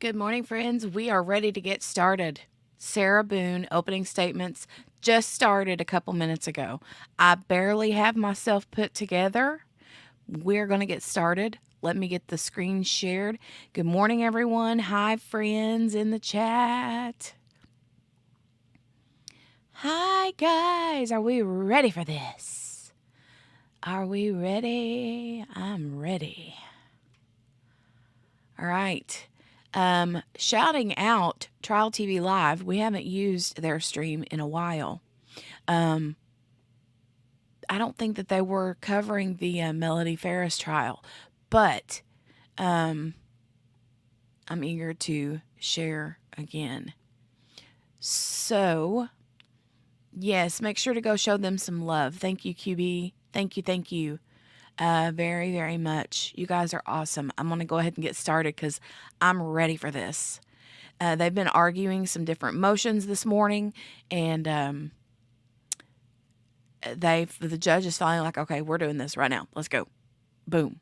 Good morning, friends. We are ready to get started. Sarah Boone, opening statements, just started a couple minutes ago. I barely have myself put together. We're going to get started. Let me get the screen shared. Good morning, everyone. Hi, friends in the chat. Hi, guys. Are we ready for this? Are we ready? I'm ready. All right. Shouting out Trial TV Live. We haven't used their stream in a while. I don't think that they were covering the Melody Ferris trial, but I'm eager to share again. So, yes, make sure to go show them some love. Thank you, QB. Thank you. Very, very much. You guys are awesome. I'm going to go ahead and get started because I'm ready for this. They've been arguing some different motions this morning, and the judge is finally like, okay, we're doing this right now. Let's go. Boom.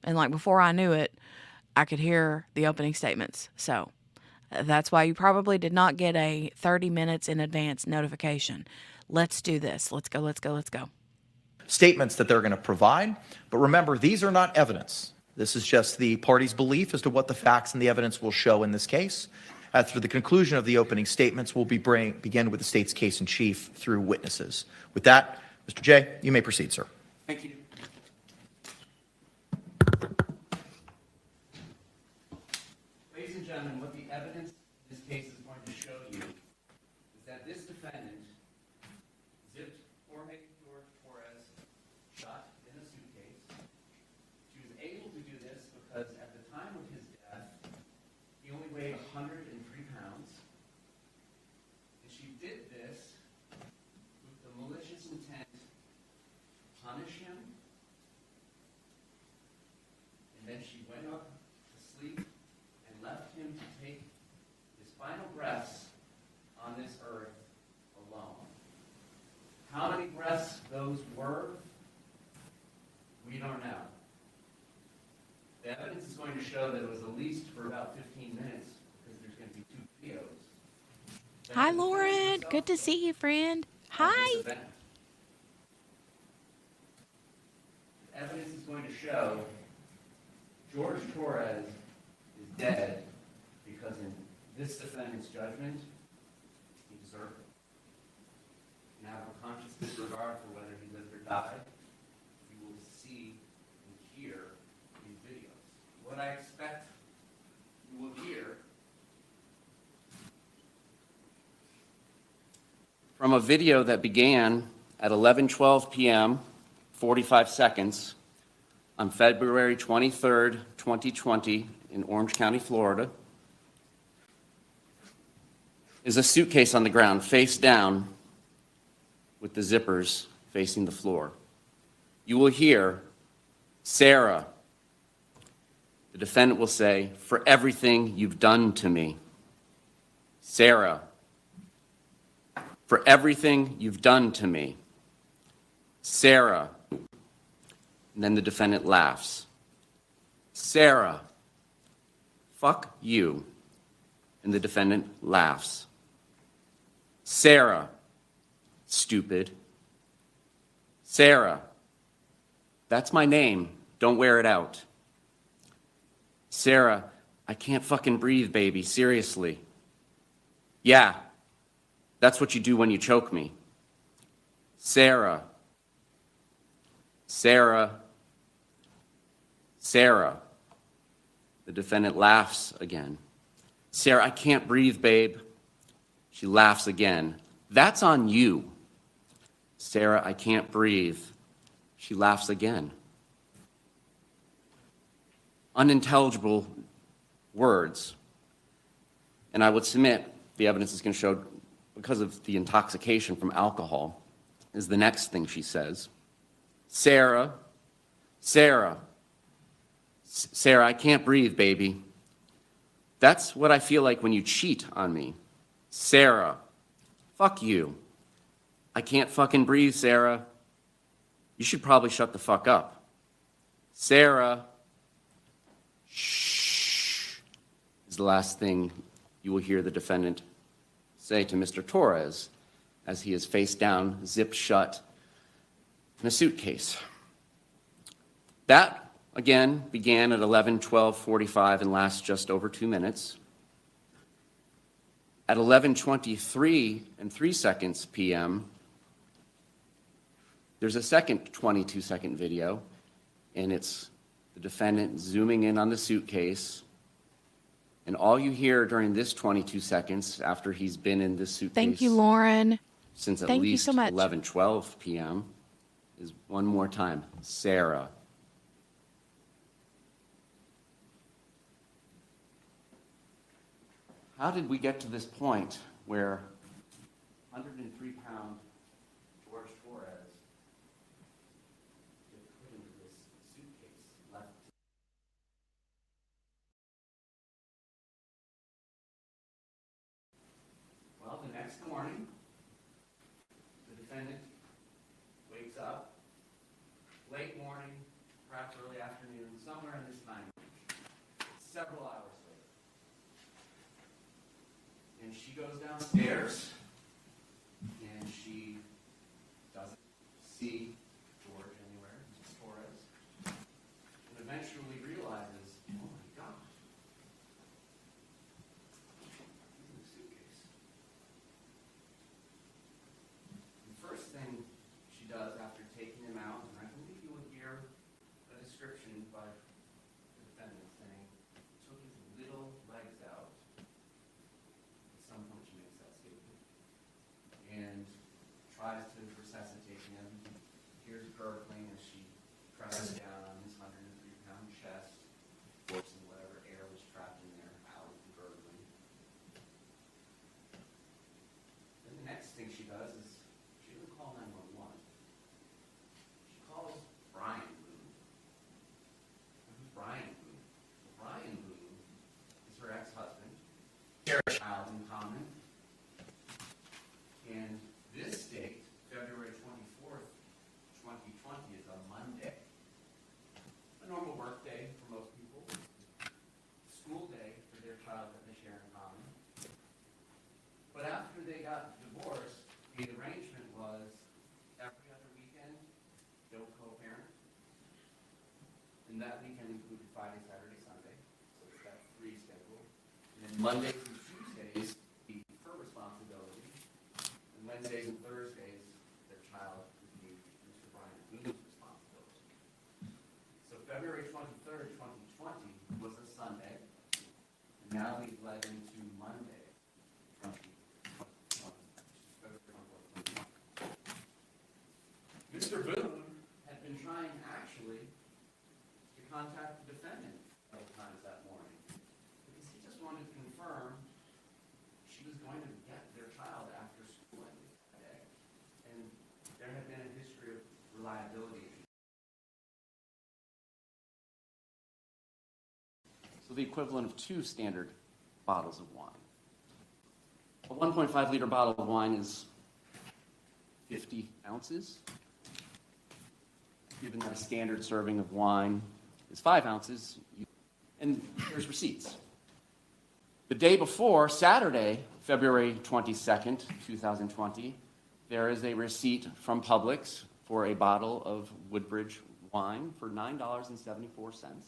And like before I knew it, I could hear the opening statements. So that's why you probably did not get a 30 minutes in advance notification. Let's do this. Let's go. Statements that they're going to provide. But remember, these are not evidence. This is just the party's belief as to what the facts and the evidence will show in this case. After the conclusion of the opening statements, we'll begin with the state's case in chief through witnesses. With that, Mr. Jay, you may proceed, sir. Thank you. Ladies and gentlemen, what the evidence in this case is going to show you is that this defendant zipped Jorge Torres shot in a suitcase. She was able to do this because at the time of his death, he only weighed 103 pounds. And she did this with the malicious intent to punish him. And then she went up to sleep and left him to take his final breaths on this earth alone. How many breaths those were, we don't know. The evidence is going to show that it was at least for about 15 minutes because there's going to be two videos. Hi, Lauren. Good to see you, friend. Hi. The evidence is going to show George Torres is dead because in this defendant's judgment, he deserved it. And out of a conscious disregard for whether he lived or died, you will see and hear these videos. What I expect you will hear from a video that began at 11:12 p.m., 45 seconds, on February 23rd, 2020, in Orange County, Florida, is a suitcase on the ground, face down, with the zippers facing the floor. You will hear Sarah, the defendant will say, "For everything you've done to me." Sarah, "For everything you've done to me." Sarah. And then the defendant laughs. Sarah, "Fuck you." And the defendant laughs. Sarah, "Stupid." Sarah, "That's my name. Don't wear it out." Sarah, "I can't fucking breathe, baby. Seriously." "Yeah, that's what you do when you choke me." Sarah, Sarah, Sarah. The defendant laughs again. Sarah, "I can't breathe, babe." She laughs again. "That's on you." Sarah, "I can't breathe." She laughs again. Unintelligible words. And I would submit the evidence is going to show, because of the intoxication from alcohol, is the next thing she says. Sarah, Sarah, Sarah, "I can't breathe, baby." That's what I feel like when you cheat on me. Sarah, "Fuck you." "I can't fucking breathe, Sarah." "You should probably shut the fuck up." Sarah, "Shh," is the last thing you will hear the defendant say to Mr. Torres as he is face down, zipped shut in a suitcase. That, again, began at 11:12:45 and lasts just over 2 minutes. At 11:23 and 3 seconds p.m., there's a second 22-second video, and it's the defendant zooming in on the suitcase. And all you hear during this 22 seconds after he's been in this suitcase Thank you, Lauren. since at Thank you least so much. 11:12 p.m. is one more time, Sarah. How did we get to this point where 103-pound George Torres is put into this suitcase left? Well, the next morning, the defendant wakes up, late morning, perhaps early afternoon, somewhere in this time range, several hours later. And she goes downstairs, and she doesn't see George anywhere, Mrs. Torres, and eventually realizes, oh my gosh, he's in a suitcase. The first thing she does after taking him out, and I believe you will hear a description by the defendant saying, took his little legs out. At some point she makes that statement. And tries to resuscitate him. Hears gurgling as she presses down on his 103-pound chest, forcing whatever air was trapped in there out of the gurgling. Then the next thing she does is she doesn't call 911. She calls Brian Boone. Who's Brian Boone? Well, Brian Boone is her ex-husband. Share a child in common. And this date, February 24th, 2020, is a Monday. A normal work day for most people. School day for their child that they share in common. But after they got divorced, the arrangement was every other weekend, they'll co-parent. And that weekend included Friday, Saturday, Sunday. So it's that free schedule. And then Mondays and Tuesdays be her responsibility. And Wednesdays and Thursdays, their child would be Mr. Brian Boone's responsibility. So February 23rd, 2020 was a Sunday. And now we've led into Monday, 2020. Mr. Boone had been trying actually to contact the defendant several times that morning because he just wanted to confirm she was going to get their child after school that day. And there had been a history of reliability issues. So the equivalent of 2 standard bottles of wine. A 1.5 liter bottle of wine is 50 ounces. Given that a standard serving of wine is 5 ounces, and there's receipts. The day before, Saturday, February 22nd, 2020, there is a receipt from Publix for a bottle of Woodbridge wine for $9.74.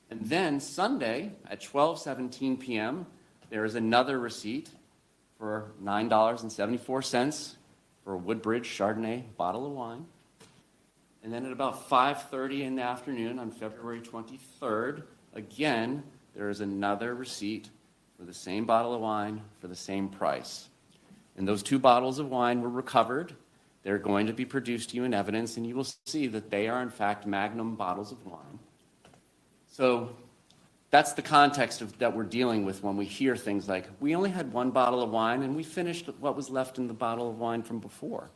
And then Sunday at 12:17 p.m., there is another receipt for $9.74 for a Woodbridge Chardonnay bottle of wine. And then at about 5:30 in the afternoon on February 23rd, again, there is another receipt for the same bottle of wine for the same price. And those 2 bottles of wine were recovered. They're going to be produced to you in evidence, and you will see that they are, in fact, Magnum bottles of wine. So that's the context that we're dealing with when we hear things like, we only had 1 bottle of wine, and we finished what was left in the bottle of wine from before.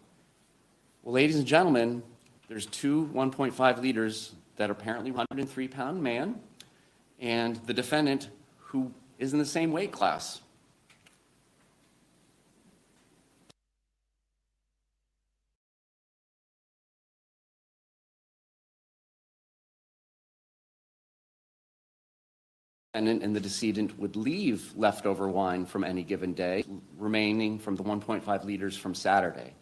Well, ladies and gentlemen, there's 2 1.5 liters that are apparently 103-pound man, and the defendant who is in the same weight class. and the decedent would leave leftover wine from any given day, remaining from the 1.5 liters from Saturday.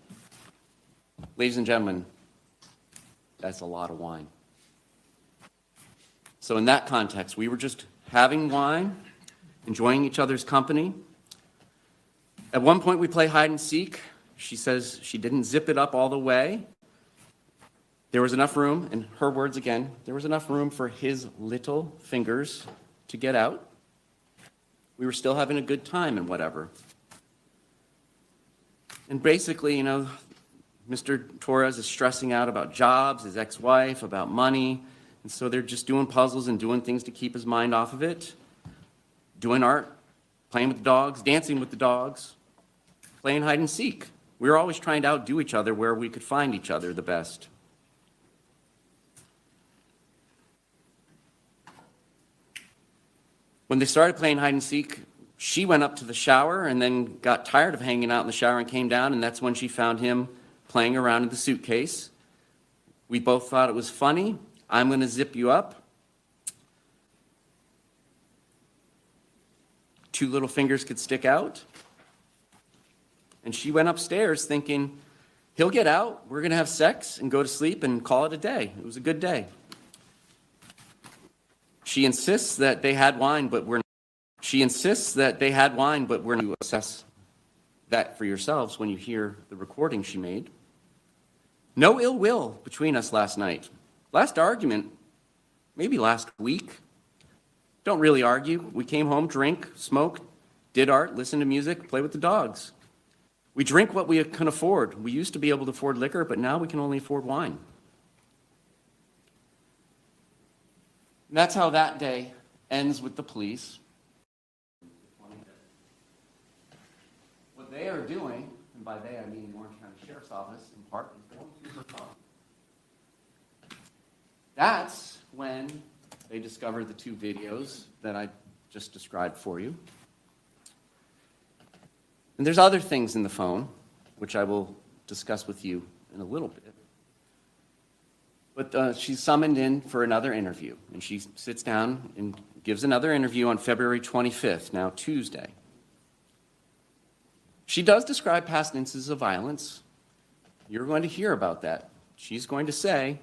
Ladies and gentlemen, that's a lot of wine. So in that context, we were just having wine, enjoying each other's company. At one point, we play hide and seek. She says she didn't zip it up all the way. There was enough room, in her words again, there was enough room for his little fingers to get out. We were still having a good time and whatever. And basically, Mr. Torres is stressing out about jobs, his ex-wife, about money. And so they're just doing puzzles and doing things to keep his mind off of it. Doing art, playing with the dogs, dancing with the dogs, playing hide and seek. We were always trying to outdo each other where we could find each other the best. When they started playing hide and seek, she went up to the shower and then got tired of hanging out in the shower and came down, and that's when she found him playing around in the suitcase. We both thought it was funny. I'm going to zip you up. Two little fingers could stick out. And she went upstairs thinking, he'll get out, we're going to have sex and go to sleep and call it a day. It was a good day. She insists that they had wine, but we're not. You assess that for yourselves when you hear the recording she made. No ill will between us last night. Last argument, maybe last week. Don't really argue. We came home, drink, smoke, did art, listen to music, play with the dogs. We drink what we can afford. We used to be able to afford liquor, but now we can only afford wine. And that's how that day ends with the police. What they are doing, and by they I mean the Orange County Sheriff's Office in part, is going through her phone. That's when they discovered the two videos that I just described for you. And there's other things in the phone, which I will discuss with you in a little bit. But she's summoned in for another interview, and she sits down and gives another interview on February 25th, now Tuesday. She does describe past instances of violence. You're going to hear about that. She's going to say,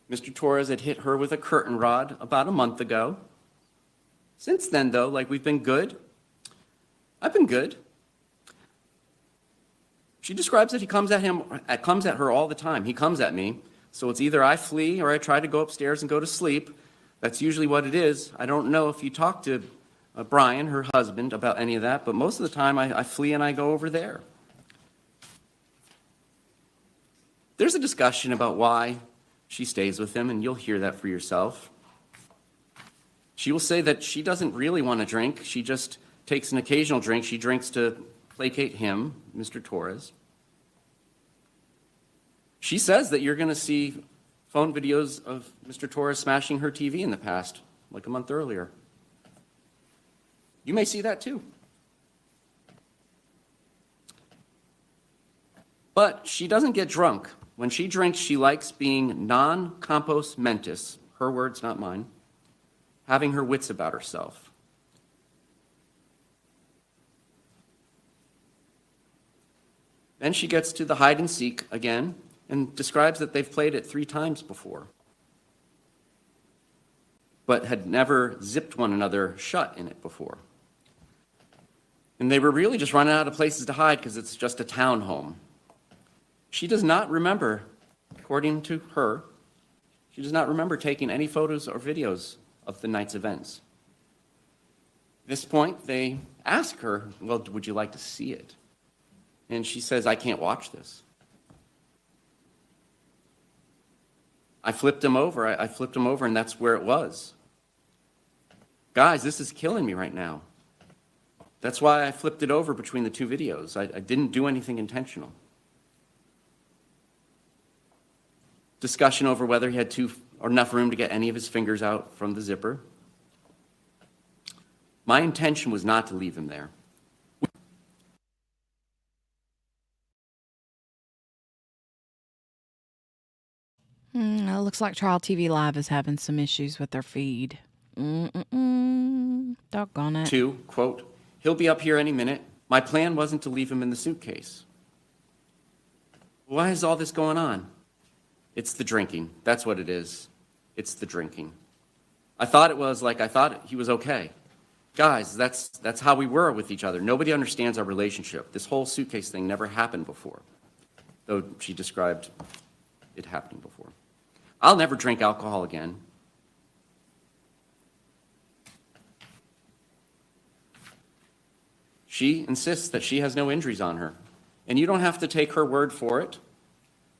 Mr. Torres had hit her with a curtain rod about a month ago. Since then, though, we've been good. I've been good. She describes that he comes at her all the time. He comes at me. So it's either I flee or I try to go upstairs and go to sleep. That's usually what it is. I don't know if you talk to Brian, her husband, about any of that, but most of the time I flee and I go over there. There's a discussion about why she stays with him, and you'll hear that for yourself. She will say that she doesn't really want to drink. She just takes an occasional drink. She drinks to placate him, Mr. Torres. She says that you're going to see phone videos of Mr. Torres smashing her TV in the past, like a month earlier. You may see that too. But she doesn't get drunk. When she drinks, she likes being non-compos mentis, her words, not mine, having her wits about herself. Then she gets to the hide and seek again and describes that they've played it 3 times before, but had never zipped one another shut in it before. And they were really just running out of places to hide because it's just a townhome. She does not remember, according to her, she does not remember taking any photos or videos of the night's events. At this point, they ask her, well, would you like to see it? And she says, I can't watch this. I flipped him over. I flipped him over, and that's where it was. Guys, this is killing me right now. That's why I flipped it over between the 2 videos. I didn't do anything intentional. Discussion over whether he had enough room to get any of his fingers out from the zipper. My intention was not to leave him there. It looks like Trial TV Live is having some issues with their feed. Doggone it. 2, quote, he'll be up here any minute. My plan wasn't to leave him in the suitcase. Why is all this going on? It's the drinking. That's what it is. It's the drinking. I thought he was okay. Guys, that's how we were with each other. Nobody understands our relationship. This whole suitcase thing never happened before, though she described it happening before. I'll never drink alcohol again. She insists that she has no injuries on her, and you don't have to take her word for it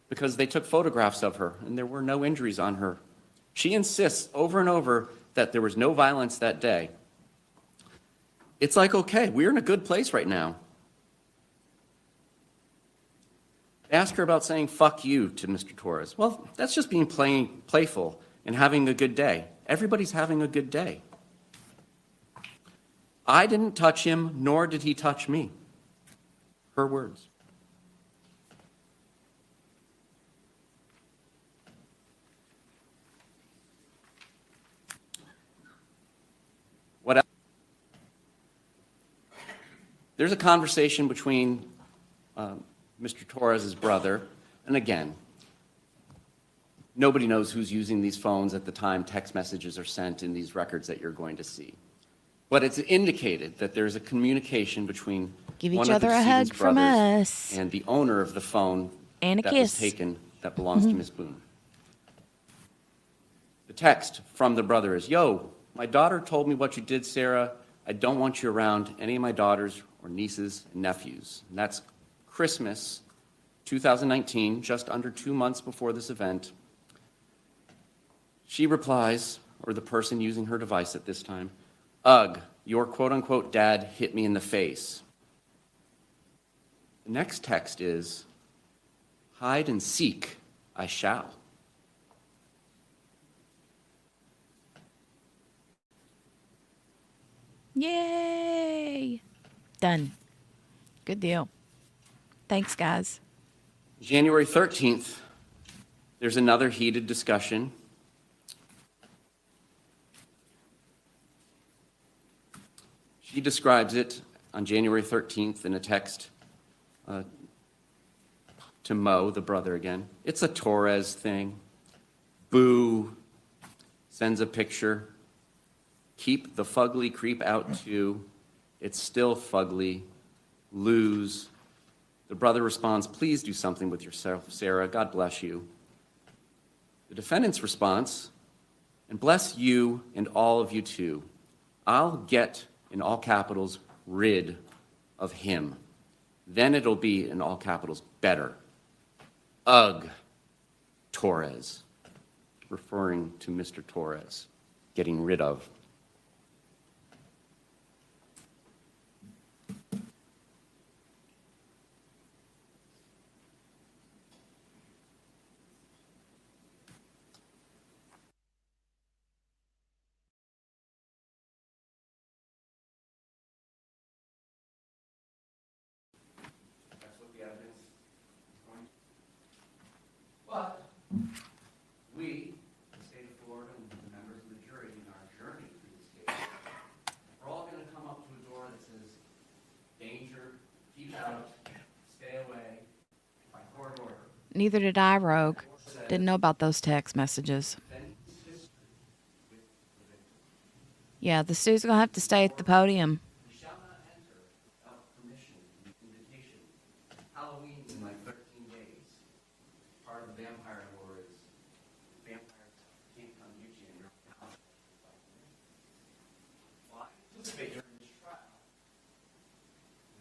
because they took photographs of her and there were no injuries on her. She insists over and over that there was no violence that day. It's like, okay, we're in a good place right now. Ask her about saying fuck you to Mr. Torres. Well, that's just being playful and having a good day. Everybody's having a good day. I didn't touch him, nor did he touch me. Her words. What else? There's a conversation between Mr. Torres' brother, and again, nobody knows who's using these phones at the time text messages are sent in these records that you're going to see. But it's indicated that there's a communication between Give one each of the other a decedent's hug from brothers us. and the owner of the phone And a that was kiss. taken that belongs to Miss Boone. The text from the brother is, yo, my daughter told me what you did, Sarah. I don't want you around any of my daughters or nieces and nephews. And that's Christmas 2019, just under 2 months before this event. She replies, or the person using her device at this time, ugh, your quote-unquote dad hit me in the face. The next text is, hide and seek, I shall. Yay! Done. Good deal. Thanks, guys. January 13th, there's another heated discussion. She describes it on January 13th in a text to Mo, the brother again. It's a Torres thing. Boo. Sends a picture. Keep the fugly creep out too. It's still fugly. Lose. The brother responds, please do something with yourself, Sarah. God bless you. The defendant's response, and bless you and all of you too. I'll get, in all capitals, rid of him. Then it'll be, in all capitals, better. Ugh, Torres. Referring to Mr. Torres, getting rid of. But we, the state of Florida, and the members of the jury in our journey through this case, we're all going to come up to a door that says, danger, keep out, stay away, by court order. Neither did I, Rogue. Didn't know about those text messages. Yeah, the student's going to have to stay at the podium. We shall not enter without permission and invitation. Halloween in like 13 days. Part of the vampire lore is vampires can't come get you in your house. Well, I anticipate during this trial,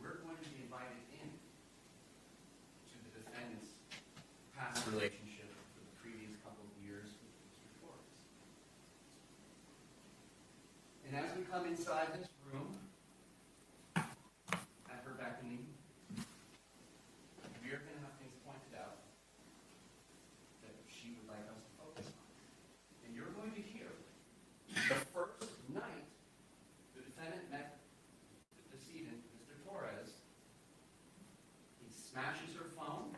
we're going to be invited in to the defendant's past relationship for the previous couple of years with Mr. Torres. And as we come inside this room, at her beckoning, we are going to have things pointed out that she would like us to focus on. And you're going to hear the first night the defendant met the decedent, Mr. Torres, he smashes her phone,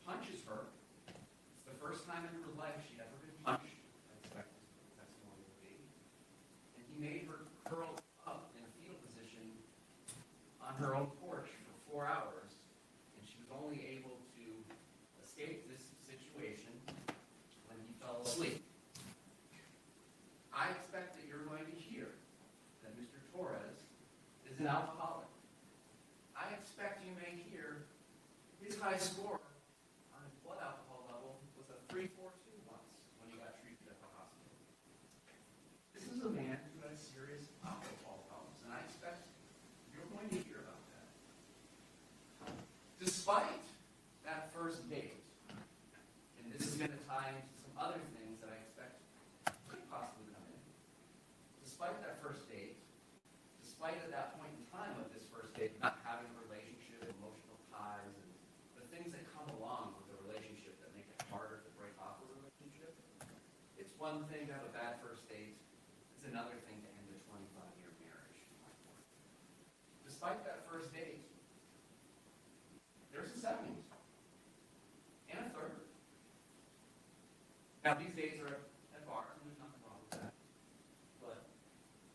punches her. It's the first time in her life she'd ever been punched. I expect the testimony to be. high score on his blood alcohol level was a 3.42 once when he got treated at the hospital. This is a man who has serious alcohol problems, and I expect you're going to hear about that. Despite that first date, and this is going to tie into some other things that I expect could possibly come in. Despite that first date, despite at that point in time of this first date not having a relationship, emotional ties, and the things that come along with a relationship that make it harder to break off a relationship, it's one thing to have a bad first date. It's another thing to end a 25-year marriage. Despite that first date, there's a second and a third. Now, these days are at bars, and there's nothing wrong with that.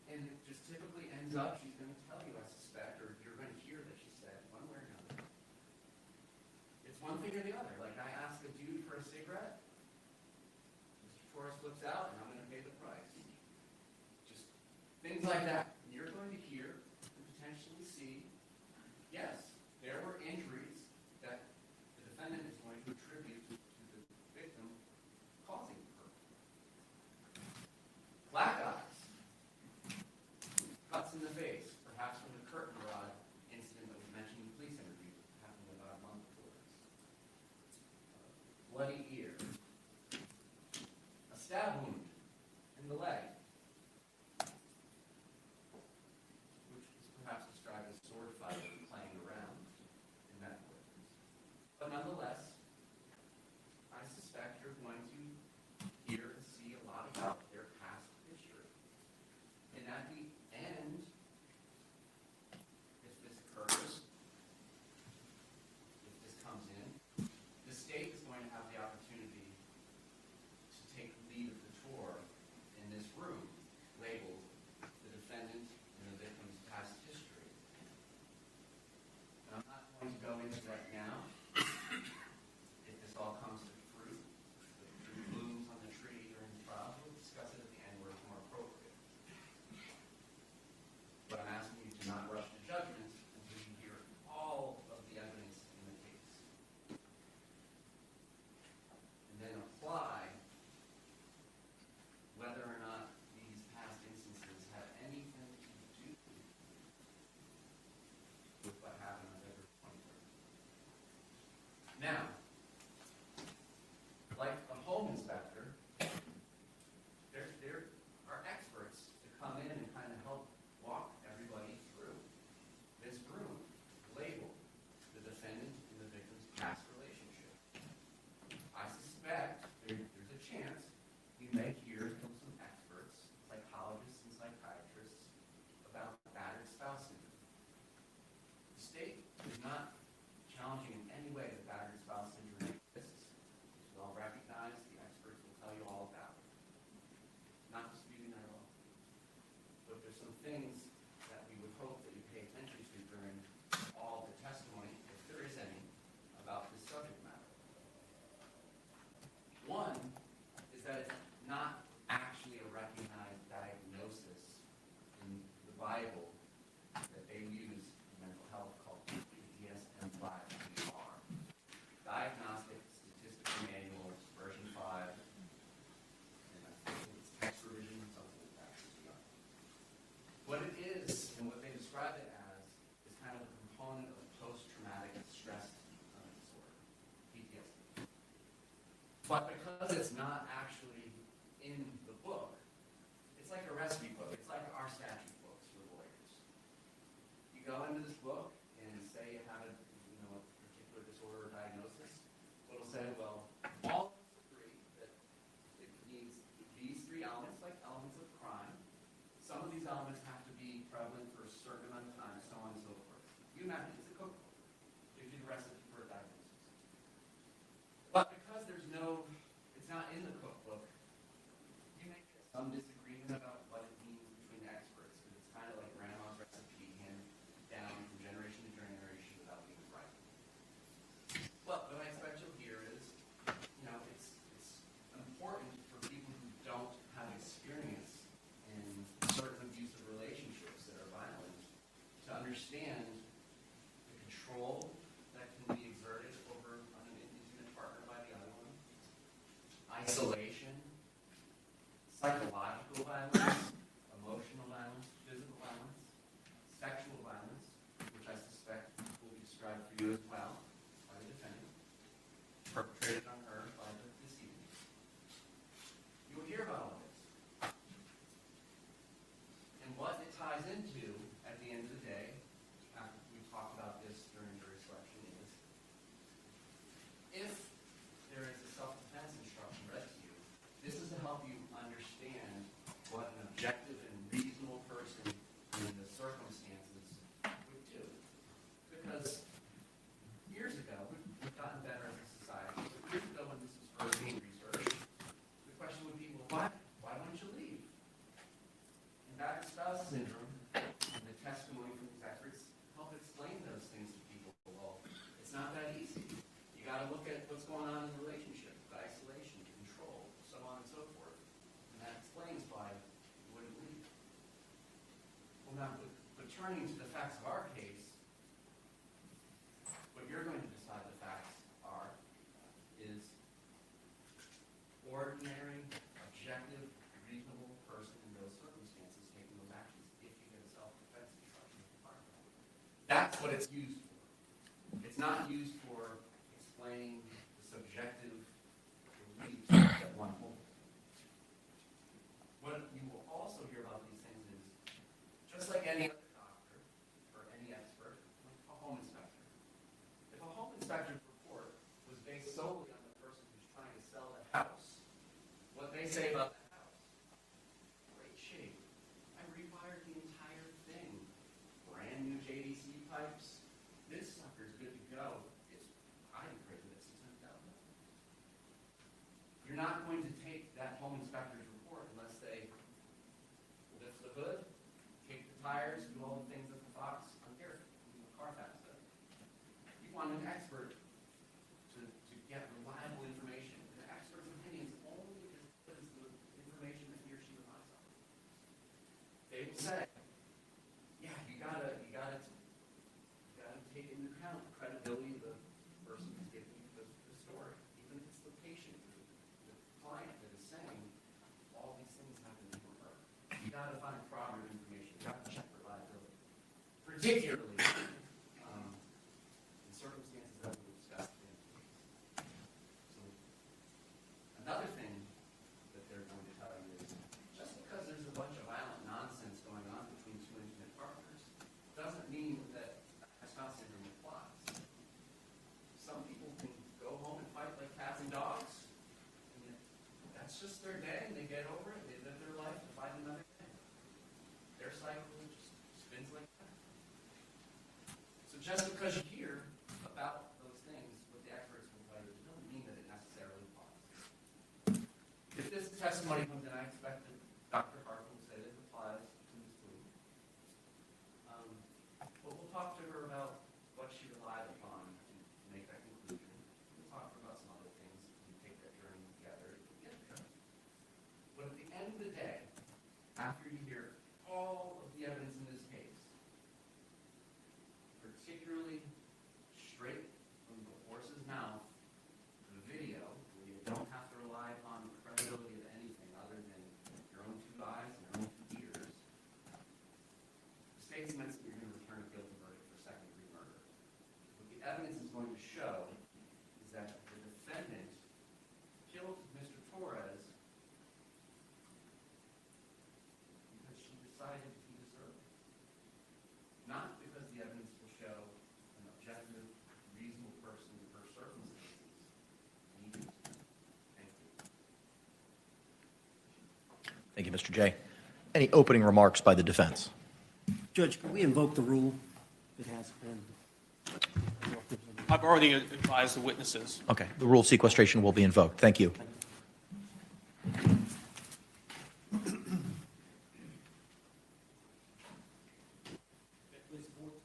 And it just typically ends up, she's going to tell you, I suspect, or you're going to hear that she said, one way or another. It's one thing or the other. Like, I ask a dude for a cigarette, Mr. Torres flips out, and I'm going to pay the price. Just things like that. And you're going to hear and potentially see, yes, there were injuries that the defendant is going to attribute to the victim causing her. Black eyes. Cuts in the face, perhaps from the curtain rod incident that was mentioned in the police interview, happened about a month before this. Bloody ear. A stab wound in the leg, which is perhaps described as sword fighting playing around in medical evidence. But nonetheless, I suspect you're going to hear and see a lot about their past history. And at the end, if this occurs, if this comes in, the state is going to have the opportunity to take the lead of the tour in this room labeled the defendant and the victim's past history. And I'm not going to go into right now if this all comes to fruit, the fruit blooms on the tree during the trial. We'll discuss it at the end where it's more appropriate. But I'm asking you to not rush to judgment until you hear all of the evidence in the case. And then apply whether or not these past instances have anything to do with what happened on February 23rd. Now, like a home inspector, there are experts to come in and kind of help walk everybody through this room labeled the defendant and the victim's past relationship. I suspect there's a chance you may hear from some experts, psychologists and psychiatrists, about battered spouse syndrome. The state is not challenging in any way that battered spouse syndrome exists. It's well recognized. The experts will tell you all about it. Not disputing that at all. But there's some things that we would hope that you pay attention to during all the testimony, if there is any, about this subject matter. One is that it's not actually a recognized diagnosis in the Bible that they use in mental health called DSM-5-DR. Diagnostic Statistical Manual, version 5, and I think it's text revision or something like that. What it is, and what they describe it as, is kind of a component of post-traumatic stress disorder, PTSD. But because it's not actually in the book, it's like a recipe book. It's like our statute books for lawyers. You go into this book and say you have a particular disorder or diagnosis. It'll say, well, all of us agree that it needs these three elements, like elements of crime. Some of these elements have to be prevalent for a certain amount of time, so on and so forth. You imagine it's a cookbook. Gives you the recipe for a diagnosis. But because it's not in the cookbook, you may get some disagreement about what it means between experts, because it's kind of like grandma's recipe handed down from generation to generation without being right. But what I expect you'll hear is, it's important for people who don't have experience in certain abusive relationships that are violent to understand the control that can be exerted over psychological violence, emotional violence, physical violence, sexual violence, which I suspect will be described for you as well by the defendant, perpetrated on her by the decedent. You will hear about all this. And what it ties into at the end of the day, after we talked about this during jury selection, is if there is a self-defense instruction read to you, this is to help you understand what an objective and reasonable person in the circumstances would do. Because years ago, we've gotten better as a society. But years ago, when this was first being researched, the question would be, well, why don't you leave? And back spouse syndrome and the testimony from these experts help explain those things to people. Well, it's not that easy. You got to look at what's going on in the relationship, the isolation, control, so on and so forth. And that explains why you wouldn't leave. Well, now, but turning to the facts of our case, what you're going to decide the facts are is ordinary, objective, reasonable person in those circumstances taking those actions if you get a self-defense instruction. That's what it's used for. It's not used for explaining the subjective beliefs that one holds. What you will also hear about these things is, just like any other doctor or any expert, like a home inspector. If a home inspector's report was based solely on the person who's trying to sell the house, what they say about the house, great shape. I rewired the entire thing. Brand new JDC pipes. This sucker's good to go. I created it $600,000. You're not going to take that home inspector's report unless they lift the hood, take the tires, do all the things that the Fox on here, the Carfax does. You want an expert to get reliable information. The expert's opinion is only as good as the information that he or she relies on. They will say, yeah, you gotta take into account the credibility of the person who's giving you the story, even if it's the patient, the client that is saying all these things happen to her. You gotta find corroborative information. You gotta check reliability, particularly in circumstances that we discussed. So another thing that they're going to tell you is just because there's a bunch of violent nonsense going on between two intimate partners doesn't mean that spouse syndrome applies. Some people can go home and fight like cats and dogs, and that's just their day, and they get over it, they live their life to fight another day. Their cycle just spins like that. So just because you hear about those things, what the experts will tell you, doesn't mean that it necessarily applies. If this testimony comes in, I expect that Dr. Harper will say that it applies to Ms. Boone. But we'll talk to her about what she relied upon to make that conclusion. We'll talk to her about some other things and take that journey together to get there. But at the end of the day, after you hear all of the evidence in this case, particularly straight from the horse's mouth to the video, where you don't have to rely upon the credibility of anything other than your own two eyes and your own two ears, the state submits that you're going to return a guilty verdict for second-degree murder. What the evidence is going to show is that the defendant killed Mr. Torres because she decided he deserved it. Not because the evidence will show an objective, reasonable person in her circumstances needed to. Thank you. Thank you, Mr. J. Any opening remarks by the defense? Judge, can we invoke the rule? It has been. I've already advised the witnesses. Okay, the rule of sequestration will be invoked. Thank you.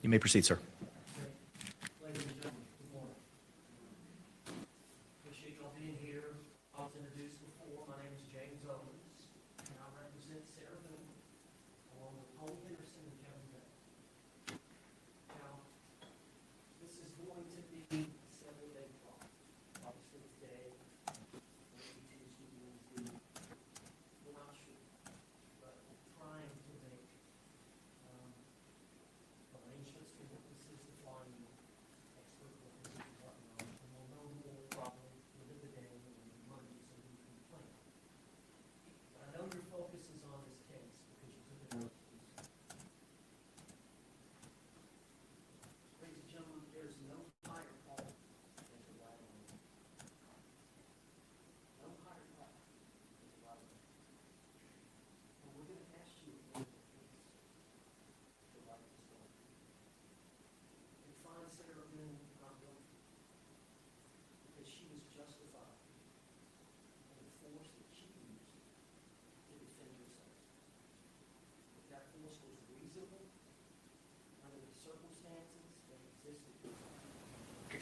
You may proceed, sir. Ladies and gentlemen, good morning. Appreciate y'all being here. I was introduced before. My name is James Owens, and I represent Sarah Boone, along with Cole Henderson and Kevin Bell. Now, this is going to be a several-day process. Obviously, today, Tuesday, Wednesday, we're not sure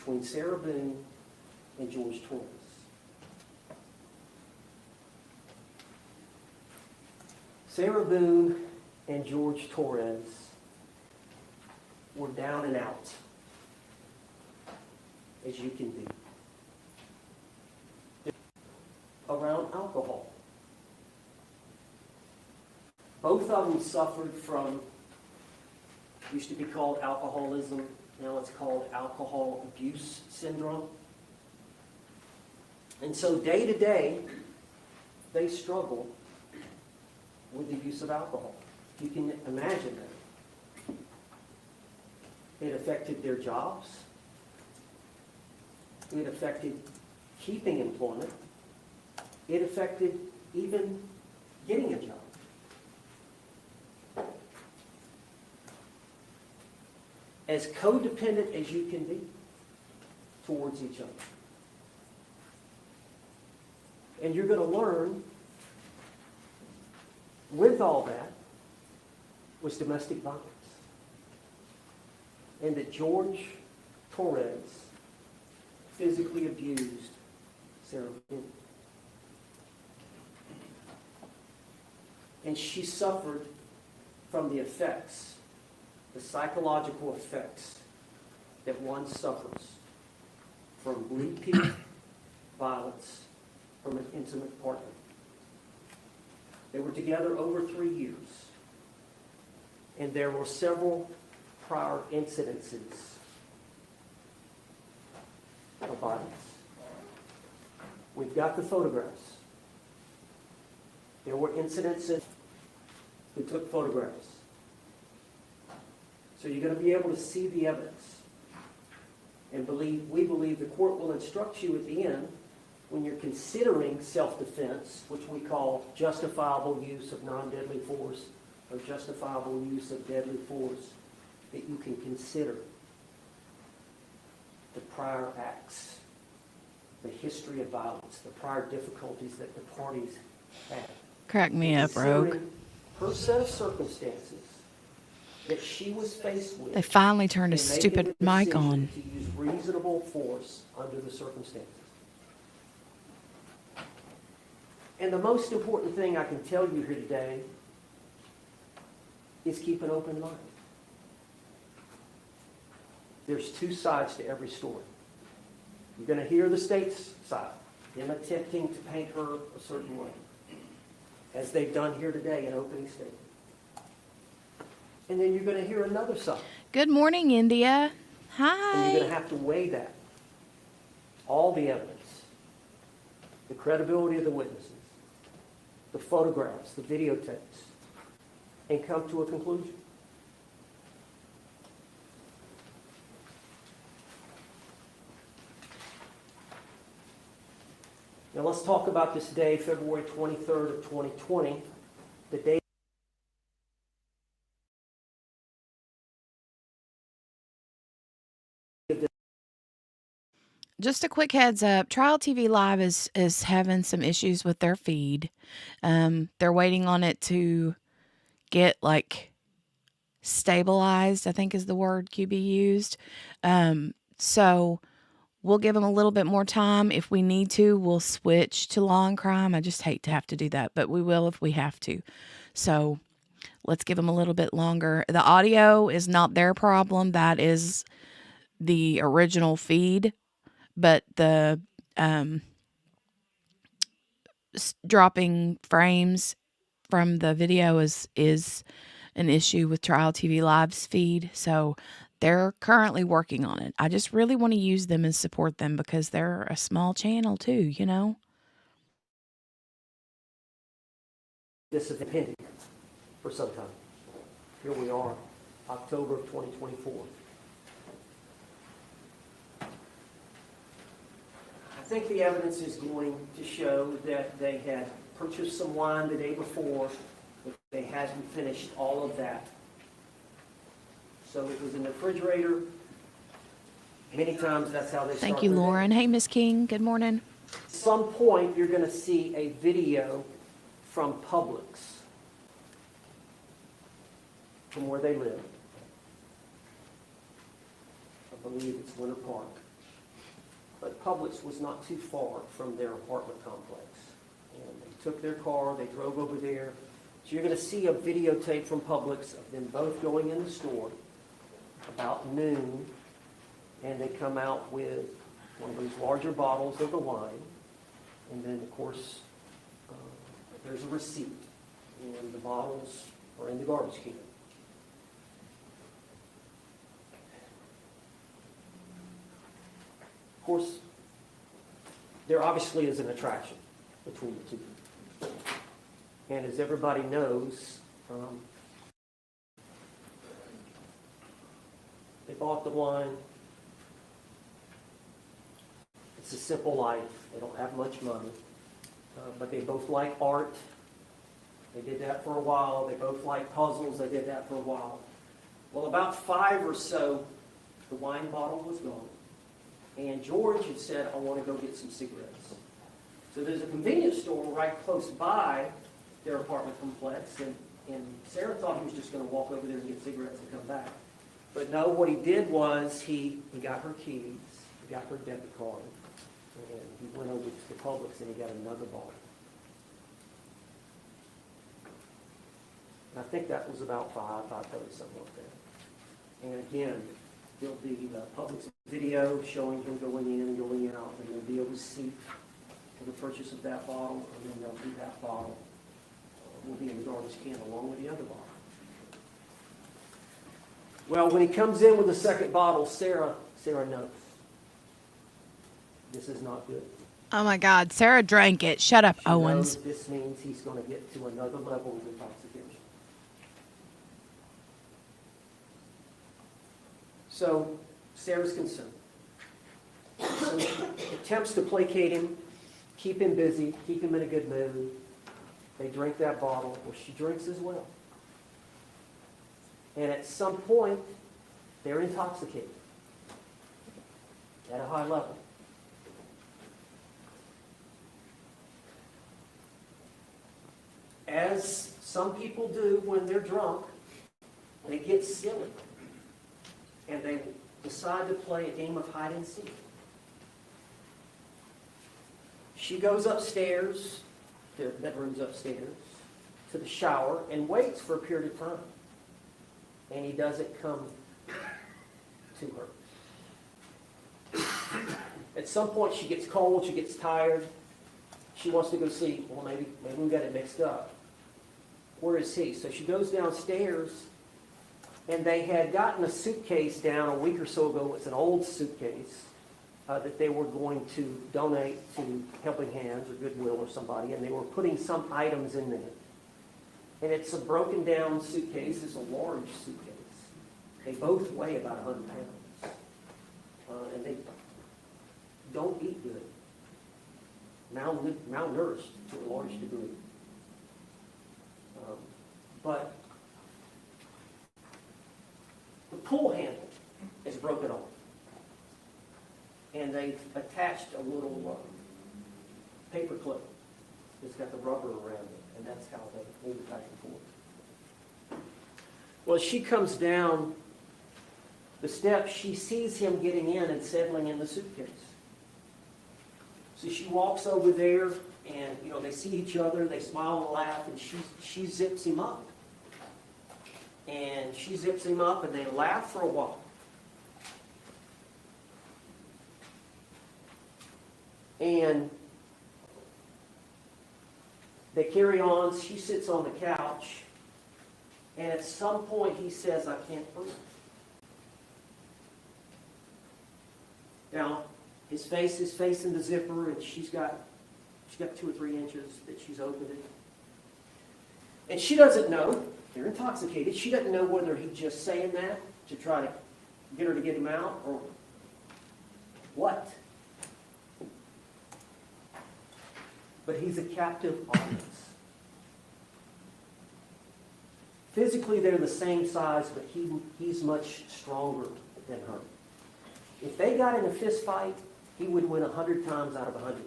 between Sarah Boone and George Torres. Sarah Boone and George Torres were down and out, as you can be, around alcohol. Both of them suffered from, used to be called alcoholism, now it's called alcohol abuse syndrome. And so day to day, they struggle with the use of alcohol. You can imagine that. It affected their jobs. It affected keeping employment. It affected even getting a job. As codependent as you can be towards each other. And you're going to learn with all that was domestic violence. And that George Torres physically abused Sarah Boone. And she suffered from the effects, the psychological effects that one suffers from repeat violence from an intimate partner. They were together over 3 years, and there were several prior incidences of violence. We've got the photographs. There were incidences who took photographs. So you're going to be able to see the evidence. And we believe the court will instruct you at the end when you're considering self-defense, which we call justifiable use of non-deadly force or justifiable use of deadly force, that you can consider the prior acts, the history of violence, the prior difficulties that the parties had. Crack me up, Rogue. Considering her set of circumstances that she was faced with. They finally turned his and making stupid the mic decision on. to use reasonable force under the circumstances. And the most important thing I can tell you here today is keep an open mind. There's two sides to every story. You're going to hear the state's side, them attempting to paint her a certain way, as they've done here today in opening statement. And then you're going to hear another side. Good morning, India. And you're going to Hi. have to weigh that. All the evidence, the credibility of the witnesses, the photographs, the videotapes, and come to a conclusion. Now let's talk about this day, February 23rd of 2020, the day Just a quick heads up. Trial TV Live is having some issues with their feed. They're waiting on it to get stabilized, I think is the word QB used. So we'll give them a little bit more time. If we need to, we'll switch to Law and Crime. I just hate to have to do that, but we will if we have to. So let's give them a little bit longer. The audio is not their problem. That is the original feed. But the dropping frames from the video is an issue with Trial TV Live's feed. So they're currently working on it. I just really want to use them and support them because they're a small channel too, you know? this has been pending for some time. Here we are, October of 2024. I think the evidence is going to show that they had purchased some wine the day before, but they hadn't finished all of that. So it was in the refrigerator. Many times that's how they start. Thank you, their day. Lauren. Hey, Miss King. Good morning. At some point, you're going to see a video from Publix, from where they live. I believe it's Winter Park. but Publix was not too far from their apartment complex. And they took their car, they drove over there. So you're going to see a videotape from Publix of them both going in the store about noon, and they come out with one of those larger bottles of the wine, and then, of course, there's a receipt, and the bottles are in the garbage can. Of course, there obviously is an attraction between the two. And as everybody knows, they bought the wine. It's a simple life. They don't have much money. But they both like art. They did that for a while. They both like puzzles. They did that for a while. Well, about 5 or so, the wine bottle was gone. And George had said, I want to go get some cigarettes. So there's a convenience store right close by their apartment complex, and Sarah thought he was just going to walk over there and get cigarettes and come back. But no, what he did was he got her keys, he got her debit card, and he went over to the Publix and he got another bottle. And I think that was about 5:30, something like that. And again, there'll be a Publix video showing him going in and going out, and there'll be a receipt for the purchase of that bottle, and then there'll be that bottle will be in the garbage can along with the other bottle. Well, when he comes in with the second bottle, Sarah knows. This is not good. Oh my God, Sarah drank it. Shut up, She Owens. knows this means he's going to get to another level of intoxication. So Sarah's concerned. So she attempts to placate him, keep him busy, keep him in a good mood. They drink that bottle. Well, she drinks as well. And at some point, they're intoxicated at a high level. As some people do when they're drunk, they get silly. And they decide to play a game of hide and seek. She goes upstairs, their bedroom's upstairs, to the shower and waits for a period of time. And he doesn't come to her. At some point she gets cold, she gets tired. She wants to go see, well, maybe we got it mixed up. Where is he? So she goes downstairs, and they had gotten a suitcase down a week or so ago. It's an old suitcase that they were going to donate to Helping Hands or Goodwill or somebody, and they were putting some items in there. And it's a broken down suitcase. It's a large suitcase. They both weigh about 100 pounds. And they don't eat good. Malnourished to a large degree. But the pull handle is broken off. And they've attached a little paper clip that's got the rubber around it. And that's how they move it back and forth. Well, as she comes down the steps, she sees him getting in and settling in the suitcase. So she walks over there, and they see each other, they smile and laugh, and she zips him up. And she zips him up, and they laugh for a while. And they carry on. She sits on the couch, and at some point he says, I can't breathe. Now, his face is facing the zipper, and she's got 2 or 3 inches that she's opened it. And she doesn't know. They're intoxicated. She doesn't know whether he's just saying that to try to get her to get him out or what. But he's a captive audience. Physically, they're the same size, but he's much stronger than her. If they got in a fist fight, he would win 100 times out of 100.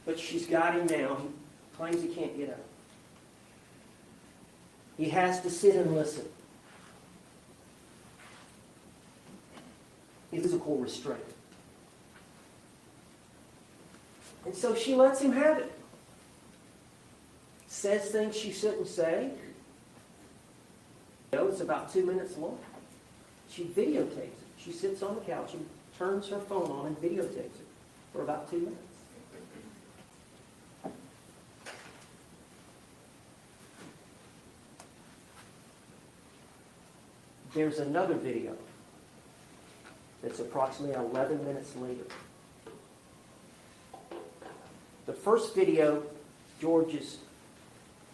But she's got him now. He claims he can't get out. He has to sit and listen. Physical restraint. And so she lets him have it. Says things she shouldn't say. It's about 2 minutes long. She videotapes it. She sits on the couch and turns her phone on and videotapes it for about 2 minutes. There's another video that's approximately 11 minutes later. The first video, George's,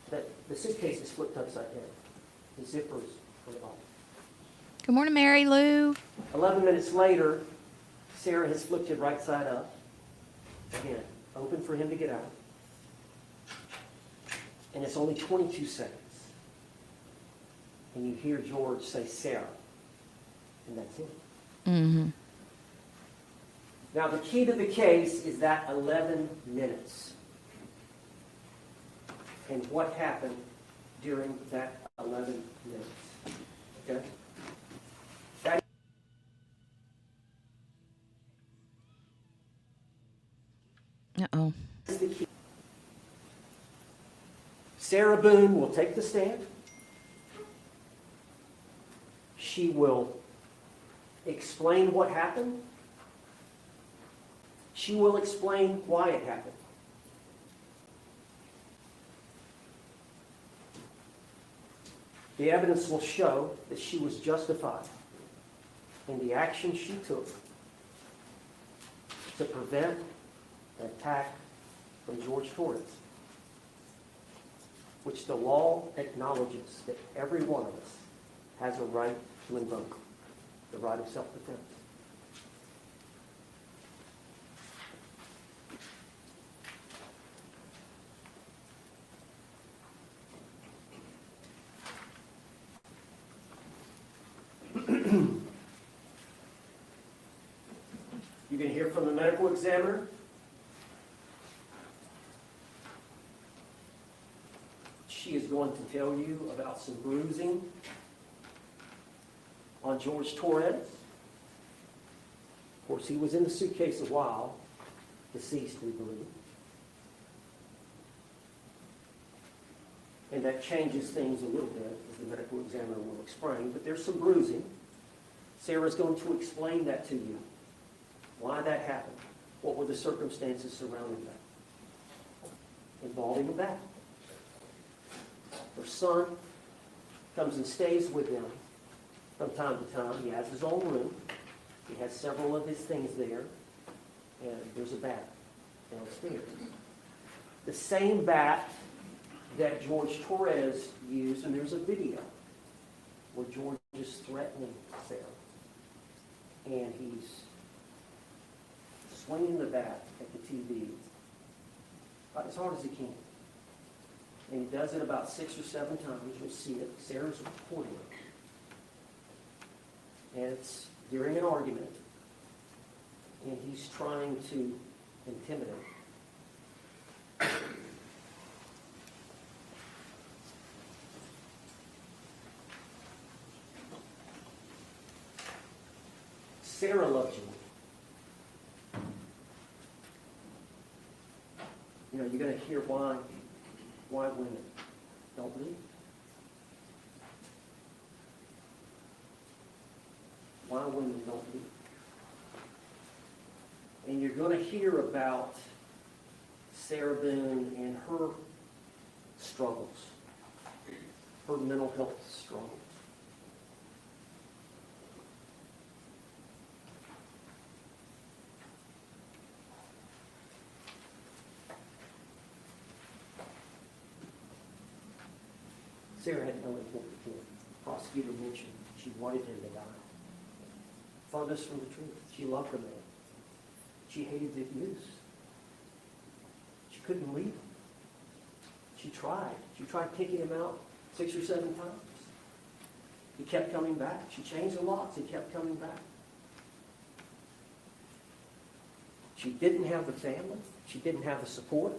the suitcase is flipped upside down. The zipper's put on. Good morning, Mary Lou. 11 minutes later, Sarah has flipped it right side up. Again, open for him to get out. And it's only 22 seconds. And you hear George say, Sarah. And that's it. Mm-hmm. Now, the key to the case is that 11 minutes. And what happened during that 11 minutes. Okay? That Uh-oh. is the key. Sarah Boone will take the stand. She will explain what happened. She will explain why it happened. The evidence will show that she was justified in the action she took to prevent an attack from George Torres, which the law acknowledges that every one of us has a right to invoke, the right of self-defense. You can hear from the medical examiner. She is going to tell you about some bruising on George Torres. Of course, he was in the suitcase a while, deceased, we believe. And that changes things a little bit, as the medical examiner will explain. But there's some bruising. Sarah's going to explain that to you. Why that happened. What were the circumstances surrounding that? Involving a bat. Her son comes and stays with them from time to time. He has his own room. He has several of his things there. And there's a bat downstairs. The same bat that George Torres used, and there's a video where George is threatening Sarah. And he's swinging the bat at the TV about as hard as he can. And he does it about 6 or 7 times. You'll see it. Sarah's recording it. And it's during an argument. And he's trying to intimidate. Sarah loves you. You know, you're going to hear why women don't leave. Why women don't leave. And you're going to hear about Sarah Boone and her struggles, her mental health struggles. Sarah had no important point. The prosecutor mentioned she wanted him to die. Farthest from the truth. She loved her man. She hated the abuse. She couldn't leave him. She tried. She tried kicking him out 6 or 7 times. He kept coming back. She changed the locks. He kept coming back. She didn't have the family. She didn't have the support.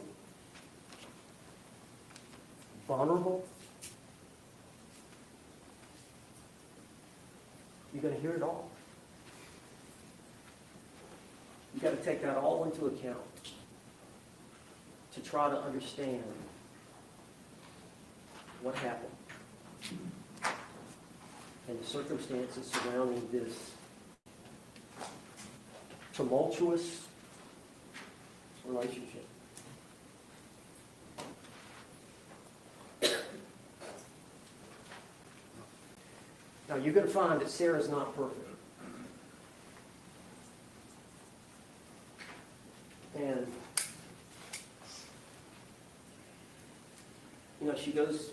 Vulnerable. You're going to hear it all. You've got to take that all into account. to try to understand what happened and the circumstances surrounding this tumultuous relationship. Now, you're going to find that Sarah's not perfect. And, you know, she goes,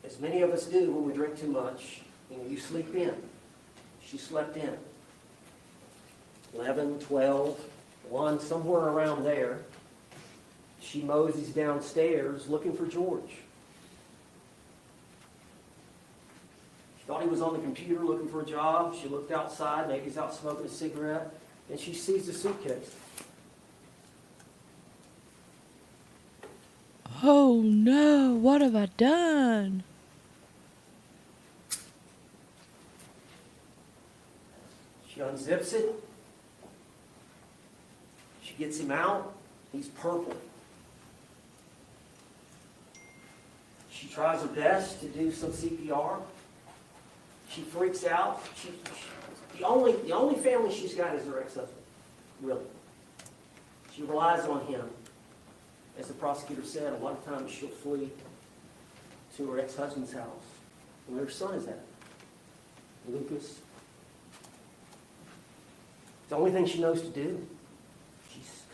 as many of us do when we drink too much, you know, you sleep in. She slept in. 11, 12, 1, somewhere around there. She moseys downstairs looking for George. She thought he was on the computer looking for a job. She looked outside, maybe he's out smoking a cigarette, and she sees the suitcase. Oh no, what have I done? She unzips it. She gets him out. He's purple. She tries her best to do some CPR. She freaks out. The only family she's got is her ex-husband, really. She relies on him. As the prosecutor said, a lot of times she'll flee to her ex-husband's house. And where her son is at? Lucas. It's the only thing she knows to do. She was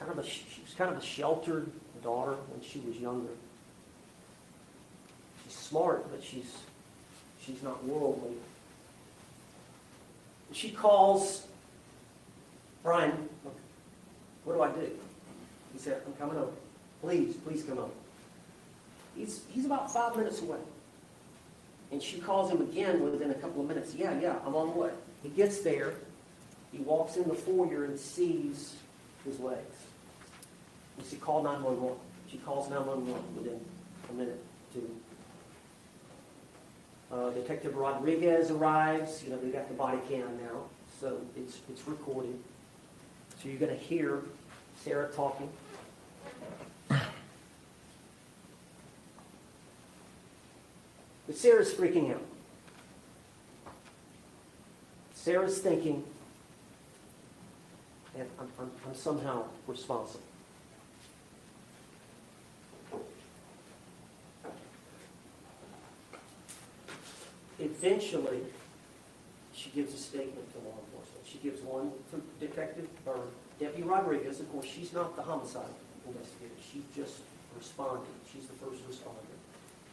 kind of a sheltered daughter when she was younger. She's smart, but she's not worldly. She calls Brian. Look, what do I do? He said, I'm coming over. Please come over. He's about 5 minutes away. And she calls him again within a couple of minutes. Yeah, I'm on the way. He gets there. He walks in the foyer and sees his legs. He said, call 911. She calls 911 within a minute, two. Detective Rodriguez arrives. You know, they got the body cam now, so it's recorded. So you're going to hear Sarah talking. But Sarah's freaking out. Sarah's thinking, and I'm somehow responsible. Eventually, she gives a statement to law enforcement. She gives one to Detective or Deputy Rodriguez. Of course, she's not the homicide investigator. She just responded. She's the first responder.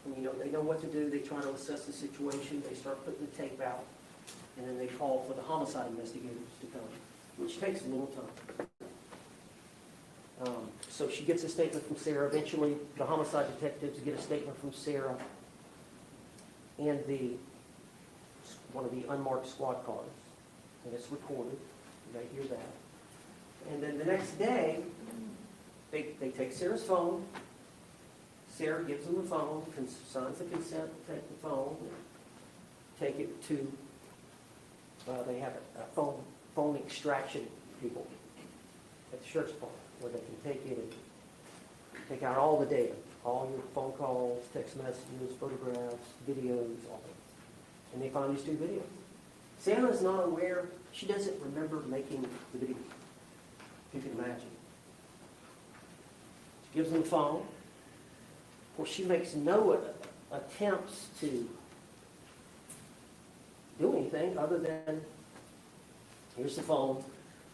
And you know, they know what to do. They try to assess the situation. They start putting the tape out, and then they call for the homicide investigators to come, which takes a little time. So she gets a statement from Sarah. Eventually, the homicide detectives get a statement from Sarah and one of the unmarked squad cars, and it's recorded. You may hear that. And then the next day, they take Sarah's phone. Sarah gives them the phone, signs the consent to take the phone, take it to, they have a phone extraction people at the sheriff's department where they can take it and take out all the data, all your phone calls, text messages, photographs, videos, all that. And they find these two videos. Sarah's not aware. She doesn't remember making the video, if you can imagine. She gives them the phone. Of course, she makes no attempts to do anything other than, here's the phone.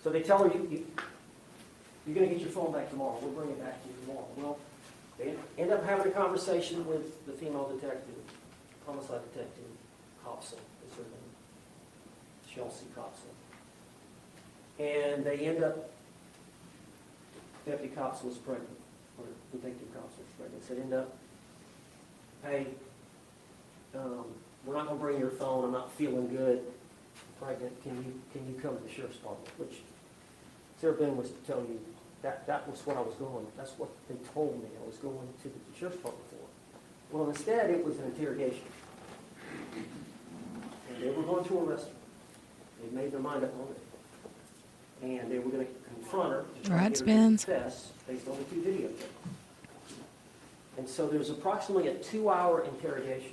So they tell her, you're going to get your phone back tomorrow. We'll bring it back to you tomorrow. Well, they end up having a conversation with the female detective, homicide detective, Copson is her name, Chelsea Copson. And they end up, Deputy Copson was pregnant, or Detective Copson was pregnant. So they end up, hey, we're not going to bring your phone. I'm not feeling good. I'm pregnant. Can you come to the sheriff's department? Which Sarah Boone was to tell you that was what I was going. That's what they told me I was going to the sheriff's department for. Well, instead, it was an interrogation. And they were going to arrest her. They made their mind up on it. and they were going to confront her to try Right, to get her to Spence. confess based on the two videotapes. And so there's approximately a 2-hour interrogation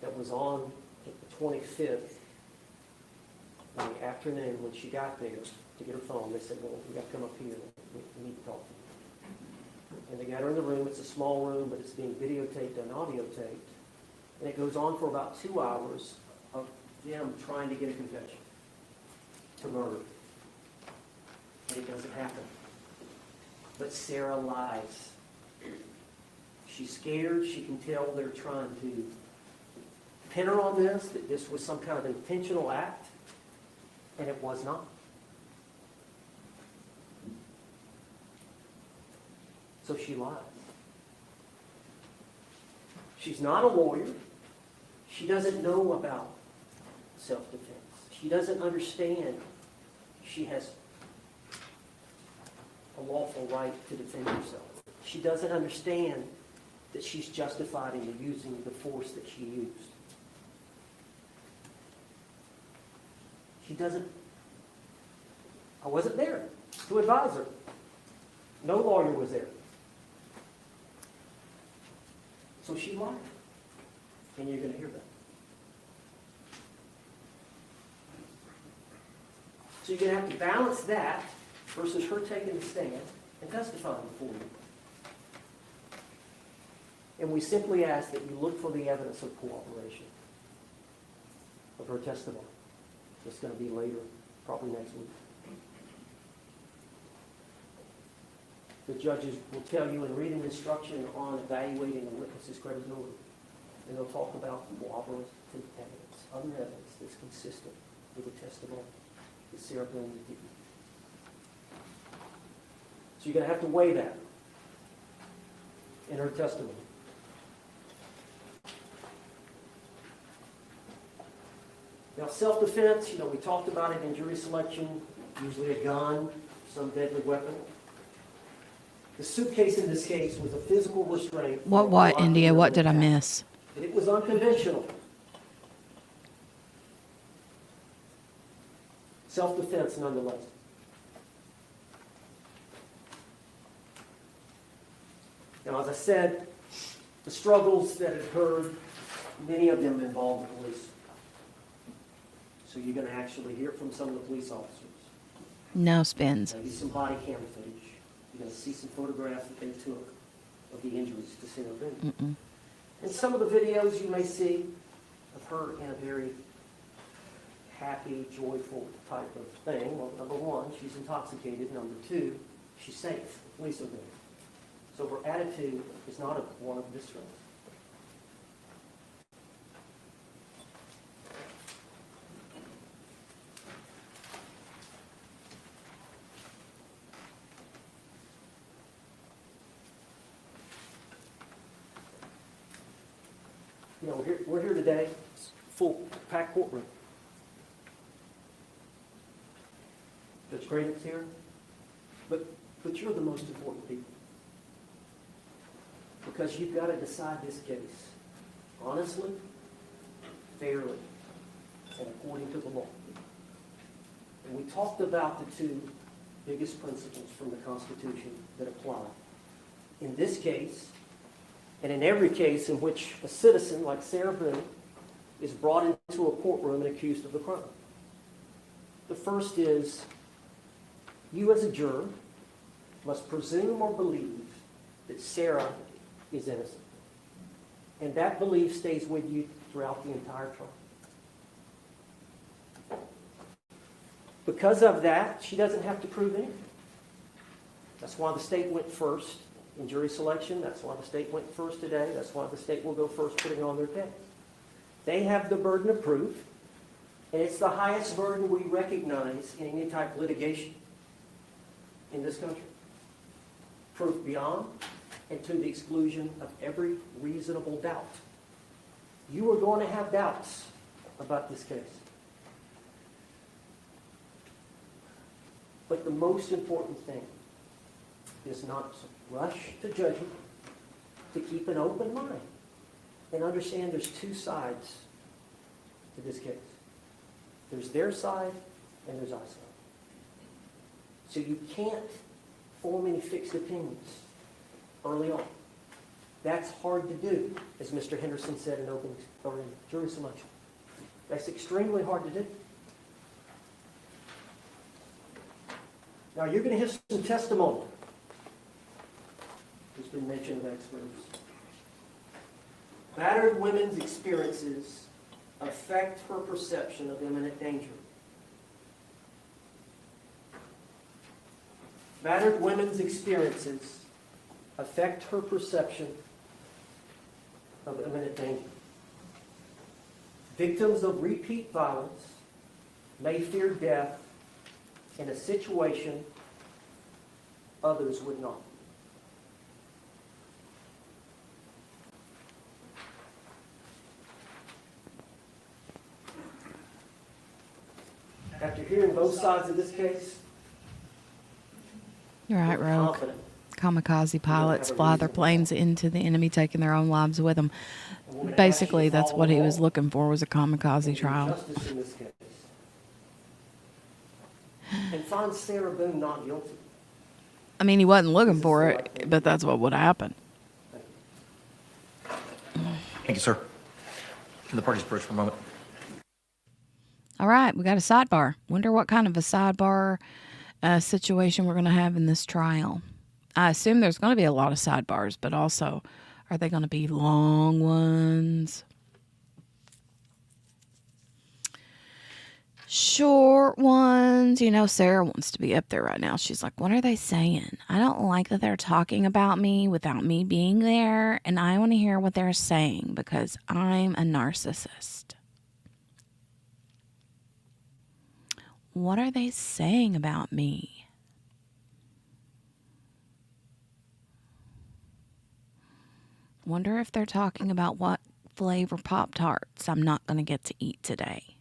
that was on the 25th in the afternoon. When she got there to get her phone, they said, well, we got to come up here. We need to talk to you. And they got her in the room. It's a small room, but it's being videotaped and audio taped. And it goes on for about 2 hours of them trying to get a confession to murder. And it doesn't happen. But Sarah lies. She's scared. She can tell they're trying to pin her on this, that this was some kind of intentional act, and it was not. So she lies. She's not a lawyer. She doesn't know about self-defense. She doesn't understand she has a lawful right to defend herself. She doesn't understand that she's justified in using the force that she used. She doesn't. I wasn't there to advise her. No lawyer was there. So she lied. And you're going to hear that. So you're going to have to balance that versus her taking the stand and testifying before you. And we simply ask that you look for the evidence of cooperation of her testimony. It's going to be later, probably next week. The judges will tell you in reading instruction on evaluating a witness's credibility. And they'll talk about cooperative evidence, other evidence that's consistent with the testimony that Sarah Boone would give you. So you're going to have to weigh that in her testimony. Now, self-defense, we talked about it in jury selection, usually a gun, some deadly weapon. The suitcase in this case was a physical restraint. What, India? What did I miss? And it was unconventional. Self-defense, nonetheless. Now, as I said, the struggles that occurred, many of them involved the police. So you're going to actually hear from some of the police officers. No spins. Maybe some body cam footage. You're going to see some photographs that they took of the injuries to Sarah Boone. And some of the videos you may see of her in a very happy, joyful type of thing. Well, number one, she's intoxicated. Number two, she's safe. The police are there. So her attitude is not one of distress. We're here today, full packed courtroom. Judge Craddock's here, but you're the most important people. Because you've got to decide this case honestly, fairly, and according to the law. And we talked about the two biggest principles from the Constitution that apply. In this case, and in every case in which a citizen like Sarah Boone is brought into a courtroom and accused of a crime. The first is, you as a juror must presume or believe that Sarah is innocent. And that belief stays with you throughout the entire trial. Because of that, she doesn't have to prove anything. That's why the state went first in jury selection. That's why the state went first today. That's why the state will go first putting on their case. They have the burden of proof, and it's the highest burden we recognize in any type of litigation in this country. Proof beyond and to the exclusion of every reasonable doubt. You are going to have doubts about this case. But the most important thing is not to rush to judgment, to keep an open mind, and understand there's two sides to this case. There's their side and there's our side. So you can't form any fixed opinions early on. That's hard to do, as Mr. Henderson said in opening or in jury selection. That's extremely hard to do. Now you're going to hear some testimony. There's been mention of experts. Battered women's experiences affect her perception of imminent danger. Battered women's experiences affect her perception of imminent danger. Victims of repeat violence may fear death in a situation others would not. After hearing both sides of this case, You're right, we're Rogue. confident. Kamikaze pilots have a fly their reasonable- planes into the enemy, taking their own lives with them. And we're gonna ask you Basically, to that's follow what he the was law looking for, was a kamikaze and do trial. justice in this case. And find Sarah Boone not guilty. I mean, he wasn't looking for it, but that's what would happen. Thank you, sir. Can the parties approach for a moment? All right, we got a sidebar. Wonder what kind of a sidebar situation we're going to have in this trial. I assume there's going to be a lot of sidebars, but also, are they going to be long ones? Short ones? You know, Sarah wants to be up there right now. She's like, what are they saying? I don't like that they're talking about me without me being there, and I want to hear what they're saying because I'm a narcissist. What are they saying about me? Wonder if they're talking about what flavor Pop-Tarts I'm not going to get to eat today.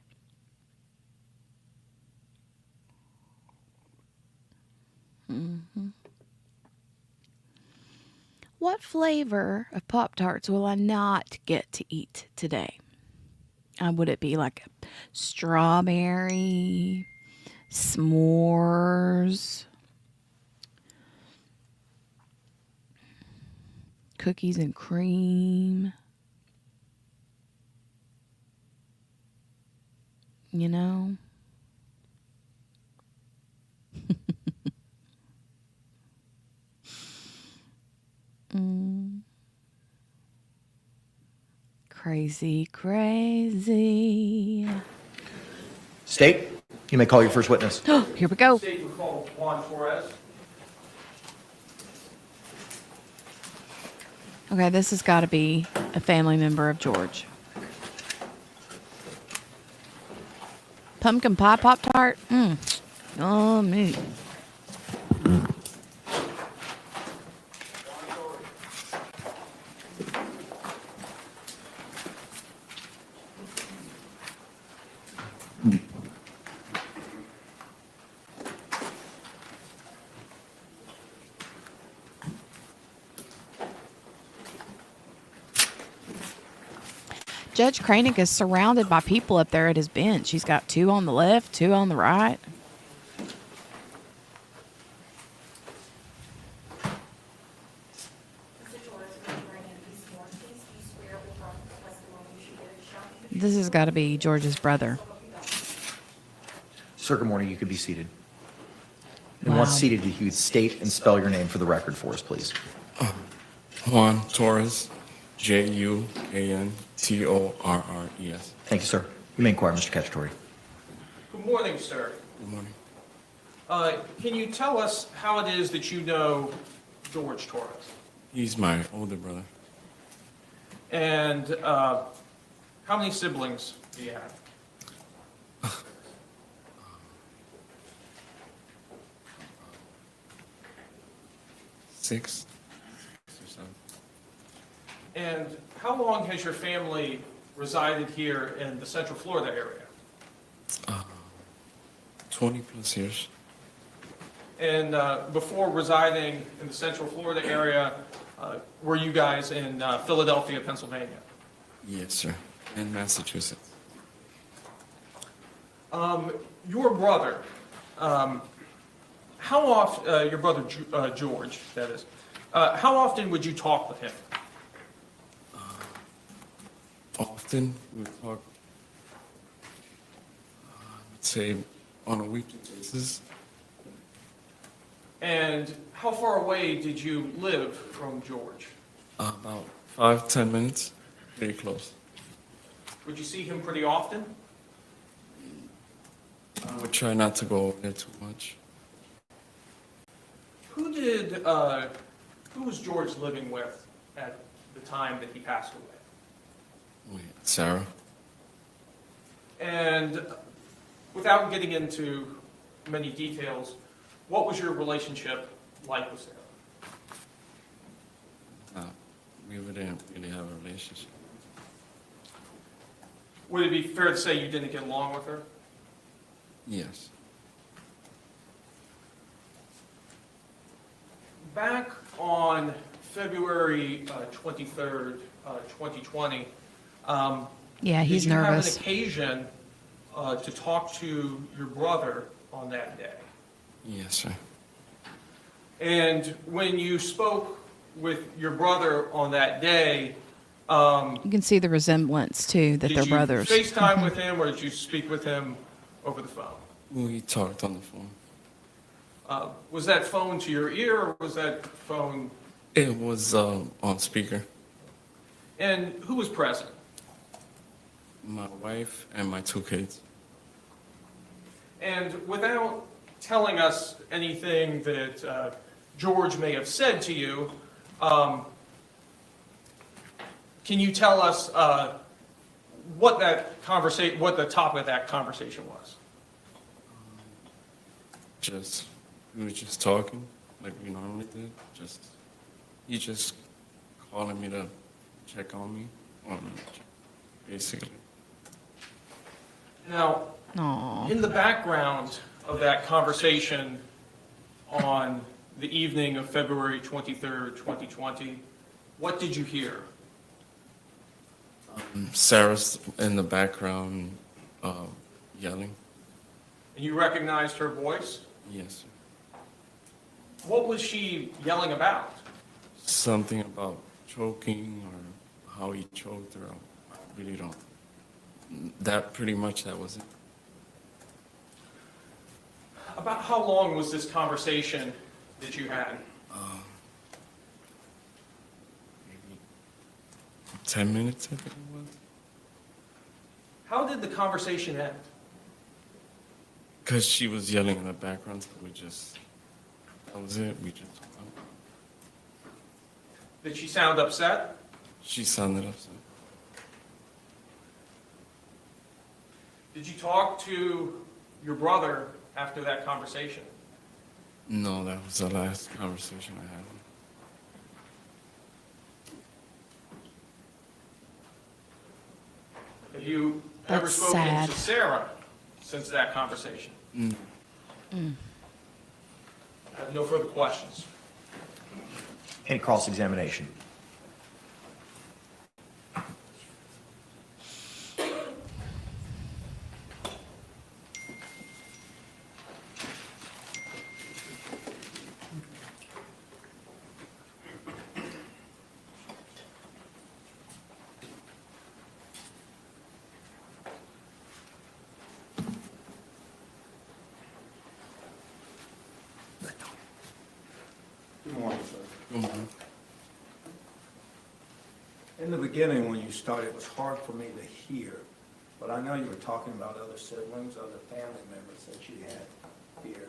What flavor of Pop-Tarts will I not get to eat today? Would it be like a strawberry, s'mores, cookies and cream? You know? Crazy, crazy. State, you may call your first witness. Here we go. State would call Juan Torres. Okay, this has got to be a family member of George. Pumpkin pie Pop-Tart? Oh, me. Judge Cranick is surrounded by people up there at his bench. He's got 2 on the left, 2 on the right. This has got to be George's brother. Sir, good morning. You can be seated. And Wow. once seated, you could state and spell your name for the record for us, please. Juan Torres, Juantorres. Thank you, sir. You may inquire, Mr. Cacciatore. Good morning, sir. Good morning. Can you tell us how it is that you know George Torres? He's my older brother. And how many siblings do you have? Six or seven. And how long has your family resided here in the Central Florida area? 20 plus years. And before residing in the Central Florida area, were you guys in Philadelphia, Pennsylvania? Yes, sir. In Massachusetts. Your brother, How often, your brother George, that is, how often would you talk with him? Often we talk, I'd say, on a weekly basis. And how far away did you live from George? About 5-10 minutes, very close. Would you see him pretty often? I would try not to go over there too much. Who was George living with at the time that he passed away? Wait, Sarah? And without getting into many details, what was your relationship like with Sarah? We didn't really have a relationship. Would it be fair to say you didn't get along with her? Yes. Back on February 23rd, 2020, Yeah, he's did you nervous. have an occasion to talk to your brother on that day? Yes, sir. And when you spoke with your brother on that day, You can see the resemblance too that they're brothers. Did you FaceTime with him, or did you speak with him over the phone? We talked on the phone. Was that phone to your ear, or was that phone? It was on speaker. And who was present? My wife and my 2 kids. And without telling us anything that George may have said to you, can you tell us what the topic of that conversation was? We were just talking like we normally did. He just calling me to check on me, basically. Now, Aw. in the background of that conversation on the evening of February 23rd, 2020, what did you hear? Sarah's in the background yelling. And you recognized her voice? Yes, sir. What was she yelling about? Something about choking or how he choked her. I really don't. That was it. About how long was this conversation that you had? Maybe 10 minutes, I think it was. How did the conversation end? Because she was yelling in the background, so that was it. We just went out. Did she sound upset? She sounded upset. Did you talk to your brother after that conversation? No, that was the last conversation I had. Have you ever That's spoken sad. to Sarah since that conversation? No. I have no further questions. Any cross-examination? Good morning, sir. Good morning. In the beginning, when you started, it was hard for me to hear, but I know you were talking about other siblings, other family members that you had here.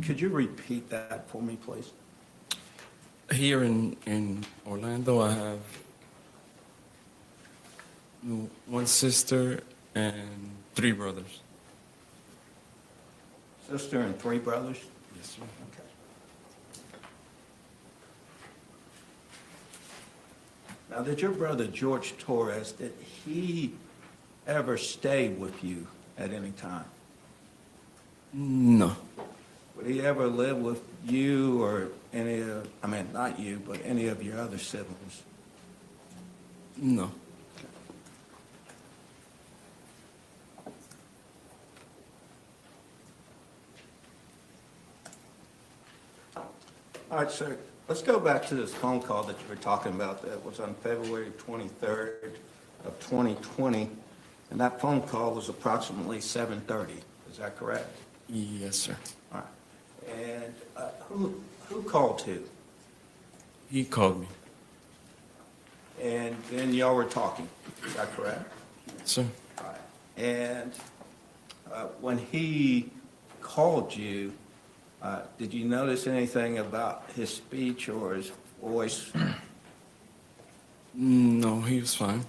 Could you repeat that for me, please? Here in Orlando, I have one sister and 3 brothers. Sister and 3 brothers? Yes, sir. Okay. Now, did your brother George Torres, did he ever stay with you at any time? No. Would he ever live with you or any of, I mean, not you, but any of your other siblings? No. All right, sir, let's go back to this phone call that you were talking about that was on February 23rd of 2020, and that phone call was approximately 7:30. Is that correct? Yes, sir. All right. And who called who? He called me. And then y'all were talking. Is that correct? Sir. All right. And when he called you, did you notice anything about his speech or his voice? No, he was fine.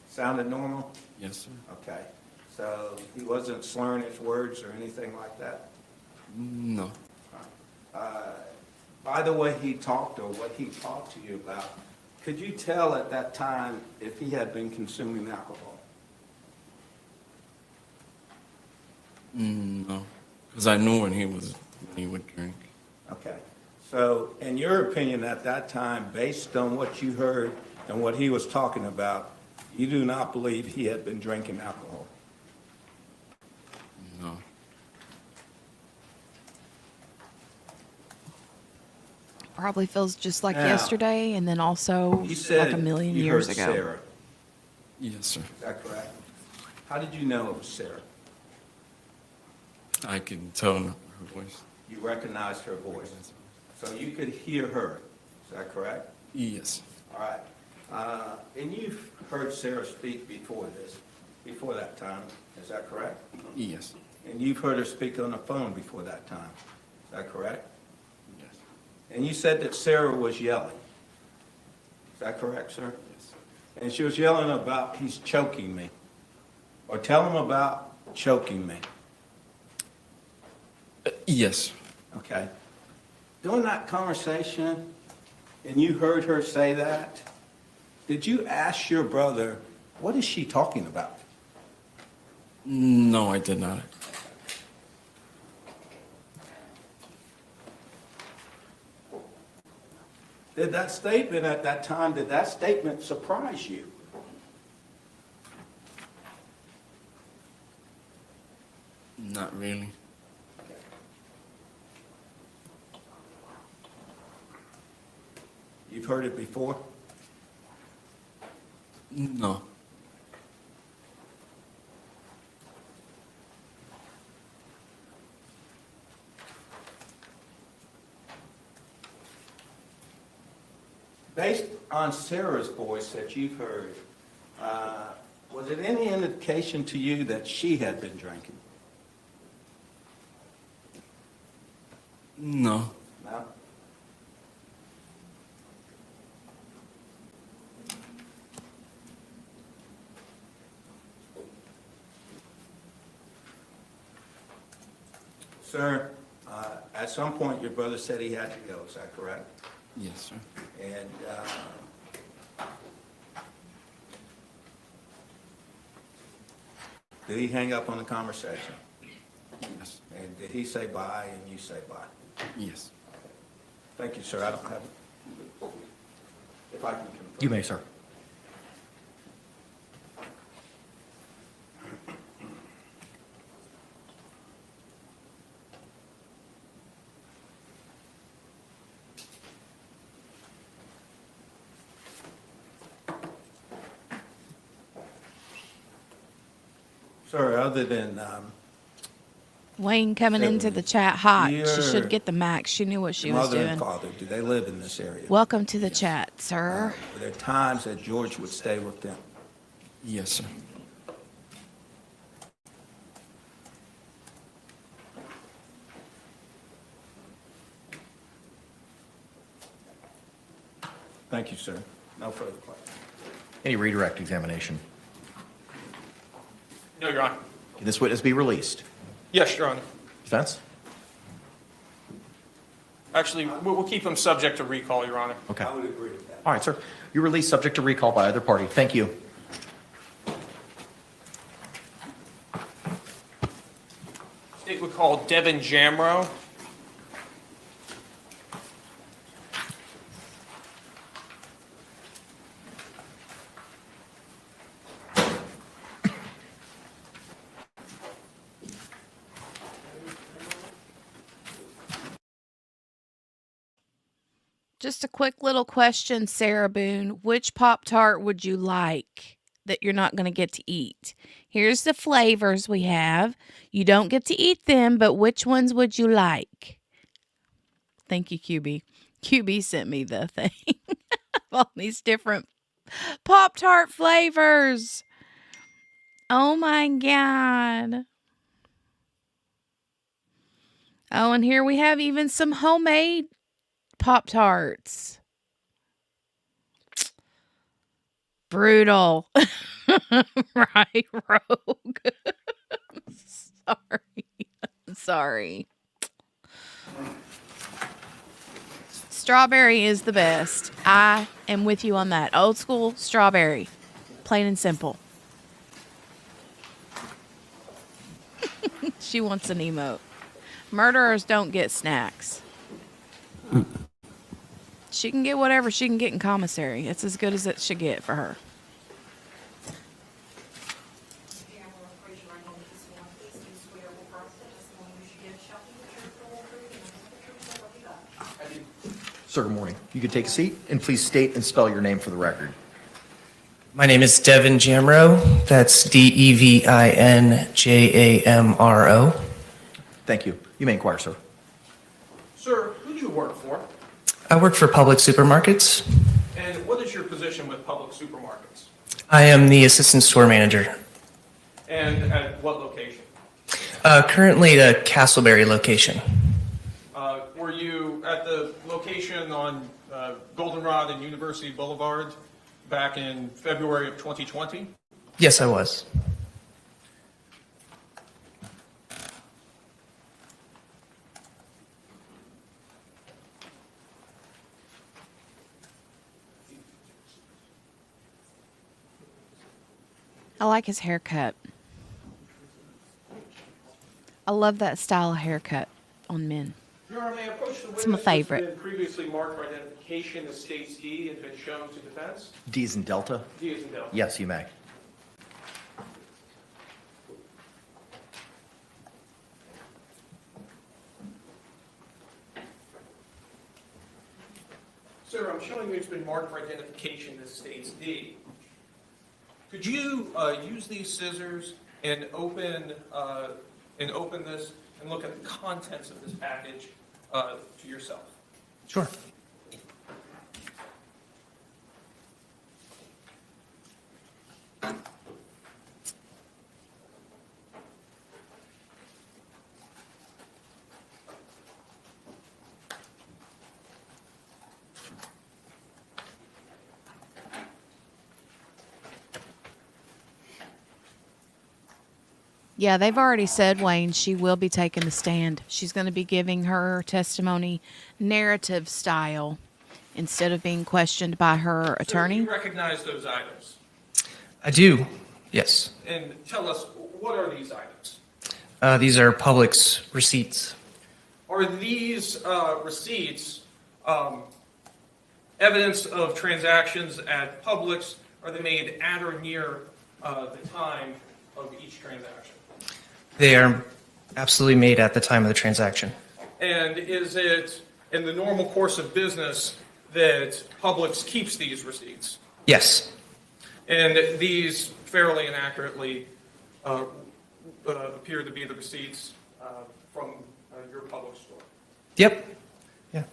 Sounded normal? Yes, sir. Okay. So he wasn't slurring his words or anything like that? No. By the way he talked or what he talked to you about, could you tell at that time if he had been consuming alcohol? No. Because I knew when he would drink. Okay. So in your opinion at that time, based on what you heard and what he was talking about, you do not believe he had been drinking alcohol? No. Probably feels just like Now, yesterday, and then also You like said a million you years heard ago. Sarah. Yes, sir. Is that correct? How did you know it was Sarah? I can tell her voice. You recognized her voice. So you could hear her. Is that correct? Yes. All right. And you've heard Sarah speak before that time. Is that correct? Yes. And you've heard her speak on the phone before that time. Is that correct? Yes. And you said that Sarah was yelling. Is that correct, sir? Yes. And she was yelling about, he's choking me. Or tell him about choking me. Yes. Okay. During that conversation, and you heard her say that, did you ask your brother, what is she talking about? No, I did not. Did that statement at that time, did that statement surprise you? Not really. You've heard it before? No. Based on Sarah's voice that you've heard, was it any indication to you that she had been drinking? No. No? Sir, at some point, your brother said he had to go, is that correct? Yes, sir. And did he hang up on the conversation? Yes. And did he say bye and you say bye? Yes. Thank you, sir. I don't have, if I can confirm. You may, sir. Sir, other than, Wayne coming into the chat hot. She Your should get the max. She knew what she was mother and doing. father, do they live in this area? Welcome to the chat, sir. Were there times that George would stay with them? Yes, sir. Thank you, sir. No further questions. Any redirect examination? No, Your Honor. Can this witness be released? Yes, Your Honor. Defense? Actually, we'll keep him subject to recall, Your Honor. Okay. I would agree with that. All right, sir. You're released subject to recall by either party. Thank you. State would call Devon Jamro. Just a quick little question, Sarah Boone. Which Pop-Tart would you like that you're not going to get to eat? Here's the flavors we have. You don't get to eat them, but which ones would you like? Thank you, QB. QB sent me the thing of all these different Pop-Tart flavors. Oh my God. Oh, and here we have even some homemade Pop-Tarts. Brutal. Right, Rogue. Sorry. Sorry. Strawberry is the best. I am with you on that. Old school strawberry. Plain and simple. She wants an emote. Murderers don't get snacks. She can get whatever she can get in commissary. It's as good as it should get for her. Sir, good morning. You could take a seat and please state and spell your name for the record. My name is Devon Jamro. That's Devinjamro. Thank you. You may inquire, sir. Sir, who do you work for? I work for public supermarkets. And what is your position with public supermarkets? I am the assistant store manager. And at what location? Currently the Castleberry location. Were you at the location on Goldenrod and University Boulevard back in February of 2020? Yes, I was. I like his haircut. I love that style of haircut on men. Your Honor, may I approach the witness It's my favorite. who's been previously marked for identification as State's D and been shown to defense? D is in Delta? D is in Delta. Yes, you may. Sir, I'm showing you it's been marked for identification as State's D. Could you use these scissors and open this and look at the contents of this package to yourself? Sure. Yeah, they've already said, Wayne, she will be taking the stand. She's going to be giving her testimony narrative style instead of being questioned by her Sir, do attorney. you recognize those items? I do. Yes. And tell us, what are these items? These are Publix receipts. Are these receipts evidence of transactions at Publix? Are they made at or near the time of each transaction? They are absolutely made at the time of the transaction. And is it in the normal course of business that Publix keeps these receipts? Yes. And these fairly and accurately appear to be the receipts from your Publix store? Yep. Yeah.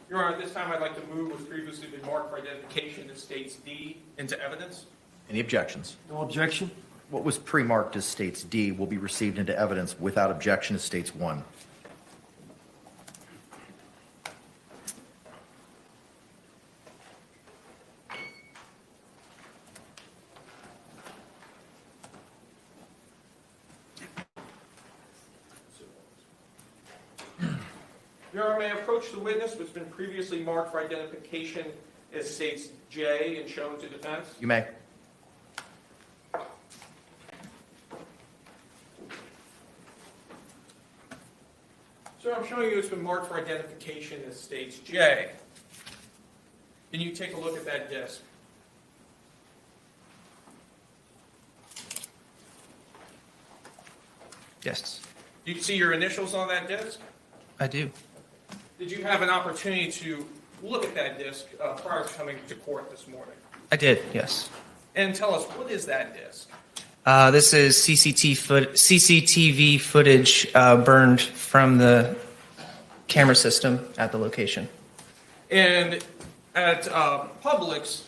Your Honor, at this time I'd like to move what's previously been marked for identification as State's D into evidence. Any objections? No objection? What was pre-marked as States D will be received into evidence without objection as States 1. Your Honor, may I approach the witness who's been previously marked for identification as States J and shown to defense? You may. Sir, I'm showing you it's been marked for identification as States J. Can you take a look at that disc? Yes. Do you see your initials on that disc? I do. Did you have an opportunity to look at that disc prior to coming to court this morning? I did, yes. And tell us, what is that disc? This is CCTV footage burned from the camera system at the location. And at Publix,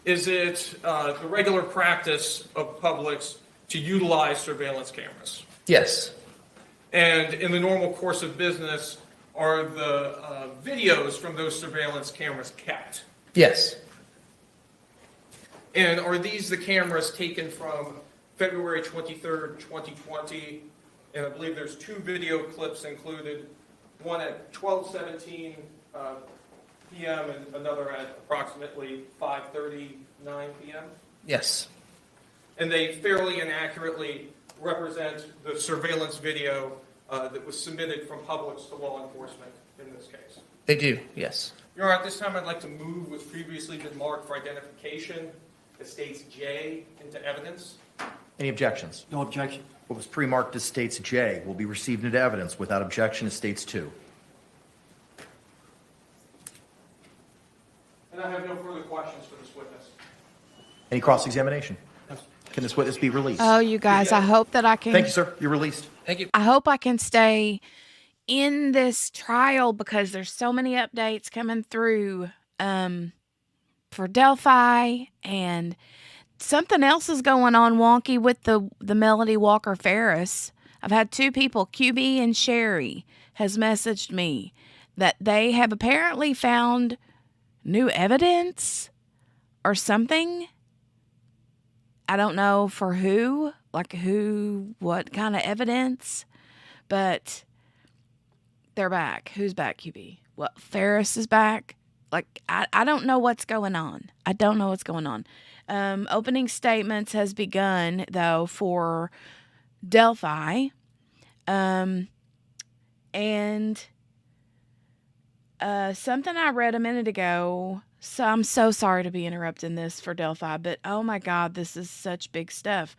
is it the regular practice of Publix to utilize surveillance cameras? Yes, And in the normal course of business, are the videos from those surveillance cameras kept? yes, And are these the cameras taken from February 23rd, 2020? And I believe there's 2 video clips included, one at 12:17 PM and another at approximately 5:39 PM? yes, And they fairly inaccurately represent the surveillance video that was submitted from Publix to law enforcement in this case. they do, yes. Your Honor, at this time, I'd like to move what's previously been marked for identification, it states J, into evidence. Any objections? No objection. What was pre-marked as states J will be received into evidence without objection as states 2. And I have no further questions for this witness. Any cross-examination? Can this witness be released? Oh, you guys, I hope that I can. Thank you, sir. You're released. Thank you. I hope I can stay in this trial because there's so many updates coming through for Delphi, and something else is going on wonky with the Melody Walker Ferris. I've had 2 people, QB and Sherry, has messaged me that they have apparently found new evidence or something. I don't know for who, what kind of evidence, but they're back. Who's back, QB? What, Ferris is back? I don't know what's going on. I don't know what's going on. Opening statements has begun, though, for Delphi. And something I read a minute ago, so I'm so sorry to be interrupting this for Delphi, but oh my God, this is such big stuff.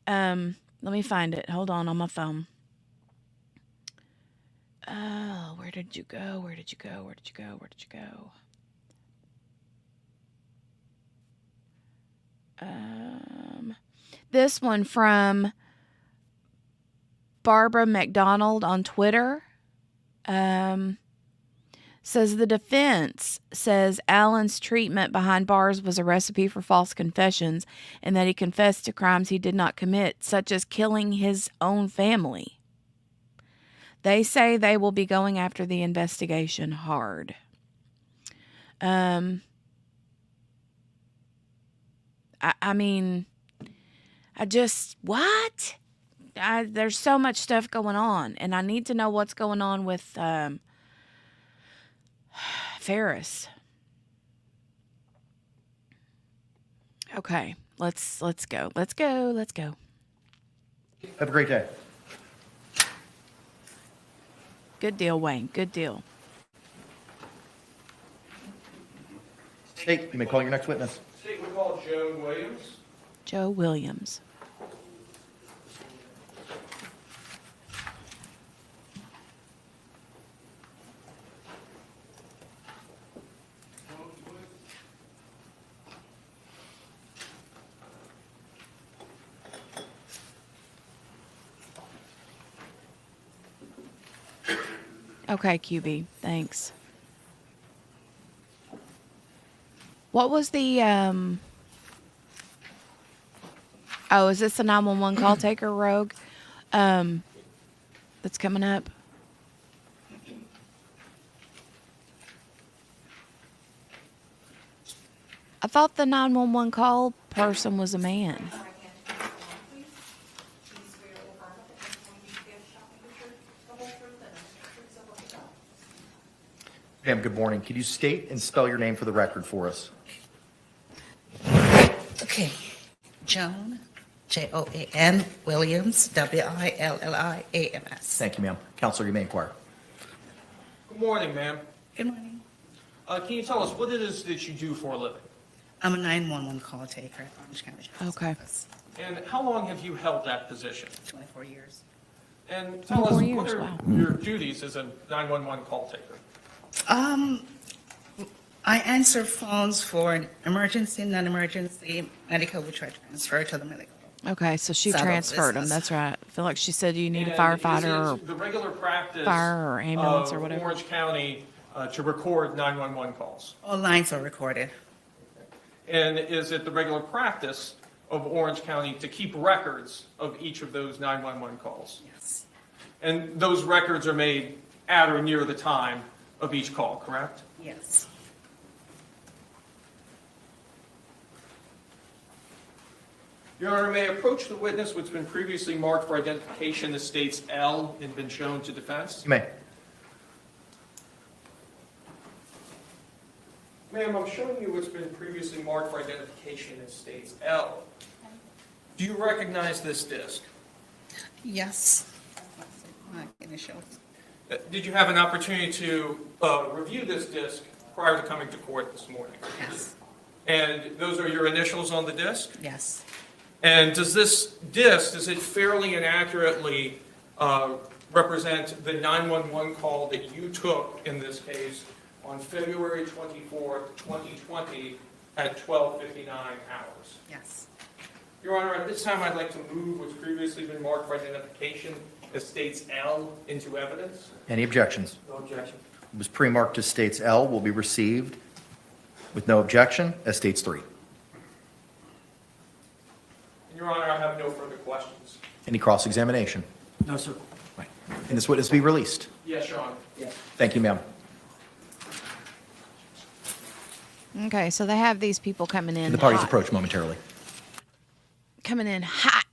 Let me find it. Hold on my phone. Oh, where did you go? Where did you go? Where did you go? Where did you go? This one from Barbara McDonald on Twitter. Says the defense says Allen's treatment behind bars was a recipe for false confessions and that he confessed to crimes he did not commit, such as killing his own family. They say they will be going after the investigation hard. I mean, what? There's so much stuff going on, and I need to know what's going on with Ferris. Okay, let's go. Let's go. Have a great day. Good deal, Wayne. Good deal. State, you may call your next witness. State will call Joan Williams. Joe Williams. Okay, QB. Thanks. What was the oh, is this the 911 call taker, Rogue? That's coming up. I thought the 911 call person was a man. Ma'am, good morning. Could you state and spell your name for the record for us? Okay. Joan, Joan Williams, Williams. Thank you, ma'am. Counselor, you may inquire. Good morning, ma'am. Good morning. Can you tell us what it is that you do for a living? I'm a 911 call taker at Orange County Sheriff's Okay. Office. And how long have you held that position? 24 years. And tell us, 24 what years, are wow. your duties as a 911 call taker? I answer phones for emergency, non-emergency, medical, which I transfer to the medical. Okay, so she Side of transferred them. business. That's right. I feel like she said you need a And firefighter is it the regular practice fire or ambulance or of whatever? Orange County to record 911 calls? All lines are recorded. And is it the regular practice of Orange County to keep records of each of those 911 calls? Yes. And those records are made at or near the time of each call, correct? Yes. Your Honor, may I approach the witness which has been previously marked for identification as states L and been shown to defense? You may. Ma'am, I'm showing you what's been previously marked for identification as states L. Do you recognize this disc? Yes. My initials. Did you have an opportunity to review this disc prior to coming to court this morning? Yes. And those are your initials on the disc? Yes. And does this disc, does it fairly and accurately represent the 911 call that you took in this case on February 24th, 2020 at 12:59 hours? Yes. Your Honor, at this time, I'd like to move what's previously been marked for identification as states L into evidence. Any objections? No objection. It was pre-marked as states L, will be received with no objection as states 3. Your Honor, I have no further questions. Any cross-examination? No, sir. Right. And this witness be released. Yes, Your Honor. Yes. Thank you, ma'am. Okay, so they have these people coming in The parties hot. approach momentarily. Coming in hot.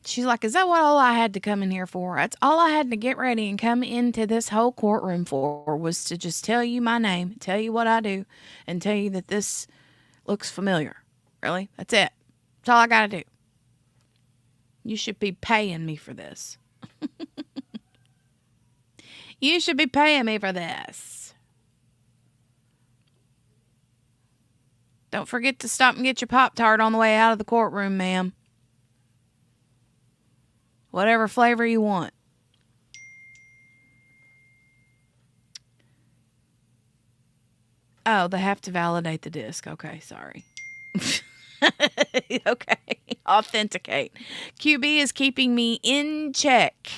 She's like, is that what all I had to come in here for? That's all I had to get ready and come into this whole courtroom for, was to just tell you my name, tell you what I do, and tell you that this looks familiar. Really? That's it. That's all I got to do. You should be paying me for this. You should be paying me for this. Don't forget to stop and get your Pop-Tart on the way out of the courtroom, ma'am. Whatever flavor you want. Oh, they have to validate the disc. Okay, sorry. Okay, authenticate. QB is keeping me in check.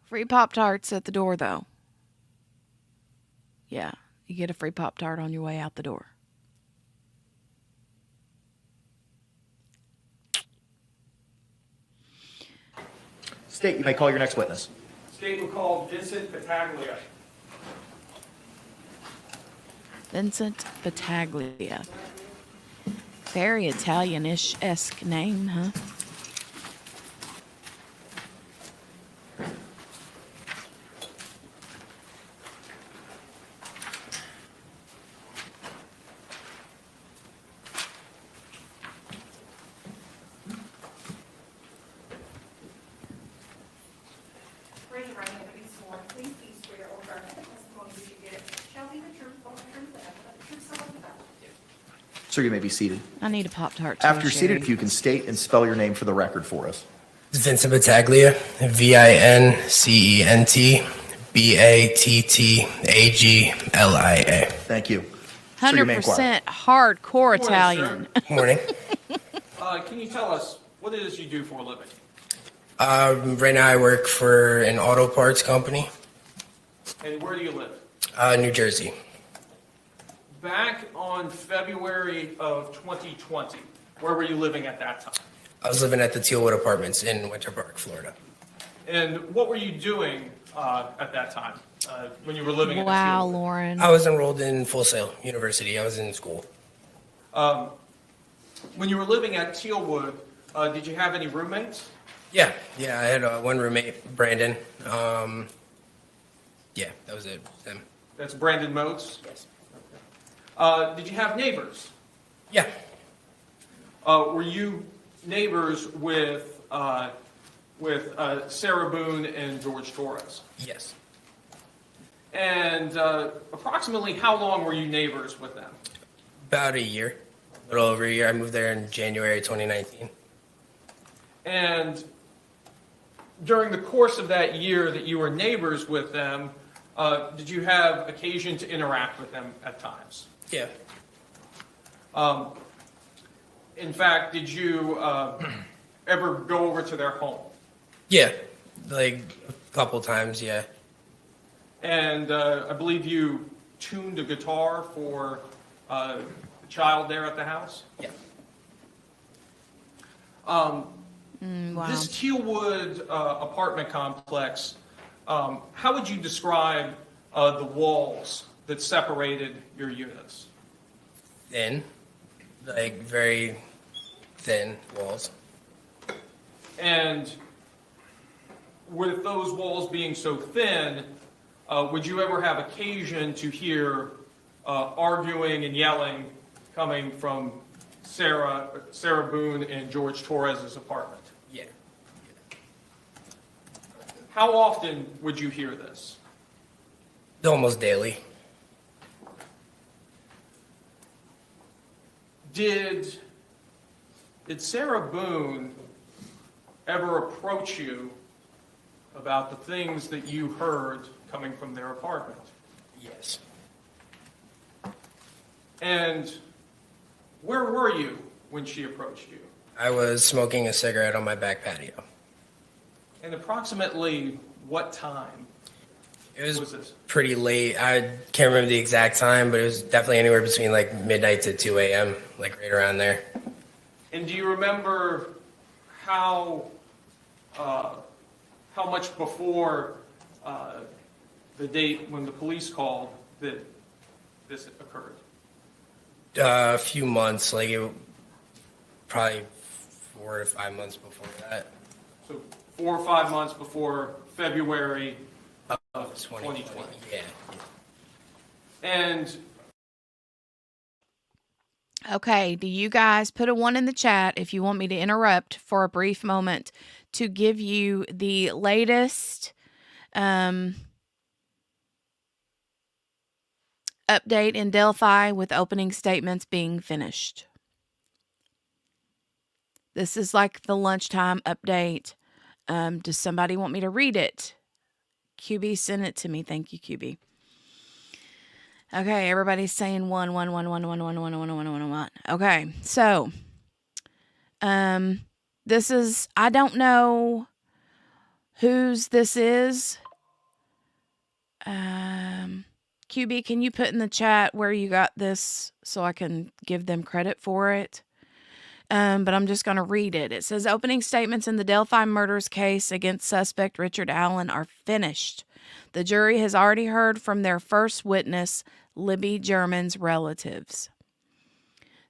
Free Pop-Tarts at the door, though. Yeah, you get a free Pop-Tart on your way out the door. State, you may call your next witness. State will call Vincent Baglia. Vincent Baglia. Very Italianish-esque name, huh? Raise your right hand and be sworn. Please be swear or affirm that the testimony you should give shall be the truth, whole truth, and nothing but the truth, so help you God. Sir, you may be seated. I need a Pop-Tart too, After you're seated, Sherry. if you can state and spell your name for the record for us. Vincent Baglia, Vincent Battaglia. Thank you. Sir, you may inquire. 100% hardcore Morning, Italian. Morning. Can you tell us what it is you do for a living? Right now I work for an auto parts company, And where do you live? New Jersey. Back on February of 2020, where were you living at that time? I was living at the Tealwood Apartments in Winter Park, Florida. And what were you doing at that time when you were living in Wow, Tealwood? Lauren. I was enrolled in Full Sail University. I was in school. When you were living at Tealwood, did you have any roommates? Yeah, I had one roommate, Brandon. Yeah, that was it. Them. That's Brandon Moes. Yes. Did you have neighbors? Yeah, Were you neighbors with Sarah Boone and George Torres? yes. And approximately how long were you neighbors with them? About a year, a little over a year. I moved there in January 2019. And during the course of that year that you were neighbors with them, did you have occasion to interact with them at times? Yeah. In fact, did you ever go over to their home? Yeah. Like a couple times, yeah. And I believe you tuned a guitar for the child there at the house? Yeah. Wow. This Tealwood apartment complex, how would you describe the walls that separated your units? Thin. Like very thin walls. And with those walls being so thin, would you ever have occasion to hear arguing and yelling coming from Sarah Boone and George Torres's apartment? Yeah. How often would you hear this? Almost daily. Did Sarah Boone ever approach you about the things that you heard coming from their apartment? Yes. And where were you when she approached you? I was smoking a cigarette on my back patio. And approximately what time It was was this? pretty late. I can't remember the exact time, but it was definitely anywhere between like midnight to 2 a.m., like right around there. And do you remember how much before the date when the police called that this occurred? A few months, probably 4 to 5 months before that. So 4 or 5 months before February of 2020. 2020. Yeah. And Okay, do you guys put a 1 in the chat if you want me to interrupt for a brief moment to give you the latest update in Delphi with opening statements being finished. This is like the lunchtime update. Does somebody want me to read it? QB sent it to me. Thank you, QB. Okay, everybody's saying 1, 1, 1, 1, 1, 1, 1, 1, 1, 1, 1. Okay, so this is, I don't know whose this is. QB, can you put in the chat where you got this so I can give them credit for it? But I'm just going to read it. It says, opening statements in the Delphi murders case against suspect Richard Allen are finished. The jury has already heard from their first witness, Libby German's relatives.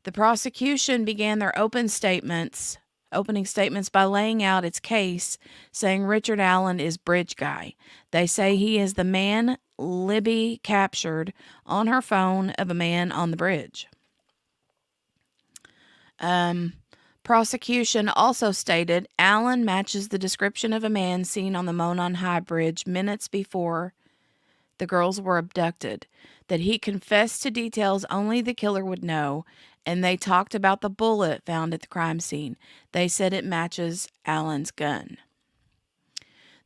The prosecution began their opening statements by laying out its case, saying Richard Allen is bridge guy. They say he is the man Libby captured on her phone of a man on the bridge. Prosecution also stated Allen matches the description of a man seen on the Monon High Bridge minutes before the girls were abducted, that he confessed to details only the killer would know, and they talked about the bullet found at the crime scene. They said it matches Allen's gun.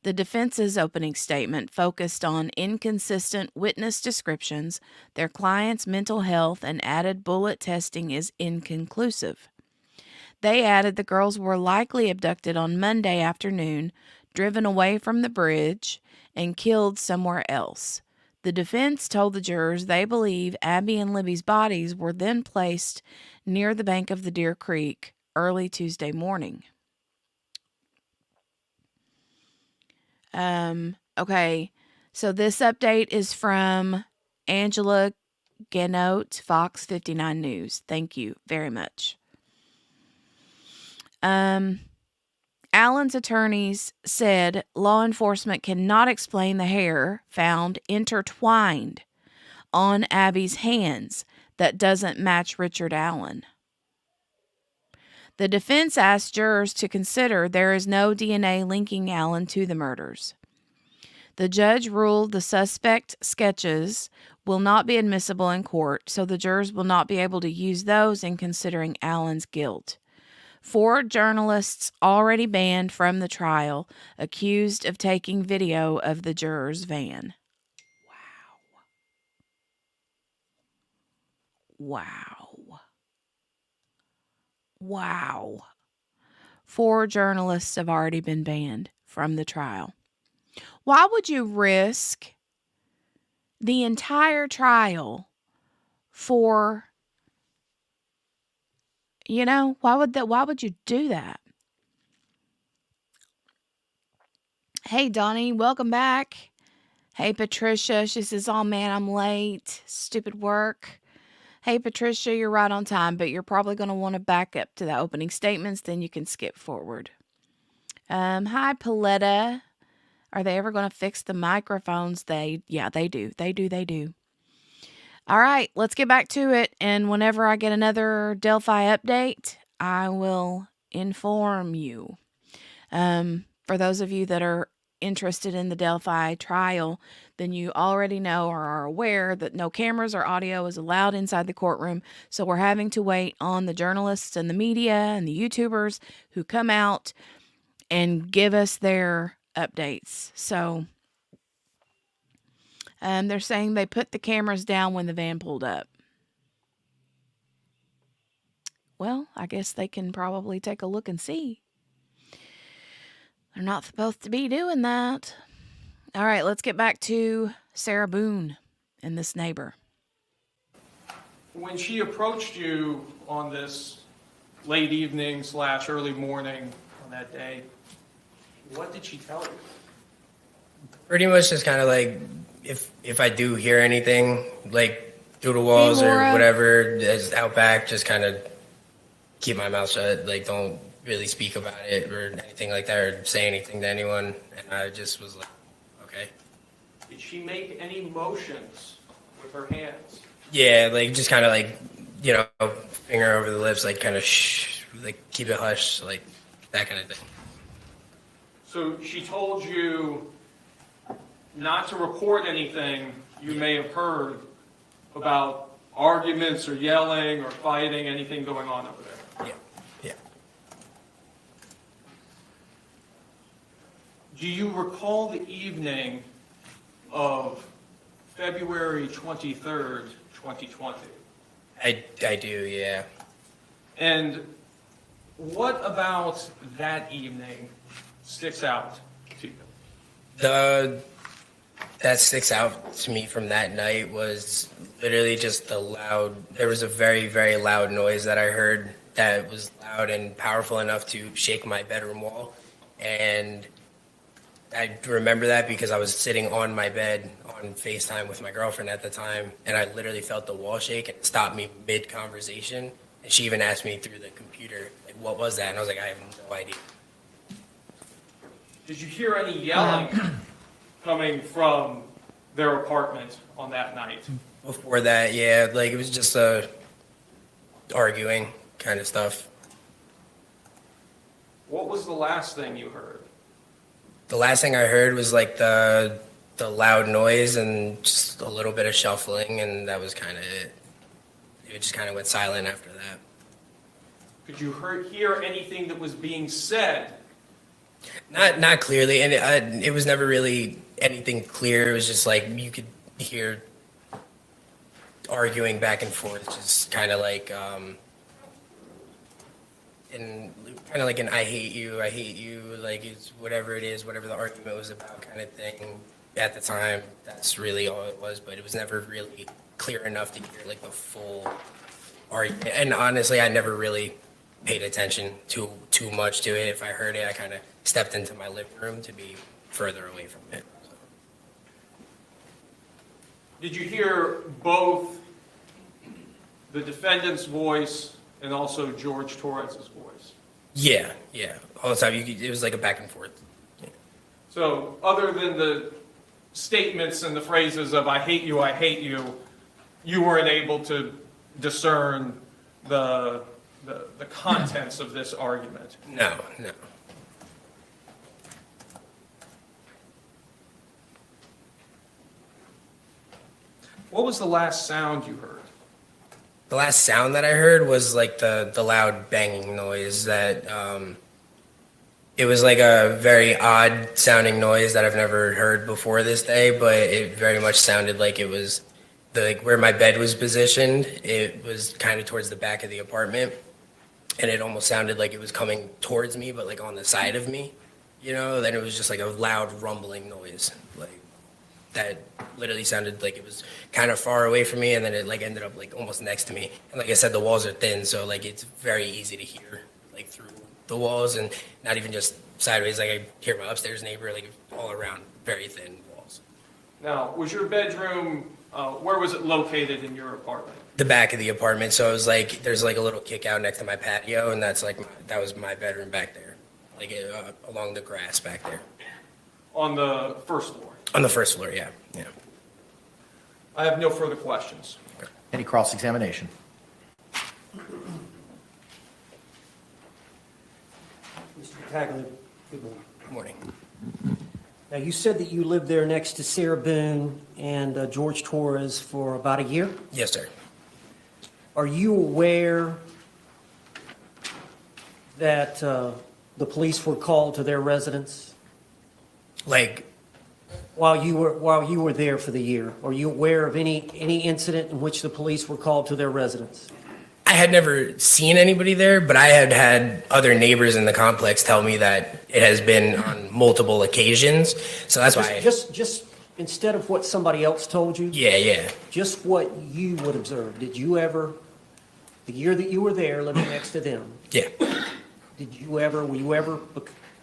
The defense's opening statement focused on inconsistent witness descriptions, their client's mental health, and added bullet testing is inconclusive. They added the girls were likely abducted on Monday afternoon, driven away from the bridge, and killed somewhere else. The defense told the jurors they believe Abby and Libby's bodies were then placed near the bank of the Deer Creek early Tuesday morning. Okay, so this update is from Angela Ganote, Fox 59 News. Thank you very much. Allen's attorneys said law enforcement cannot explain the hair found intertwined on Abby's hands that doesn't match Richard Allen. The defense asked jurors to consider there is no DNA linking Allen to the murders. The judge ruled the suspect sketches will not be admissible in court, so the jurors will not be able to use those in considering Allen's guilt. 4 journalists already banned from the trial, accused of taking video of the juror's van. Wow. Wow. 4 journalists have already been banned from the trial. Why would you risk the entire trial for, why would you do that? Hey, Donnie, welcome back. Hey, Patricia. She says, oh man, I'm late. Stupid work. Hey, Patricia, you're right on time, but you're probably going to want to back up to the opening statements, then you can skip forward. Hi, Paletta. Are they ever going to fix the microphones? Yeah, they do. They do. All right, let's get back to it. And whenever I get another Delphi update, I will inform you. For those of you that are interested in the Delphi trial, then you already know or are aware that no cameras or audio is allowed inside the courtroom. So we're having to wait on the journalists and the media and the YouTubers who come out and give us their updates. So they're saying they put the cameras down when the van pulled up. Well, I guess they can probably take a look and see. They're not supposed to be doing that. All right, let's get back to Sarah Boone and this neighbor. When she approached you on this late evening / early morning on that day, what did she tell you? Pretty much just kind of like, if I do hear anything, like through the walls Hey, or Laura. whatever is out back, just kind of keep my mouth shut. Like, don't really speak about it or anything like that or say anything to anyone. And I just was like, okay. Did she make any motions with her hands? Yeah, like just kind of like, finger over the lips, like kind of shh, like keep it hush, like that kind of thing. So she told you not to report anything you may have heard about arguments or yelling or fighting, anything going on over there? Yeah. Do you recall the evening of February 23rd, 2020? I do, yeah. And what about that evening sticks out to you? That sticks out to me from that night was literally just there was a very, very loud noise that I heard that was loud and powerful enough to shake my bedroom wall. And I remember that because I was sitting on my bed on FaceTime with my girlfriend at the time, and I literally felt the wall shake and it stopped me mid-conversation. And she even asked me through the computer, like, what was that? And I was like, I have no idea. Did you hear any yelling coming from their apartment on that night? Before that, yeah, like it was just arguing kind of stuff. What was the last thing you heard? The last thing I heard was like the loud noise and just a little bit of shuffling, and that was kind of it. It just kind of went silent after that. Could you hear anything that was being said? Not clearly, and it was never really anything clear. It was just like you could hear arguing back and forth, just kind of like and kind of like an I hate you, like it's whatever it is, whatever the argument was about kind of thing. At the time, that's really all it was, but it was never really clear enough to hear like the full argument. And honestly, I never really paid attention too much to it. If I heard it, I kind of stepped into my living room to be further away from it. So. Did you hear both the defendant's voice and also George Torres' voice? Yeah, all the time. It was like a back and forth. Yeah. So other than the statements and the phrases of I hate you, you weren't able to discern the contents of this argument? No. What was the last sound you heard? The last sound that I heard was like the loud banging noise that it was like a very odd sounding noise that I've never heard before this day, but it very much sounded like it was like where my bed was positioned. It was kind of towards the back of the apartment, and it almost sounded like it was coming towards me, but like on the side of me, you know. Then it was just like a loud rumbling noise, like that literally sounded like it was kind of far away from me, and then it like ended up like almost next to me. And like I said, the walls are thin, so like it's very easy to hear like through the walls, and not even just sideways. Like I hear my upstairs neighbor, like all around, very thin walls. Now, was your bedroom, where was it located in your apartment? The back of the apartment, so it was like there's like a little kick out next to my patio, and that's like that was my bedroom back there, like along the grass back there. On the first floor? On the first floor, yeah, yeah. I have no further questions. Any cross-examination? Mr. Baglia, good morning. Good morning. Now, you said that you lived there next to Sarah Boone and George Torres for about a year. Yes, sir. Are you aware that the police were called to their residence Like, while you were there for the year? Are you aware of any incident in which the police were called to their residence? I had never seen anybody there, but I had had other neighbors in the complex tell me that it has been on multiple occasions. So that's why. Just instead of what somebody else told you, Yeah, yeah. just what you would observe. Did you ever, the year that you were there living next to them, Yeah. were you ever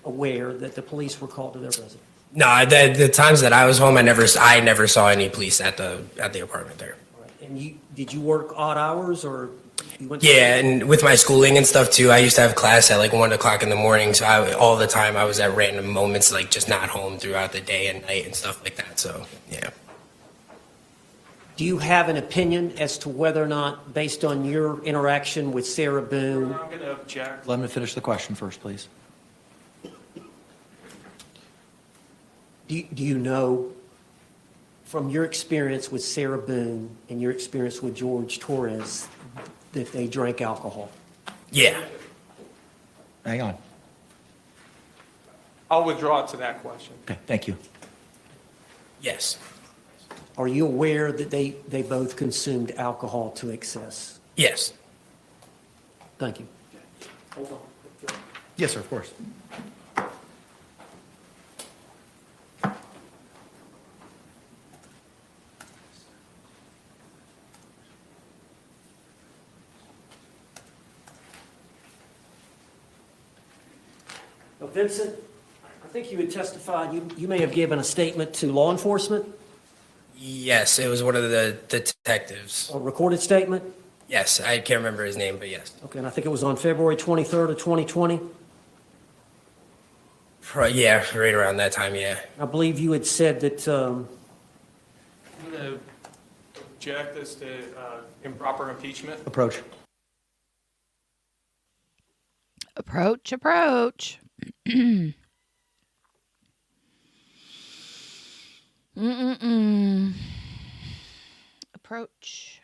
aware that the police were called to their residence? No, the times that I was home, I never saw any police at the apartment there. And did you work odd hours or you went? Yeah, and with my schooling and stuff too, I used to have class at like 1:00 in the morning. So all the time I was at random moments, like just not home throughout the day and night and stuff like that. So yeah. Do you have an opinion as to whether or not, based on your interaction with Sarah Boone, I'm going to object. Let me finish the question first, please. do you know from your experience with Sarah Boone and your experience with George Torres that they drank alcohol? Yeah. Hang on. I'll withdraw to that question. Okay, thank you. Yes. Are you aware that they both consumed alcohol to excess? Yes. Thank you. Yes, sir, of course. Now, Vincent, I think you had testified, you may have given a statement to law enforcement, Yes, it was one of the detectives. a recorded statement? Yes, I can't remember his name, but yes. Okay, and I think it was on February 23rd of 2020. Yeah, right around that time, yeah. I believe you had said that, I'm going to object as to improper impeachment. Approach. Approach. Mm-mm-mm. Approach.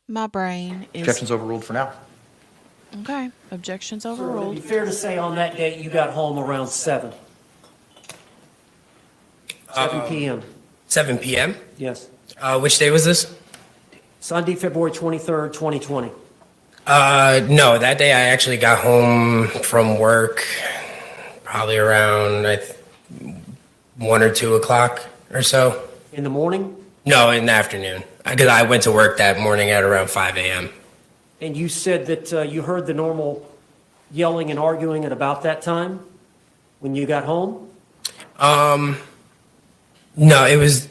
My brain is... Objection's overruled for now. Okay, objections so would it overruled. be fair to say on that date you got home around 7 p.m.? 7 p.m.? Yes. Which day was this? Sunday, February 23rd, 2020. No, that day I actually got home from work probably around 1 or 2 o'clock or so. In the morning? No, in the afternoon. Because I went to work that morning at around 5 a.m. And you said that you heard the normal yelling and arguing at about that time when you got home? No, it was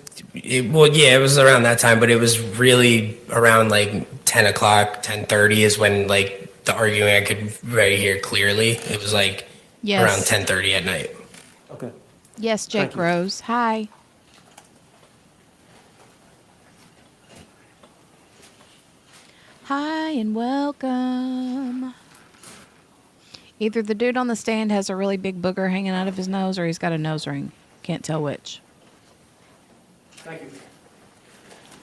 around that time, but it was really around like 10 o'clock, 10:30 is when like the arguing I could very hear clearly. It was like Yes. around 10:30 at night. Okay. Yes, Jake Thank you. Rose. Hi. Hi and welcome. Either the dude on the stand has a really big booger hanging out of his nose or he's got a nose ring. Can't tell which. Thank you.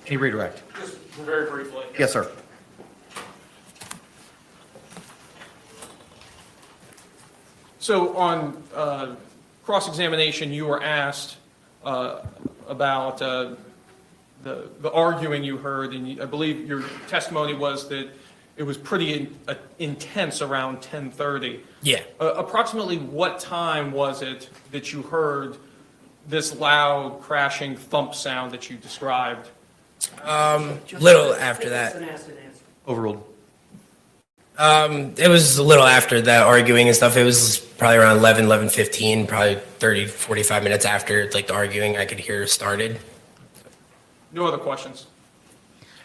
Any redirect? Just very briefly. Yes, sir. So on cross-examination, you were asked about the arguing you heard, and I believe your testimony was that it was pretty intense around 10:30. Yeah. Approximately what time was it that you heard this loud crashing thump sound that you described? Little after that. Listen, ask, and answer. Overruled. It was a little after that arguing and stuff. It was probably around 11:15, probably 30, 45 minutes after like the arguing I could hear started. No other questions?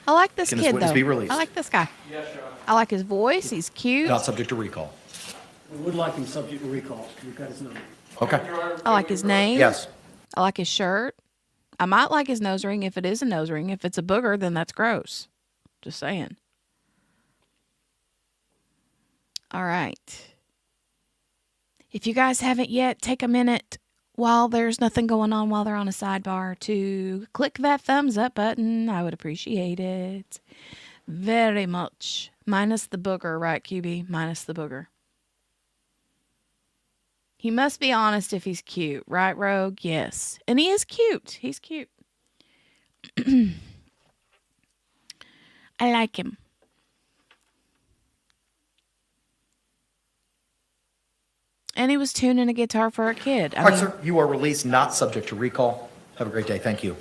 I like this Can this kid, witness though. be released? I like this guy. Yes, Your Honor. I like his voice. He's cute. Not subject to recall. We would like him subject to recall. We've got his number. Okay. Your Honor, I like his name. Yes. I like his shirt. I might like his nose ring if it is a nose ring. If it's a booger, then that's gross. Just saying. All right. If you guys haven't yet, take a minute while there's nothing going on, while they're on a sidebar, to click that thumbs up button. I would appreciate it very much. Minus the booger, right, QB? Minus the booger. He must be honest if he's cute, right, Rogue? Yes. And he is cute. He's cute. I like him. And he was tuning a guitar for a kid. All right, sir. You are released, not subject to recall. Have a great day. Thank you.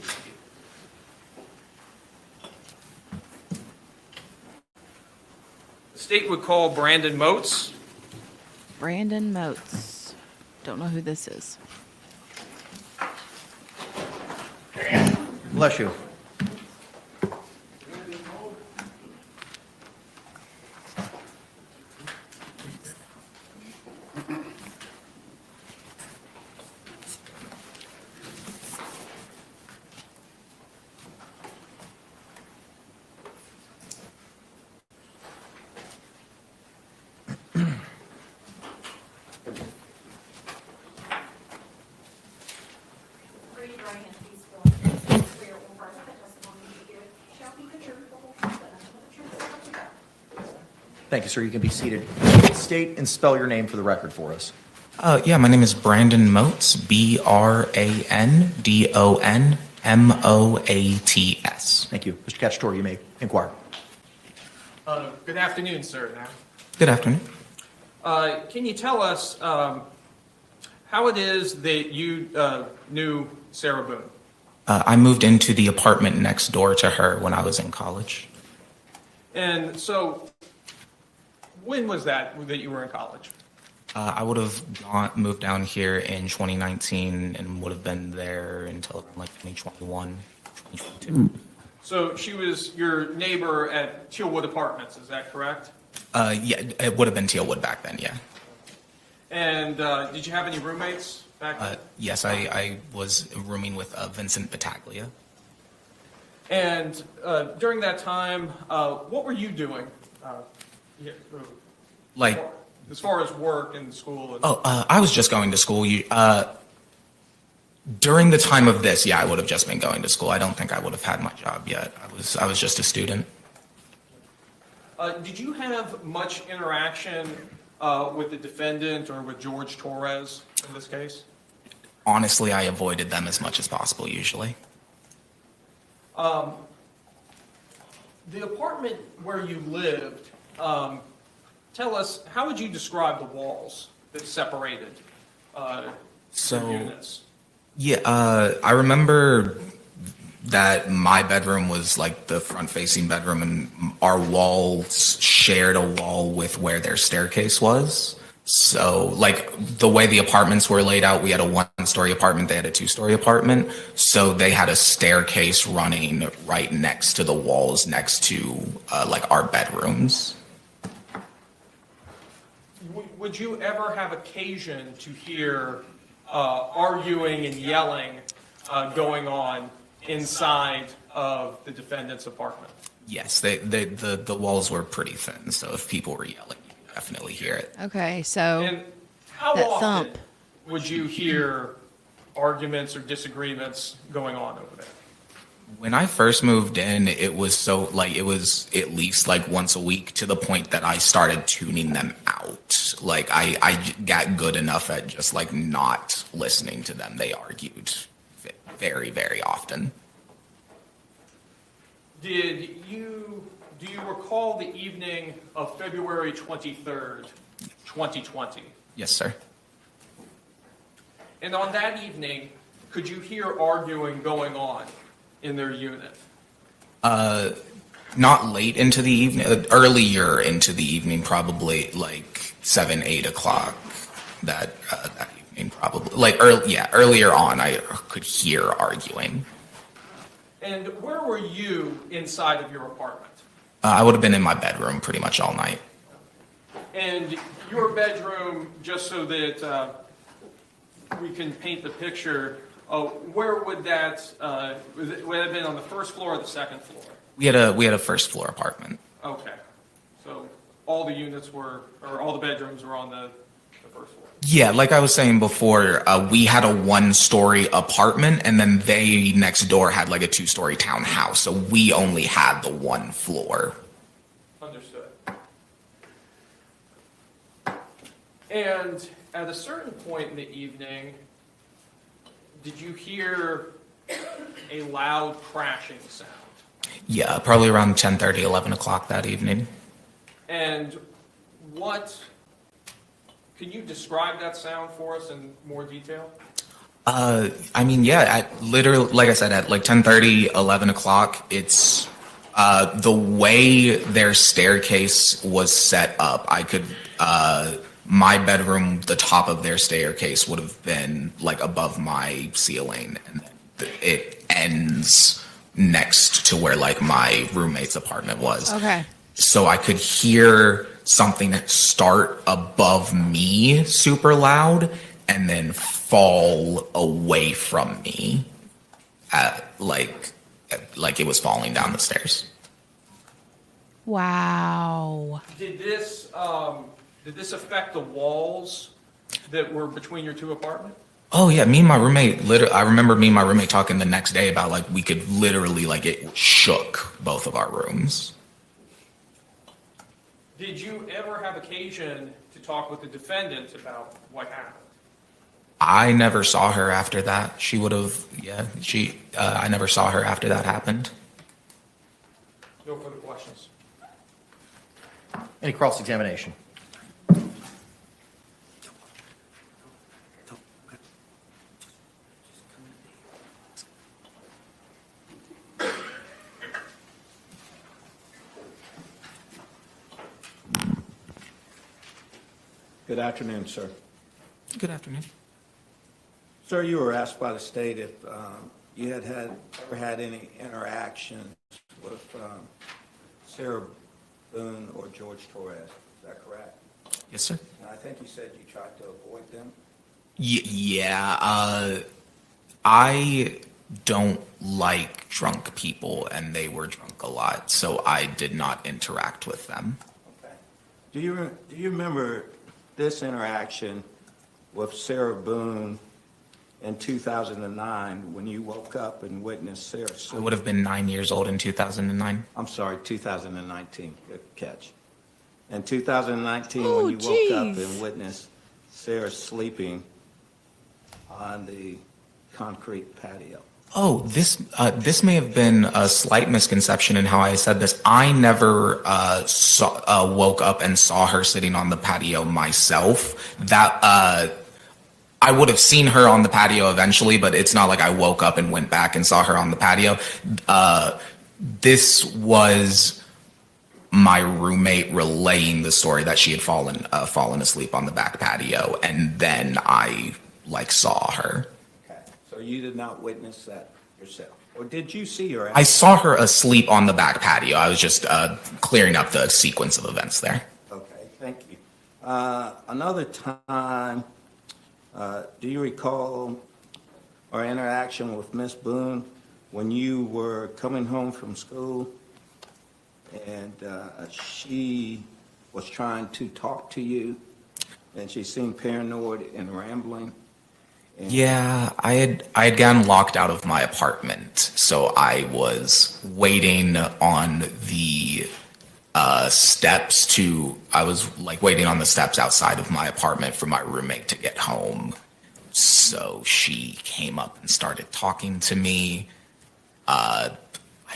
The state would call Brandon Motes. Brandon Motes. Don't know who this is. Bless you. Raise your right hand, please, Bill. Swear or affirm that the testimony you give shall be the truth, the whole truth, and nothing but the truth, so help you God. Thank you, sir. You can be seated. State and spell your name for the record for us. Yeah, my name is Brandon Motes, BrandonMoats. Thank you. Mr. Cacciatore, you may inquire. Good afternoon, sir. Good afternoon. Can you tell us how it is that you knew Sarah Boone? I moved into the apartment next door to her when I was in college. And so, when was that you were in college? I would have moved down here in 2019 and would have been there until like 2021, 2022. So she was your neighbor at Tealwood Apartments, is that correct? Yeah, it would have been Tealwood back then, yeah. And did you have any roommates back then? Yes, I was rooming with Vincent Baglia. And during that time, what were you doing? Yeah, Like, as far as work and school? And I was just going to school. During the time of this, yeah, I would have just been going to school. I don't think I would have had my job yet. I was just a student. Did you have much interaction with the defendant or with George Torres in this case? Honestly, I avoided them as much as possible usually. The apartment where you lived, tell us, how would you describe the walls that separated the units? Yeah, I remember that my bedroom was like the front-facing bedroom, and our walls shared a wall with where their staircase was. So, like, the way the apartments were laid out, we had a one-story apartment, they had a two-story apartment. So they had a staircase running right next to the walls next to, like, our bedrooms. Would you ever have occasion to hear arguing and yelling going on inside of the defendant's apartment? Yes, the walls were pretty thin, so if people were yelling, you could definitely hear it. Okay, so And how that often thump. would you hear arguments or disagreements going on over there? When I first moved in, it was so like it was at least like once a week to the point that I started tuning them out. Like I got good enough at just like not listening to them. They argued very, very often. Do you recall the evening of February 23rd, 2020? Yes, sir. And on that evening, could you hear arguing going on in their unit? Not late into the evening, earlier into the evening, probably like 7, 8 o'clock that evening, probably like earlier on. I could hear arguing. And where were you inside of your apartment? I would have been in my bedroom pretty much all night. And your bedroom, just so that we can paint the picture, where would that, would it have been on the first floor or the second floor? We had a first floor apartment. Okay. So all the units were, or all the bedrooms were on the first floor? Yeah, like I was saying before, we had a 1-story apartment, and then they next door had like a 2-story townhouse. So we only had the 1 floor. Understood. And at a certain point in the evening, did you hear a loud crashing sound? Yeah, probably around 10:30, 11 o'clock that evening. And can you describe that sound for us in more detail? I mean, yeah, at literally, like I said, at like 10:30, 11 o'clock, it's the way their staircase was set up. I could, my bedroom, the top of their staircase would have been like above my ceiling, and it ends next to where like my roommate's apartment was. Okay. So I could hear something start above me super loud and then fall away from me like it was falling down the stairs. Wow. Did this affect the walls that were between your two apartments? Oh yeah, me and my roommate, I remember me and my roommate talking the next day about like we could literally like it shook both of our rooms. Did you ever have occasion to talk with the defendant about what happened? I never saw her after that. She would have, I never saw her after that happened. No further questions. Any cross-examination? Good afternoon, sir. Good afternoon. Sir, you were asked by the state if you had ever had any interactions with Sarah Boone or George Torres. Is that correct? Yes, sir. And I think you said you tried to avoid them. Yeah, I don't like drunk people, and they were drunk a lot, so I did not interact with them. Okay. Do you remember this interaction with Sarah Boone in 2009 when you woke up and witnessed Sarah? I would have been 9 years old in 2009. I'm sorry, 2019. Good catch. In 2019, Oh, when you woke up geez. and witnessed Sarah sleeping on the concrete patio. Oh, this may have been a slight misconception in how I said this. I never woke up and saw her sitting on the patio myself. That I would have seen her on the patio eventually, but it's not like I woke up and went back and saw her on the patio. This was my roommate relaying the story that she had fallen asleep on the back patio, and then I saw her. Okay. So you did not witness that yourself? Or did you see her? I saw her asleep on the back patio. I was just clearing up the sequence of events there. Okay, thank you. Another time, do you recall our interaction with Miss Boone when you were coming home from school and she was trying to talk to you and she seemed paranoid and rambling? Yeah, I had gotten locked out of my apartment, so I was waiting on the steps to. I was like waiting on the steps outside of my apartment for my roommate to get home. So she came up and started talking to me. I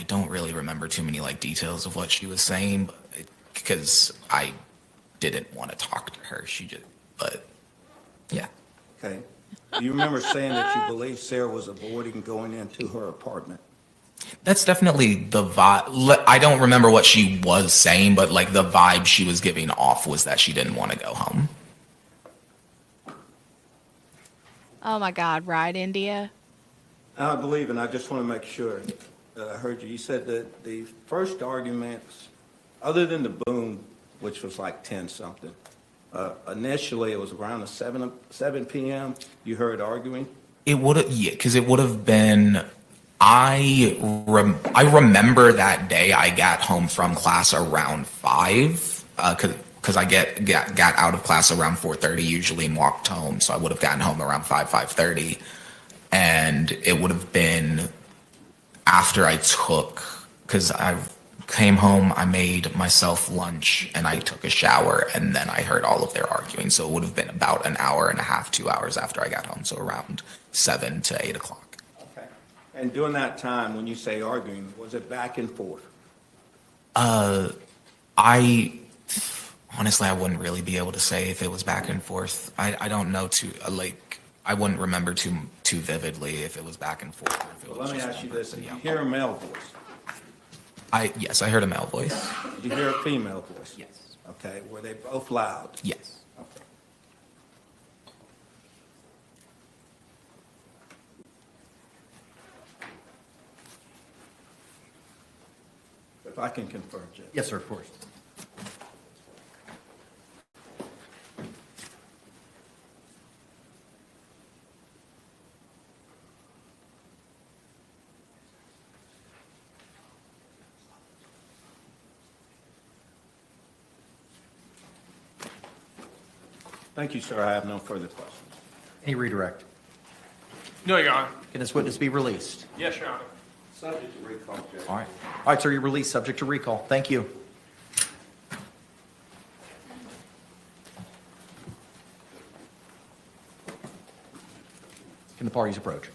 don't really remember too many like details of what she was saying, because I didn't want to talk to her. But yeah. Okay. Do you remember saying that you believe Sarah was avoiding going into her apartment? That's definitely the vibe. I don't remember what she was saying, but like the vibe she was giving off was that she didn't want to go home. Oh my God, right, India? I believe, and I just want to make sure that I heard you. You said that the first arguments, other than the Boone, which was like 10-something, initially it was around the 7 p.m. You heard arguing? It would have, yeah, because it would have been. I remember that day I got home from class around 5, because I got out of class around 4:30 usually and walked home, so I would have gotten home around 5:30, and it would have been after I took, because I came home, I made myself lunch, and I took a shower, and then I heard all of their arguing, so it would have been about an hour and a half, 2 hours after I got home, so around 7 to 8 o'clock. Okay. And during that time, when you say arguing, was it back and forth? I honestly, I wouldn't really be able to say if it was back and forth. I don't know too like I wouldn't remember too vividly if it was back and forth. Or if it Well, was let me just ask you one this. person Did you yelling. hear a male voice? Yes, I heard a male voice. Did you hear a female voice? Yes. Okay. Were they both loud? Yes. Okay. If I can confirm, Judge. Yes, sir, of course. Thank you, sir. I have no further questions. Any redirect? No, Your Honor. Can this witness be released? Yes, Your Honor. Subject to recall, Judge. All right. All right, sir, you're released subject to recall. Thank you. Can the parties approach?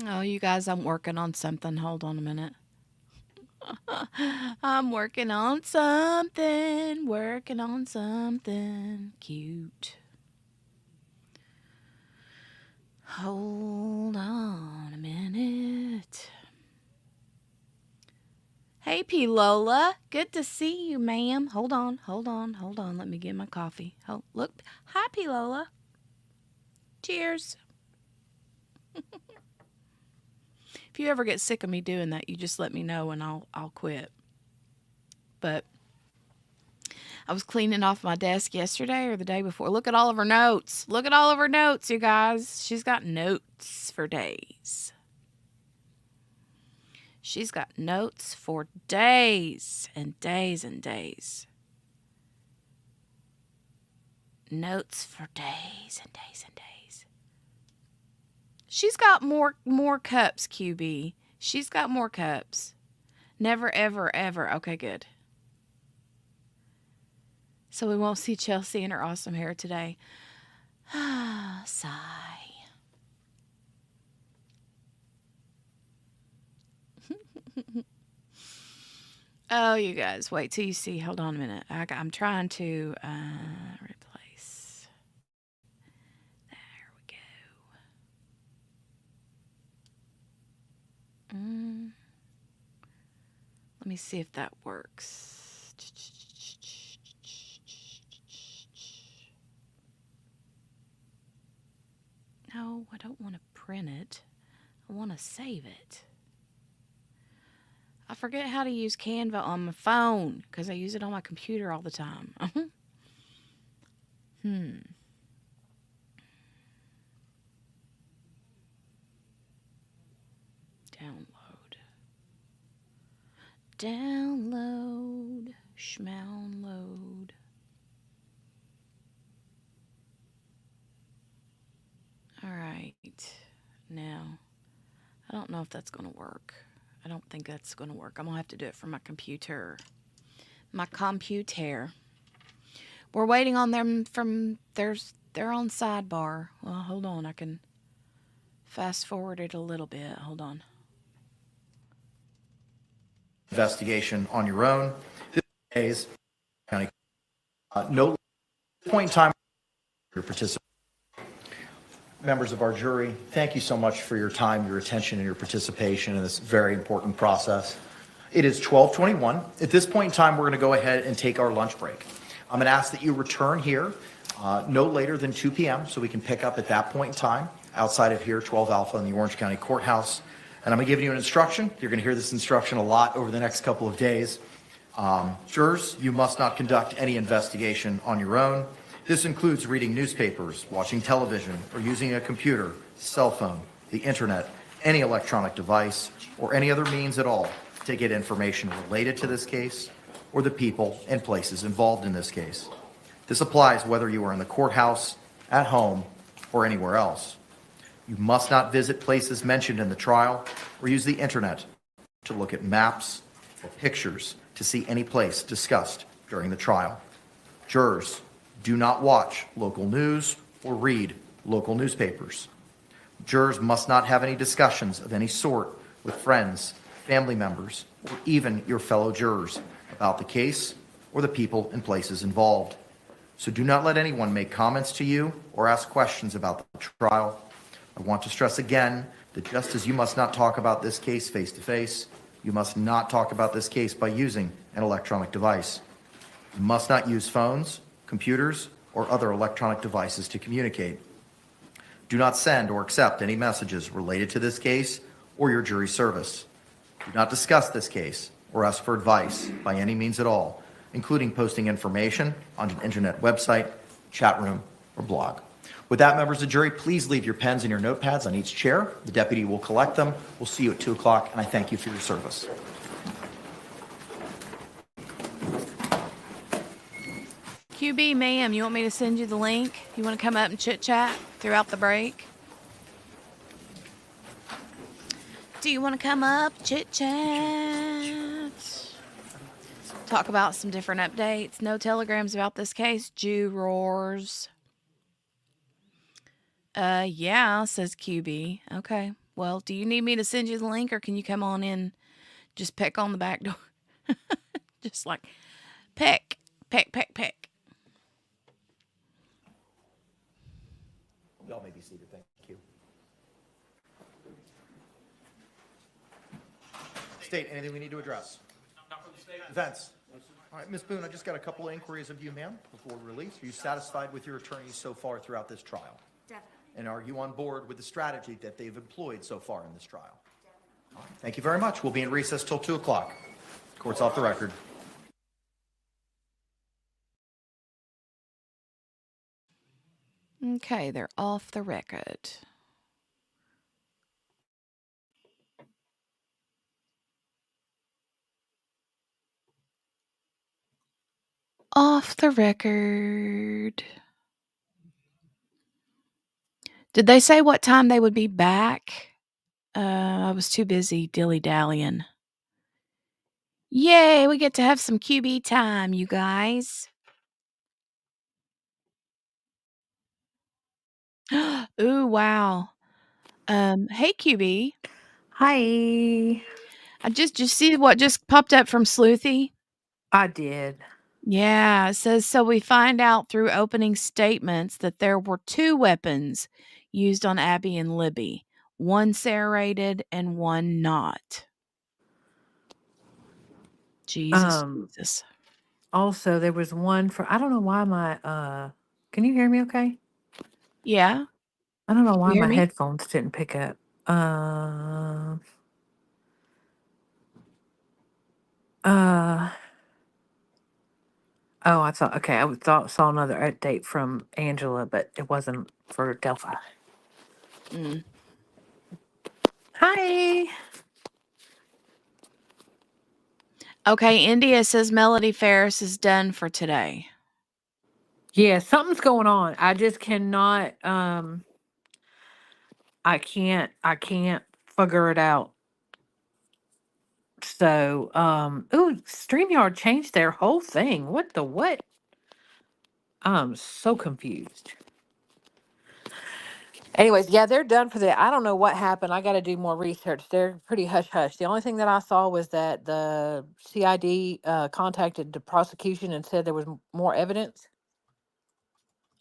Oh, you guys, I'm working on something. Hold on a minute. I'm working on something. Working on something cute. Hold on a minute. Hey, P. Lola. Good to see you, ma'am. Hold on. Let me get my coffee. Oh, look. Hi, P. Lola. Cheers. If you ever get sick of me doing that, you just let me know and I'll quit. But I was cleaning off my desk yesterday or the day before. Look at all of her notes. Look at all of her notes, you guys. She's got notes for days. She's got notes for days and days and days. Notes for days and days and days. She's got more cups, QB. She's got more cups. Never, ever, ever. Okay, good. So we won't see Chelsea in her awesome hair today. Sigh. Oh, you guys, wait till you see. Hold on a minute. I'm trying to replace. There we go. Let me see if that works. No, I don't want to print it. I want to save it. I forget how to use Canva on my phone because I use it on my computer all the time. Download, schmownload. don't know if that's going to work. I don't think that's going to work. I'm going to have to do it from my computer. My computer. We're waiting on them from they're on sidebar. Well, hold on. I can fast forward it a little bit. Hold on. Investigation on your own. This is county. No point in time your participation. Members of our jury, thank you so much for your time, your attention, and your participation in this very important process. It is 12:21. At this point in time, we're going to go ahead and take our lunch break. I'm going to ask that you return here no later than 2 p.m. so we can pick up at that point in time outside of here, 12 Alpha in the Orange County Courthouse. And I'm going to give you an instruction. You're going to hear this instruction a lot over the next couple of days. Jurors, you must not conduct any investigation on your own. This includes reading newspapers, watching television, or using a computer, cell phone, the internet, any electronic device, or any other means at all to get information related to this case or the people and places involved in this case. This applies whether you are in the courthouse, at home, or anywhere else. You must not visit places mentioned in the trial or use the internet to look at maps or pictures to see any place discussed during the trial. Jurors, do not watch local news or read local newspapers. Jurors must not have any discussions of any sort with friends, family members, or even your fellow jurors about the case or the people and places involved. So do not let anyone make comments to you or ask questions about the trial. I want to stress again that just as you must not talk about this case face-to-face, you must not talk about this case by using an electronic device. You must not use phones, computers, or other electronic devices to communicate. Do not send or accept any messages related to this case or your jury service. Do not discuss this case or ask for advice by any means at all, including posting information on an internet website, chat room, or blog. With that, members of the jury, please leave your pens and your notepads on each chair. The deputy will collect them. We'll see you at 2 o'clock, and I thank you for your service. QB, ma'am, you want me to send you the link? You want to come up and chit-chat throughout the break? Do you want to come up, chit-chat? Talk about some different updates. No telegrams about this case. Jew roars. Yeah, says QB. Okay. Well, do you need me to send you the link, or can you come on in, just pick on the back door? Just like, pick. Y'all may be seated. Thank you. State, anything we need to address? Defense. All right, Ms. Boone, I just got a couple of inquiries of you, ma'am, before release. Are you satisfied with your attorneys so far throughout this trial? Definitely. And are you on board with the strategy that they've employed so far in this trial? All right, thank you very much. We'll be in recess till 2 o'clock. Court's off the record. Okay, they're off the record. Off the record. Did they say what time they would be back? I was too busy dilly-dallying. Yay, we get to have some QB time, you guys. Ooh, wow. Hey, QB. Hi. I just see what just popped up from Sleuthy? I did. Yeah, it says, so we find out through opening statements that there were 2 weapons used on Abby and Libby, one serrated and one not. Jesus. Also, there was one for, I don't know why my, can you hear me okay? Yeah. I don't know why You hear my me? headphones didn't pick up. Oh, I thought, okay, saw another update from Angela, but it wasn't for Delphi. Mm. Hi. Okay, India says Melody Ferris is done for today. Yeah, something's going on. I just cannot, I can't figure it out. So, ooh, StreamYard changed their whole thing. What the what? I'm so confused. Anyways, yeah, they're done for the. I don't know what happened. I got to do more research. They're pretty hush hush. The only thing that I saw was that the CID contacted the prosecution and said there was more evidence.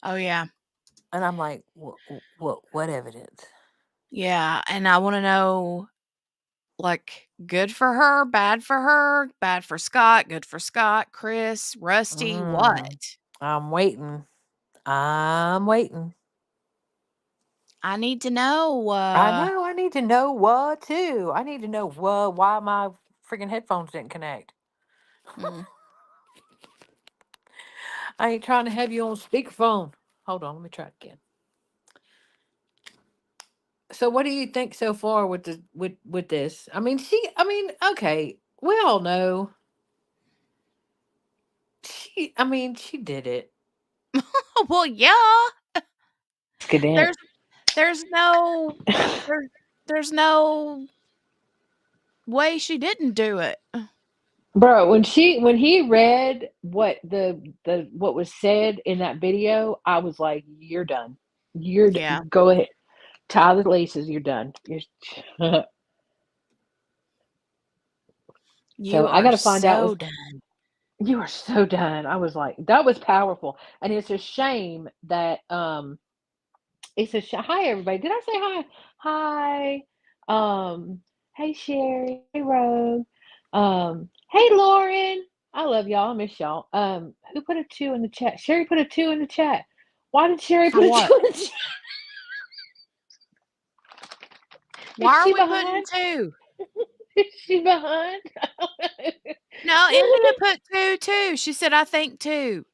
Oh yeah. And I'm like, what evidence? Yeah, and I want to know, like, good for her, bad for Scott, good for Scott, Chris, Rusty, what? I'm waiting. I'm waiting. I need to know. I know. I need to know what too. I need to know why my freaking headphones didn't connect. Mm. I ain't trying to have you on speakerphone. Hold on, let me try it again. So, what do you think so far with the with this? I mean, okay, we all know she. I mean, she did it. Well, yeah. Scadent. There's there's no there's there's no way she didn't do it. Bro, when he read what what was said in that video, I was like, "You're done. Yeah. Go ahead, tie the laces. You're done." So You I are got to find out so what's. done. You are so done. I was like, that was powerful, and it's a shame that it's a hi everybody. Did I say hi? Hi, hey Sherry, hey Rogue, hey Lauren. I love y'all. I miss y'all. Who put a 2 in the chat? Sherry put a 2 in the chat. Why did Sherry For put a what? 2 in the chat? Why Is are she we putting behind? 2? Is she behind? No, India put 2 too. She said, I think 2.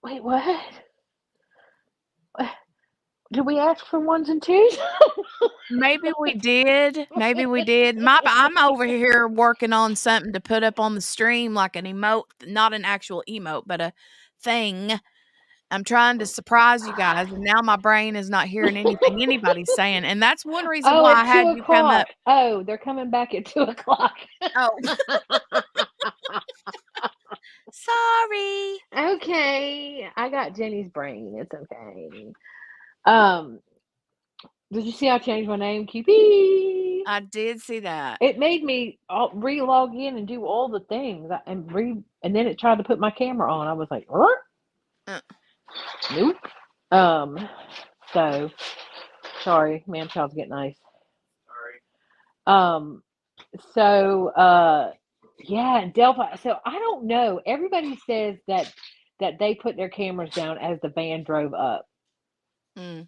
Wait, what? Did we ask for 1s and 2s? Maybe we did. Maybe we did. I'm over here working on something to put up on the stream, like an emote, not an actual emote, but a thing. I'm trying to surprise you guys, and now my brain is not hearing anything anybody's saying, and that's one reason Oh, why I at had 2 you come o'clock. up. Oh, they're coming back at 2 o'clock. Oh, sorry. Okay, I got Jenny's brain. It's okay. Um, did you see I changed my name, QP? I did see that. It made me re-log in and do all the things, and then it tried to put my camera on. I was like, Uh, nope. So sorry, man, child's getting nice. Um, yeah, Delphi. So I don't know. Everybody says that they put their cameras down as the van drove up. mm.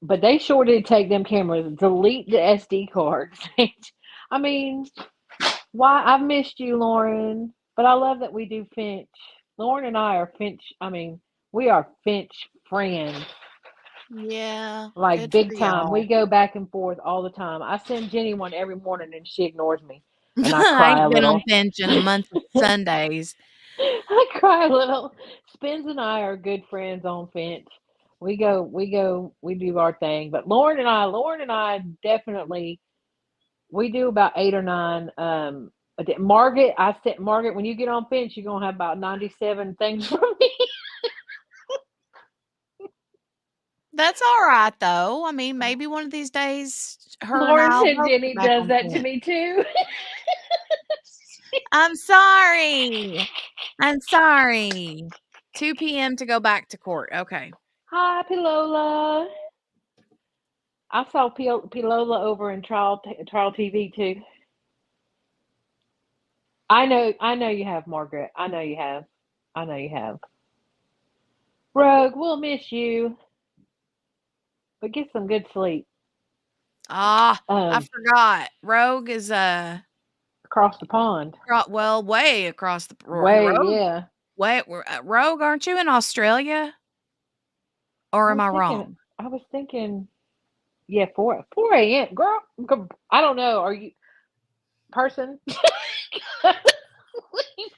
But they sure did take them cameras, delete the SD cards. I mean, why? I've missed you, Lauren, but I love that we do Finch. Lauren and I are Finch. I mean, we are Finch friends, Yeah, like good for big time. We y'all. go back and forth all the time. I send Jenny one every morning, and she ignores me, and I I cry a ain't been on little. bench in a month of Sundays. I cry a little. Spence and I are good friends on Finch. We do our thing. But Lauren and I definitely, we do about 8 or 9. Margaret, I said, Margaret, when you get on Finch, you're gonna have about 97 things from me. That's all right, though. I mean, maybe one of these days, her and Lauren I'll said both get Jenny back does on that to bench. me too. I'm sorry. I'm sorry. 2 p.m. to go back to court. Okay. Hi, Pilola. I saw Pilola over in trial TV too. I know you have, Margaret. I know you have. Rogue, we'll miss you, but get some good sleep. Ah, I Um, forgot. Rogue is across the pond. well, way across the Way, Rogue. yeah. Wait, Rogue, aren't you in Australia? Or am I wrong? I was thinking, yeah, 4 a.m. Girl, I don't know. Are you person?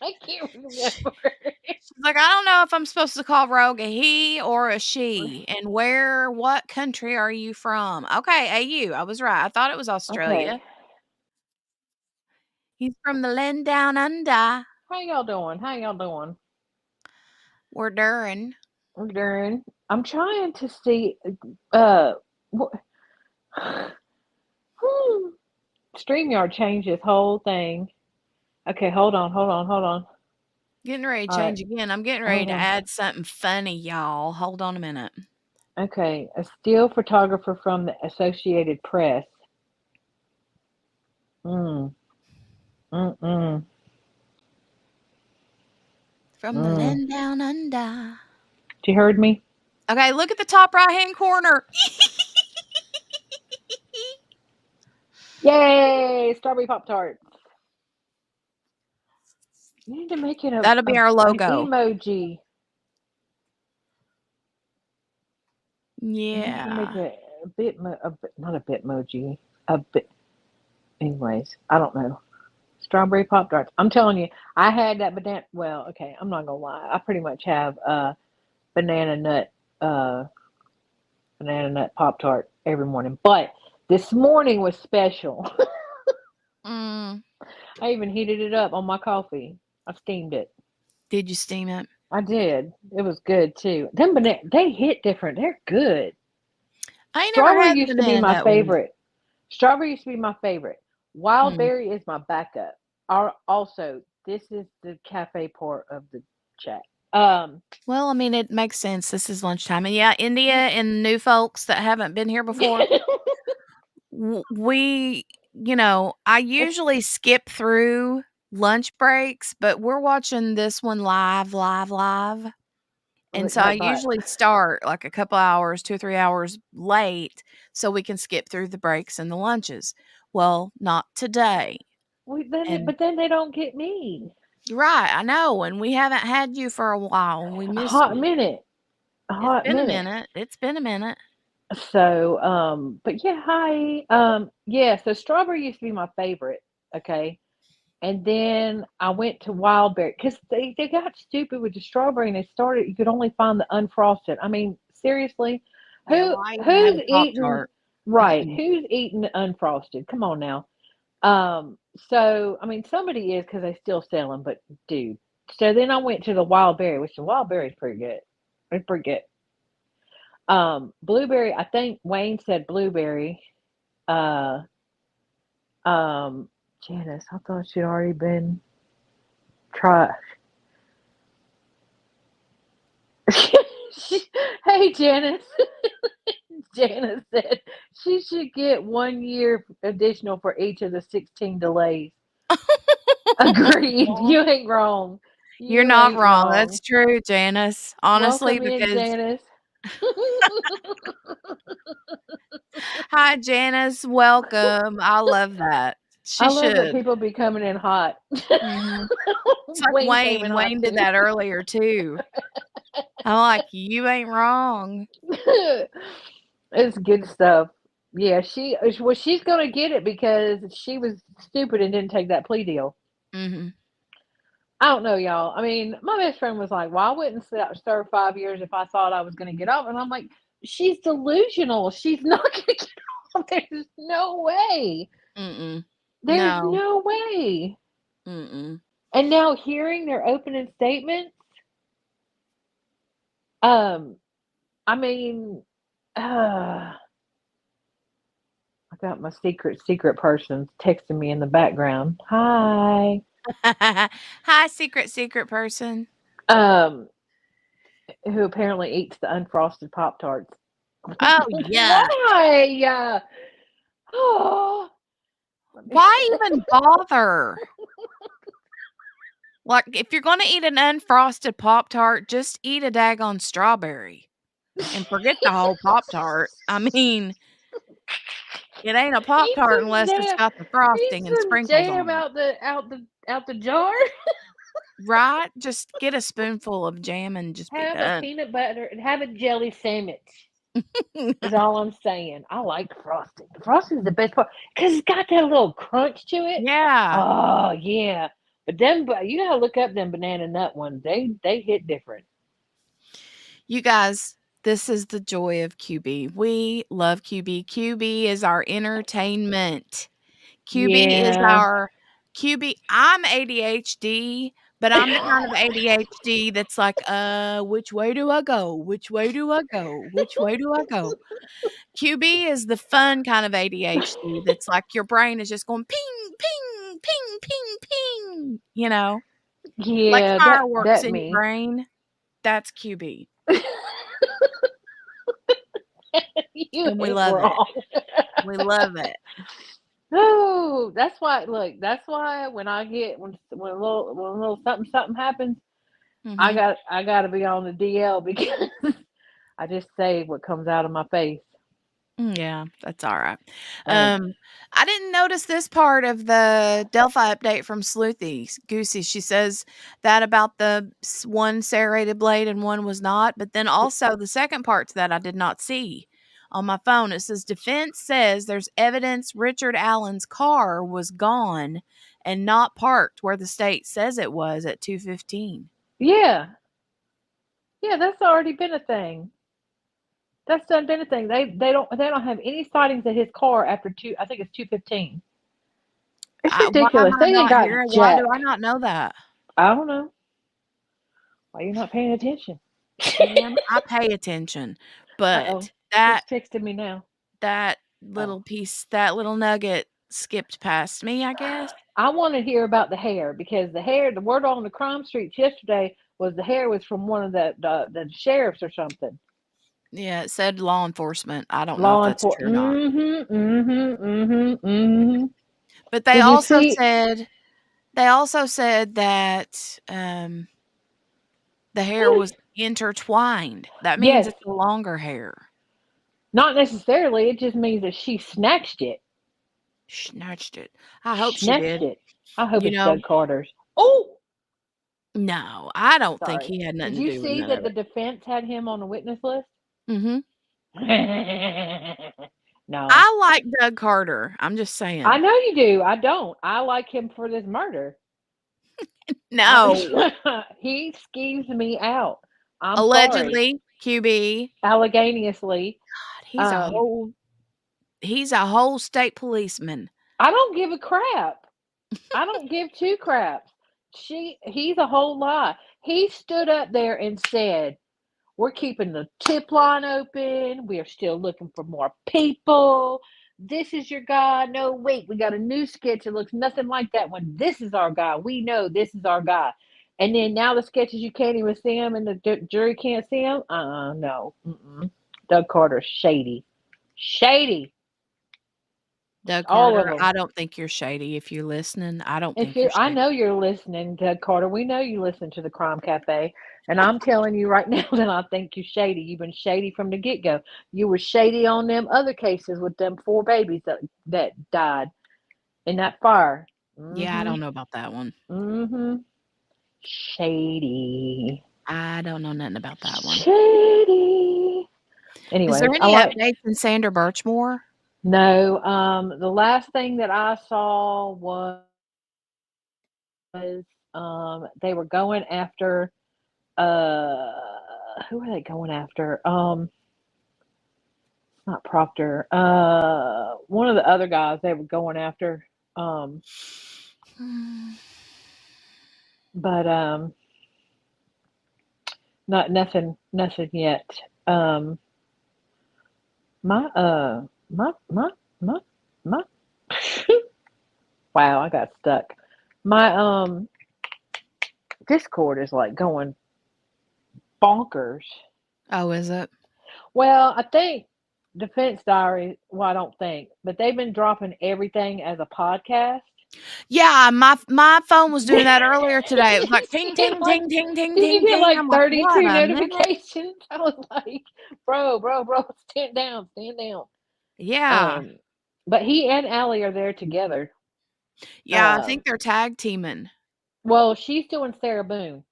I can't remember. She's like, I don't know if I'm supposed to call Rogue a he or a she. And what country are you from? Okay, AU. I was right. I thought it was Australia. Okay. He's from the land down under. How y'all doing? How y'all doing? We're Durin. We're doing. I'm trying to see. What? StreamYard changed this whole thing. Okay, hold on. Getting ready to All right, change again. I'm getting ready hold to on. add something funny, y'all. Hold on a minute. Okay, a still photographer from the Associated Press. Mm. Mm-mm. From the land down under. You heard me? Okay, look at the top right-hand corner. Yay! Strawberry Pop-Tarts. You need to make it That'll be our an logo. emoji. You need to make Yeah. it not a bitmoji. A bit. Anyways, I don't know. Strawberry Pop-Tarts. I'm telling you, I had that banana. Well, okay, I'm not gonna lie. I pretty much have banana nut Pop-Tart every morning. But this morning was special. Mm. I even heated it up on my coffee. I steamed it. Did you steam it? I did. It was good too. Them banana, they hit different. They're good. I ain't never Strawberry had the used to be banana my nut one. favorite. Strawberry used to be my favorite. Wild Hmm. berry is my backup. Also, this is the cafe part of the chat. Well, I mean, it makes sense. This is lunchtime. And yeah, India and new folks that haven't been here before, I usually skip through lunch breaks, but we're watching this one live. And so I usually start like a couple hours, 2 or 3 hours late so we can skip through the breaks and the lunches. Well, not today. And but then they don't get me. right, I know. And we haven't had you for a while and we A missed hot you. minute. A It's hot been a minute. minute. It's been a minute. So, but yeah, hi. Yeah, so strawberry used to be my favorite. Okay. And then I went to wild berry because they got stupid with the strawberry and they started, you could only find the unfrosted. I mean, seriously, Yeah, well, I even had who's a eating, Pop-Tart. right? Who's eating the unfrosted? Come on now. So, I mean, somebody is because they still sell them, but dude. So then I went to the wild berry, which the wild berry is pretty good. It's pretty good. Blueberry, I think Wayne said blueberry. Uh, Janice, I thought she'd already been tried. Hey, Janice. Janice said she should get 1 year additional for each of the 16 delays. Agreed. You ain't wrong. You're You not ain't wrong. wrong. That's true, Janice. Honestly, Welcome in, because Janice. hi, Janice. Welcome. I love that. I She love that should. people be coming in hot. Hmm. It's like Wayne came in Wayne. hot Wayne did too. that earlier too. I'm like, you ain't wrong. It's good stuff. Yeah, she's gonna get it because she was stupid and didn't take that plea deal. Hmm. I don't know, y'all. I mean, my best friend was like, "Well, I wouldn't serve 5 years if I thought I was going to get off," and I'm like, "She's delusional. She's not going to get off. There's no way. Mm-mm. There's No. no way." Mm-mm. And now hearing their opening statements, I mean, I got my secret person texting me in the background. Hi. Hi, secret person. Um, who apparently eats the unfrosted Pop Tarts. Oh, yeah. Why? Oh, Why even bother? Like, if you're going to eat an unfrosted Pop-Tart, just eat a daggone strawberry and forget the whole Pop-Tart. I mean, it ain't a eat Pop-Tart some unless it's jam. got the Eat frosting and some sprinkles jam on it. out the jar. Right? Just get a spoonful of jam and just be Have a done. peanut butter and have a jelly sandwich. Is all I'm saying. I like frosting. The frosting is the best part because it's got that little crunch to it. Yeah. Oh yeah, But you gotta look up them banana nut ones. They hit different. You guys, this is the joy of QB. We love QB. QB is our entertainment. QB is Yeah. our QB. I'm ADHD, but I'm the kind of ADHD that's like, which way do I go? Which way do I go? Which way do I go? QB is the fun kind of ADHD that's like your brain is just going ping, ping, ping, ping, ping, like Yeah, fireworks that in your me. brain. That's QB. You And we ain't love it. wrong. We love it. Oh, that's why. Look, that's why when I get when a little something happens, I Mhm. got to be on the DL because I just say what comes out of my face. Yeah, that's all right. And I didn't notice this part of the Delphi update from Sleuthy Goosey. She says that about the one serrated blade and one was not, but then also the second part to that I did not see on my phone. It says defense says there's evidence Richard Allen's car was gone and not parked where the state says it was at 2:15. yeah, yeah, that's already been a thing. That's done been a thing. They don't have any sightings of his car after two. I think it's 2:15. It's Why am ridiculous. I They ain't not got here? Why do jack. I not know that? I don't know why you're not paying attention. Ma'am, I pay attention, Uh-oh. but Who's that texting me now? that Oh. little piece, that little nugget skipped past me, I guess. I want to hear about the hair because the word on the crime streets yesterday was the hair was from one of the sheriffs or something. Yeah, it said law enforcement. I don't know if Law that's true or enforcement. not. But Did you see? they also said that the hair was intertwined. That means Yes. it's a longer hair. Not necessarily. It just means that she snatched it. Snatched it. I hope she Snatched did. it. I hope You it's know, Doug Carter's. Oh, no, I don't think sorry. he had Did nothing to you do with see none that of the it. defense had him on the witness list? Mhm. No. I like Doug Carter. I'm just I saying. know you do. I don't. I like him for this murder. No. He skeeves me out. I'm sorry. Allegedly, QB. Alleganiously. He's a Um, whole he's a whole state policeman. I don't give a crap. I don't give two craps. He's a whole lie. He stood up there and said, "We're keeping the tip line open. We are still looking for more people. This is your guy. No, wait, we got a new sketch that looks nothing like that one. This is our guy. We know this is our guy." And then now the sketches you can't even see him, and the jury can't see him. No. Mm-mm. Doug Carter's shady, shady. Doug All of Carter, them. I don't think you're shady if you're listening. I don't think you're I shady. know you're listening, Doug Carter. We know you listen to the Crime Cafe, and I'm telling you right now that I think you're shady. You've been shady from the get go. You were shady on them other cases with them 4 babies that died in that fire. Yeah, I Mm-hmm. don't know about that one. Mm-hmm. Shady. I don't know nothing about that one. Shady. Is there Anyway, I any like. updates in Sander Birchmore? No. The last thing that I saw was they were going after uh who are they going after? Not Proctor. One of the other guys they were going after. Um, but not nothing yet. Um, my my my wow, I got stuck. My Discord is like going bonkers. Oh, is it? Well, I think Defense Diary, well, I don't think, but they've been dropping everything as a podcast. Yeah, my phone was doing that earlier today. It was like ting And ting like, ting ting ting did you ting get ting. like I'm like, what 32 a minute. notifications? I was like, bro, stand down, stand down. Yeah. But he and Allie are there together. Yeah, I think they're tag teaming. Well, she's doing Sarah Boone.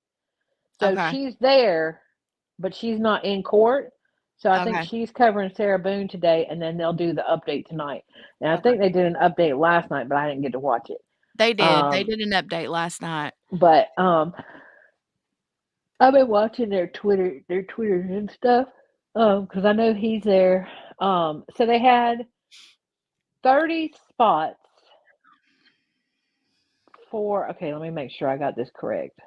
So Okay. she's there, but she's not in court. So I think Okay. she's covering Sarah Boone today, and then they'll do the update tonight. And I Okay. think they did an update last night, but I didn't get to watch it. They did. They did an update last night. But I've been watching their Twitters and stuff, because I know he's there. So they had 30 spots for. Okay, let me make sure I got this correct.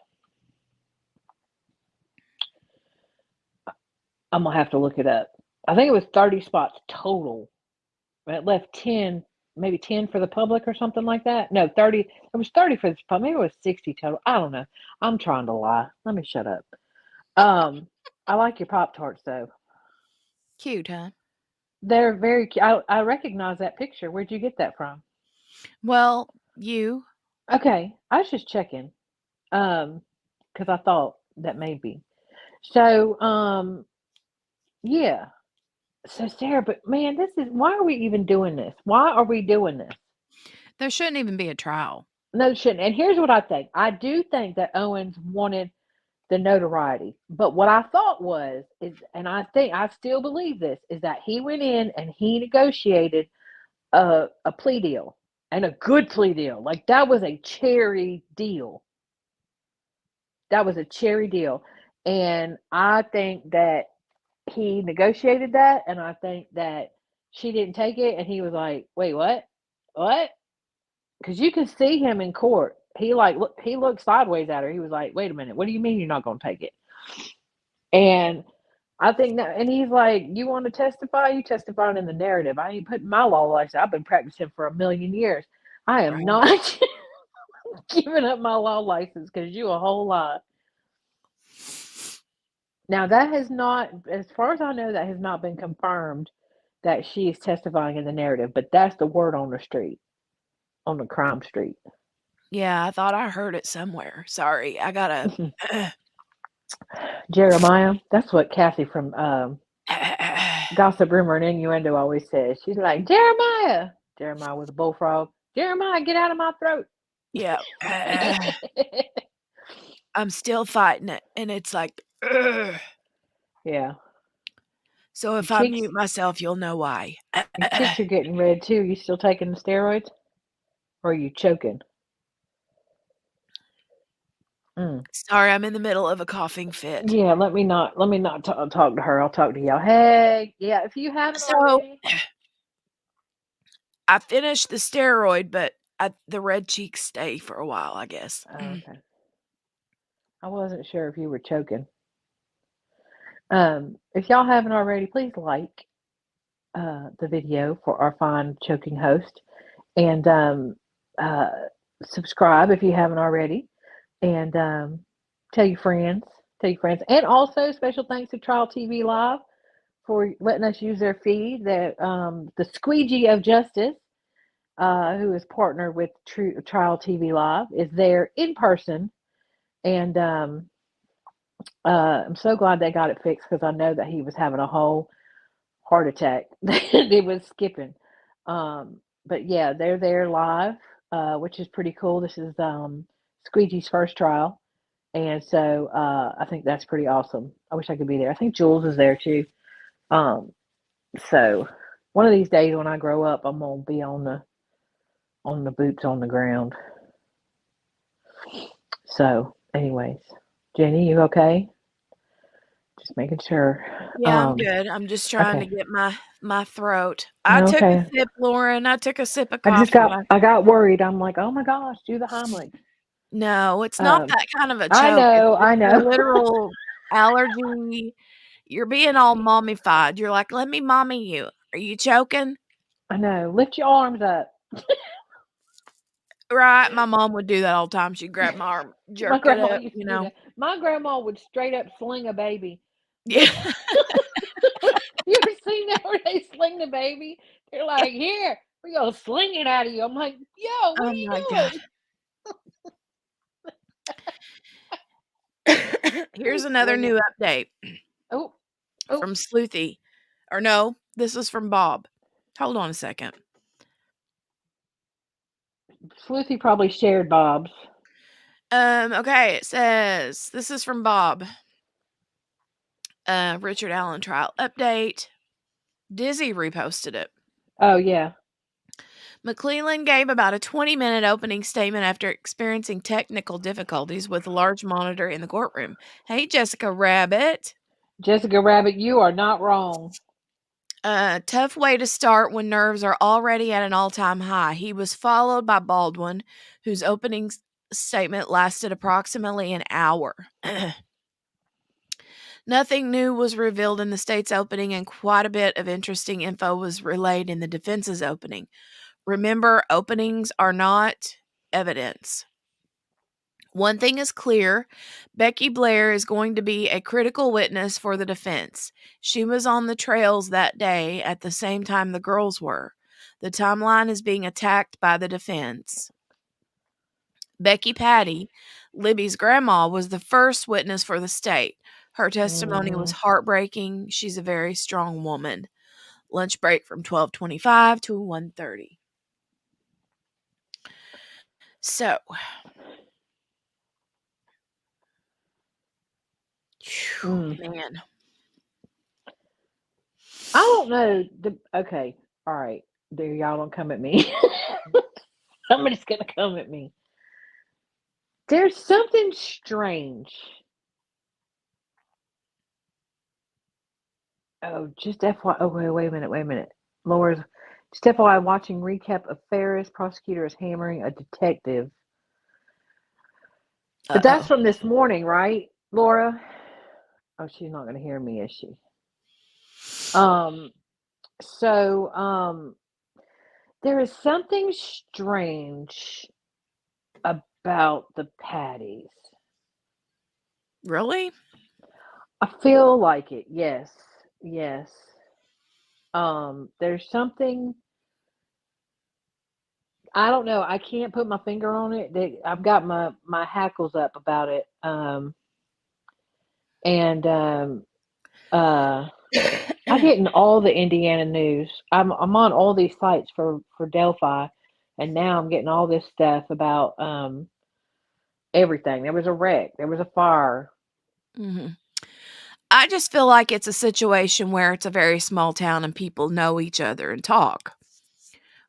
I'm gonna have to look it up. I think it was 30 spots total. It left 10, maybe 10 for the public or something like that. No, 30. It was 30 for the public. Maybe it was 60 total. I don't know. I'm trying to lie. Let me shut up. I like your Pop-Tarts though. Cute, huh? They're very cute. I recognize that picture. Where'd you get that from? Well, you. Okay, I was just checking. Because I thought that may be. So, yeah. So Sarah, but man, why are we even doing this? Why are we doing this? There shouldn't even be a trial. No, it shouldn't. And here's what I think. I do think that Owens wanted the notoriety. But what I thought and I still believe this, is that he went in and he negotiated a plea deal, and a good plea deal. Like, that was a cherry deal. That was a cherry deal. And I think that he negotiated that, and I think that she didn't take it, and he was like, wait, what? What? Because you can see him in court. He looked sideways at her. He was like, wait a minute, what do you mean you're not going to take it? And I think that, and he's like, you want to testify? You testifying in the narrative. I ain't putting my law license. I've been practicing for 1,000,000 years. I am not giving up my law license because you a whole lot. Now, that has not, as far as I know, that has not been confirmed that she is testifying in the narrative, but that's the word on the street, on the crime street. Yeah, I thought I heard it somewhere. Sorry, I gotta. Jeremiah, that's what Cassie from Gossip, Rumor, and Innuendo always says. She's like, Jeremiah. Jeremiah was a bullfrog. Jeremiah, get out of my throat. Yeah. I'm still fighting it, and it's like, ugh. Yeah. So if Your I cheeks, mute myself, you'll know why. your cheeks are getting red too. You still taking the steroids? Or are you choking? Sorry, I'm in the middle of a coughing fit. Yeah, let me not talk to her. I'll talk to y'all. Hey, yeah, if you haven't So already. I finished the steroid, but the red cheeks stay for a while, I guess. Oh, okay. I wasn't sure if you were choking. If y'all haven't already, please like the video for our fine choking host, and subscribe if you haven't already, and tell your friends, and also special thanks to Trial TV Live for letting us use their feed. The Squeegee of Justice, who is partnered with Trial TV Live, is there in person, and I'm so glad they got it fixed, because I know that he was having a whole heart attack. It was skipping. But yeah, they're there live, which is pretty cool. This is Squeegee's first trial. And so I think that's pretty awesome. I wish I could be there. I think Jules is there too. So one of these days when I grow up, I'm gonna be on the boots on the ground. So anyways, Jenny, you okay? Just making sure. Yeah, I'm good. I'm just trying to Okay. get my throat. I took a sip, Lauren. I took a sip of coffee. I got worried. I'm like, oh my gosh, do the Heimlich. No, it's not that kind of a choke. I know. It's a literal allergy. You're being all mommified. You're like, let me mommy you. Are you choking? I know. Lift your arms up. Right. My mom would do that all the time. She'd grab my arm, jerk it up, used to do that. My grandma would straight up sling a baby. Yeah. You ever seen that where they sling the baby? They're like, here, we're going to sling it out of you. I'm like, yo, what are you doing? Here's another new update. Oh. From Sleuthy. Or no, this is from Bob. Hold on a second. Sleuthy probably shared Bob's. Okay, it says, this is from Bob. Richard Allen trial update. Dizzy reposted it. Oh, yeah. McClellan gave about a 20-minute opening statement after experiencing technical difficulties with the large monitor in the courtroom. Hey, Jessica Rabbit. Jessica Rabbit, you are not wrong. Tough way to start when nerves are already at an all-time high. He was followed by Baldwin, whose opening statement lasted approximately an hour. Nothing new was revealed in the state's opening, and quite a bit of interesting info was relayed in the defense's opening. Remember, openings are not evidence. One thing is clear, Becky Blair is going to be a critical witness for the defense. She was on the trails that day at the same time the girls were. The timeline is being attacked by the defense. Becky Patty, Libby's grandma, was the first witness for the state. Her testimony was heartbreaking. She's a very strong woman. Lunch break from 12:25 to 1:30. So, man. I don't know. Okay, all right. There, y'all don't come at me. Somebody's gonna come at me. There's something strange. Oh, just FYI. Oh, wait a minute. Laura's just FYI, watching recap of Ferris. Prosecutor is hammering a detective. But that's from this morning, right, Laura? Oh, she's not going to hear me, is she? There is something strange about the Patties. Really? I feel like it. Yes. There's something. I don't know. I can't put my finger on it. I've got my hackles up about it. I'm getting all the Indiana news. I'm on all these sites for Delphi, and now I'm getting all this stuff about everything. There was a wreck. There was a fire. Mm-hmm. I just feel like it's a situation where it's a very small town and people know each other and talk.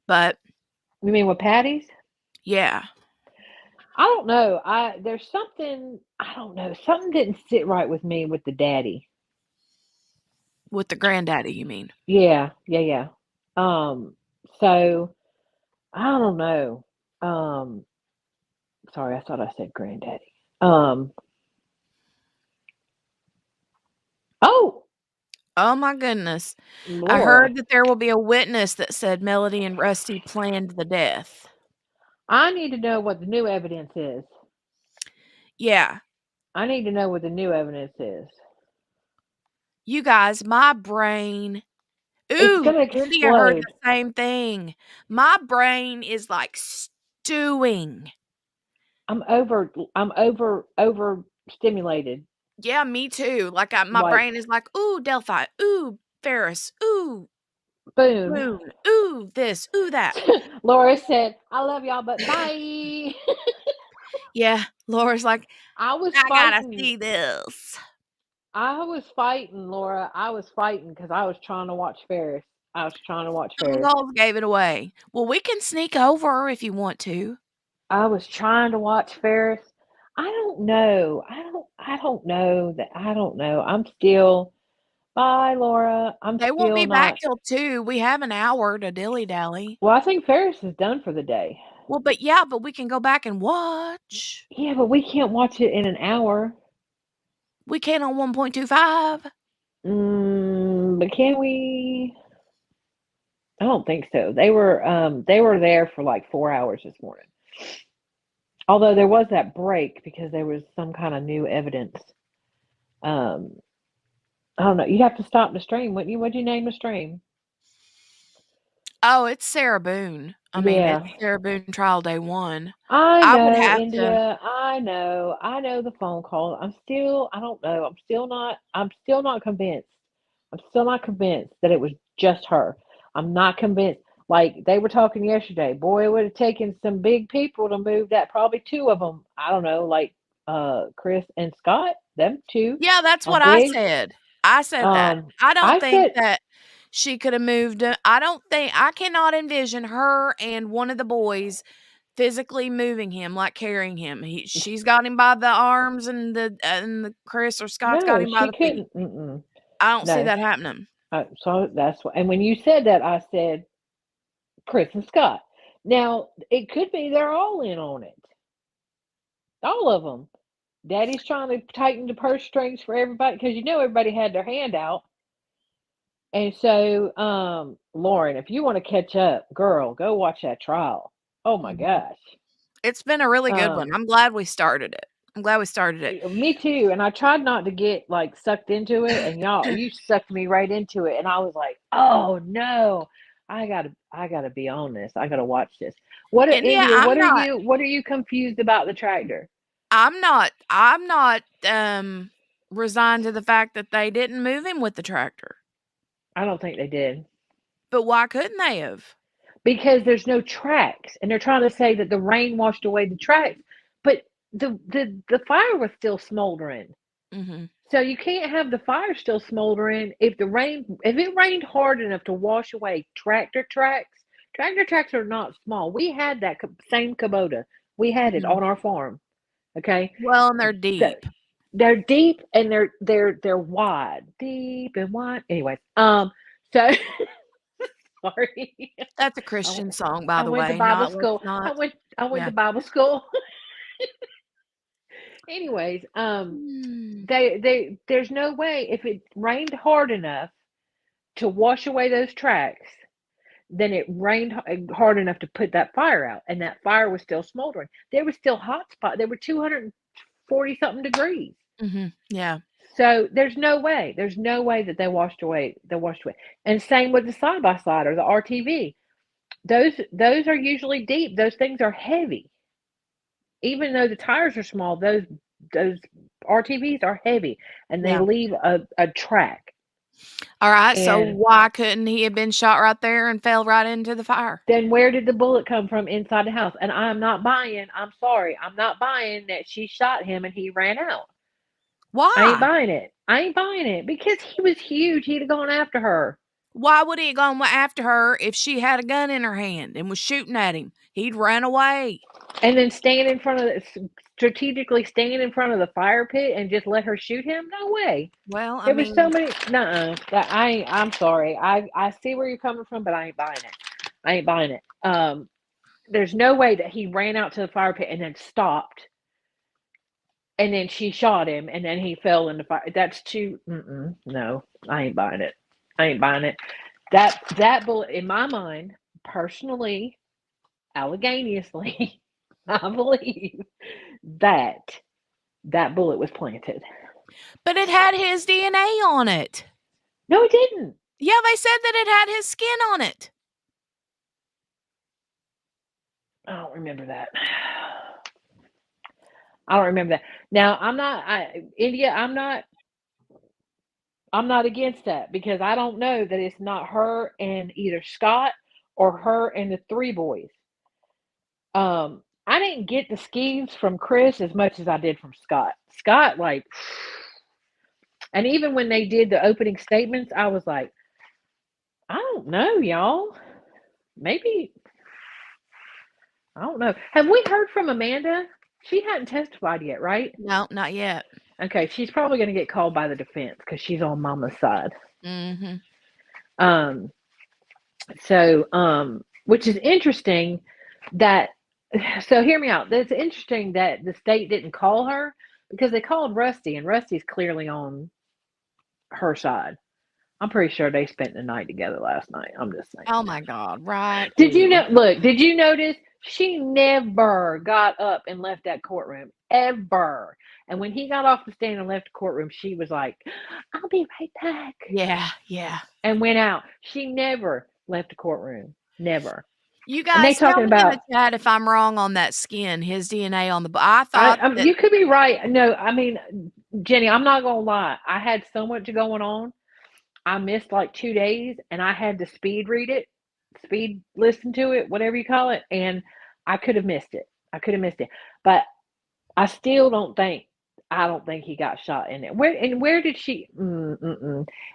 But you mean with Patty's? Yeah. I don't know. There's something, I don't know. Something didn't sit right with me with the daddy. With the granddaddy, you mean? Yeah. So I don't know. Sorry, I thought I said granddaddy. Oh my goodness. Laura. I heard that there will be a witness that said Melody and Rusty planned the death. I need to know what the new evidence is. Yeah. I need to know what the new evidence is. You guys, my brain. It's gonna explode. India heard the same thing. My brain is like stewing. I'm over stimulated. Yeah, me too. Like my brain is like, ooh, Delphi, ooh, Ferris, ooh, Boone, ooh, this, ooh, that. Laura said, "I love y'all, but bye." Yeah, Laura's like, I gotta see this. I was fighting, Laura. I was fighting because I was trying to watch Ferris. The goals gave it away. Well, we can sneak over if you want to. I was trying to watch Ferris. I don't know. I don't know. I'm still. Bye, Laura. They won't be back till 2. We have an hour to dilly-dally. Well, I think Ferris is done for the day. Well, but we can go back and watch. Yeah, but we can't watch it in an hour. We can on 1.25. But can we? I don't think so. They were there for like 4 hours this morning. Although there was that break because there was some kind of new evidence. I don't know. You'd have to stop the stream, wouldn't you? What'd you name the stream? Oh, it's Sarah Boone. Yeah. It's Sarah Boone trial day 1. I know, would have India. I know the phone call. I don't know. I'm still not convinced. I'm still not convinced that it was just her. I'm not convinced. Like they were talking yesterday. Boy, it would have taken some big people to move that. Probably 2 of them. I don't know, like Chris and Scott. Them 2. Yeah, that's what I said. I said that. I don't think that she could have moved him. I cannot envision her and one of the boys physically moving him, like carrying him. She's got him by the arms, and the Chris or Scott's got No, him by she the feet. couldn't. Mm-mm. I don't see No. that happening. So that's what. And when you said that, I said Chris and Scott. Now it could be they're all in on it. All of them. Daddy's trying to tighten the purse strings for everybody because everybody had their hand out. And so, Lauren, if you want to catch up, girl, go watch that trial. Oh my gosh. It's been a really good one. I'm glad we started it. Me too. And I tried not to get like sucked into it, and y'all, you sucked me right into it. And I was like, oh no, I gotta be on this. I gotta watch this. India, India, what are you confused about the tractor? I'm not resigned to the fact that they didn't move him with the tractor. I don't think they did. But why couldn't they have? Because there's no tracks, and they're trying to say that the rain washed away the tracks, but the fire was still smoldering. Mm-hmm. So you can't have the fire still smoldering if it rained hard enough to wash away tractor tracks. Tractor tracks are not small. We had that same Kubota. We had it on our farm. Okay. Well, and they're deep. So, they're deep and they're wide, deep and wide. Anyways, so sorry. That's a Christian song, by the way. I went to Bible school. I went to Bible school. Anyways, there's no way if it rained hard enough to wash away those tracks, then it rained hard enough to put that fire out, and that fire was still smoldering. There was still hot spot. There were 240 something degrees. Mm-hmm. Yeah. So there's no way that they washed away. And same with the side by side or the RTV. Those are usually deep. Those things are heavy. Even though the tires are small, those RTVs are heavy, and they leave a track. All right, so why couldn't he have been shot right there and fell right into the fire? Then where did the bullet come from inside the house? And I'm not buying that she shot him and he ran out. Why? I ain't buying it because he was huge. He'd have gone after her. Why would he have gone after her if she had a gun in her hand and was shooting at him? He'd run away. And then strategically stand in front of the fire pit and just let her shoot him? No way. Well, there was so many. I'm sorry. I see where you're coming from, but I ain't buying it. There's no way that he ran out to the fire pit and then stopped. And then she shot him, and then he fell in the fire. That's too. No, I ain't buying it. That bullet, in my mind, personally, alleganiously, I believe that bullet was planted. But it had his DNA on it. No, it didn't. Yeah, they said that it had his skin on it. I don't remember that. Now, I'm not against that because I don't know that it's not her and either Scott or her and the three boys. I didn't get the schemes from Chris as much as I did from Scott. Scott, and even when they did the opening statements, I was like, I don't know, y'all. Maybe, I don't know. Have we heard from Amanda? She hadn't testified yet, right? No, not yet. Okay, she's probably going to get called by the defense because she's on Mama's side. Mm-hmm. Which is interesting so hear me out. It's interesting that the state didn't call her because they called Rusty, and Rusty's clearly on her side. I'm pretty sure they spent the night together last night. I'm just saying. Oh my God, right. Did you notice she never got up and left that courtroom ever? And when he got off the stand and left the courtroom, she was like, I'll be right back. Yeah. And went out. She never left the courtroom. Never. You guys tell me in the chat if I'm wrong on that skin, his DNA on the. I thought you could be right. No, I mean, Jenny, I'm not gonna lie. I had so much going on. I missed like 2 days, and I had to speed listen to it, whatever you call it, and I could have missed it. But I still don't think. I don't think he got shot in it. Where did she?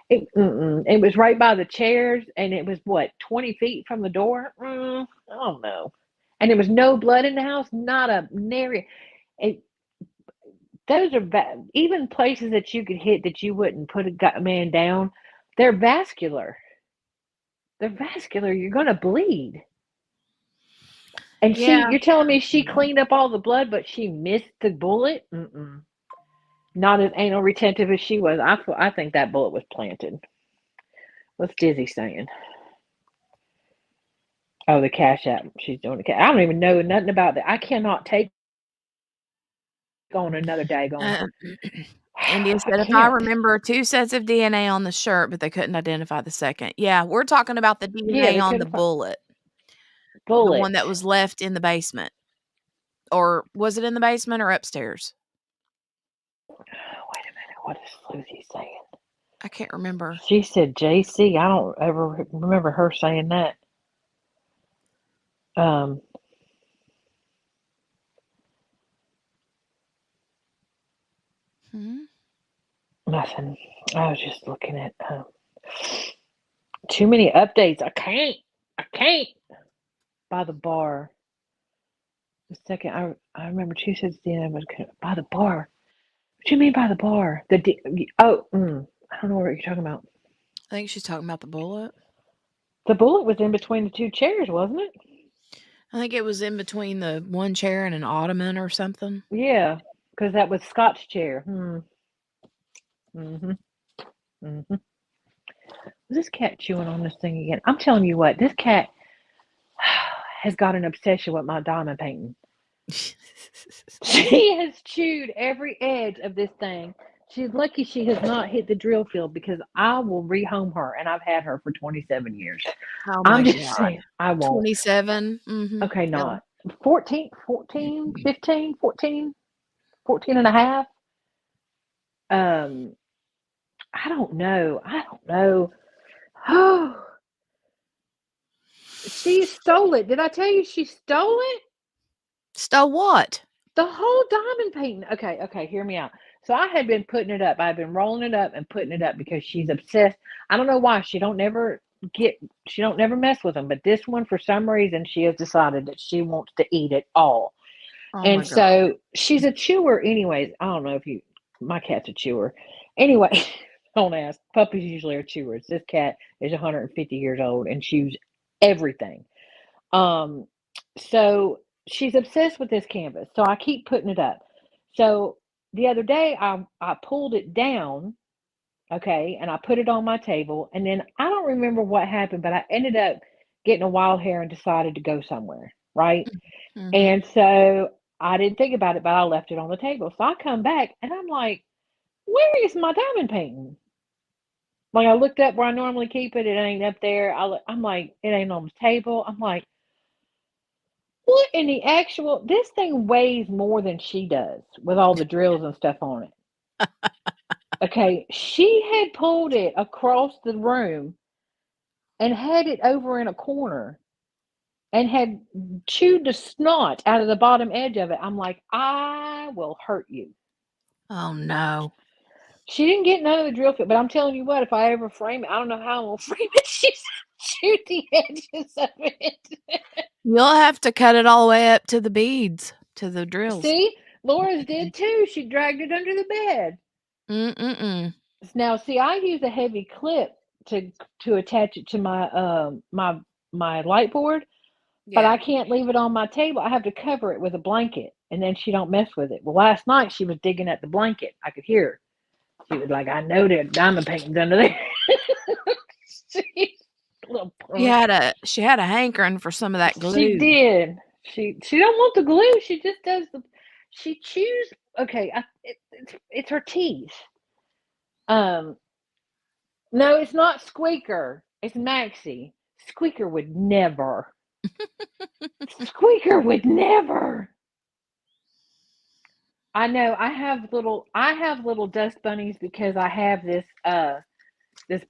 It was right by the chairs, and it was what 20 feet from the door. I don't know. And there was no blood in the house, not a nary. It, those are even places that you could hit that you wouldn't put a man down. They're vascular. They're vascular. You're gonna bleed. And Yeah. you're telling me she cleaned up all the blood, but she missed the bullet? Not as anal retentive as she was. I think that bullet was planted. What's Dizzy saying? Oh, the Cash App. She's doing the I don't even know nothing about that. I cannot take on another daggone. India said, if I remember 2 sets of DNA on the shirt, but they couldn't identify the second. Yeah, we're talking about the Yeah, DNA they on the couldn't bullet, the bullet. one that was left in the basement. Or was it in the basement or upstairs? Wait a minute. What is Lucy saying? I can't remember. She said JC. I don't ever remember her saying that. Nothing. I was just looking at too many updates. I can't. By the bar. The second I remember she said DNA was by the bar. What do you mean by the bar? I don't know what you're talking about. I think she's talking about the bullet. The bullet was in between the two chairs, wasn't it? I think it was in between the one chair and an ottoman or something. Yeah, because that was Scott's chair. Was this cat chewing on this thing again? I'm telling you what, this cat has got an obsession with my diamond painting. She has chewed every edge of this thing. She's lucky she has not hit the drill field because I will rehome her, and I've had her for 27 years. Oh my I'm just God. saying, I won't. 27. Okay, not 14, 15, 14 and a half. I don't know. Oh, she stole it. Did I tell you she stole it? Stole what? The whole diamond painting. Okay, hear me out. So I had been putting it up. I've been rolling it up and putting it up because she's obsessed. I don't know why. She don't never mess with them. But this one, for some reason, she has decided that she wants to eat it all. Oh and my God. so she's a chewer anyways. I don't know if my cat's a chewer. Anyway, don't ask. Puppies usually are chewers. This cat is 150 years old and chews everything. So she's obsessed with this canvas. So I keep putting it up. So the other day I pulled it down, okay, and I put it on my table. And then I don't remember what happened, but I ended up getting a wild hair and decided to go somewhere, right? And so I didn't think about it, but I left it on the table. So I come back and I'm like, where is my diamond painting? Like I looked up where I normally keep it. It ain't up there. I'm like, it ain't on the table. I'm like, what in the actual? This thing weighs more than she does with all the drills and stuff on it. Okay, she had pulled it across the room and had it over in a corner and had chewed the snot out of the bottom edge of it. I'm like, I will hurt you. Oh no. She didn't get none of the drill fit, but I'm telling you what, if I ever frame it, I don't know how I'm gonna frame it. She's chewed the edges of it. You'll have to cut it all the way up to the beads, to the drills. See, Laura's did too. She dragged it under the bed. Now, see, I use a heavy clip to attach it to my my light board, but I can't leave it on my table. I have to cover it with a blanket, and then she don't mess with it. Well, last night she was digging at the blanket. I could hear her. She was like, I know there's diamond paintings under there. She had a hankering for some of that glue. She did. She don't want the glue. She just does she chews. Okay, it's her teeth. No, it's not Squeaker. It's Maxie. Squeaker would never. Squeaker would never. I know. I have little dust bunnies because I have this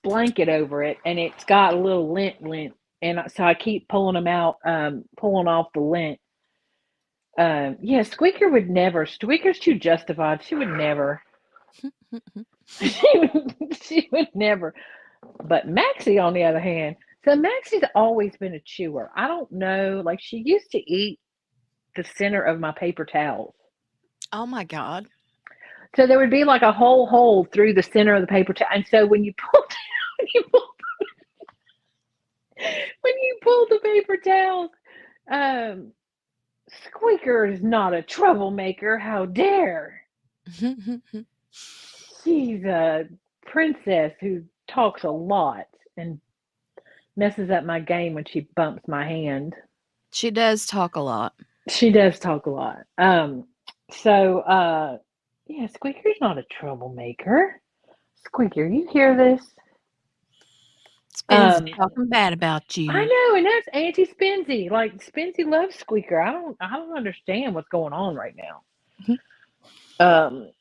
blanket over it, and it's got a little lint, and so I keep pulling them out, pulling off the lint. Yeah, Squeaker would never. Squeaker's too justified. She would never. She would never. But Maxie, on the other hand, so Maxie's always been a chewer. I don't know. Like, she used to eat the center of my paper towels. Oh my God. So there would be like a whole hole through the center of the paper towel. And so when you pull when you pull, when you pull the paper towels, um, Squeaker is not a troublemaker. How dare? She's a princess who talks a lot and messes up my game when she bumps my hand. She does talk a lot. She does talk a lot. Yeah, Squeaker's not a troublemaker. Squeaker, you hear this? Spins talking bad about you. I know, and that's Auntie Spinsy. Like, Spinsy loves Squeaker. I don't understand what's going on right now. So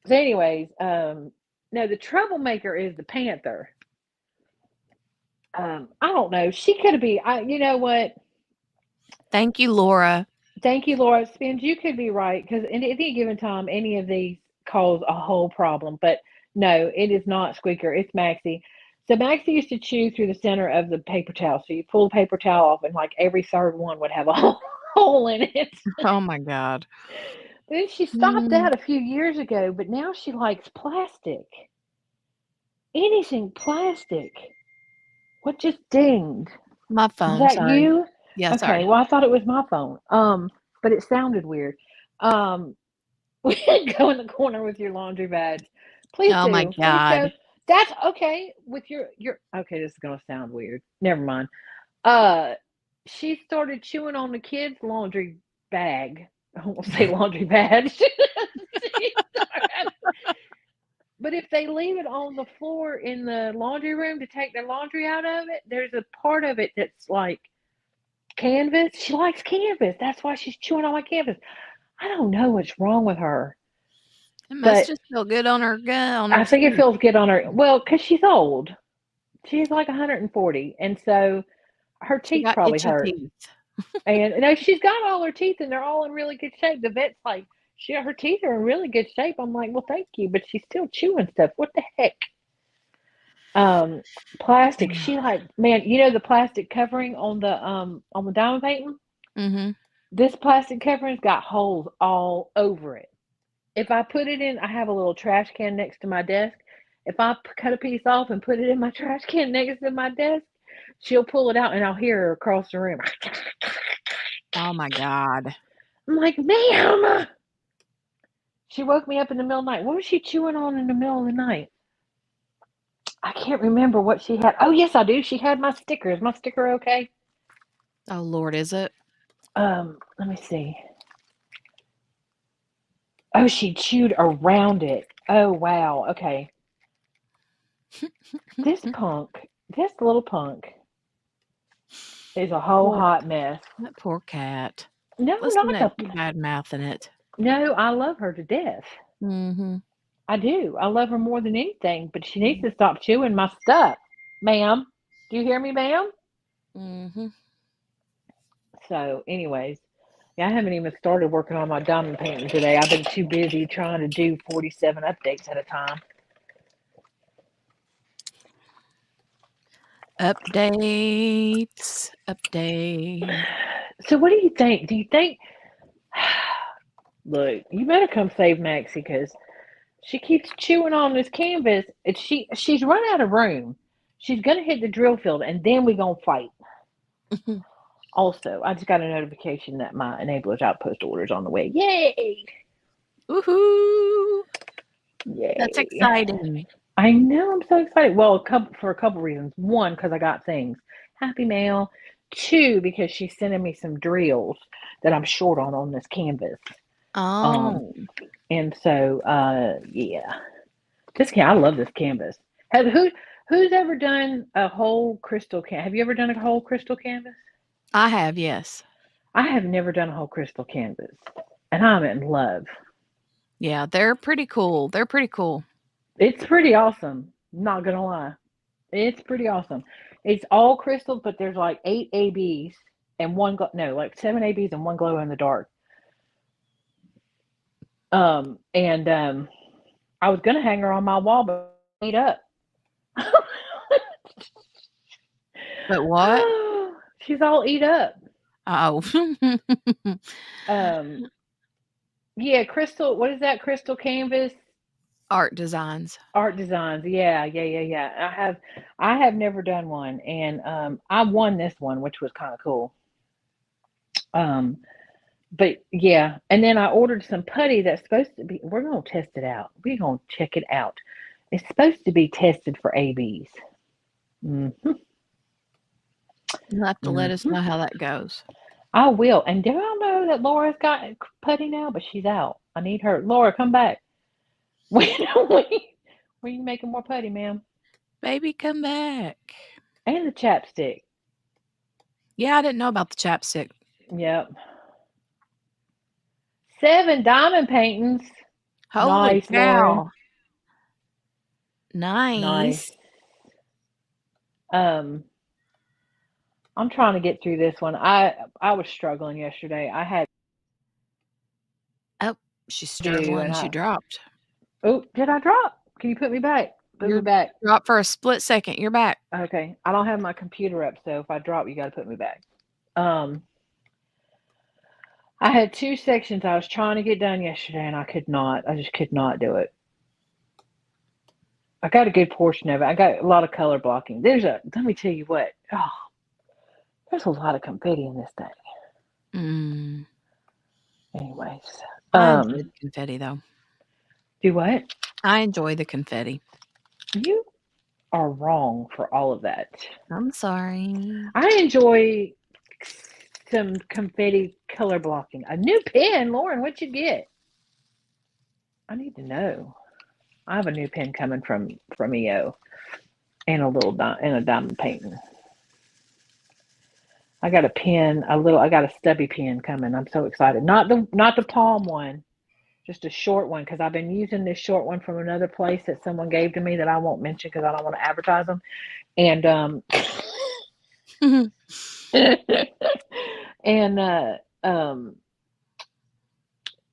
anyways, no, the troublemaker is the Panther. I don't know. She could be. You know what? Thank you, Laura. Thank you, Laura. Spins, you could be right, because at any given time, any of these cause a whole problem. But no, it is not Squeaker. It's Maxie. So Maxie used to chew through the center of the paper towel. So you pull the paper towel off, and like every third one would have a hole in it. Oh my God. Then she stopped that a few years ago, but now she likes plastic. Anything plastic. What just dinged? My Is phone. that Sorry. you? Yeah, Okay, sorry. well, I thought it was my phone. But it sounded weird. We can go in the corner with your laundry bags. Please Oh do. my Please God. go. That's okay with your okay, this is gonna sound weird. Never mind. She started chewing on the kids' laundry bag. I won't say laundry bag. But if they leave it on the floor in the laundry room to take their laundry out of it, there's a part of it that's like canvas. She likes canvas. That's why she's chewing on my canvas. I don't know what's wrong with her. It But must just feel good on her gun. I think it feels good on her. Well, because she's old. She's like 140. And so her She teeth got probably itchy hurt. teeth. And you know, she's got all her teeth and they're all in really good shape. The vet's like, her teeth are in really good shape. I'm like, well, thank you, but she's still chewing stuff. What the heck? Plastic. She like, man, you know the plastic covering on the diamond painting? Mm-hmm. This plastic covering's got holes all over it. If I put it in, I have a little trash can next to my desk. If I cut a piece off and put it in my trash can next to my desk, she'll pull it out and I'll hear her across the room. Oh my God. I'm like, ma'am. She woke me up in the middle of the night. What was she chewing on in the middle of the night? I can't remember what she had. Oh, yes, I do. She had my sticker. Is my sticker okay? Oh Lord, is it? Let me see. Oh, she chewed around it. Oh, wow. Okay. This little punk is a whole hot mess. That poor cat. No, Listen not to you bad mouthing it. No, I love her to death. Mm-hmm. I do. I love her more than anything, but she needs to stop chewing my stuff. Ma'am, do you hear me, ma'am? Mm-hmm. So, anyways, yeah, I haven't even started working on my diamond painting today. I've been too busy trying to do 47 updates at a time. Updates. So, what do you think? Do you think? Look, you better come save Maxie because she keeps chewing on this canvas. And she's run out of room. She's gonna hit the drill field, and then we're gonna fight. Also, I just got a notification that my Enablers Outpost order is on the way. Yay! Woohoo! Yay! That's exciting. I know, I'm so excited. Well, for a couple reasons. One, because I got things. Happy mail. Two, because she's sending me some drills that I'm short on this canvas. Oh. And so, yeah. I love this canvas. Who's ever done a whole crystal canvas? Have you ever done a whole crystal canvas? I have, yes. I have never done a whole crystal canvas. And I'm in love. Yeah, they're pretty cool. It's pretty awesome. Not gonna lie. It's pretty awesome. It's all crystal, but there's like 8 ABs and one like 7 ABs and one glow in the dark. And I was gonna hang her on my wall, but eat up. But what? She's all eat up. Oh. Yeah, crystal. What is that? Crystal canvas Art designs. art designs. Yeah. I have never done one, and I won this one, which was kind of cool. But yeah, and then I ordered some putty that's supposed to be. We're gonna test it out. We're gonna check it out. It's supposed to be tested for ABs. Hmm. You'll have to let us know how that goes. I will. And do y'all know that Laura's got putty now, but she's out. I need her. Laura, come back. When you making more putty, ma'am? Baby, come back. And the chapstick. Yeah, I didn't know about the chapstick. Yep. 7 diamond paintings. Holy Nice, cow. Lauren. Nice. I'm trying to get through this one. I was struggling yesterday. I had She's struggling. She dropped. Oh, did I drop? Can you put me back? Put me back. Drop for a split second. You're back. Okay. I don't have my computer up, so if I drop, you got to put me back. I had 2 sections I was trying to get done yesterday, and I could not. I just could not do it. I got a good portion of it. I got a lot of color blocking. Let me tell you what. Oh, there's a lot of confetti in this thing. Anyways. I enjoy the confetti, though. Do what? I enjoy the confetti. You are wrong for all of that. I'm sorry. I enjoy some confetti color blocking. A new pen, Lauren. What'd you get? I need to know. I have a new pen coming from EO, and a diamond painting. I got a pen, I got a stubby pen coming. I'm so excited. Not the palm one, just a short one, because I've been using this short one from another place that someone gave to me that I won't mention because I don't want to advertise them. And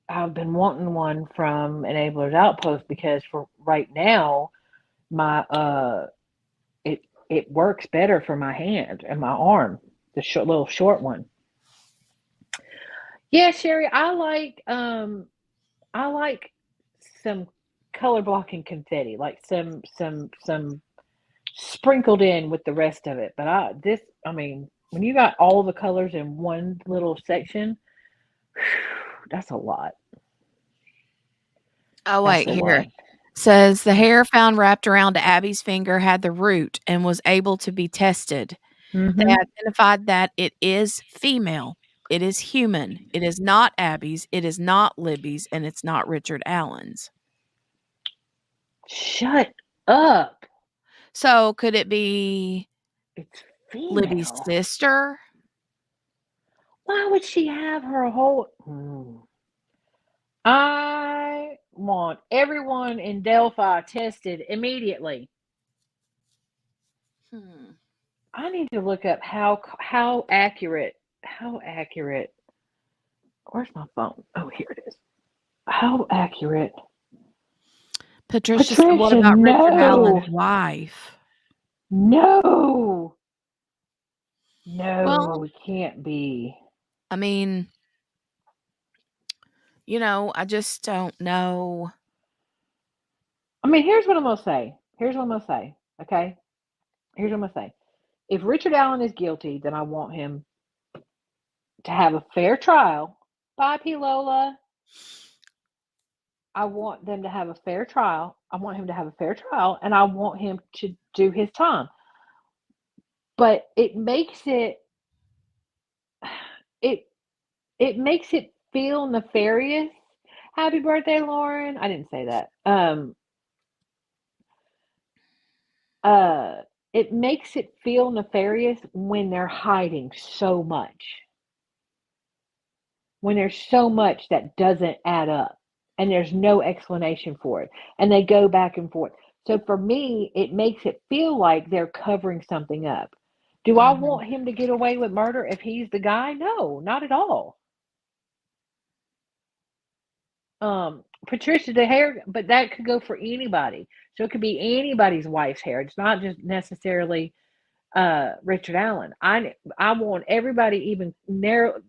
I've been wanting one from Enablers Outpost because for right now, my it works better for my hand and my arm. The little short one. Yeah, Sherry, I like some color blocking confetti, like some sprinkled in with the rest of it. But when you got all the colors in one little section, that's a lot. Oh, wait, here. Says the hair found wrapped around Abby's finger had the root and was able to be tested. Mm-hmm. They identified that it is female. It is human. It is not Abby's. It is not Libby's. And it's not Richard Allen's. Shut up. So could it be Libby's female. sister? Why would she have her whole... I want everyone in Delphi tested immediately. I need to look up how accurate. Where's my phone? Oh, here it is. How accurate? Patricia said, what about Richard Allen's wife? No, it can't be. I mean, I just don't know. I mean, here's what I'm going to say. Okay? Here's what I'm going to say. If Richard Allen is guilty, then I want him to have a fair trial. Bye, P. Lola. I want them to have a fair trial. I want him to have a fair trial, and I want him to do his time. But it makes it feel nefarious. Happy birthday, Lauren. I didn't say that. It makes it feel nefarious when they're hiding so much. When there's so much that doesn't add up and there's no explanation for it. And they go back and forth. So for me, it makes it feel like they're covering something up. Do I Mm-hmm. want him to get away with murder if he's the guy? No, not at all. Patricia, the hair, but that could go for anybody. So it could be anybody's wife's hair. It's not just necessarily Richard Allen. I want everybody even narrow.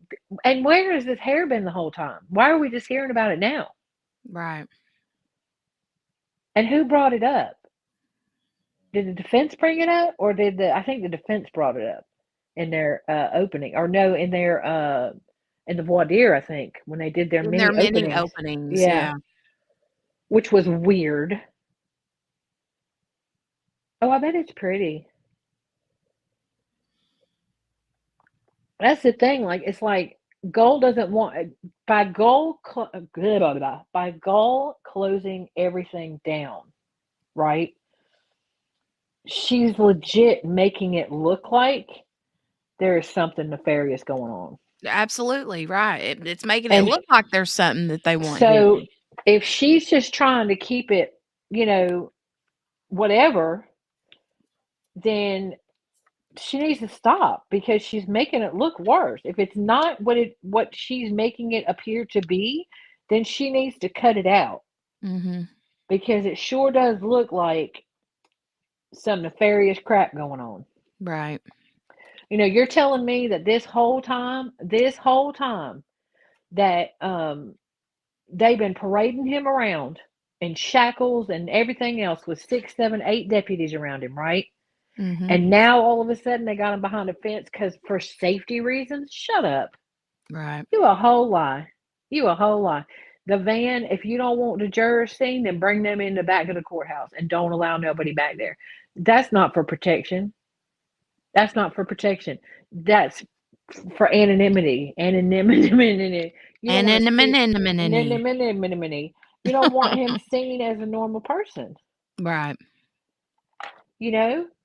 And where has this hair been the whole time? Why are we just hearing about it now? Right. And who brought it up? Did the defense bring it up, or did I think the defense brought it up in their opening, or no, in the voir dire, I think, when they did their There mini are many openings. openings. Yeah, Yeah. which was weird. Oh, I bet it's pretty. That's the thing. Like, it's like Goal doesn't want by Goal by Goal closing everything down, right? She's legit making it look like there is something nefarious going on. Absolutely right. It's making it And look like there's something that they want so hidden. if she's just trying to keep it, whatever, then she needs to stop because she's making it look worse. If it's not what she's making it appear to be, then she needs to cut it out Mm-hmm. because it sure does look like some nefarious crap going on. Right. You're telling me that this whole time that they've been parading him around in shackles and everything else with 6, 7, 8 deputies around him, right? Mm-hmm. And now all of a sudden they got him behind a fence because for safety reasons. Shut up. Right. You a whole lie. You a whole lie. The van, if you don't want the jurors seen, then bring them in the back of the courthouse and don't allow nobody back there. That's not for protection. That's not for protection. That's for anonymity. Anonymity. You don't want to see anonymity. You don't want him seen as a normal person. Right.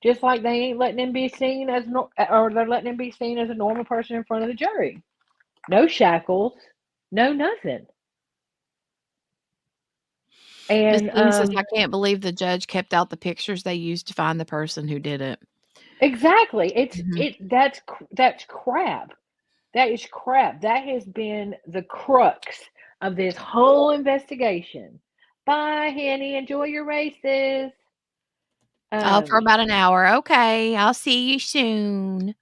Just like they ain't letting him be seen as or they're letting him be seen as a normal person in front of the jury. No shackles, no nothing. Miss And Dean says, I can't believe the judge kept out the pictures they used to find the person who did it. exactly, Mm-hmm. that's crap. That is crap. That has been the crux of this whole investigation. Bye, Henny. Enjoy your races. For about an hour. Okay. I'll see you soon.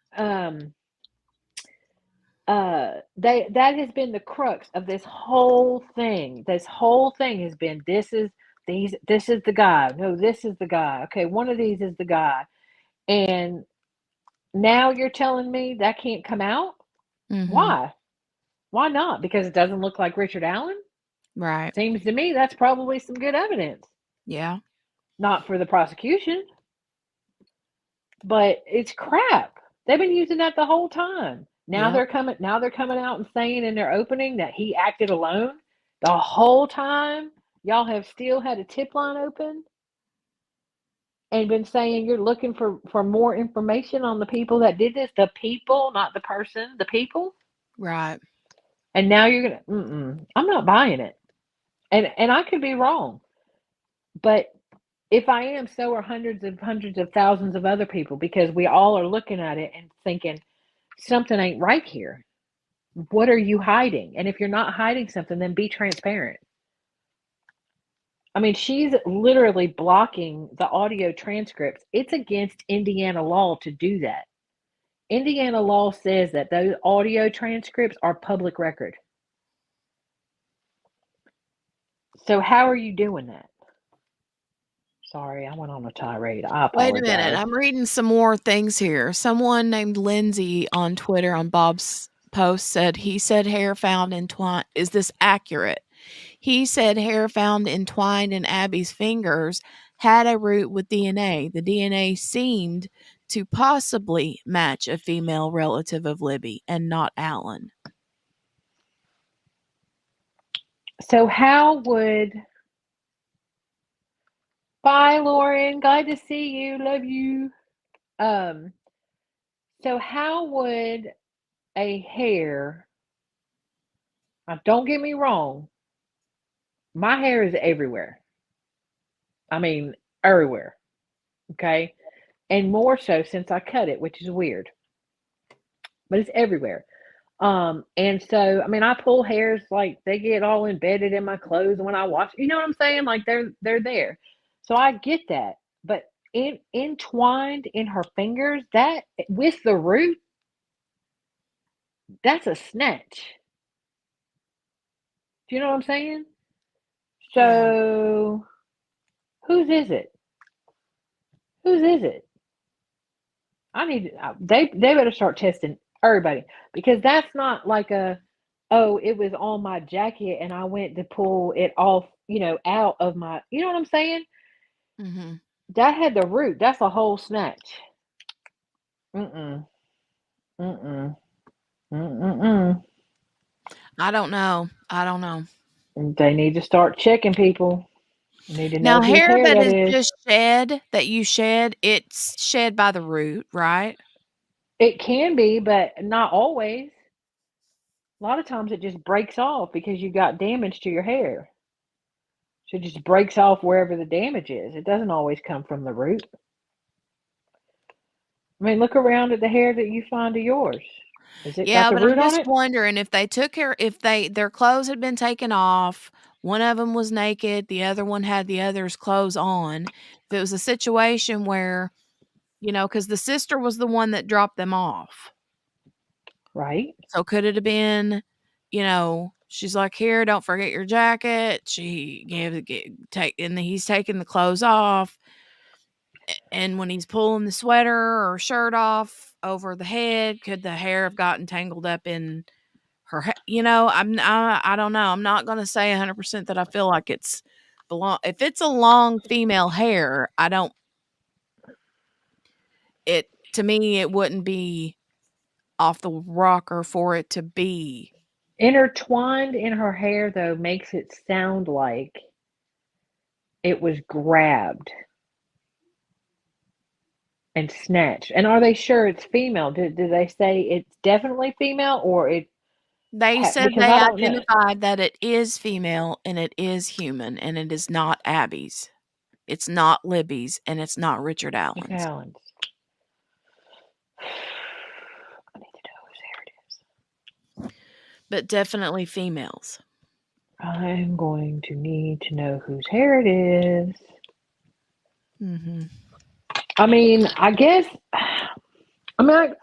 That has been the crux of this whole thing. This whole thing has been this is the guy. No, this is the guy. Okay, one of these is the guy. And now you're telling me that can't come out? Mm-hmm. Why? Why not? Because it doesn't look like Richard Allen? Right. Seems to me that's probably some good evidence. Yeah. Not for the prosecution, but it's crap. They've been using that the whole time. Now Yep. they're coming out and saying in their opening that he acted alone. The whole time y'all have still had a tip line open and been saying you're looking for more information on the people that did this. The people, not the person, the people. Right. And now you're gonna I'm not buying it. And I could be wrong. But if I am, so are hundreds of thousands of other people because we all are looking at it and thinking something ain't right here. What are you hiding? And if you're not hiding something, then be transparent. I mean, she's literally blocking the audio transcripts. It's against Indiana law to do that. Indiana law says that those audio transcripts are public record. So how are you doing that? Sorry, I went on a tirade. I Wait a minute. apologize. I'm reading some more things here. Someone named Lindsay on Twitter on Bob's post said he said hair found entwined. Is this accurate? He said hair found entwined in Abby's fingers had a root with DNA. The DNA seemed to possibly match a female relative of Libby and not Alan. So how would Bye, Lauren. Glad to see you. Love you. So how would a hair, now don't get me wrong, my hair is everywhere. I mean, everywhere. Okay. and more so since I cut it, which is weird, but it's everywhere. And so, I mean, I pull hairs like they get all embedded in my clothes when I wash. You know what I'm saying? Like they're there. So I get that, but entwined in her fingers, that with the root, that's a snatch. Do you know what I'm saying? Yeah. So whose is it? Whose is it? I need they better start testing everybody, because that's not like a, oh, it was on my jacket and I went to pull it off, out of my, you know what I'm saying? Mm-hmm. That had the root. That's a whole snatch. Mm-mm. Mm-mm. Mm-mm. I don't know. I don't know. They need to start checking people. Need to know Now, whose hair hair that that is is. just shed, that you shed, it's shed by the root, right? It can be, but not always. A lot of times it just breaks off because you got damage to your hair. So it just breaks off wherever the damage is. It doesn't always come from the root. I mean, look around at the hair that you find of yours. Has it got Yeah, the but I'm root on just it? wondering if they took her, if their clothes had been taken off, one of them was naked, the other one had the other's clothes on. If it was a situation where, because the sister was the one that dropped them off. Right. So could it have been, she's like, "Here, don't forget your jacket." She and he's taking the clothes off. And when he's pulling the sweater or shirt off over the head, could the hair have gotten tangled up in her I don't know. I'm not gonna say 100% that I feel like it's belong if it's a long female hair, I don't it to me, it wouldn't be off the rocker for it to be. Intertwined in her hair, though, makes it sound like it was grabbed and snatched. And are they sure it's female? Did they say it's definitely female, or They said because they I don't know. identified that it is female and it is human and it is not Abby's. It's not Libby's and it's not Richard Miss Allen's, Allen's. I need to know whose hair it is. but definitely females. I'm going to need to know whose hair it is. Mhm. I mean, I guess. I mean,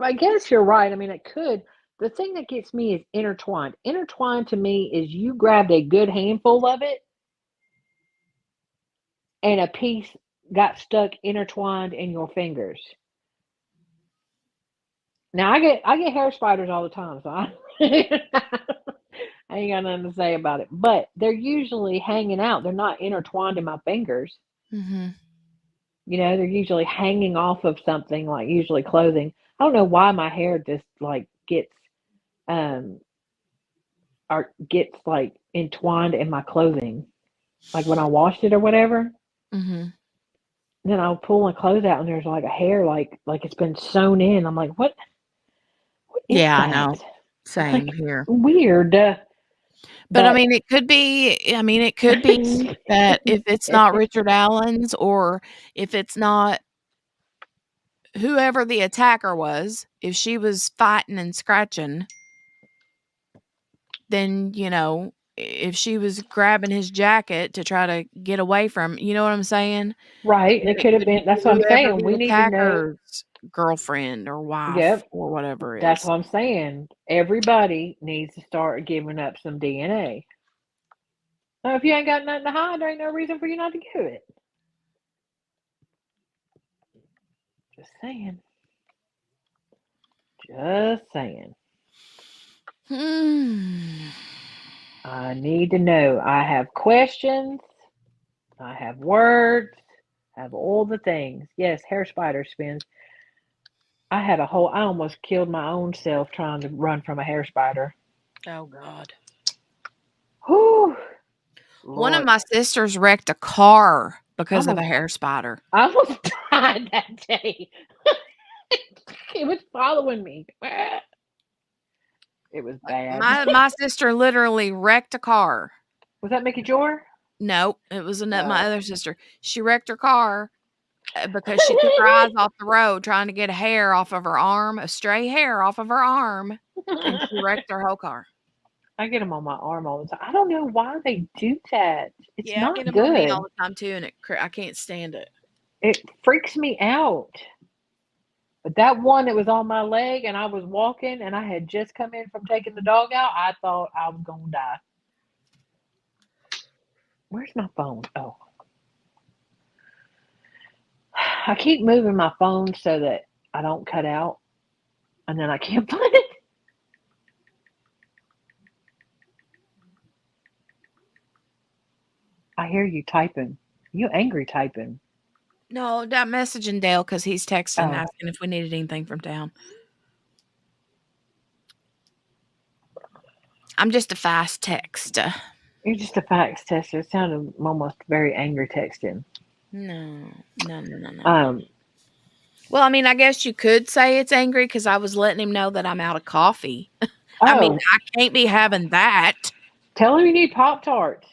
I guess you're right. I mean, it could. The thing that gets me is intertwined. Intertwined to me is you grabbed a good handful of it, and a piece got stuck intertwined in your fingers. Now I get hair spiders all the time, so I I ain't got nothing to say about it. But they're usually hanging out. They're not intertwined in my fingers. Mhm. They're usually hanging off of something, like usually clothing. I don't know why my hair just like um gets like entwined in my clothing. Like when I washed it or whatever, Mhm. then I'll pull my clothes out and there's like a hair like it's been sewn in. I'm like, what is Yeah, I that? know. It's Same like here. weird. But But it could be that if it's not Richard Allen's or if it's not whoever the attacker was, if she was fighting and scratching, then, if she was grabbing his jacket to try to get away from, you know what I'm saying? right, Then it it could have could been. be That's what I'm whoever saying. the We need to know. attacker's girlfriend or wife Yep, or whatever that's is. what I'm saying. Everybody needs to start giving up some DNA. Now, if you ain't got nothing to hide, there ain't no reason for you not to give it. Just saying. Just saying. Hmm. I need to know. I have questions. I have words. I have all the things. Yes, hair spider spins. I almost killed my own self trying to run from a hair spider. Oh God. Whew, One of Lord. my sisters wrecked a car I because of a almost, hair spider. I almost died that day. It was following me. It was Like bad. my sister literally wrecked a car. Was that Mickey Jor? Nope, it was my Oh, other sister. She wrecked her car because she took her eyes off the road trying to get a hair off of her arm, a stray hair off of her arm, and she wrecked her whole car. I get them on my arm all the time. I don't know why they do that. It's Yeah, I not get them on me all good. the time too, and I can't stand it. It freaks me out. But that one that was on my leg and I was walking and I had just come in from taking the dog out, I thought I was going to die. Where's my phone? Oh. I keep moving my phone so that I don't cut out and then I can't find it. I hear you typing. You angry typing. No, I'm messaging Dale because he's texting, Oh. asking if we needed anything from town. I'm just a fast texter. You're just a fax tester. It sounded almost very angry texting. No. Um, Well, I mean, I guess you could say it's angry because I was letting him know that I'm out of coffee. I mean, oh, I can't be having that. tell him you need Pop-Tarts.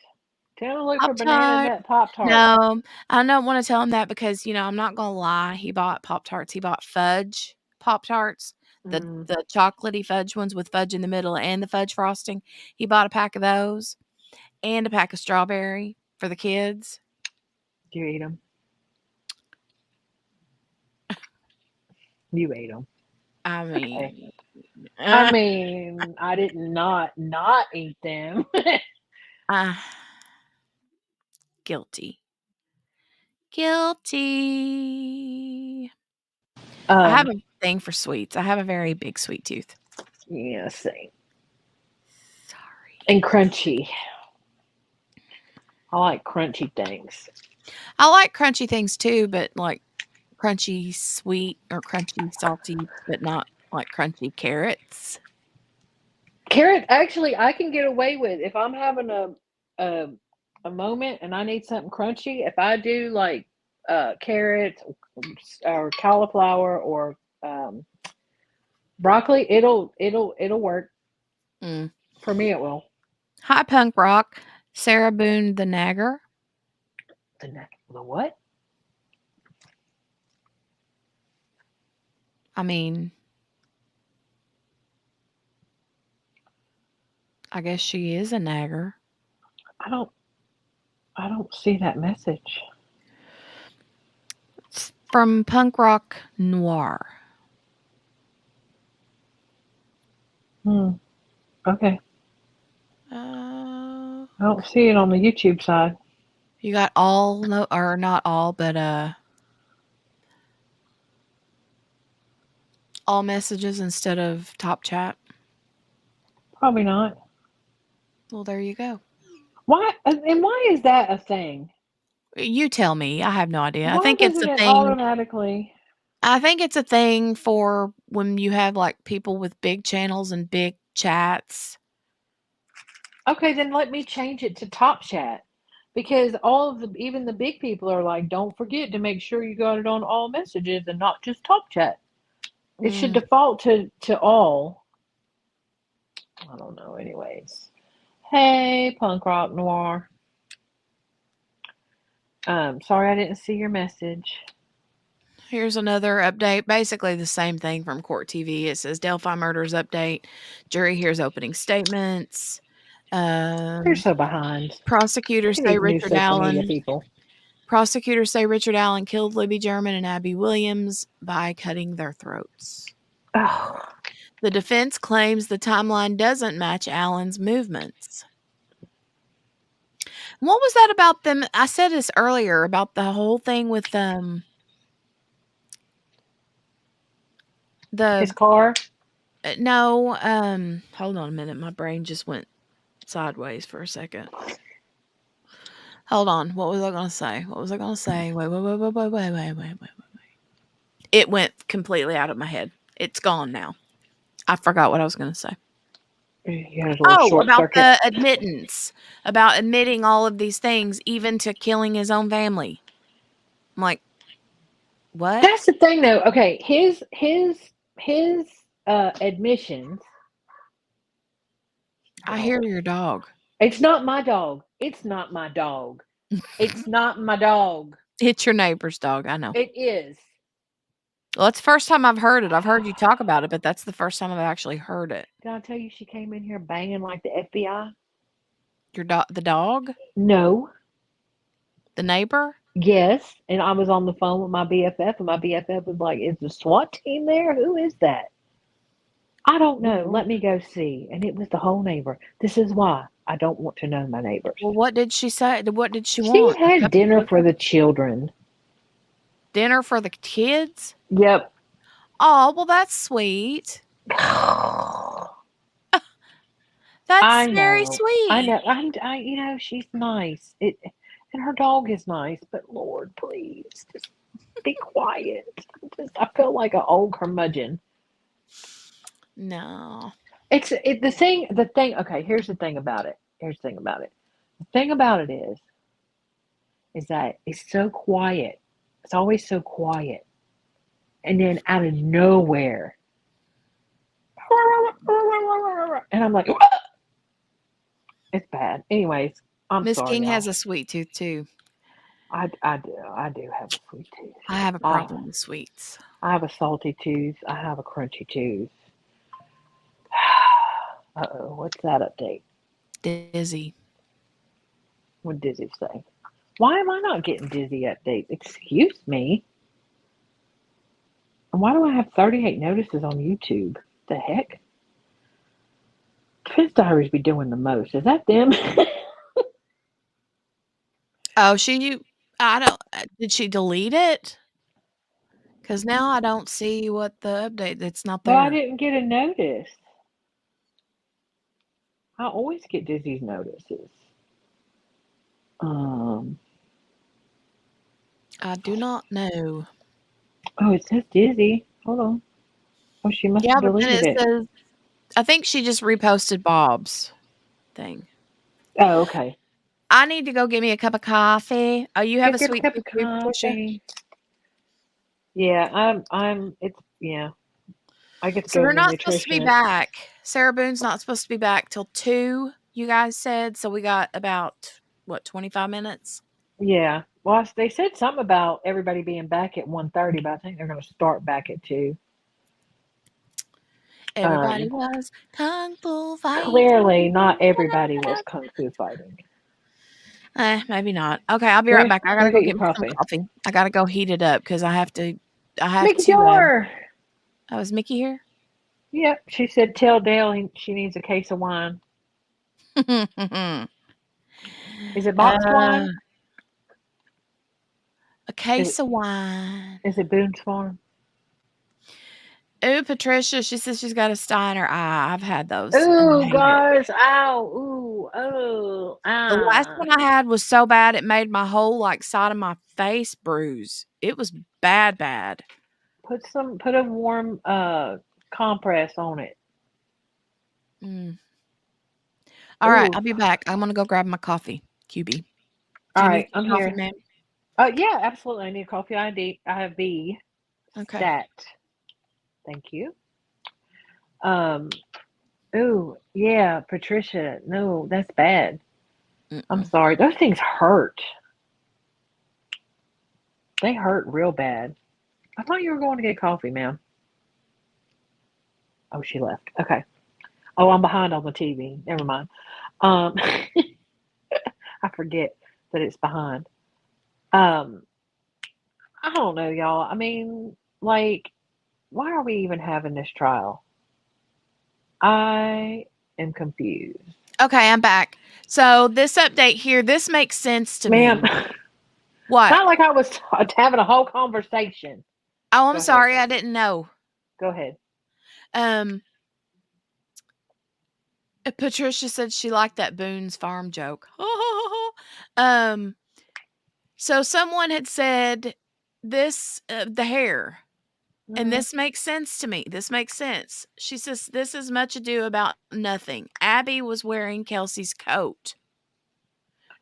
Tell him to look for banana Pop-Tart. nut Pop-Tarts. No, I don't want to tell him that because, I'm not going to lie. He bought Pop-Tarts. He bought fudge Pop-Tarts, the chocolatey fudge ones with fudge in the middle and the fudge frosting. He bought a pack of those and a pack of strawberry for the kids. Do you eat them? You ate them. I mean, Okay. I mean, I did not eat them. Guilty. I have a thing for sweets. I have a very big sweet tooth. Yeah, same. Sorry. And crunchy. I like crunchy things. I like crunchy things too, but like crunchy sweet or crunchy salty, but not like crunchy carrots. Carrot, actually, I can get away with if I'm having a moment and I need something crunchy. If I do like carrots or cauliflower or broccoli, it'll work. For me. It will. Hi, punk rock. Sarah Boone, the nagger. The what? I mean, I guess she is a nagger. I don't see that message. It's from Punk Rock Noir. Okay. I don't see it on the YouTube side. You got or not all, but all messages instead of top chat. Probably not. Well, there you go. Why is that a thing? You tell me. I have no idea. Why I think it's doesn't a it thing. automatically? I think it's a thing for when you have like people with big channels and big chats. Okay, then let me change it to top chat. Because even the big people are like, don't forget to make sure you got it on all messages and not just top chat. It should default to all. I don't know. Anyways, hey, Punk Rock Noir. Sorry I didn't see your message. Here's another update. Basically the same thing from Court TV. It says Delphi murders update. Jury hears opening statements. They're so behind. Prosecutors They say need new Richard social media Allen. people. Prosecutors say Richard Allen killed Libby German and Abby Williams by cutting their throats. Oh. The defense claims the timeline doesn't match Allen's movements. What was that about them? I said this earlier about the whole thing with his car. No, hold on a minute. My brain just went sideways for a second. Hold on. What was I going to say? Wait. It went completely out of my head. It's gone now. I forgot what I was going to say. About the admittance. About admitting all of these things, even to killing his own family. I'm like, what? That's the thing, though. Okay, his admissions. I hear your dog. It's not my dog. It's not my dog. It's not my dog. It's your neighbor's dog. I know. It is. Well, it's the first time I've heard it. I've heard you talk about it, but that's the first time I've actually heard it. Did I tell you she came in here banging like the FBI? The dog, No. the neighbor. Yes. And I was on the phone with my BFF, and my BFF was like, "Is the SWAT team there? Who is that?" I don't know. Let me go see. And it was the whole neighbor. This is why I don't want to know my neighbors. Well, what did she say? What did she She want? A had cup of dinner for sugar? the children. Dinner for the kids. Yep. Oh, well, that's sweet. I That's very know. I sweet. know. You know, she's nice. And her dog is nice, but Lord, please, just be quiet. I feel like an old curmudgeon. No. The thing, okay, here's the thing about it. The thing about it is that it's so quiet. It's always so quiet. And then out of nowhere, and I'm like, it's bad. Anyways, I'm Miss sorry, King y'all. has a sweet tooth too. I do have a sweet tooth. I have a problem with sweets. I have a salty tooth. I have a crunchy tooth. Uh-oh, what's that update? Dizzy. What did Dizzy say? Why am I not getting Dizzy updates? Excuse me. And why do I have 38 notices on YouTube? The heck? Twins Diaries be doing the most. Is that them? Oh, I don't, did she delete it? Because now I don't see what the update, it's not Well, I there. didn't get a notice. I always get Dizzy's notices. I do not know. Oh, it says Dizzy. Hold on. Oh, she must Yeah, have but then deleted it it. says, I think she just reposted Bob's thing. Oh, okay. I need to go get me a cup of coffee. Oh, you have a Get a sweet cup tooth of too, Patricia? coffee. Yeah, yeah. I get to So go they're to the not supposed to be nutritionist. back. Sarah Boone's not supposed to be back till 2, you guys said. So we got about, 25 minutes? Yeah. Well, they said something about everybody being back at 1:30, but I think they're going to start back at 2. Everybody was kung fu fighting. Clearly, not everybody was kung fu fighting. Maybe not. Okay, I'll be right back. I Go gotta go get your get me some coffee. coffee. I gotta go heat it up because I have to. Mickey Jar. Oh, is Mickey here? Yep. She said, tell Dale she needs a case of wine. Is it boxed wine? A case of wine. Is it Boone's Farm? Ooh, Patricia, she says she's got a sty in her eye. I've had those. And I Ooh, hate it. guys. Ow. Ooh. Oh. The last one I had was so bad it made my whole side of my face bruise. It was bad, bad. Put a warm compress on it. All right, Ooh. I'll be back. I'm gonna go grab my coffee. QB. Do All you right, need I'm coffee, here. ma'am? Yeah, absolutely. I need a coffee ID. I have B. Okay. Stat. Thank you. Ooh, yeah, Patricia. No, that's bad. I'm sorry. Those things hurt. They hurt real bad. I thought you were going to get coffee, ma'am. Oh, she left. Okay. Oh, I'm behind on the TV. Never mind. I forget that it's behind. I don't know, y'all. I mean, why are we even having this trial? I am confused. Okay, I'm back. So this update here, this makes sense to Ma'am, me. What? not like I was having a whole conversation. Oh, I'm Go sorry. ahead. I didn't know. Go ahead. Patricia said she liked that Boone's Farm joke. So someone had said this, the hair, and this makes sense to me. This makes sense. She says, this is much ado about nothing. Abby was wearing Kelsey's coat,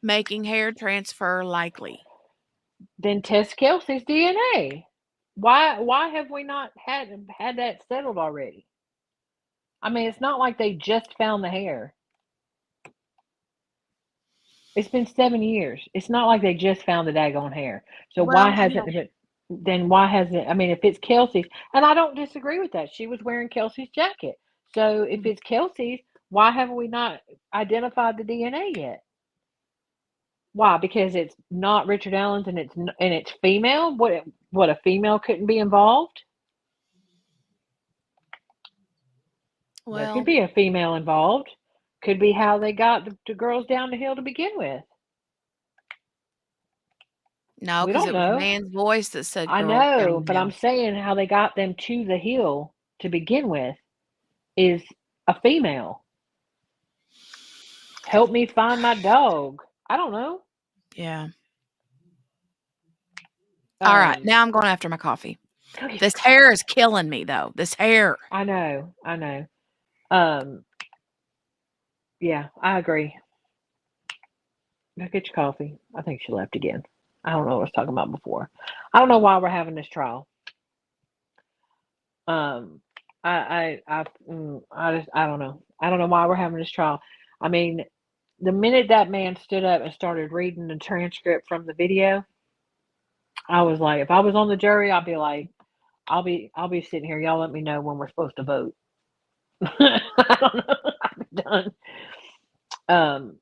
making hair transfer likely. Then test Kelsey's DNA. Why have we not had that settled already? I mean, it's not like they just found the hair. It's been 7 years. It's not like they just found the daggone hair. So why Well, hasn't it been, then why hasn't it, I mean, if it's Kelsey's, and I don't disagree with that. She was wearing Kelsey's jacket. So if it's Kelsey's, why haven't we not identified the DNA yet? Why? Because it's not Richard Allen's and it's female. What a female couldn't be involved? There could well, be a female involved. Could be how they got the girls down the hill to begin with. no, We because don't it was a know. man's voice that said I girls know, but I'm downhill. saying how they got them to the hill to begin with is a female. Help me find my dog. I don't know. Yeah. All right, Um, now I'm going after my coffee. go get This your hair is killing me, though. This hair. I know. I know. Um, yeah, I agree. Go get your coffee. I think she left again. I don't know what I was talking about before. I don't know why we're having this trial. Um, I don't know. I don't know why we're having this trial. I mean, the minute that man stood up and started reading the transcript from the video, I was like, if I was on the jury, I'd be like, I'll be sitting here. Y'all let me know when we're supposed to vote. I don't know. I'm done. Um,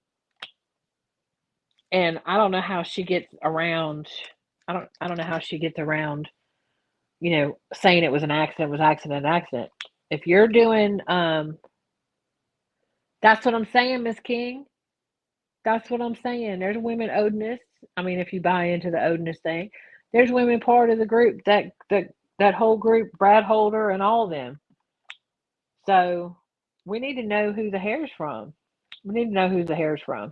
and I don't know how she gets around. I don't know how she gets around. Saying it was an accident, accident. If you're doing, that's what I'm saying, Miss King. That's what I'm saying. There's women Odinists. I mean, if you buy into the Odinist thing, there's women part of the group that whole group, Brad Holder and all of them. So we need to know who the hair's from. We need to know who the hair's from.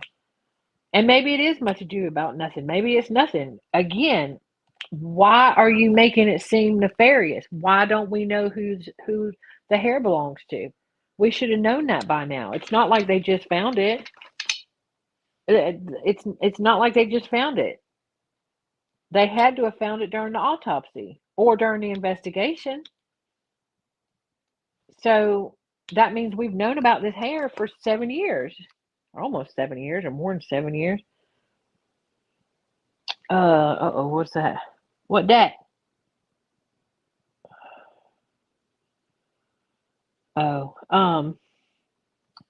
And maybe it is much ado about nothing. Maybe it's nothing. Again, why are you making it seem nefarious? Why don't we know who the hair belongs to? We should have known that by now. It's not like they just found it. It's not like they just found it. They had to have found it during the autopsy or during the investigation. So that means we've known about this hair for 7 years, or almost 7 years, or more than 7 years. Oh, what's that? What that? Oh,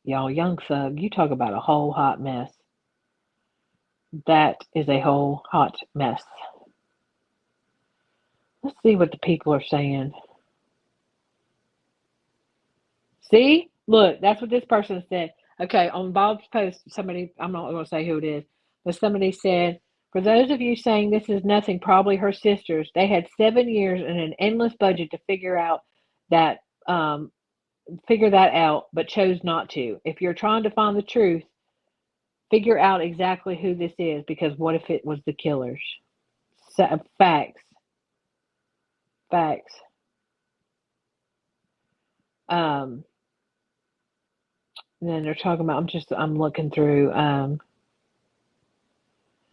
y'all, Young Thug, you talk about a whole hot mess. That is a whole hot mess. Let's see what the people are saying. See? Look, that's what this person said. Okay, on Bob's post, somebody, I'm not going to say who it is, but somebody said, for those of you saying this is nothing, probably her sisters, they had 7 years and an endless budget to that, figure that out, but chose not to. If you're trying to find the truth, figure out exactly who this is, because what if it was the killers? Facts. Facts. Um, and then they're talking about, I'm looking through,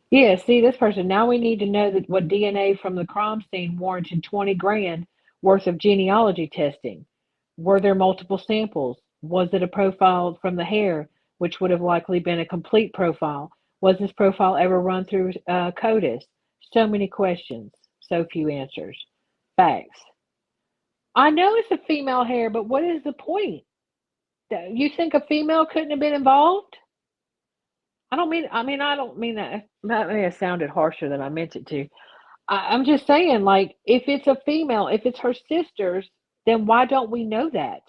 yeah, see this person. Now we need to know that what DNA from the crime scene warranted 20 grand worth of genealogy testing. Were there multiple samples? Was it a profile from the hair, which would have likely been a complete profile? Was this profile ever run through CODIS? So many questions, so few answers. Facts. I know it's a female hair, but what is the point? You think a female couldn't have been involved? I don't mean that. That may have sounded harsher than I meant it to. I'm just saying, like, if it's a female, if it's her sisters, then why don't we know that?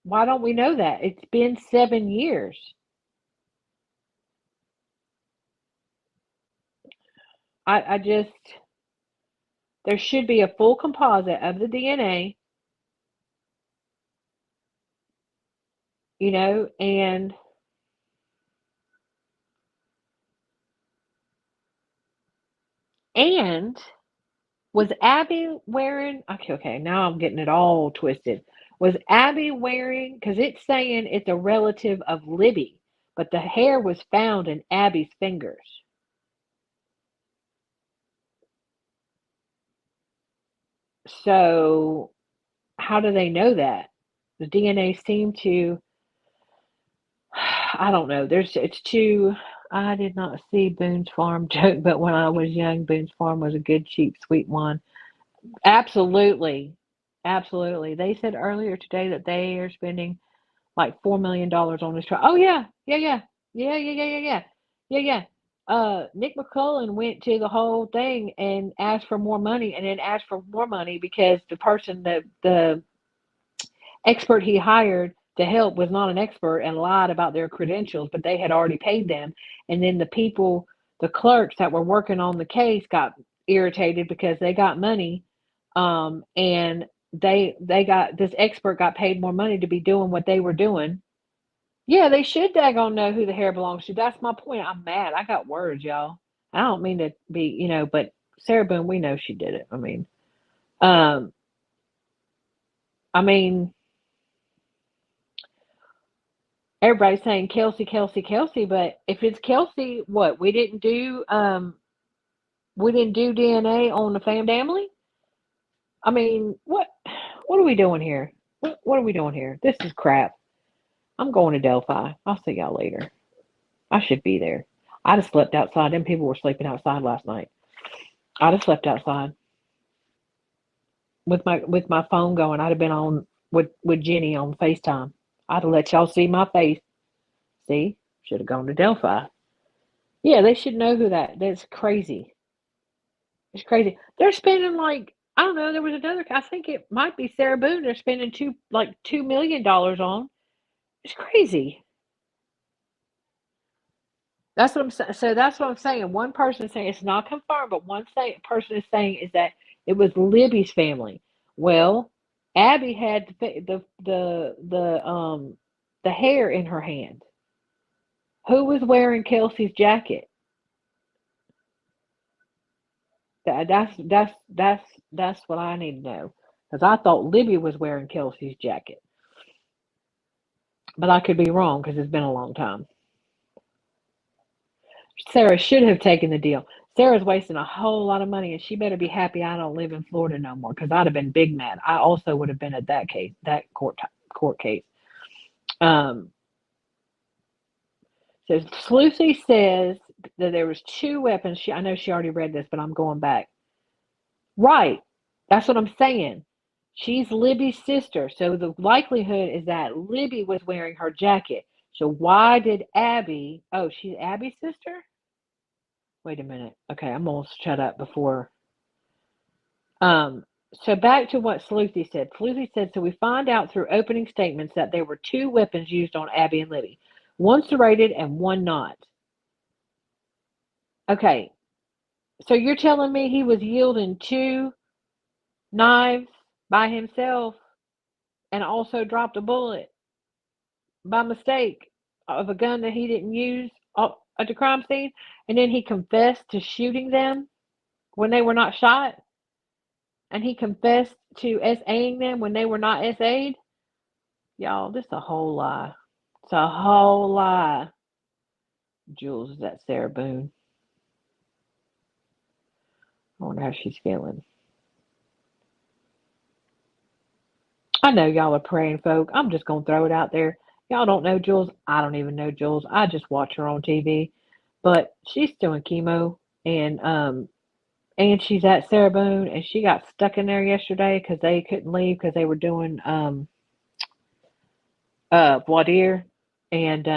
Why don't we know that? It's been 7 years. I just, there should be a full composite of the DNA, and was Abby wearing, okay, now I'm getting it all twisted. Was Abby wearing, because it's saying it's a relative of Libby, but the hair was found in Abby's fingers. So how do they know that? The DNA seemed to, I don't know. It's too. I did not see Boone's Farm joke, but when I was young, Boone's Farm was a good, cheap, sweet one. Absolutely, absolutely. They said earlier today that they are spending like $4 million on this trial. Oh yeah, yeah, yeah, yeah, yeah, yeah, yeah, yeah, yeah, yeah. Nick McCullen went to the whole thing and asked for more money, and then asked for more money because the person that the expert he hired to help was not an expert and lied about their credentials, but they had already paid them. And then the people, the clerks that were working on the case got irritated because they got money, and they got this expert got paid more money to be doing what they were doing. Yeah, they should daggone know who the hair belongs to. That's my point. I'm mad. I got words, y'all. I don't mean to be, but Sarah Boone, we know she did it. Um, I mean, everybody's saying Kelsey, Kelsey, Kelsey, but if it's Kelsey, what we didn't do DNA on the family. I mean, what are we doing here? What are we doing here? This is crap. I'm going to Delphi. I'll see y'all later. I should be there. I'd have slept outside. Them people were sleeping outside last night. I'd have slept outside with my phone going. I'd have been on with Jenny on FaceTime. I'd have let y'all see my face. See, should have gone to Delphi. Yeah, they should know who that's crazy. It's crazy. They're spending like, I don't know, there was another, I think it might be Sarah Boone, they're spending $2 million on. It's crazy. That's what I'm saying. So that's what I'm saying. One person is saying it's not confirmed, but person is saying is that it was Libby's family. Well, Abby had the hair in her hand. Who was wearing Kelsey's jacket? That's what I need to know, because I thought Libby was wearing Kelsey's jacket, but I could be wrong because it's been a long time. Sarah should have taken the deal. Sarah's wasting a whole lot of money, and she better be happy I don't live in Florida no more, because I'd have been big mad. I also would have been at that court case. So Sluicy says that there was 2 weapons. I know she already read this, but I'm going back. Right. That's what I'm saying. She's Libby's sister. So the likelihood is that Libby was wearing her jacket. So why did Abby, she's Abby's sister? Wait a minute. Okay, I'm almost shut up before. So back to what Sleuthy said. Sleuthy said, so we find out through opening statements that there were 2 weapons used on Abby and Libby. One serrated and one not. Okay, so you're telling me he was yielding 2 knives by himself and also dropped a bullet by mistake of a gun that he didn't use at the crime scene, and then he confessed to shooting them when they were not shot, and he confessed to SAing them when they were not SA'd? Y'all, this is a whole lie. It's a whole lie. Jules, is that Sarah Boone? I wonder how she's feeling. I know y'all are praying folk. I'm just going to throw it out there. Y'all don't know Jules. I don't even know Jules. I just watch her on TV. But she's doing chemo, and she's at Sarah Boone, and she got stuck in there yesterday because they couldn't leave because they were doing voir dire, and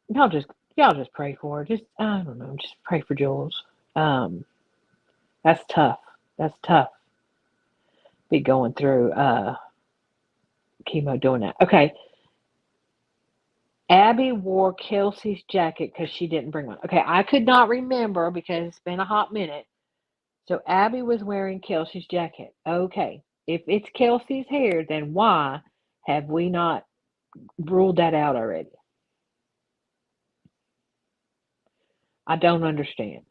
y'all just pray for her. Just, I don't know, just pray for Jules. That's tough. That's tough. Be going through chemo doing that. Okay. Abby wore Kelsey's jacket because she didn't bring one. Okay, I could not remember because it's been a hot minute. So Abby was wearing Kelsey's jacket. Okay, if it's Kelsey's hair, then why have we not ruled that out already? I don't understand.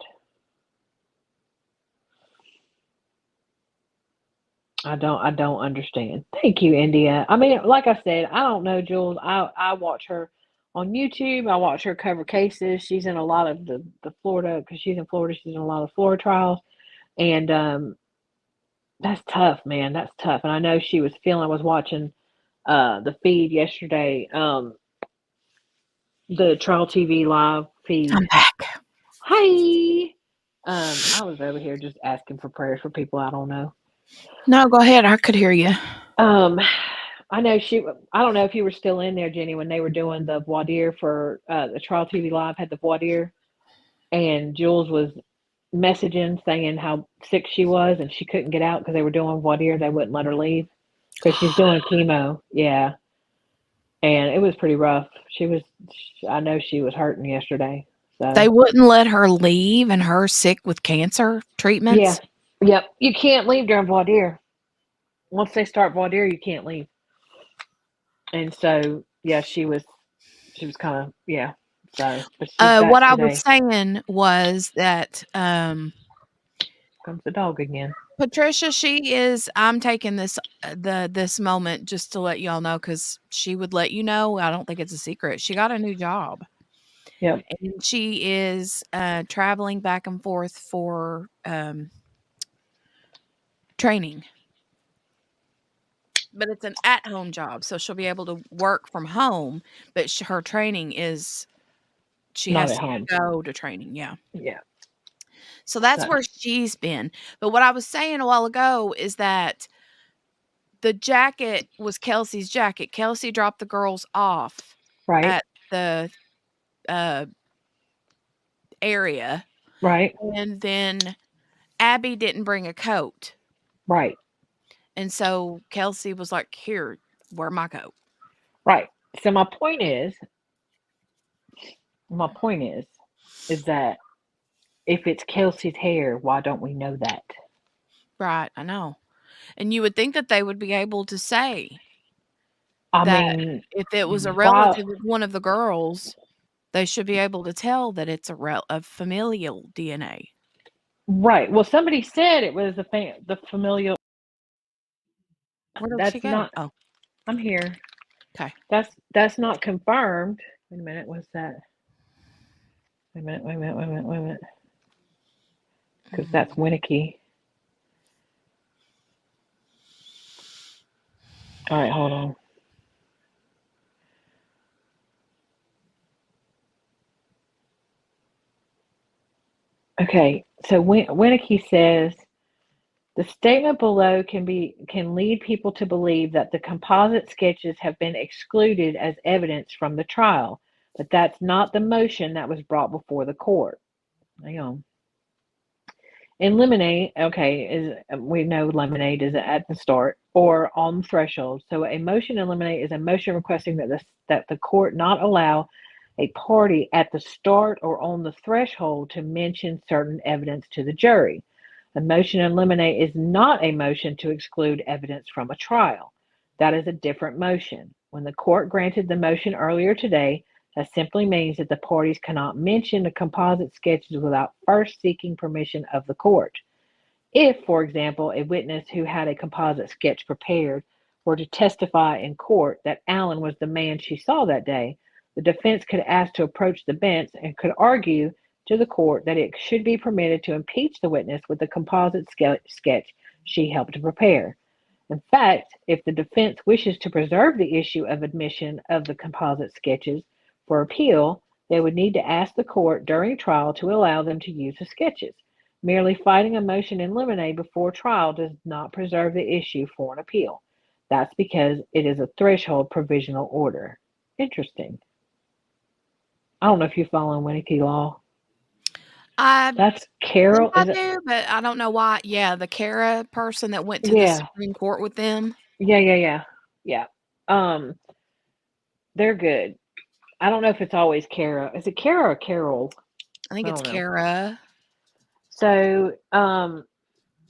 I don't understand. Thank you, India. I mean, like I said, I don't know Jules. I watch her on YouTube. I watch her cover cases. She's in a lot of the Florida, because she's in Florida. She's in a lot of Florida trials, and That's tough, man. That's tough. And I know she was feeling. I was watching the feed yesterday, the Trial TV live feed. I'm back. Hi. I was over here just asking for prayers for people I don't know. No, go ahead. I could hear you. I know I don't know if you were still in there, Jenny, when they were doing the voir dire for the Trial TV Live had the voir dire, and Jules was messaging saying how sick she was and she couldn't get out because they were doing voir dire. They wouldn't let her leave because she's doing chemo. Yeah. And it was pretty rough. I know she was hurting yesterday. So They wouldn't let her leave, and her sick with cancer yeah, treatments. yep. You can't leave during voir dire. Once they start voir dire, you can't leave. And so yeah, she was kind of yeah. So but she's back What I was today. saying was that Comes the dog again. Patricia, I'm taking this moment just to let y'all know, because she would let you know. I don't think it's a secret. She got a new job. Yep. And she is traveling back and forth for training. But it's an at-home job, so she'll be able to work from home, but her training is she Not has at to home. go to training, yeah. Yeah. So that's So, where she's been. But what I was saying a while ago is that the jacket was Kelsey's jacket. Kelsey dropped the girls off right. at the area, Right. and then Abby didn't bring a coat. Right. And so Kelsey was like, "Here, wear my coat." Right. So my point is that if it's Kelsey's hair, why don't we know that? Right, I know. And you would think that they would be able to say I that mean, if it was a why? relative of one of the girls, they should be able to tell that it's a familial DNA. Right. Well, somebody said it was the familial. Where did she That's go? not. Oh, I'm here. okay. That's not confirmed. Wait a minute. What's that? Wait a minute. Wait a minute. Wait a minute. Wait a minute. Because that's Winnicky. All right. Hold on. Okay. So Winnicky says the statement below can lead people to believe that the composite sketches have been excluded as evidence from the trial, but that's not the motion that was brought before the court. Hang on. In Lemonade, okay, we know Lemonade is at the start or on the threshold. So a motion in Lemonade is a motion requesting that the court not allow a party at the start or on the threshold to mention certain evidence to the jury. A motion in Lemonade is not a motion to exclude evidence from a trial. That is a different motion. When the court granted the motion earlier today, that simply means that the parties cannot mention the composite sketches without first seeking permission of the court. If, for example, a witness who had a composite sketch prepared were to testify in court that Allen was the man she saw that day, the defense could ask to approach the bench and could argue to the court that it should be permitted to impeach the witness with the composite sketch she helped to prepare. In fact, if the defense wishes to preserve the issue of admission of the composite sketches for appeal, they would need to ask the court during trial to allow them to use the sketches. Merely fighting a motion in limine before trial does not preserve the issue for an appeal. That's because it is a threshold provisional order. Interesting. I don't know if you follow Winnicky law. I That's think Carol. I Is it? do, but I don't know why. Yeah, the Kara person that went to the Yeah. Supreme Court with them. Yeah. They're good. I don't know if it's always Kara. Is it Kara or Carol? I think I it's don't know. Kara. So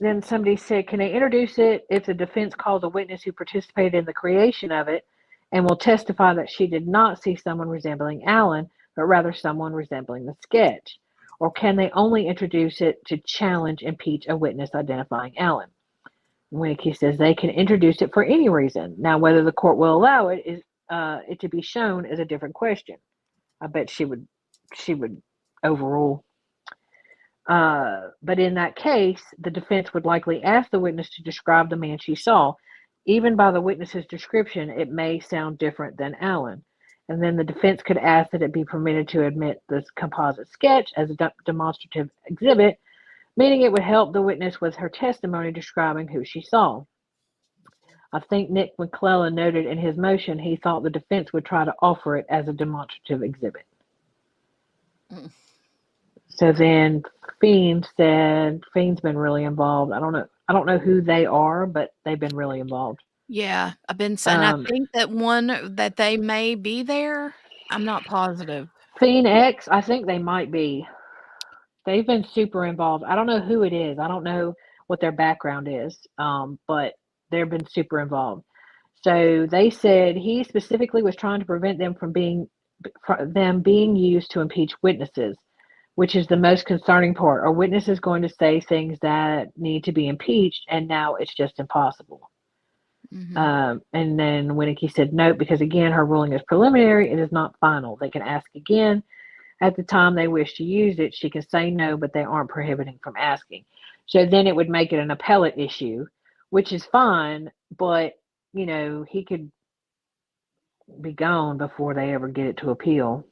then somebody said, can they introduce it if the defense calls a witness who participated in the creation of it and will testify that she did not see someone resembling Allen, but rather someone resembling the sketch? Or can they only introduce it to challenge, impeach a witness identifying Allen? Winnicky says they can introduce it for any reason. Now, whether the court will allow it to be shown is a different question. I bet she would overrule. But in that case, the defense would likely ask the witness to describe the man she saw. Even by the witness's description, it may sound different than Allen. And then the defense could ask that it be permitted to admit the composite sketch as a demonstrative exhibit, meaning it would help the witness with her testimony describing who she saw. I think Nick McClellan noted in his motion he thought the defense would try to offer it as a demonstrative exhibit. Mm. So then Fiend said Fiend's been really involved. I don't know who they are, but they've been really involved. Yeah, I've been saying I think that one that they may be there. I'm not positive. Fiend X, I think they might be. They've been super involved. I don't know who it is. I don't know what their background is, but they've been super involved. So they said he specifically was trying to prevent them from being used to impeach witnesses, which is the most concerning part. Are witnesses going to say things that need to be impeached, and now it's just impossible? Mhm. And then Winnicky said no, because again, her ruling is preliminary. It is not final. They can ask again at the time they wish to use it. She can say no, but they aren't prohibiting from asking. So then it would make it an appellate issue, which is fine, but he could be gone before they ever get it to appeal.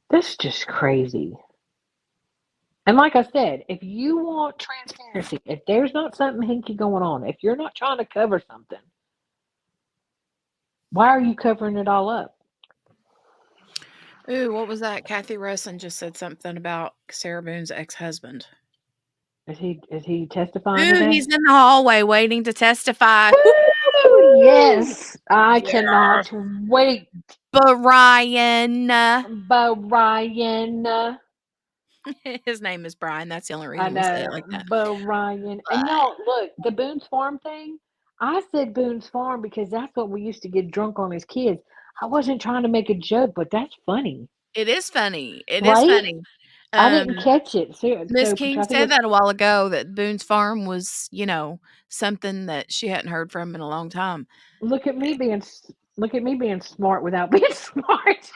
This is just crazy. And like I said, if you want transparency, if there's not something hinky going on, if you're not trying to cover something, why are you covering it all up? Ooh, what was that? Kathy Russin just said something about Sarah Boone's ex-husband. Is he testifying Ooh, today? he's in the hallway waiting to testify. Woo! Yes, I Yeah. cannot wait. Brian. Brian. His name is Brian. That's the only I reason we say it know, like that. Brian. And y'all, look, the Boone's Farm thing, I said Boone's Farm because that's what we used to get drunk on as kids. I wasn't trying to make a joke, but that's funny, It is funny. It is right? funny. I didn't catch it. Miss So King I think said it's that a while ago that Boone's Farm was, something that she hadn't heard from in a long time. look at me being smart without being smart.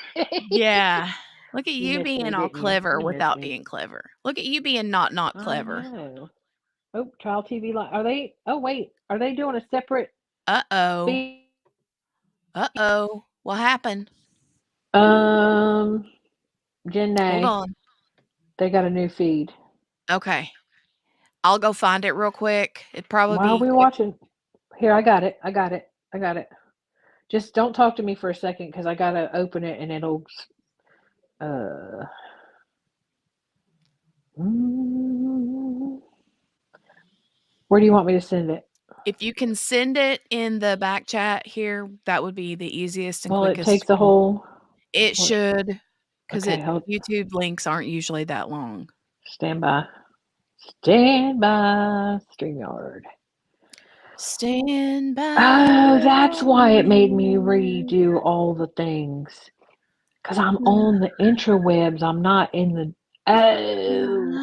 Yeah. Look at You you missed me, being all didn't you? clever You missed without me. being clever. Look at you being not I clever. know. Oh, Trial TV Live. Are they? Oh, wait. Are they doing a separate Uh-oh. feed? Uh-oh. What happened? Jen Hold Nay, on. they got a new feed. Okay. I'll go find it real quick. It'd probably While be we quick. watching, here I got it. I got it. I got it. Just don't talk to me for a second because I gotta open it and it'll. Uh, where do you want me to send it? If you can send it in the back chat here, that would be the easiest and Well, it quickest. takes a whole. It What? should, because Okay, hold. YouTube links aren't usually that long. Stand by. Stand by. StreamYard. Stand by. Oh, that's why it made me redo all the things. Because I'm on the interwebs. I'm not in the. Oh.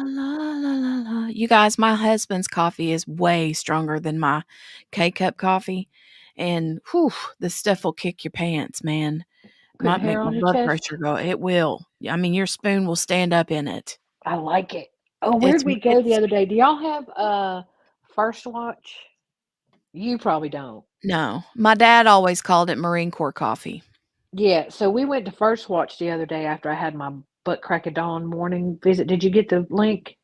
You guys, my husband's coffee is way stronger than my K-cup coffee. And whew, this stuff will kick your pants, man. Put Might make hair my on your blood chest. pressure go. It will. I mean, your spoon will stand up in it. I like it. Oh, It's where'd we go the other day? Do y'all have First Watch? You probably don't. no. My dad always called it Marine Corps coffee. Yeah, so we went to First Watch the other day after I had my butt crack of dawn morning visit. Did you get the link?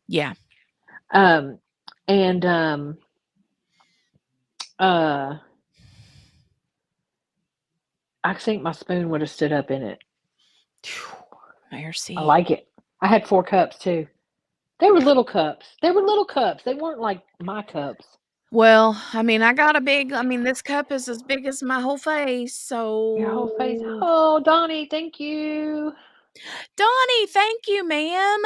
Yeah. And I think my spoon would have stood up in it. Mercy. I like it. I had 4 cups too. They were little cups. They weren't like my cups. Well, I mean, this cup is as big as my whole face, Your whole face. so Oh, Donnie, thank you. Donnie, thank you, ma'am.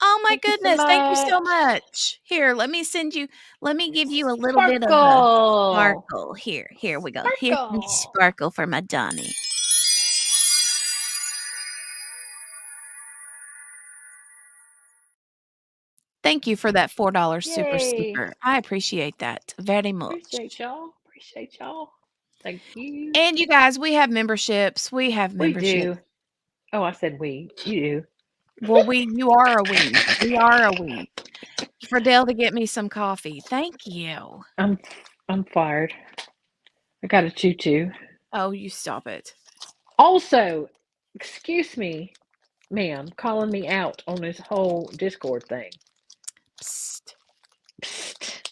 Oh my Thank you so goodness, thank you so much. much. Here, let me give you a little bit of a Sparkle. sparkle. Here we go. Here's some Sparkle. sparkle for my Donnie. Thank you for that $4 super Yay. sticker. I appreciate that very much. Appreciate y'all. appreciate y'all. Thank you. And you guys, we have memberships. We have We memberships. do. Oh, I said we. You do. Well, you are a we. We are a we. For Dale to get me some coffee. Thank you. I'm fired. I got a tutu. Oh, you stop it. Also, excuse me, ma'am, calling me out on this whole Discord thing. Psst. Psst.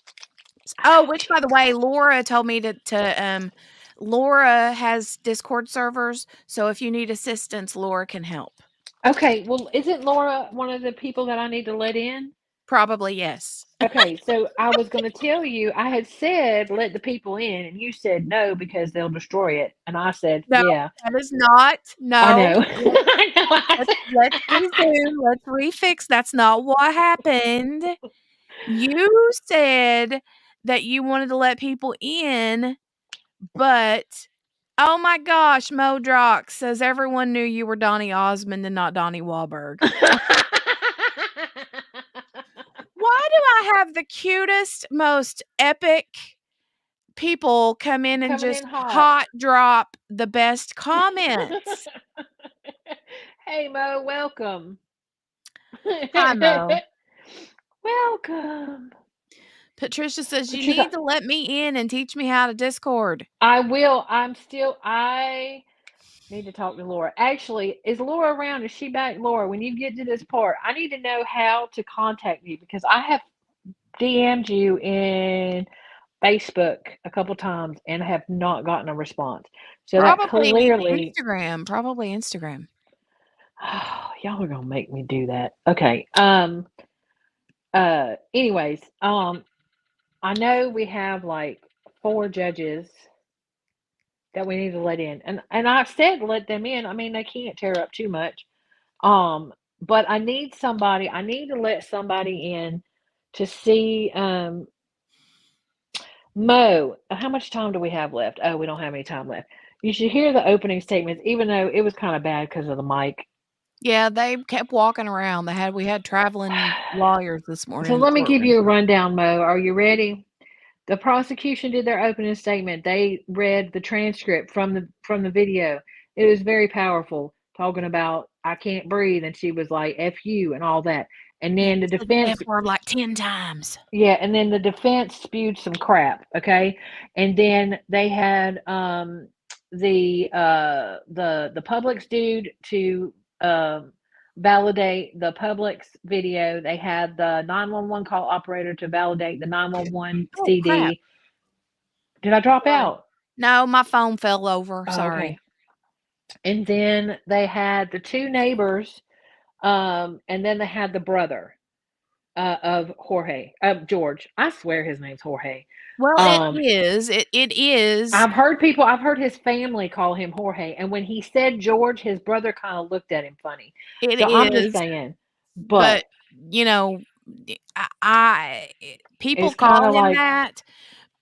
Oh, which by the way, Laura told me to Laura has Discord servers, so if you need assistance, Laura can help. Okay, well, isn't Laura one of the people that I need to let in? Probably, yes. Okay, so I was going to tell you, I had said let the people in, and you said no because they'll destroy it. And I said, No, yeah. that is not. I No. know. I know. Let's resume. Let's refix. That's not what happened. You said that you wanted to let people in, but oh my gosh, Modrox says everyone knew you were Donny Osmond and not Donnie Wahlberg. Why do I have the cutest, most epic people come in and Coming just in hot. hot drop the best comments? Hey, Mo, welcome. Hi, Mo. Welcome. Patricia says, you But you need got- to let me in and teach me how to Discord. I will. I need to talk to Laura. Actually, is Laura around? Is she back? Laura, when you get to this part, I need to know how to contact you because I have DM'd you in Facebook a couple times and have not gotten a response. So that Probably clearly, Instagram. Probably Instagram. oh, y'all are gonna make me do that. Okay. Anyways, I know we have like 4 judges that we need to let in, and I've said let them in. I mean, they can't tear up too much. But I need somebody. I need to let somebody in to see. Mo, how much time do we have left? Oh, we don't have any time left. You should hear the opening statements, even though it was kind of bad because of the mic. Yeah, they kept walking around. We had traveling lawyers this morning. So in the let me give courtroom. you a rundown, Mo. Are you ready? The prosecution did their opening statement. They read the transcript from the video. It was very powerful, talking about I can't breathe, and she was like "F you" and all that. And then the Said the defense, F word like 10 times. yeah, and then the defense spewed some crap. Okay, and then they had the Publix dude to validate the Publix video. They had the 911 call operator to validate the 911 Oh, CD. crap. Did I drop out? No, my phone fell over. Oh, Sorry. okay. And then they had the 2 neighbors, and then they had the brother of George. I swear his name's Jorge. Well, it is. It is. I've heard his family call him Jorge, and when he said George, his brother kind of looked at him funny. It So I'm just is. saying, But you know, people it's kind call of him like, that.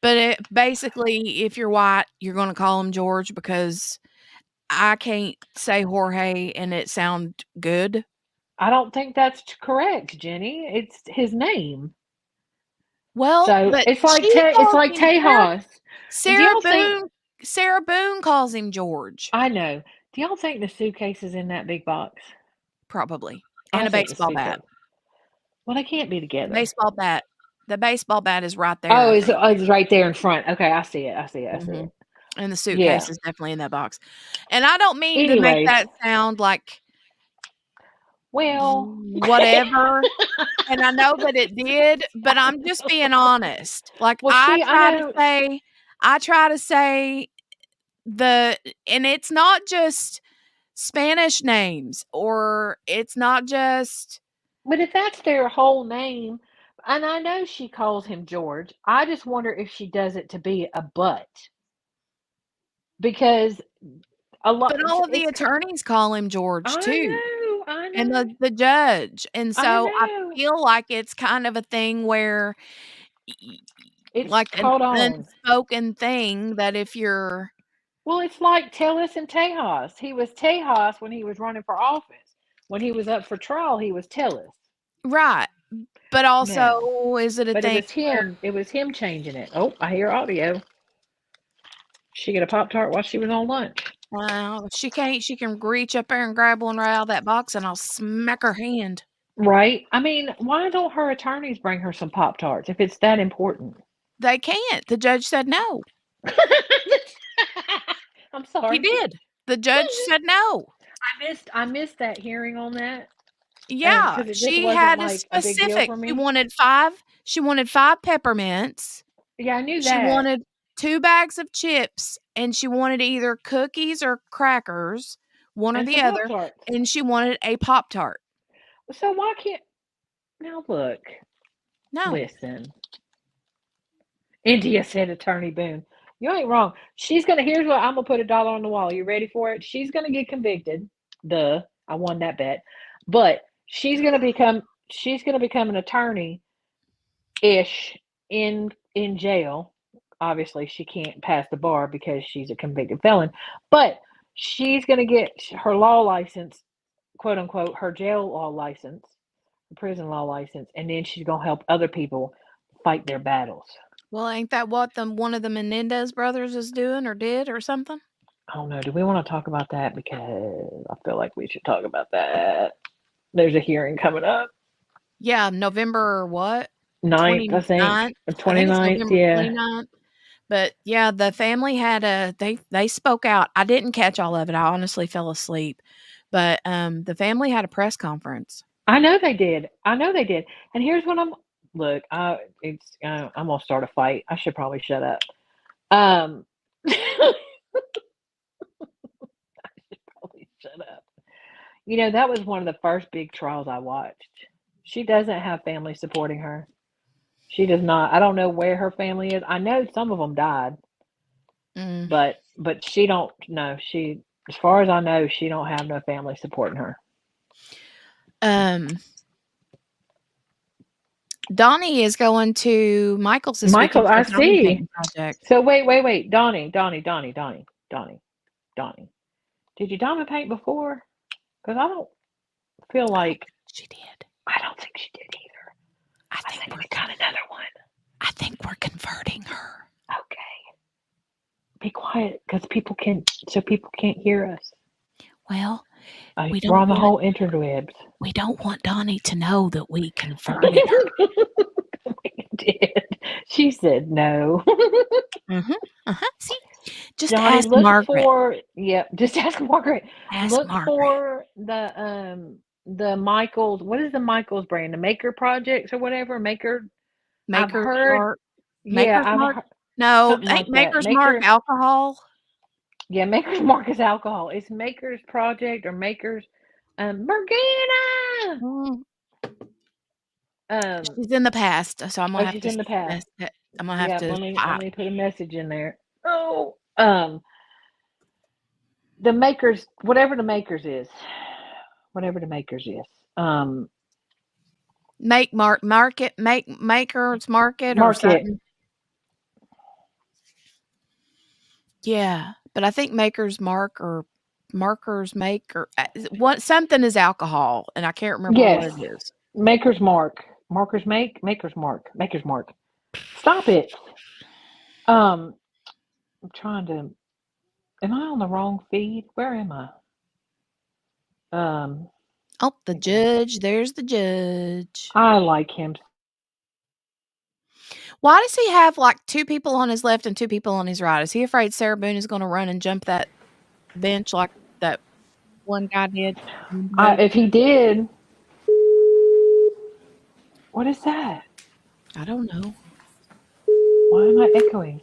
But basically, if you're white, you're going to call him George because I can't say Jorge and it sound good. I don't think that's correct, Jenny. It's his name. Well, So but it's like she calls him Tejas. Do Sarah y'all Boone. think? Sarah Boone calls him George. I know. Do y'all think the suitcase is in that big box? Probably. I And a think the baseball bat. suitcase. Well, they can't be The together. baseball bat. The baseball bat is right there. Oh, I it's think. right there in front. Okay, I see it. I see Mm-hmm. it. And the suitcase Yeah. is definitely in that box. And I don't mean to make that sound like well, whatever. And I know that it did, but I'm just being honest. Like well, I see, try to say and it's not just Spanish names or it's not just. But if that's their whole name, and I know she calls him George, I just wonder if she does it to be a butt. Because a lot. But all of the attorneys call him George too. I know. And the judge. And so I know. feel like it's kind of a thing where It's like caught on. an unspoken thing that if you're. Well, it's like Tellis and Tejas. He was Tejas when he was running for office. When he was up for trial, he was Tellis. Right. But also, is it a thing? It was him changing it. Oh, I hear audio. She get a Pop-Tart while she was on lunch. Well, she can't. She can reach up there and grab one right out of that box, and I'll smack her hand. Right? I mean, why don't her attorneys bring her some Pop-Tarts if it's that important? They can't. The judge said no. I'm He sorry. did. The judge said no. I missed that hearing on that. Yeah, Because it just she wasn't had a like a big deal specific. for She me. wanted 5. She wanted 5 peppermints. Yeah, I knew She that. wanted 2 bags of chips, and she wanted either cookies or crackers, one or And the some other, Pop-Tarts. and she wanted a Pop-Tart. So why can't now look? No. Listen. India said Attorney Boone. You ain't wrong. Here's what I'm gonna put $1 on the wall. You ready for it? She's gonna get convicted. Duh. I won that bet. But she's gonna become an attorney ish in jail. Obviously, she can't pass the bar because she's a convicted felon. But she's gonna get her law license, quote unquote, her jail law license, prison law license, and then she's gonna help other people fight their battles. Well, ain't that what one of the Menendez brothers is doing or did or something? I don't know. Do we want to talk about that? Because I feel like we should talk about that. There's a hearing coming up. Yeah, November what? 9th, I think. 29th. I think it's 29th, November yeah. 29th. But yeah, the family had they spoke out. I didn't catch all of it. I honestly fell asleep. But the family had a press conference. I know they did. And here's what I'm gonna start a fight. I should probably shut up. I should probably shut up. That was one of the first big trials I watched. She doesn't have family supporting her. She does not. I don't know where her family is. I know some of them died, but she don't. No, she. As far as I know, she don't have no family supporting her. Donnie is going to Michael's this Michael, weekend for I the diamond see. painting project. So wait. Donnie. Did you diamond paint before? Because I don't feel like she did. I don't think she did either. I think we got another one. I think we're converting her. Okay. Be quiet, because people can't hear us. Well, we're on the whole interwebs. We don't want Donnie to know that we converted her. We did. She said no. See, just Johnny, ask look Margaret. just ask Margaret. Look for the Michaels. What is the Michaels brand? The Maker Projects or whatever. Maker's Mark. No, Maker's Mark alcohol. Yeah, Maker's Mark is alcohol. It's Maker's Project or Maker's Morgana. She's in the past, so I'm gonna have to. In the past. I'm gonna have to. Let me put a message in there. Oh, the Makers, whatever the Makers is. Makers Market or something. Yeah, but I think Maker's Mark or Markers Make or what something is alcohol, and I can't remember what it is. Maker's Mark. Markers Make. Maker's Mark. Maker's Mark. Stop it. I'm trying to. Am I on the wrong feed? Where am I? Oh, the judge. There's the judge. I like him. Why does he have like 2 people on his left and 2 people on his right? Is he afraid Sarah Boone is going to run and jump that bench like that one guy did? If he did, what is that? I don't know. Why am I echoing?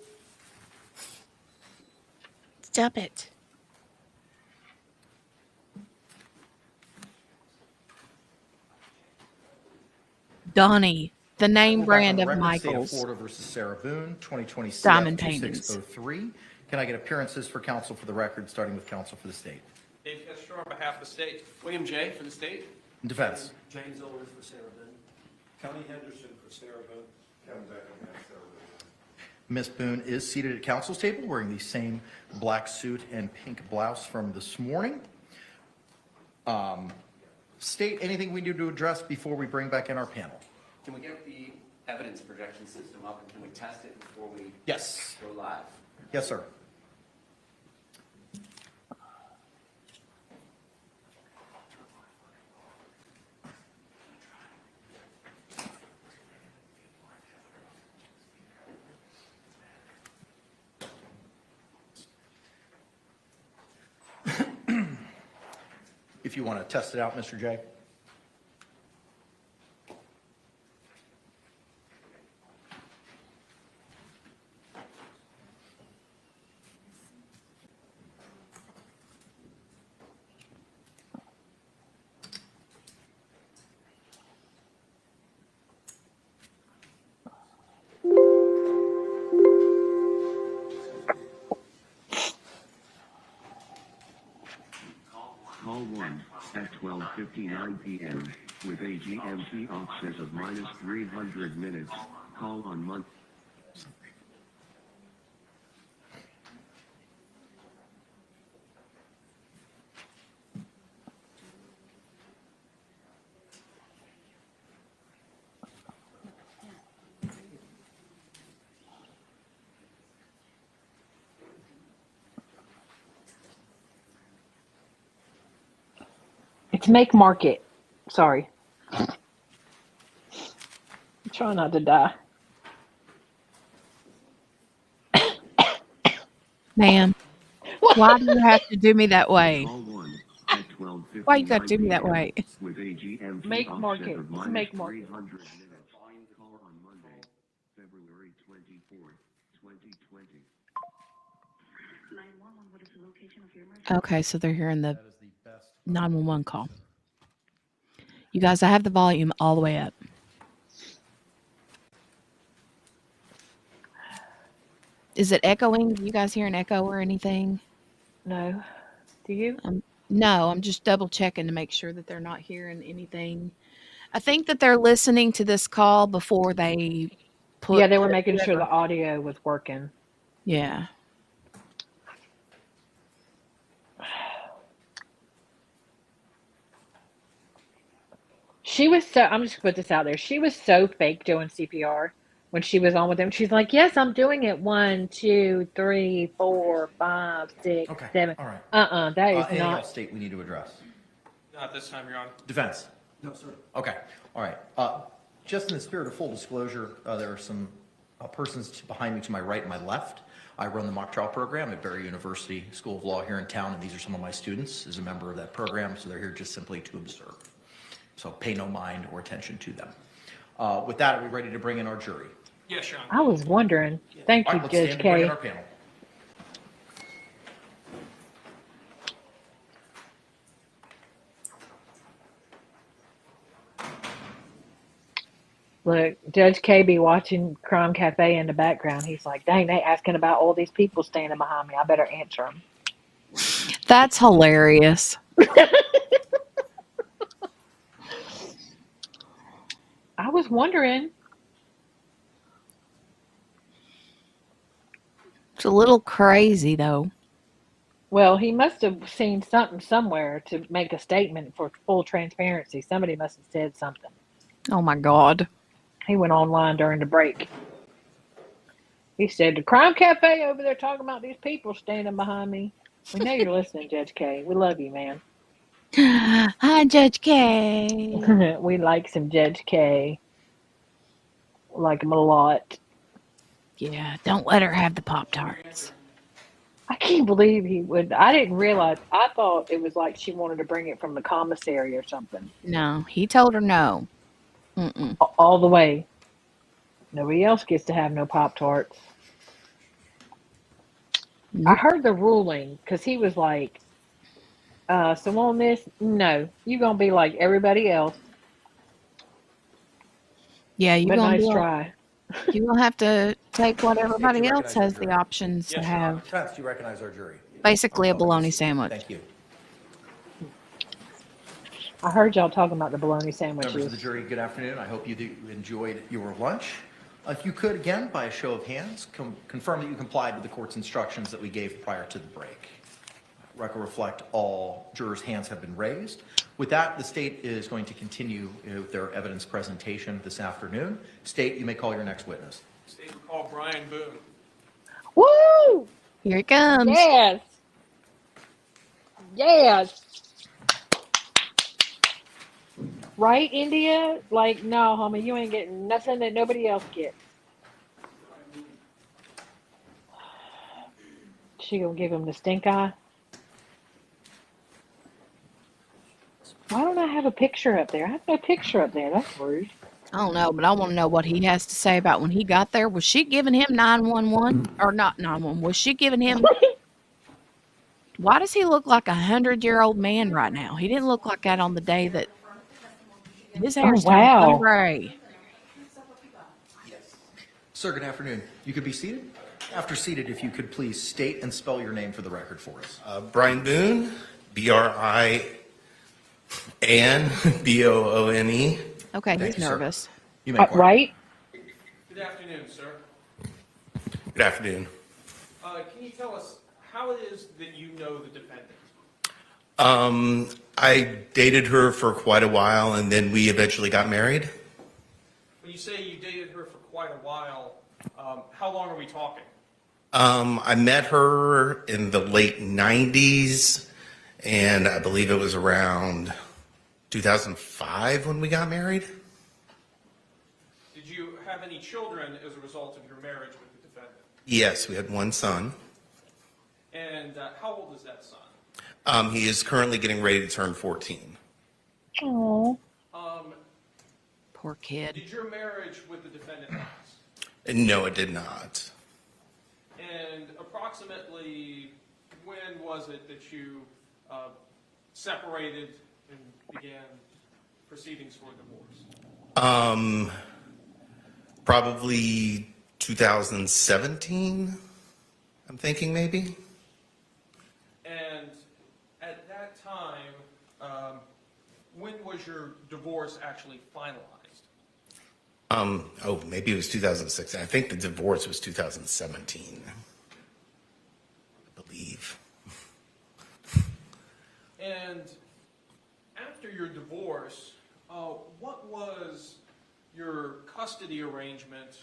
Stop it. Donnie, the name brand of Michaels. Florida versus Sarah Boone, 2020 Diamond CF paintings. 2603. Can I get appearances for counsel for the record, starting with counsel for the state? Dave Kestro on behalf of the state. William J. for the state. In defense. James Olders for Sarah Boone. Connie Henderson for Sarah Boone. Kevin Beckham for Sarah Boone. Ms. Boone is seated at counsel's table wearing the same black suit and pink blouse from this morning. State, anything we need to address before we bring back in our panel? Can we get the evidence projection system up and can we test it before we Yes. go live? Yes, sir. if you want to test it out, Mr. J. Call 1 at 12:59 p.m. with a GMT offset of minus 300 minutes. Call on month. It's make market. Sorry. I'm trying not to die. Ma'am, why do you have to do me that way? Call 1 at Why you got to do 12:59 me that p.m. way? with a GMT Make offset market. of It's minus make market. 300 minutes. Call on Monday, February 24th, 2020. Okay, so they're hearing the 911 call. You guys, I have the volume all the way up. Is it echoing? Do you guys hear an echo or anything? No. Do you? No, I'm just double checking to make sure that they're not hearing anything. I think that they're listening to this call before they Yeah, they were put making sure the whoever. audio was working. Yeah. She was so, I'm just gonna put this out there. She was so fake doing CPR when she was on with them. She's like, yes, I'm doing it. 1, 2, 3, 4, 5, 6, Okay, 7. all right. That is Anything not. else, State, we need to address? Not this time, Your Honor. Defense? No, sir. Okay, all right. Just in the spirit of full disclosure, there are some persons behind me to my right and my left. I run the mock trial program at Barry University School of Law here in town, and these are some of my students as a member of that program, so they're here just simply to observe. So pay no mind or attention to them. With that, are we ready to bring in our jury? Yes, Your Honor. I was wondering. Thank All you, right, let's Judge stand to bring in K. our panel. Look, Judge K be watching Crime Cafe in the background. He's like, dang, they asking about all these people standing behind me. I better answer them. That's hilarious. I was wondering. It's a little crazy, though. Well, he must have seen something somewhere to make a statement for full transparency. Somebody must have said something. Oh, my God. He went online during the break. He said, the Crime Cafe over there talking about these people standing behind me. We know you're listening, Judge K. We love you, man. Hi, Judge K. We like some Judge K. We like him a lot. Yeah, don't let her have the Pop-Tarts. I can't believe he would. I didn't realize. I thought it was like she wanted to bring it from the commissary or something. No, he told her no. Mm-mm. All the way. Nobody else gets to have no Pop-Tarts. I Nope. heard the ruling because he was like, so on this, no, you're going to be like everybody else. Yeah, But nice try. you're gonna have to take what State, do everybody you else recognize our has the jury? options to Yes, Your Honor. have. Defense, do you recognize our jury? Basically a bologna Thank sandwich. you. I heard y'all talking about the bologna Members of the sandwiches. jury, good afternoon. I hope you enjoyed your lunch. If you could, again, by a show of hands, confirm that you complied with the court's instructions that we gave prior to the break. Record reflect all jurors' hands have been raised. With that, the state is going to continue with their evidence presentation this afternoon. State, you may call your next witness. State will call Brian Boone. Woo! Here it comes. Yes. Yes. Right, India? Like, no, homie, you ain't getting nothing that nobody else gets. She gonna give him the stink eye? have a picture up there. I have no picture up there. That's rude. I don't know, but I want to know what he has to say about when he got there. Was she giving him 911 or not 911? Was she giving him? Why does he look like 100-year-old man right now? He didn't look like that on the day that his Oh, hair's turning so wow. gray. Sir, good afternoon. You could be seated. After seated, if you could please state and spell your name for the record for us. Brian Boone, Brian Boone. Okay, Thank he's you, sir. nervous. You may inquire. Right? Good afternoon, sir. Good afternoon. Can you tell us how it is that you know the defendant? I dated her for quite a while, and then we eventually got married. When you say you dated her for quite a while, how long are we talking? I met her in the late 90s, and I believe it was around 2005 when we got married. Did you have any children as a result of your marriage with the defendant? Yes, we had one son. And how old is that son? He is currently getting ready to turn 14. Oh. Poor kid. Did your marriage with the defendant last? No, it did not. And approximately when was it that you separated and began proceedings for divorce? Probably 2017, I'm thinking maybe. And at that time, when was your divorce actually finalized? Maybe it was 2006. I think the divorce was 2017, I believe. And after your divorce, what was your custody arrangement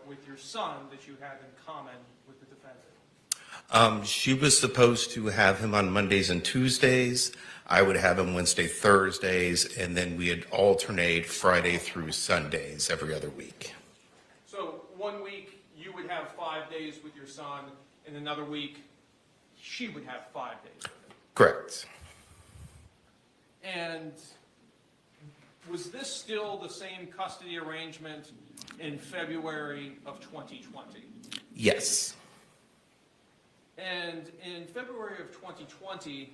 with your son that you had in common with the defendant? She was supposed to have him on Mondays and Tuesdays. I would have him Wednesday, Thursdays, and then we'd alternate Friday through Sundays every other week. So 1 week you would have 5 days with your son, and another week she would have 5 days with him. Correct. And was this still the same custody arrangement in February of 2020? Yes. And in February of 2020,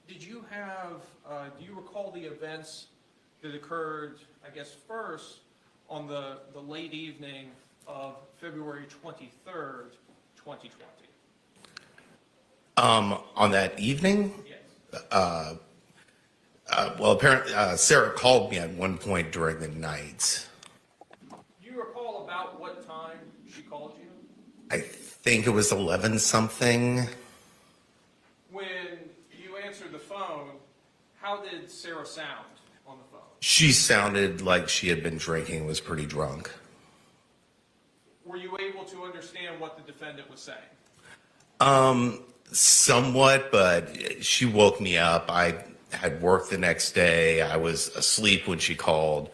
did you have, do you recall the events that occurred, I guess, first on the late evening of February 23rd, 2020? On that evening? Yes. Well, apparently, Sarah called me at one point during the night. Do you recall about what time she called you? I think it was 11 something. When you answered the phone, how did Sarah sound on the phone? She sounded like she had been drinking and was pretty drunk. Were you able to understand what the defendant was saying? Somewhat, but she woke me up. I had work the next day. I was asleep when she called.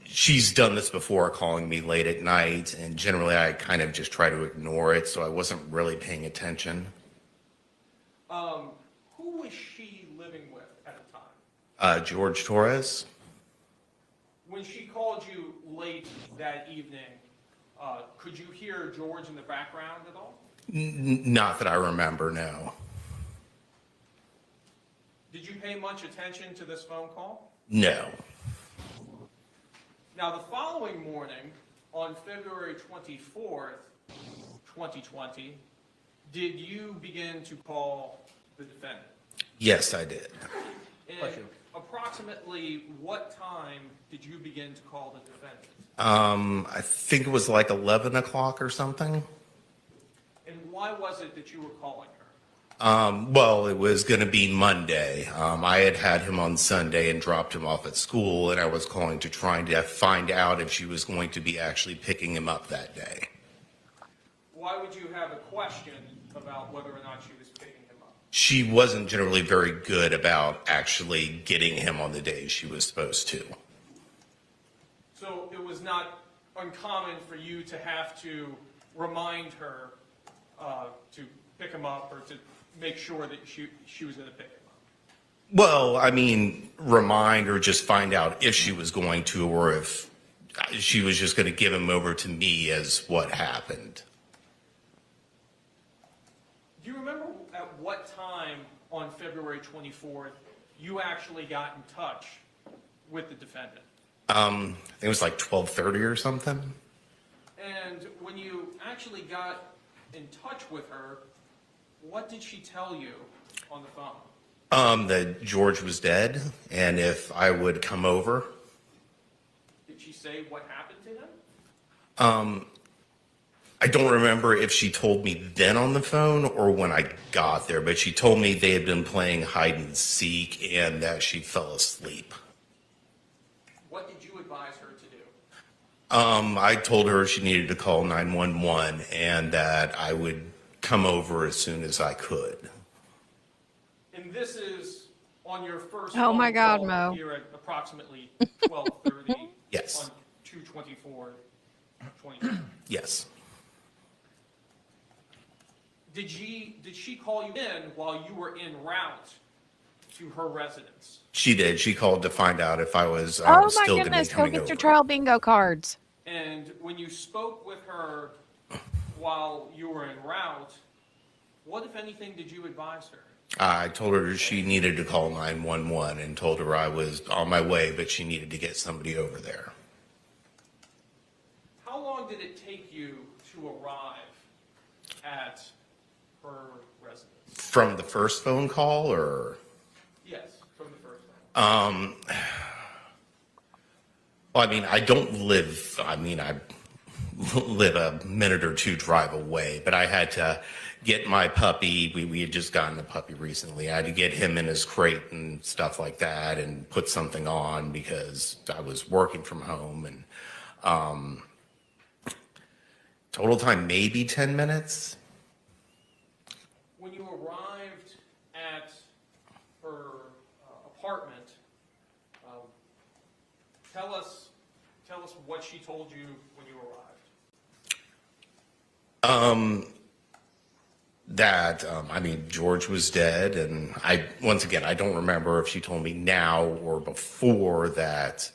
She's done this before, calling me late at night, and generally I kind of just try to ignore it, so I wasn't really paying attention. Who was she living with at the time? George Torres? When she called you late that evening, could you hear George in the background at all? Not that I remember, no. Did you pay much attention to this phone call? No. Now, the following morning, on February 24th, 2020, did you begin to call the defendant? Yes, I did. And approximately what time did you begin to call the defendant? I think it was like 11 o'clock or something. And why was it that you were calling her? Well, it was going to be Monday. I had him on Sunday and dropped him off at school, and I was calling to try to find out if she was going to be actually picking him up that day. Why would you have a question about whether or not she was picking him up? She wasn't generally very good about actually getting him on the day she was supposed to. So it was not uncommon for you to have to remind her to pick him up or to make sure that she was going to pick him up? Well, I mean, remind or just find out if she was going to, or if she was just going to give him over to me as what happened. Do you remember at what time on February 24th you actually got in touch with the defendant? I think it was like 12:30 or something. And when you actually got in touch with her, what did she tell you on the phone? That George was dead, and if I would come over. Did she say what happened to him? I don't remember if she told me then on the phone or when I got there, but she told me they had been playing hide and seek and that she fell asleep. What did you advise her to do? I told her she needed to call 911 and that I would come over as soon as I could. And this is on your first Oh my phone God, call Mo. here at approximately 12:30 Yes. on 2/24/20. Yes. Did she call you in while you were en route to her residence? She did. She called to find out if I was Oh my still going to be goodness, go coming get over. your trial bingo cards. And when you spoke with her while you were en route, what, if anything, did you advise her? I told her she needed to call 911 and told her I was on my way, but she needed to get somebody over there. How long did it take you to arrive at her residence? From the first phone call, or? Yes, from the first one. Well, I mean, I live a minute or two drive away, but I had to get my puppy. We had just gotten a puppy recently. I had to get him in his crate and stuff like that and put something on because I was working from home. And total time, maybe 10 minutes. When you arrived at her apartment, tell us what she told you when you arrived. George was dead, and once again, I don't remember if she told me now or before that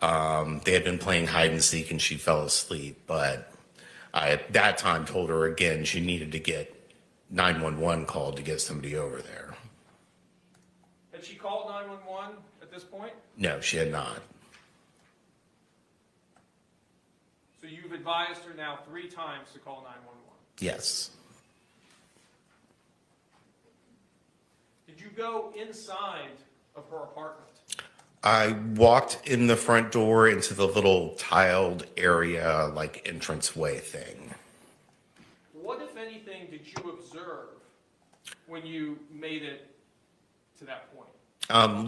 they had been playing hide and seek and she fell asleep, but I, at that time, told her again she needed to get 911 called to get somebody over there. Had she called 911 at this point? No, she had not. So you've advised her now 3 times to call 911. Yes. Did you go inside of her apartment? I walked in the front door into the little tiled area, like entranceway thing. What, if anything, did you observe when you made it to that point?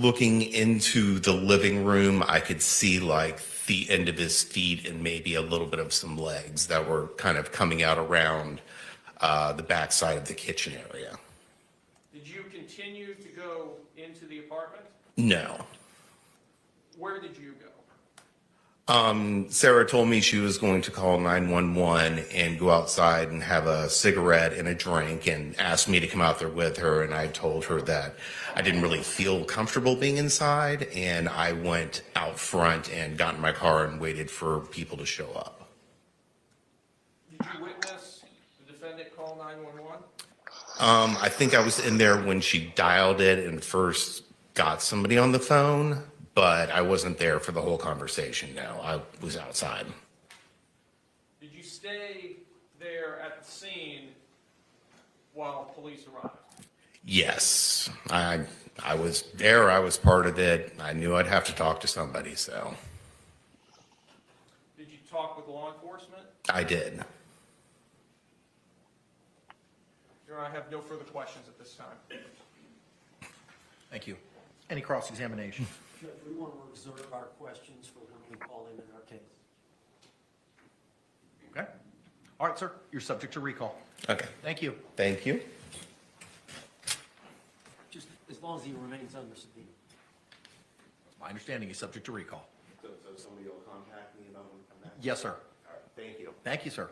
Looking into the living room, I could see like the end of his feet and maybe a little bit of some legs that were kind of coming out around the back side of the kitchen area. Did you continue to go into the apartment? No. Where did you go? Sarah told me she was going to call 911 and go outside and have a cigarette and a drink and asked me to come out there with her. And I told her that I didn't really feel comfortable being inside. And I went out front and got in my car and waited for people to show up. Did you witness the defendant call 911? I think I was in there when she dialed it and first got somebody on the phone, but I wasn't there for the whole conversation. No, I was outside. Did you stay there at the scene while police arrived? Yes, I was there. I was part of it. I knew I'd have to talk to somebody, so Did you talk with law enforcement? I did. Your Honor, I have no further questions at this time. Thank you. Any cross-examination? Judge, we want to reserve our questions for when we call in our case. Okay. All right, sir, you're subject to recall. Okay. Thank you. Thank you. Just as long as he remains under subpoena. My understanding is subject to recall. So somebody will contact me about when we come back? Yes, sir. All right, thank you. Thank you, sir.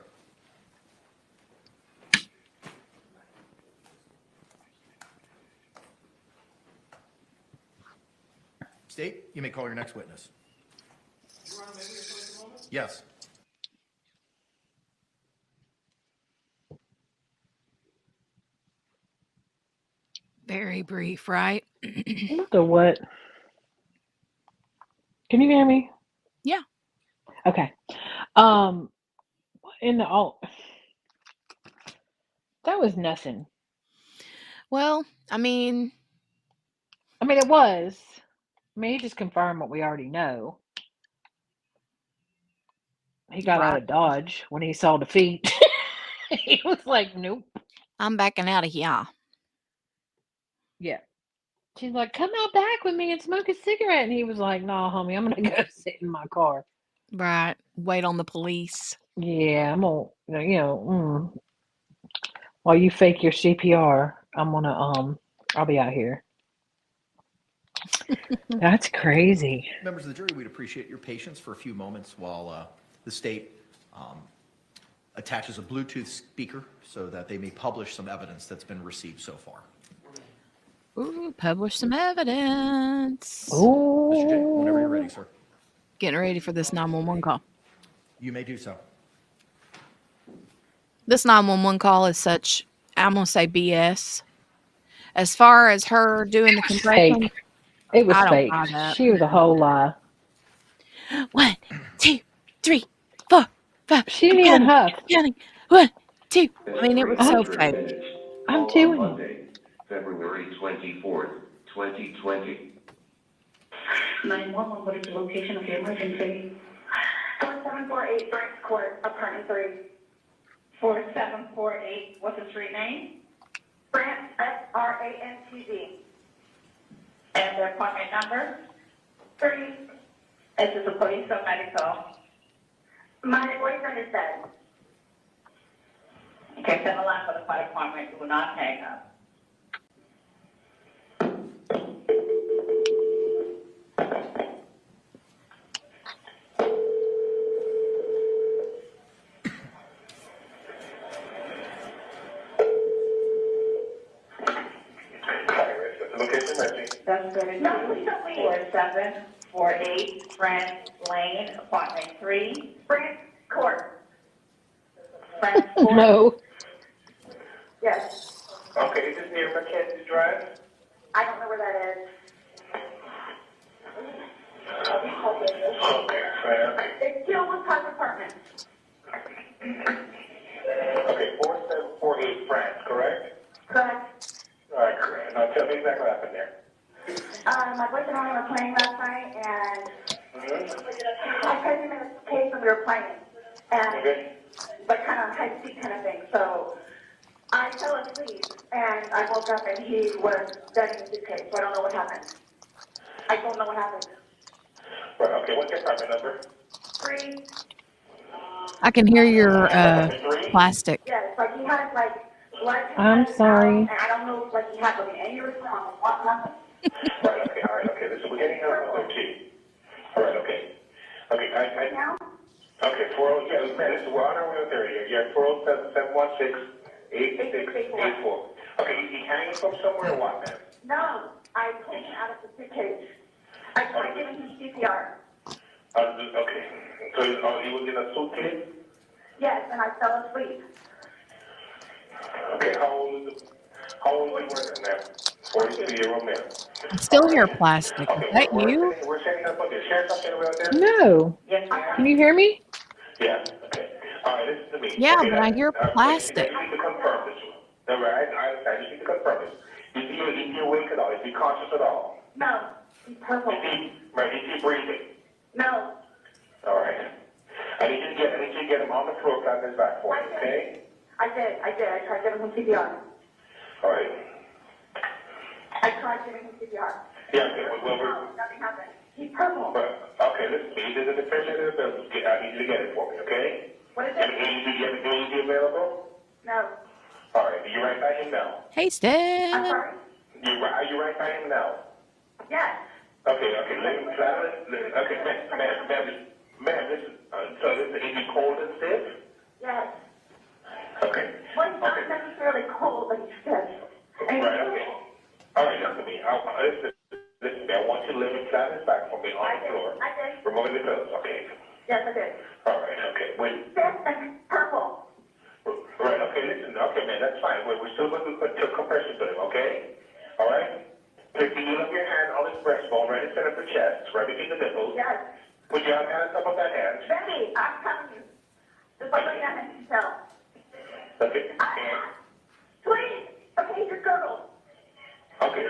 State, you may call your next witness. Yes. Very brief, right? So what? Can you hear me? Yeah. Okay. In the that was nothing. Well, I mean, it was. He just confirmed what we already know. He got out right. of Dodge when he saw the feet. He was like, nope. I'm backing out of here. Yeah. She's like, come out back with me and smoke a cigarette. And he was like, nah, homie, I'm going to go sit in my car. Right. Wait on the police. Yeah, I'm going to, while you fake your CPR, I'm going to, I'll be out here. That's crazy. Members of the jury, we'd appreciate your patience for a few moments while the state attaches a Bluetooth speaker so that they may publish some evidence that's been received so far. Ooh, publish some evidence. Ooh. Mr. J, whenever you're ready, sir. Getting ready for this 911 call. You may do so. This 911 call is such, I'm going to say BS. As far as her doing the confession, Fake. It was I don't fake. buy that. She was a whole lie. 1, 2, 3, 4, 5. She didn't even huff. Counting. 1, 2. I mean, it was so fake. I'm doing it. Monday, February 24th, 2020. 911, what is the location of the emergency? 4748 Branch Court, apartment 3. 4748, what's the street name? Branch, F-R-A-N-T-Z. And the appointment number? 3. Is this a police or medical? My boyfriend is dead. Okay, send a line for the fire department, do not hang up. That's good. No, please don't leave. 4748 Brent Lane, apartment 3. Brent Court. Brent Court? No. Yes. Okay, is this near Mackenzie Drive? I don't know where that is. Okay, okay. It's still with Park Apartment. Okay, 4748 France, correct? Correct. All right, correct. Now tell me exactly what happened there. My boyfriend and I were playing last night, and I had him in a case when we were playing, and Okay. but kind of high speed kind of thing. So I fell asleep, and I woke up, and he was dead in the suitcase. So I don't know what happened. I don't know what happened. Right, okay, what's your apartment number? 3. I can hear your plastic. Yeah, it's like he had like blood. I'm sorry. And I don't know, like he had like an aneurysm on what happened. Right, okay, all right, okay. Listen, we're getting out of key. All right, okay. Okay, Now? okay, 40, yeah, man, this is, we're on our way there. You're at 407-716-8684. Okay, is he hanging from somewhere or what, man? No, I pulled him out of the suitcase. I tried giving him CPR. Okay, so he was in a suitcase? Yes, and I fell asleep. Okay, how old is he now? 42-year-old man. I still hear plastic. Is that you? We're setting up, okay, share something around there? No. Yes, ma'am. Can you hear me? Yeah, okay. All right, listen to me. Yeah, okay, but I hear plastic. I need to confirm this. No, right, I just need to confirm this. Is he awake at all? Is he conscious at all? No, he's purple. Is he breathing? No. All right. I need you to get him on the floor, flat on his back for me, okay? I did. I tried giving him CPR. All right. I tried giving him CPR. Yeah, okay, well, No, nothing happened. He's purple. okay, listen, he's in the definition of the bill. I need you to get it for me, okay? What is And it? do you have an AED available? No. All right, you right by him now? Hey, I'm Steph. sorry? Are you right by him now? Yes. Okay, let him flat. Okay, ma'am, listen. So listen, is he cold and stiff? Yes. Okay. Well, he's not necessarily cold, but he's stiff. And Right, okay. All right, listen to me. Listen, I want you to let him flat his back. Yes, I did. All right, okay, wait. Yes, and purple. Right, okay, listen, okay, man, that's fine. We're still going to put compression to him, okay? All right? Take the heel of your hand on his breastbone, right in center of the chest, right between the nipples. Yes. Put your hand on top of that hand. Ready, I'm telling you. Just like my hand can tell. Okay. Please, okay, your girdle. Okay,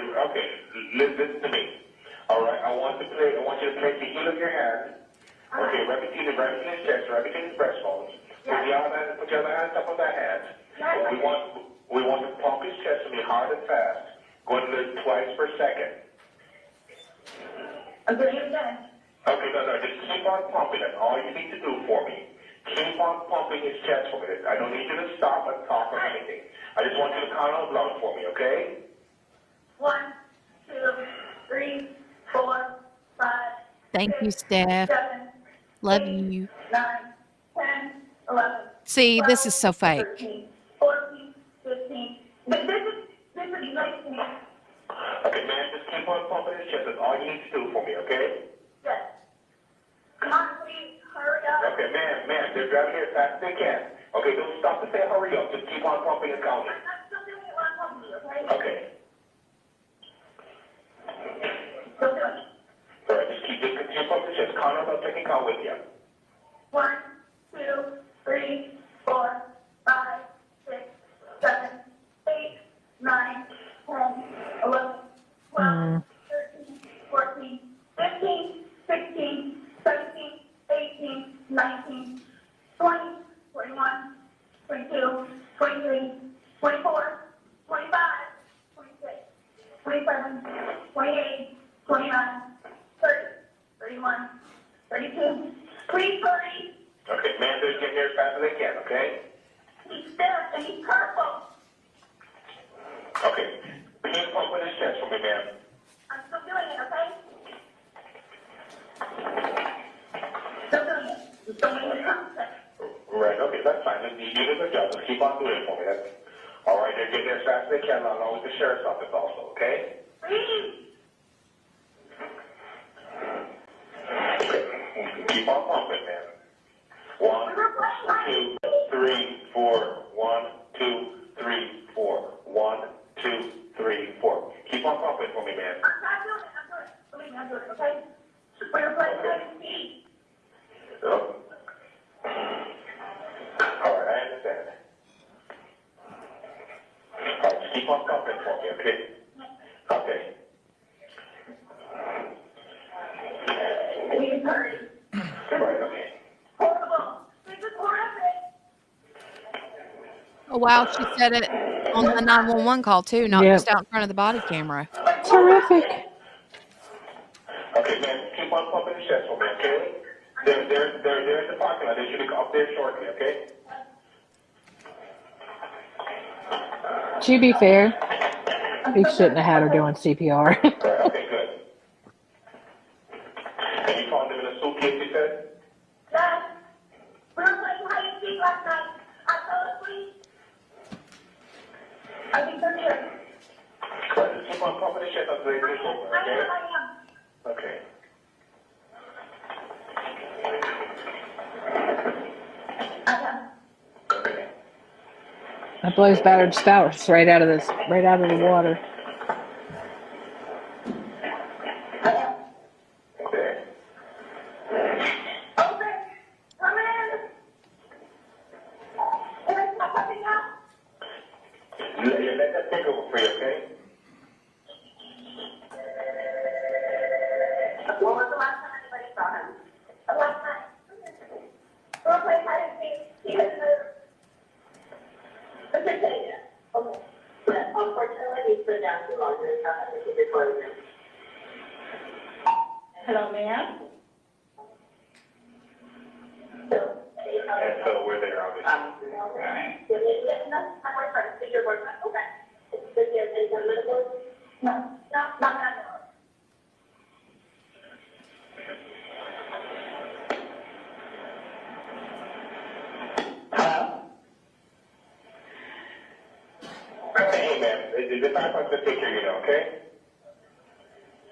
listen to me. All right, I want you to place the heel of your hand, okay, right between his chest, right between his breastbones. Put your other hand on top of that hand. Yes. We want to pump his chest to be hard and fast, going to live twice per second. I'm doing it again. Okay, no, just keep on pumping it. All you need to do for me, keep on pumping his chest for me. I don't need you to stop and talk or anything. I just want you to count out loud for me, okay? 1, 2, 3, 4, 5. Thank you, 6, Steph. 7, Love 8, you. 9, 10, 11. See, 12, this is so fake. 13, 14, 15. This is nice to me. Okay, man, just keep on pumping his chest. That's all you need to do for me, okay? Yes. Come on, please, hurry up. Okay, man, they're driving here as fast as they can. Okay, don't stop to say hurry up. Just keep on pumping and counting. I'm still doing it while I'm talking to you, okay? Okay. Still doing it. All right, just continue pumping his chest. Count out, I'll take a count with you. 1, 2, 3, 4, 5, 6, 7, 8, 9, 10, 11, 12, 13, 14, 15, 16, 17, 18, 19, 20, 21, 22, 23, 24, 25, 26, 27, 28, 29, 30, 31, 32. Please hurry. Okay, man, they're getting here as fast as they can, okay? He's there and he's purple. Okay, begin pumping his chest for me, man. I'm still doing it, okay? Still doing it. Just don't make me come. Right, okay, that's fine. You did a good job. Just keep on doing it for me. That's all right. They're getting here as fast as they can, along with the sheriff's office also, okay? Please. Keep on pumping, man. 1, 2, 3, 4. 1, 2, 3, 4. 1, 2, 3, 4. Keep on pumping for me, man. I'm doing it. I'm doing it. Believe me, I'm doing it, okay? We're going to play hide and seek. Oh. All right, I understand. All right, just keep on pumping for me, okay? Okay. Please hurry. Right, okay. Horrible. This is horrific. Oh, wow, she said it on the 911 call, too, not Yep. just out in front of the body camera. Terrific. Okay, man, keep on pumping the chest for me, okay? They're in the parking lot. They should be up there shortly, okay? To be fair, he shouldn't have had her doing CPR. Right, okay, good. And you found them in a suitcase, you said? Yes. We were playing hide and seek last night. I fell asleep. I think they're here. Right, just keep on pumping the chest until they push over, I okay? am. Okay. I am. Okay. That blows battered spouse right out of the water. Okay. Open. Come in. Can I stop something now? Let that take over for you, okay? When was the last time anybody saw him? The last time. We were playing hide and seek. He couldn't move. Okay, take it. Okay. But unfortunately, he stood down too long to the top of the toilet room. Hello, ma'am? And so we're there, obviously. All right. That's my boyfriend. Is your boyfriend? Okay. Does he have any kind of medical? No. No, not that. Hello? Hey, man, the back one's gonna take care of you now, okay?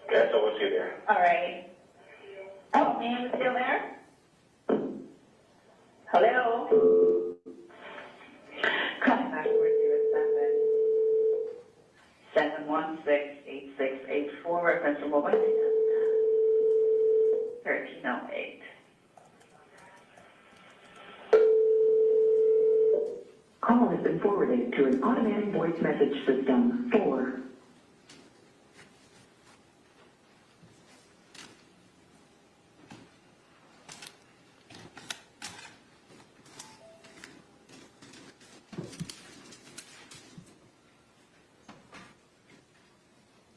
Okay, so we'll see you there. All right. Oh, man, is still there? Hello? Contact 407-716-8684, reference to mobile data, 1308. Call has been forwarded to an automatic voice message system. 4.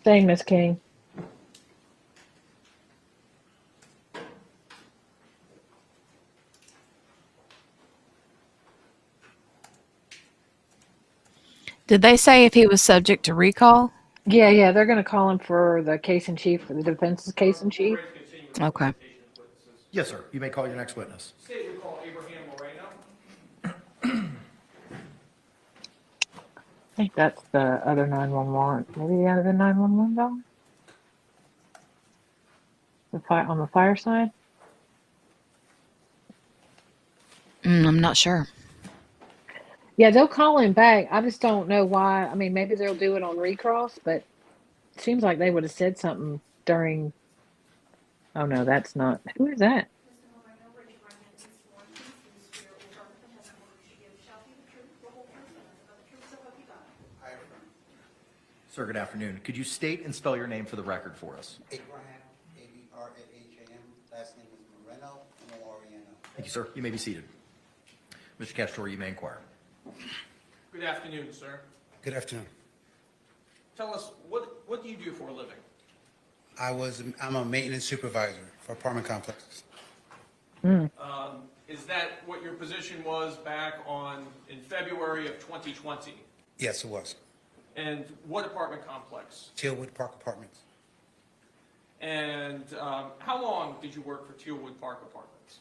Same, Miss King. Did they say if he was subject to recall? Yeah, they're going to call him for the case in chief, for the defense's case in chief. Okay. Yes, sir. You may call your next witness. State we call Abraham Moreno. I think that's the other 911. Maybe the other 911 though? On the fire side? I'm not sure. Yeah, they'll call him back. I just don't know why. I mean, maybe they'll do it on recross, but it seems like they would have said something during. Oh no, that's not. Who is that? Sir, good afternoon. Could you state and spell your name for the record for us? Abraham, A-B-R-A-H-A-M. Last name is Moreno, M-O-R-E-N-O. Thank you, sir. You may be seated. Mr. Castro, you may inquire. Good afternoon, sir. Good afternoon. Tell us, what do you do for a living? I'm a maintenance supervisor for apartment complexes. Is that what your position was back in February of 2020? Yes, it was. And what apartment complex? Tealwood Park Apartments. And how long did you work for Tealwood Park Apartments?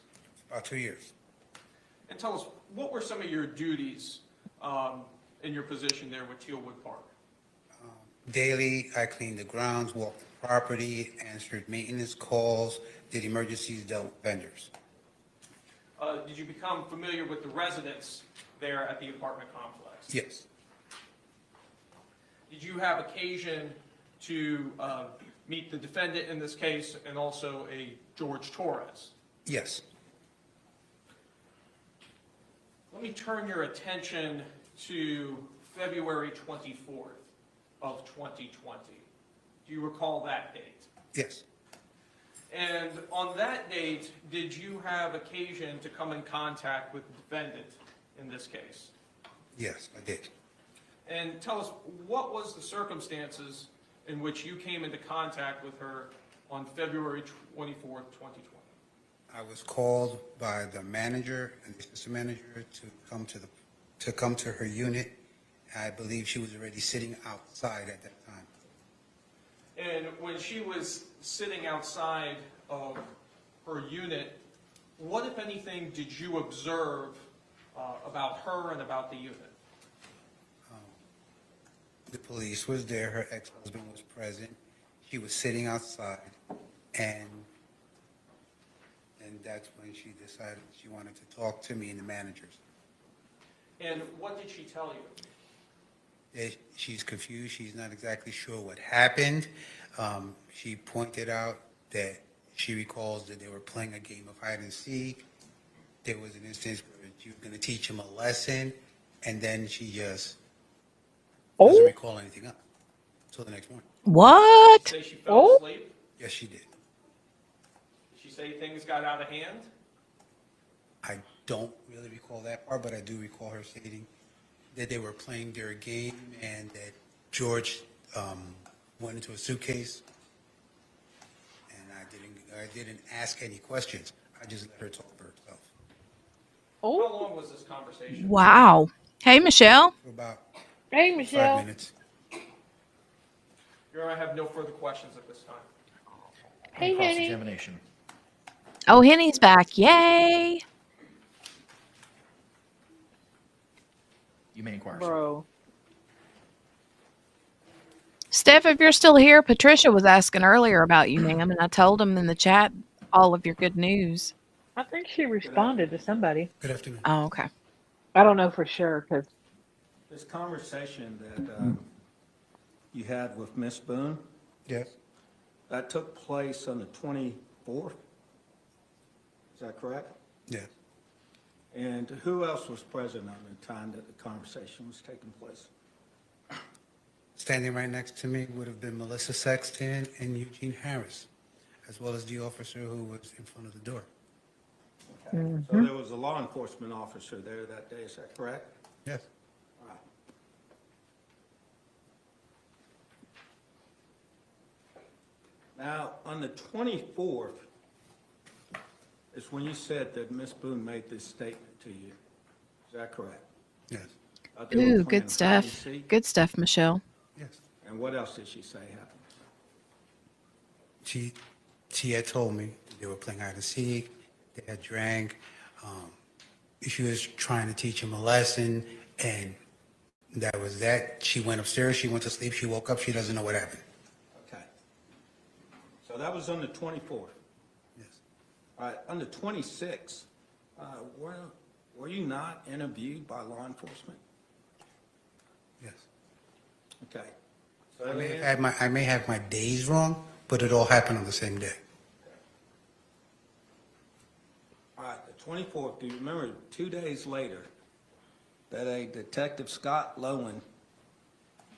About 2 years. And tell us, what were some of your duties in your position there with Tealwood Park? Daily, I cleaned the grounds, walked the property, answered maintenance calls, did emergencies, dealt with vendors. Did you become familiar with the residents there at the apartment complex? Yes. Did you have occasion to meet the defendant in this case and also a George Torres? Yes. Let me turn your attention to February 24th of 2020. Do you recall that date? Yes. And on that date, did you have occasion to come in contact with the defendant in this case? Yes, I did. And tell us, what was the circumstances in which you came into contact with her on February 24th, 2020? I was called by the manager and the assistant manager to come to her unit. I believe she was already sitting outside at that time. And when she was sitting outside of her unit, what, if anything, did you observe about her and about the unit? The police was there, her ex-husband was present, she was sitting outside, and that's when she decided she wanted to talk to me and the managers. And what did she tell you? She's confused, she's not exactly sure what happened. She pointed out that she recalls that they were playing a game of hide and seek. There was an instance where she was going to teach him a lesson, and then she just doesn't recall anything else until the next morning. What? Say she fell asleep? Yes, she did. Did she say things got out of hand? I don't really recall that part, but I do recall her stating that they were playing their game and that George went into a suitcase, and I didn't ask any questions. I just let her talk for herself. How long was this conversation? Wow. Hey, Michelle. For about Hey, Michelle. 5 minutes. Your Honor, I have no further questions at this time. Hey, Henny. Cross-examination. Oh, Henny's back. Yay. You may inquire, sir. Bro. Steph, if you're still here, Patricia was asking earlier about you, ma'am, and I told him in the chat all of your good news. I think she responded to somebody. Good afternoon. Oh, okay. I don't know for sure because This conversation that you had with Miss Boone, Yes, that took place on the 24th? Is that correct? yes. And who else was present on the time that the conversation was taking place? Standing right next to me would have been Melissa Sexton and Eugene Harris, as well as the officer who was in front of the door. Okay. So there was a law enforcement officer there that day, is that correct? Yes. All right. Now, on the 24th is when you said that Miss Boone made this statement to you. Is that correct? Yes. They were Ooh, playing good hide stuff. and seek? Good stuff, Michelle. Yes. And what else did she say happened? She had told me that they were playing hide and seek, they had drank, she was trying to teach him a lesson, and that was that. She went upstairs, she went to sleep, she woke up, she doesn't know what happened. Okay. So that was on the 24th. Yes. All right, on the 26th, were you not interviewed by law enforcement? Yes. Okay. So I may have my days wrong, but it all happened on the same day. All right, the 24th, do you remember 2 days later that a Detective Scott Lowen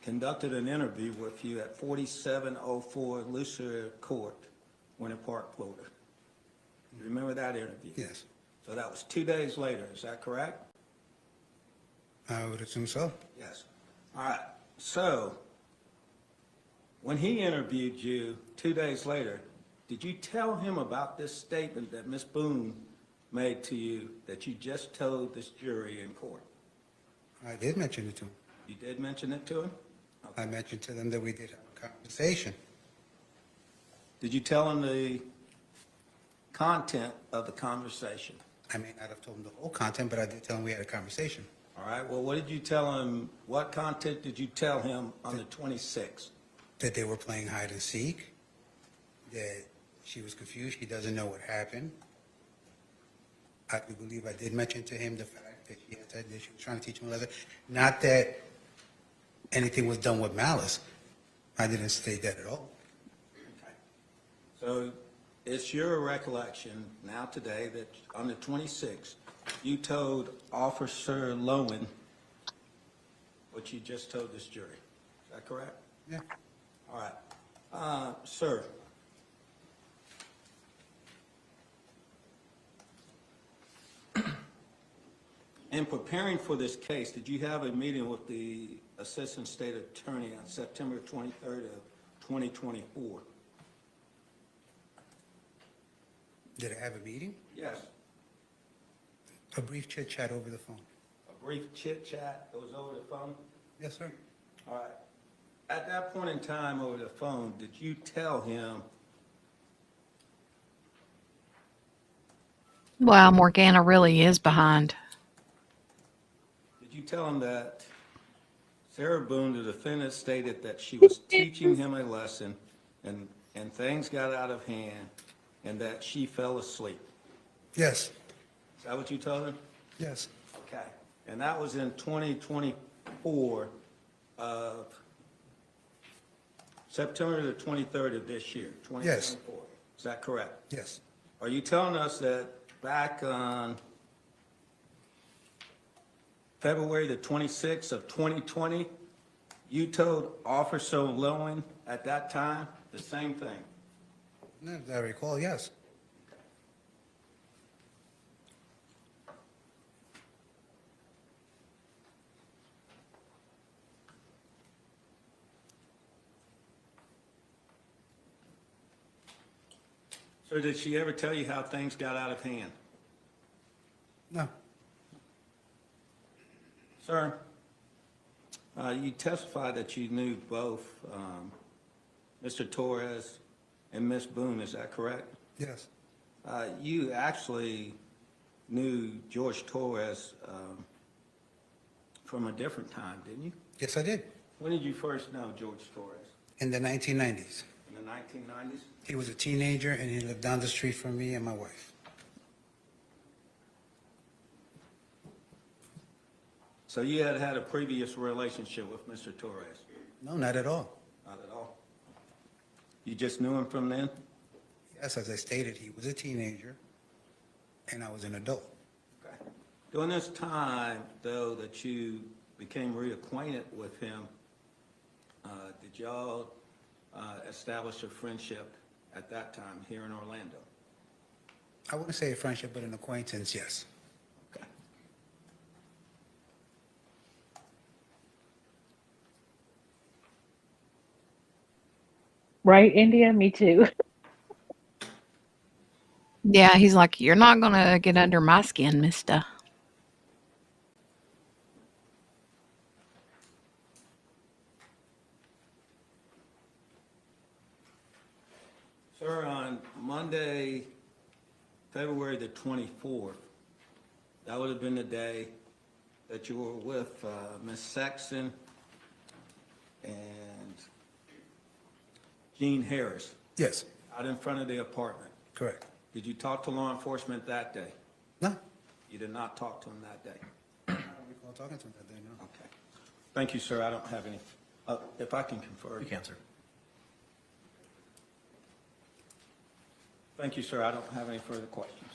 conducted an interview with you at 4704 Lucier Court, Winter Park, Florida? You remember that interview? Yes. So that was 2 days later, is that correct? I would assume so. Yes. All right, so when he interviewed you 2 days later, did you tell him about this statement that Miss Boone made to you that you just told this jury in court? I did mention it to him. You did mention it to him? I mentioned to them that we did have a conversation. Did you tell him the content of the conversation? I may not have told him the whole content, but I did tell him we had a conversation. All right, well, what did you tell him, what content did you tell him on the 26th? That they were playing hide and seek, that she was confused, she doesn't know what happened. I do believe I did mention to him the fact that she had said that she was trying to teach him a lesson. Not that anything was done with malice. I didn't state that at all. Okay. So it's your recollection now today that on the 26th, you told Officer Lowen what you just told this jury. Is that correct? Yeah. All right. Sir, in preparing for this case, did you have a meeting with the Assistant State Attorney on September 23rd of 2024? Did I have a meeting? Yes. A brief chit chat over the phone. A brief chit chat, it was over the phone? Yes, sir. All right. At that point in time over the phone, did you tell him, Wow, Morgana really is behind. that Sarah Boone, the defendant, stated that she was teaching him a lesson and things got out of hand and that she fell asleep? Yes, Is that what you told him? yes, Okay. And that was in 2024 of September the 23rd of this year, 2024? Yes. Is that correct? yes, Are you telling us that back on February the 26th of 2020, you told Officer Lowen at that time the same thing? as I recall, yes. So did she ever tell you how things got out of hand? No, Sir, you testified that you knew both Mr. Torres and Miss Boone, is that correct? yes, You actually knew George Torres from a different time, didn't you? yes, I did. When did you first know George Torres? In the 1990s. In the 1990s? He was a teenager and he lived down the street from me and my wife. So you had had a previous relationship with Mr. Torres? No, not at all. Not at all? You just knew him from then? Yes, as I stated, he was a teenager, and I was an adult. Okay. During this time, though, that you became reacquainted with him, did y'all establish a friendship at that time here in Orlando? I wouldn't say a friendship, but an acquaintance, yes. Okay. Right, India? Me too. Yeah, he's like, you're not going to get under my skin, mister. Sir, on Monday, February the 24th, that would have been the day that you were with Ms. Sexton and Gene Harris Yes, out in front of the apartment. correct. Did you talk to law enforcement that day? No, You did not talk to him that day? I don't recall talking to him that day, no. Okay. Thank you, sir. I don't have any, if I can confer. You can, sir. Thank you, sir. I don't have any further questions.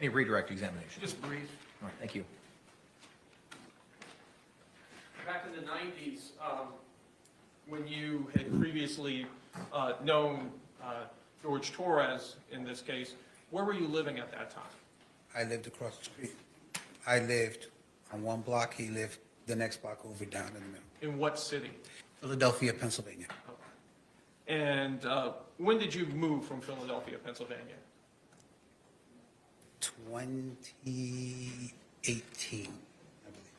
Any redirect examination? Just brief. All right, thank you. Back in the 90s, when you had previously known George Torres in this case, where were you living at that time? I lived across the street. I lived on one block, he lived the next block over down in the middle. In what city? Philadelphia, Pennsylvania. And when did you move from Philadelphia, Pennsylvania? 2018, I believe.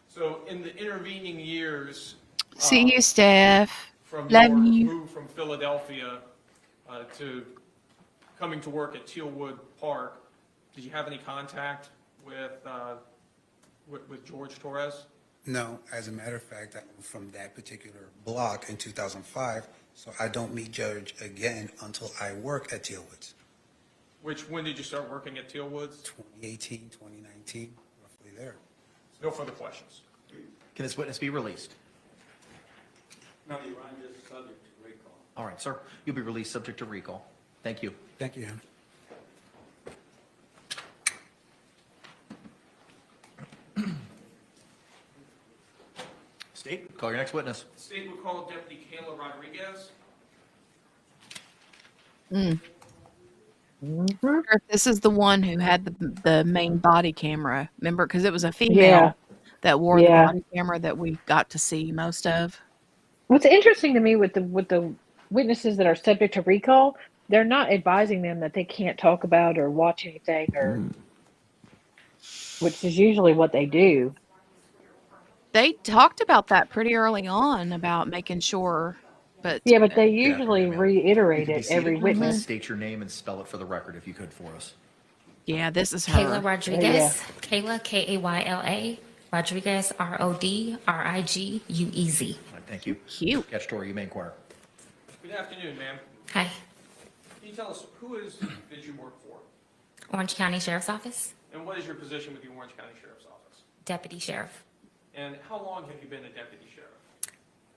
So in the intervening years, See you, Steph. from Love your you. move from Philadelphia to coming to work at Tealwood Park, did you have any contact with George Torres? No, as a matter of fact, I moved from that particular block in 2005, so I don't meet Judge again until I work at Tealwoods. When did you start working at Tealwoods? 2018, 2019, roughly there. No further questions. Can this witness be released? No, Your Honor, just subject to recall. All right, sir. You'll be released subject to recall. Thank you. Thank you, Your Honor. State, call your next witness. State would call Deputy Kayla Rodriguez. This is the one who had the main body camera. Remember, because it was a female Yeah. that wore Yeah. the body camera that we got to see most of. What's interesting to me with the witnesses that are subject to recall, they're not advising them that they can't talk about or watch anything, or which is usually what they do. They talked about that pretty early on about making sure, but Yeah, but they Good usually afternoon, ma'am. reiterate You can be it seated. every Please witness. state your name and spell it for the record if you could for us. yeah, this is Kayla her. Rodriguez. Yeah. Kayla, Kayla. Rodriguez, Rodriguez. All right, thank you. Cute. Statutory, you may inquire. Good afternoon, ma'am. Hi, Can you tell us who is that you work for? Orange County Sheriff's Office, And what is your position with the Orange County Sheriff's Office? Deputy Sheriff. And how long have you been a deputy sheriff?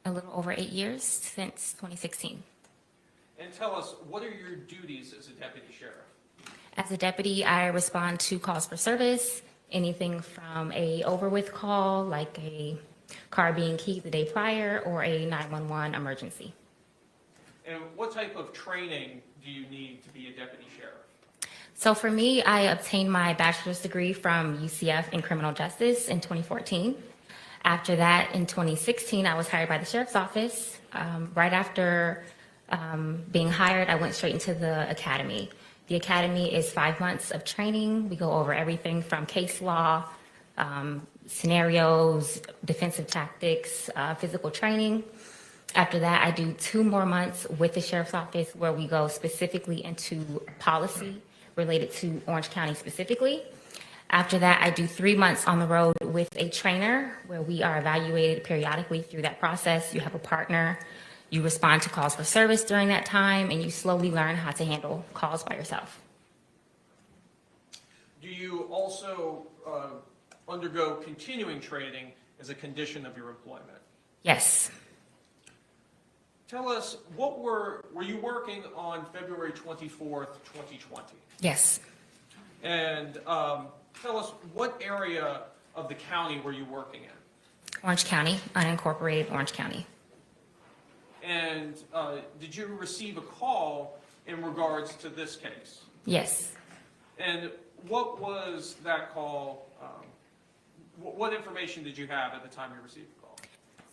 A little over 8 years, since 2016. And tell us, what are your duties as a deputy sheriff? As a deputy, I respond to calls for service, anything from a over with call, like a car being keyed the day prior, or a 911 emergency. And what type of training do you need to be a deputy sheriff? So for me, I obtained my bachelor's degree from UCF in criminal justice in 2014. After that, in 2016, I was hired by the sheriff's office. Right after being hired, I went straight into the academy. The academy is 5 months of training. We go over everything from case law, scenarios, defensive tactics, physical training. After that, I do 2 more months with the sheriff's office where we go specifically into policy related to Orange County specifically. After that, I do 3 months on the road with a trainer where we are evaluated periodically through that process. You have a partner, you respond to calls for service during that time, and you slowly learn how to handle calls by yourself. Do you also undergo continuing training as a condition of your employment. Yes. Tell us, were you working on February 24th, 2020? Yes. And tell us, what area of the county were you working in? Orange County, unincorporated Orange County. And did you receive a call in regards to this case? Yes. And what was that call? What information did you have at the time you received the call?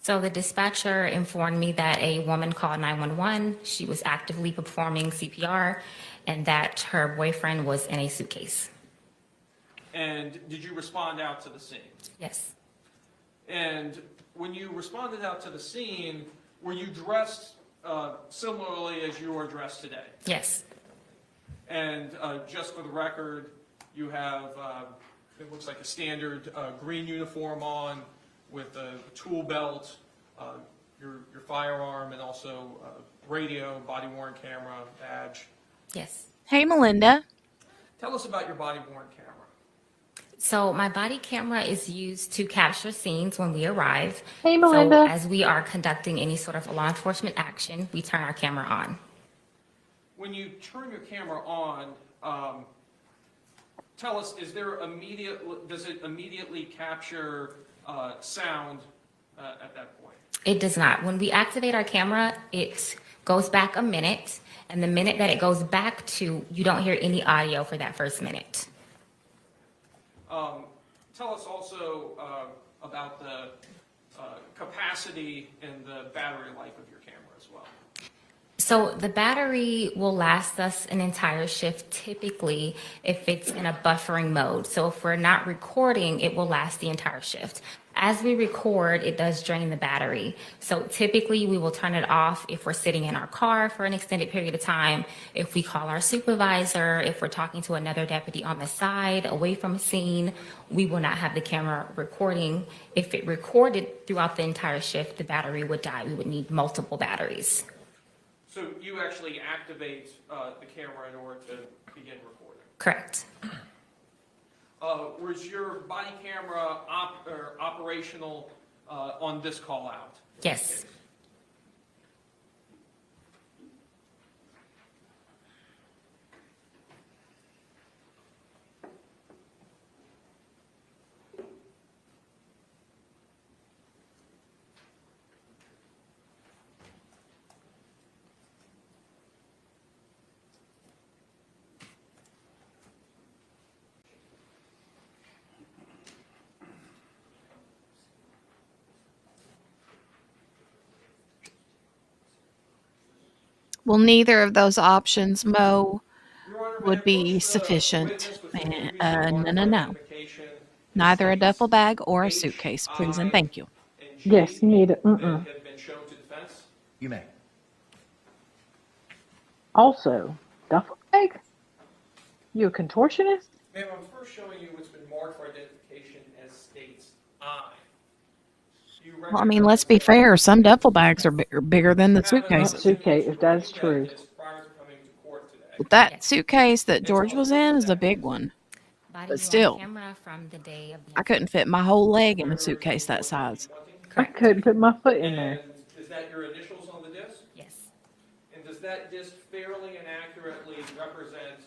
So the dispatcher informed me that a woman called 911. She was actively performing CPR and that her boyfriend was in a suitcase. And did you respond out to the scene? Yes. And when you responded out to the scene, were you dressed similarly as you are dressed today? Yes. And just for the record, you have, it looks like a standard green uniform on with a tool belt, your firearm, and also radio, body-worn camera, badge. Yes. Hey, Melinda. Tell us about your body-worn camera. So my body camera is used to capture scenes when we arrive. Hey, Melinda. So as we are conducting any sort of law enforcement action, we turn our camera on. When you turn your camera on, tell us, does it immediately capture sound at that point? It does not. When we activate our camera, it goes back a minute, and the minute that it goes back to, you don't hear any audio for that first minute. Tell us also about the capacity and the battery life of your camera as well. So the battery will last us an entire shift typically if it's in a buffering mode. So if we're not recording, it will last the entire shift. As we record, it does drain the battery. So typically we will turn it off if we're sitting in our car for an extended period of time, if we call our supervisor, if we're talking to another deputy on the side, away from a scene, we will not have the camera recording. If it recorded throughout the entire shift, the battery would die. We would need multiple batteries. So you actually activate the camera in order to begin recording? Correct. Was your body camera operational on this call out? Yes. Well, neither of those options, Mo, Your Honor, would be sufficient. No. Neither a duffel bag or a suitcase, please and thank you. Yes, you need it. That have been shown to defense? You may. Also, duffel bag? You a contortionist? Ma'am, I'm first showing you what's been marked for identification as states I. Well, I mean, let's be fair. Some duffel bags are bigger than the suitcases. Suitcase, if that's true. But that suitcase that George was in is a big one. But still, Camera from the day of the I couldn't fit my whole leg in a suitcase that size. I couldn't put my foot in there. And is that your initials on the disc? Yes. And does that disc fairly and accurately represent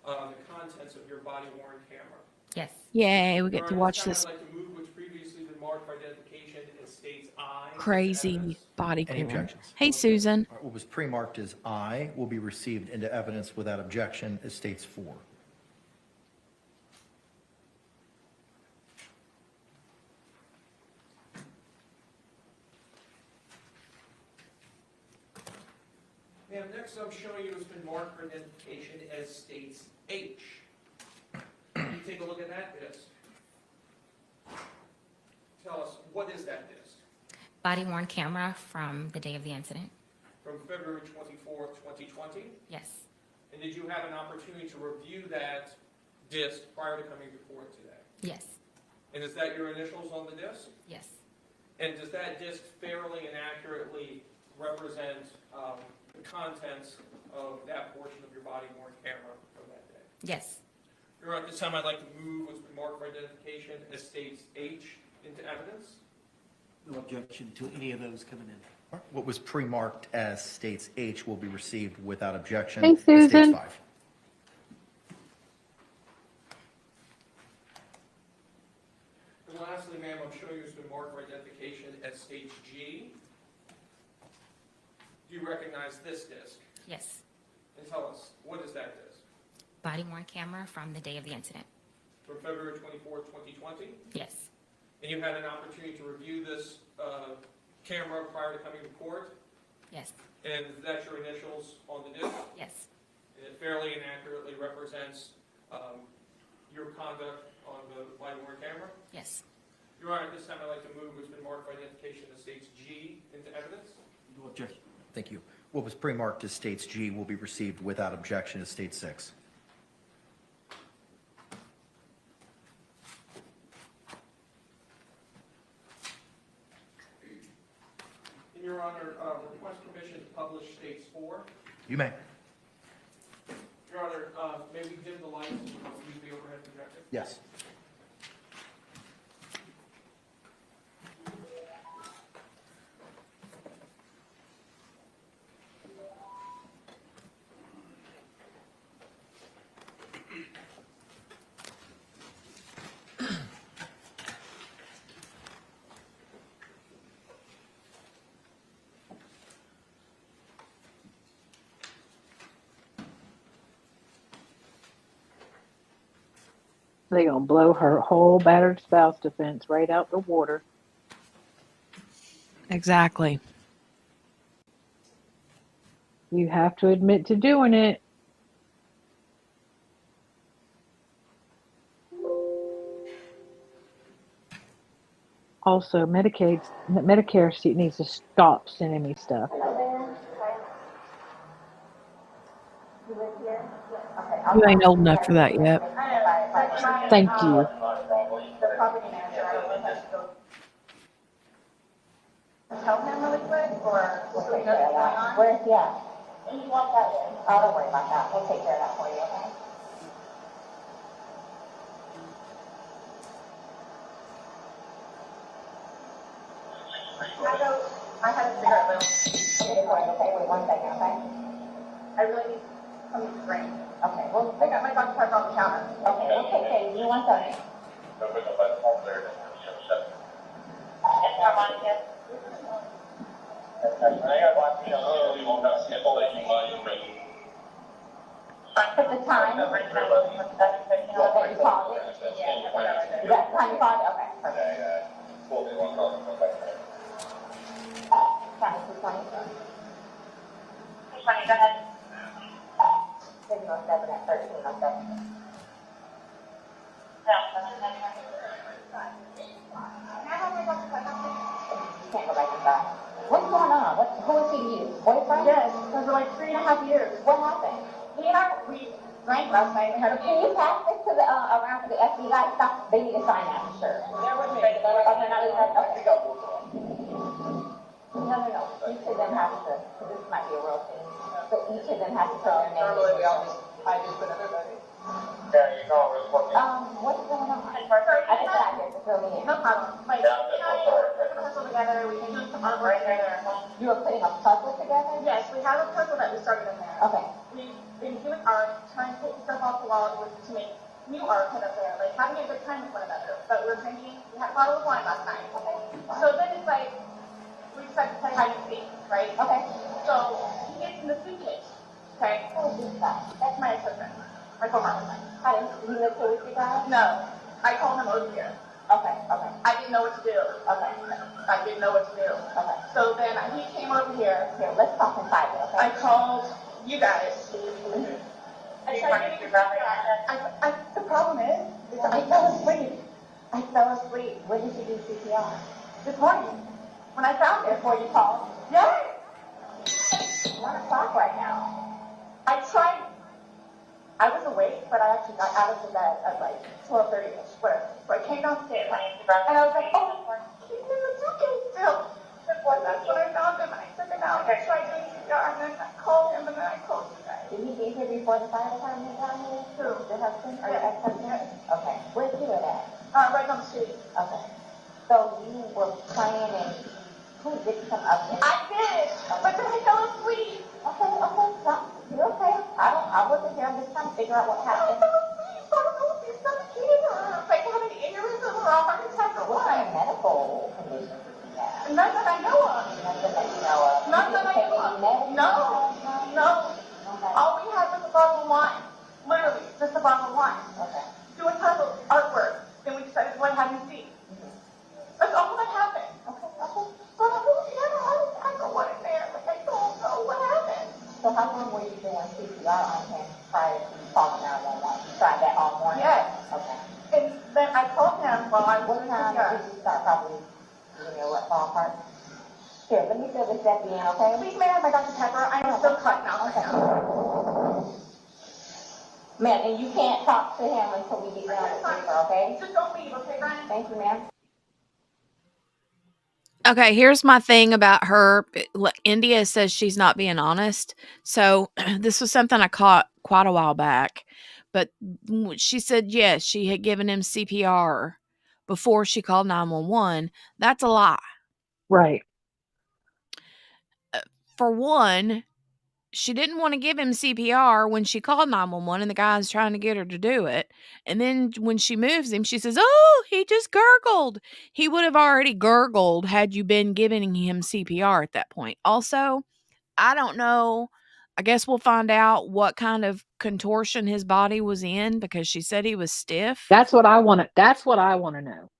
the contents of your body-worn camera? Yes. Yay, we get to watch this I'd like to move what's previously been marked for identification as states I. crazy body Any camera. objections? Hey, Susan. What was pre-marked as I will be received into evidence without objection as states 4. Ma'am, next I'm showing you what's been marked for identification as states H. Can you take a look at that disc? Tell us, what is that disc? Body worn camera from the day of the incident. From February 24th, 2020? Yes. And did you have an opportunity to review that disc prior to coming to court today? Yes. And is that your initials on the disc? Yes. And does that disc fairly and accurately represent the contents of that portion of your body-worn camera from that day? Yes. At this time, I'd like to move what's been marked for identification identification as states H into evidence. No objection to any of those coming in. What was pre-marked as states H will be received without objection Hey, as states Susan. 5. And lastly, ma'am, I'm showing you has been marked for identification as stage G. Do you recognize this disc? Yes. And tell us, what is that disc? Body worn camera from the day of the incident. From February 24th, 2020? Yes. And you had an opportunity to review this camera prior to coming to court? Yes. And that's your initials on the disc? Yes. And it fairly and accurately represents your conduct on the body-worn camera? Yes. Your Honor, at this time I'd like to move what's been marked for identification as states G into evidence. No objection. Thank you. What was pre-marked as states G will be received without objection as state 6. In your Honor, request permission to publish states 4. You may. Your Honor, may we dim the lights and use the overhead projector? Yes. They gonna blow her whole battered spouse defense right out the water. Exactly. You have to admit to doing it. Also, Medicare needs to stop sending me stuff. You ain't old enough for that yet. Thank you. Tell him really quick, or we'll take care of that. Where's he at? Oh, don't worry about that. We'll take care of that for you, okay? I had a cigarette, though. Okay, wait 1 second, okay? I really need something to drink. Okay, well, I got my Dr. Pepper on the counter. Okay, we'll take care of you. 1 second. Put the time. What you called it? Is that the time you called it? Okay, perfect. Time is 20. 20, go ahead. 7:07 at 13:07. Can't go back inside. What's going on? Who is he to you? Boyfriend? Yes, for like 3.5 years. What happened? We drank last night. Can you pass this to the around to the SB guys? Stop. They need to sign that for sure. They're with me. Okay, now okay. No. Each of them has to. This might be a real thing. But each of them has to put their name. Normally we always. I just put everybody. Yeah, you know, what's going on? I just got here to fill me in. No problem. Like, we're putting a puzzle together. We can do some artwork together. You were putting a puzzle together? Yes, we have a puzzle that we started in there. Okay. We've been doing art, trying to take stuff off the wall to make new art put up there, like having a good time with one another. But we had a bottle of wine last night. Okay. So then it's like, we decided to play hide and seek, right? Okay. So he gets in the suitcase. Okay. Who is that? That's my ex-husband. My former husband. He lives here with you guys? No. I called him over here. Okay. I didn't know what to do. Okay. I didn't know what to do. Okay. So then he came over here. Here, let's talk inside here, okay? I called you guys. The problem is I fell asleep. When did you do CPR? This morning. When I found it. Before you called? Yes. 1 o'clock right now. I tried. I was awake, but I actually got out of the bed at like 12:30ish, whatever. So I came downstairs, and I was like, oh, he's in the suitcase still. That's when I found him, and I took him out, and I tried doing CPR, and then I called him, and then I called you guys. Did he be here before the fire department got here? Who? Your husband or your ex-husband? Okay. Where's he at? Right on the street. Okay. So you were planning to get some up there? I did, but then I fell asleep. Okay, no, you're okay. I wasn't here. I'm just trying to figure out what happened. Like having aneurysm or a heart attack or what? What kind of medical conditions did you have? None that I know of. None that you know of. None that I know of. No. All we had was a bottle of wine. Literally, just a bottle of wine. Okay. Do a ton of artwork. Then we decided to go ahead and see. That's all that happened. Okay. But I really had a heart attack or what in there. Like, I don't know what happened. So how long were you doing CPR on him prior to calling 911? You tried that all morning? Yes. Okay. And then I called him while I was in CPR. What time did you start probably giving me a ballpark? Here, let me fill this up in, okay? Please, may I have my Dr. Pepper? I am still cutting out right now. Ma'am, and you can't talk to him until we get down to paper, okay? Just don't leave, okay, Brian? Thank you, ma'am. Okay, here's my thing about her. India says she's not being honest. So this was something I caught quite a while back. But she said, yes, she had given him CPR before she called 911. That's a lie. Right. For one, she didn't want to give him CPR when she called 911 and the guy's trying to get her to do it. And then when she moves him, she says, oh, he just gurgled. He would have already gurgled had you been giving him CPR at that point. Also, I don't know. I guess we'll find out what kind of contortion his body was in because she said he was stiff. That's what I want to know.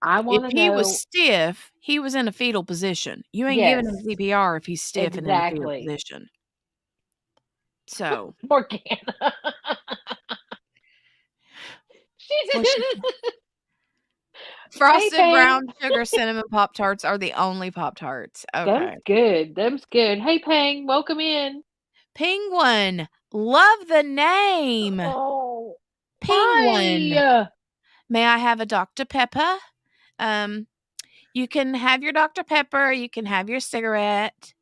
I want If to he know. was stiff, he was in a fetal position. You ain't giving him CPR if he's stiff and in a fetal position. So Morgana. Frosted Hey, brown sugar cinnamon Pop-Tarts are the only Pop-Tarts. Okay. Them's good. Hey, Pang, welcome in. Penguin. Love the name. Oh, Penguin. hi. May I have a Dr. Pepper? You can have your Dr. Pepper. You can have your cigarette.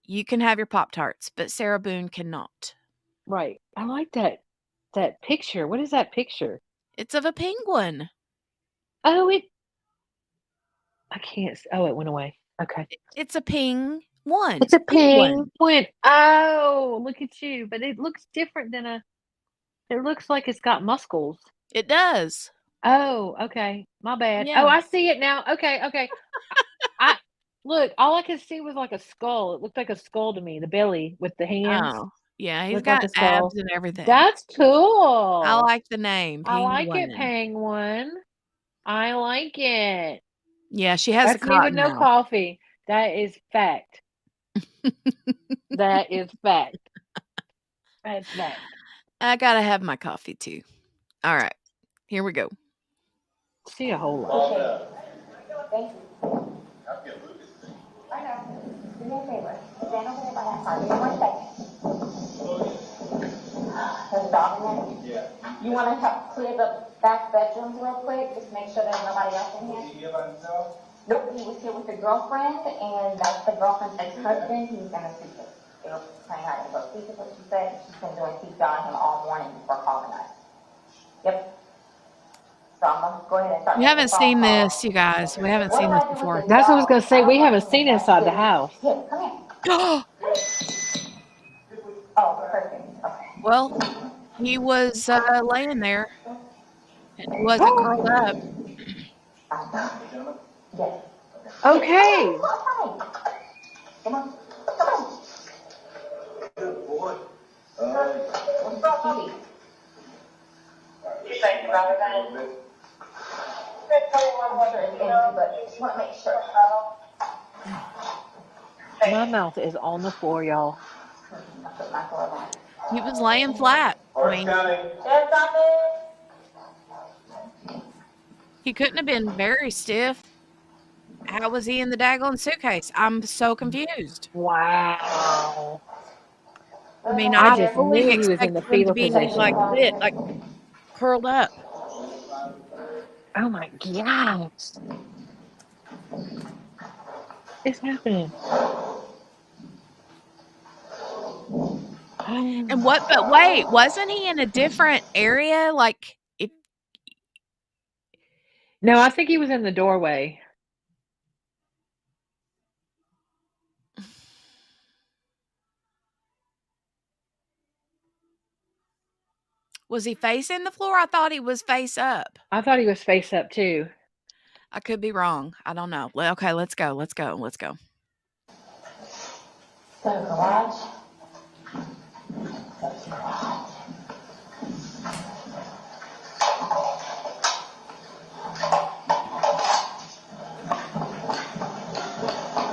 You can have your Pop-Tarts, but Sarah Boone cannot. Right. I like that picture. What is that picture? It's of a penguin. Oh, I can't. Oh, it went away. Okay. It's a penguin. It's a penguin. Oh, look at you. But it looks different than it looks like it's got muscles. It does. Oh, okay. My bad. Yeah. Oh, I see it now. Okay. I look, all I could see was like a skull. It looked like a skull to me, the belly with the hands. Oh, yeah. He's Looked got like a skull. abs and everything. That's cool. I like the name. I like it, Penguin. Penguin. I like it. Yeah, she has That's a me with cotton no mouth. coffee. That is fact. That is fact. That's fact. I gotta have my coffee too. All right, here we go. See a whole lot. Thank you. I know. Do me a favor. Stand over there by that car. Give me 1 second. There's a dog in there? Yeah. You want to help clear the back bedrooms real quick? Just make sure there's nobody else in here? Is he here by himself? Nope, he was here with the girlfriend, and that's the girlfriend's ex-husband. He's going to speak it. They were planning how to go speak it, what she said. She's been doing CPR on him all morning before calling us. Yep. So I'm going to go ahead and start. We haven't seen this, you guys. We haven't seen this before. That's what I was going to say. We haven't seen inside the house. Here, come here. Oh, perfect. Okay. Well, he was laying there. And he wasn't curled up. Yes. Okay. Come on. Come on. Good boy. Thank you, brother. I'm sure it's empty, but just want to make sure. My mouth is on the floor, y'all. He was laying flat. I mean, he couldn't have been very stiff. How was he in the daggone suitcase? I'm so confused. Wow. I mean, I I just fully knew he was in expected the him to fetal be position. like this, like curled up. Oh my gosh. It's happening. And what? But wait, wasn't he in a different area? Like, if No, I think he was in the doorway. Was he facing the floor? I thought he was face up. I thought he was face up too. I could be wrong. I don't know. Okay, let's go. Let's go. Let's go. Go to garage. Go to garage.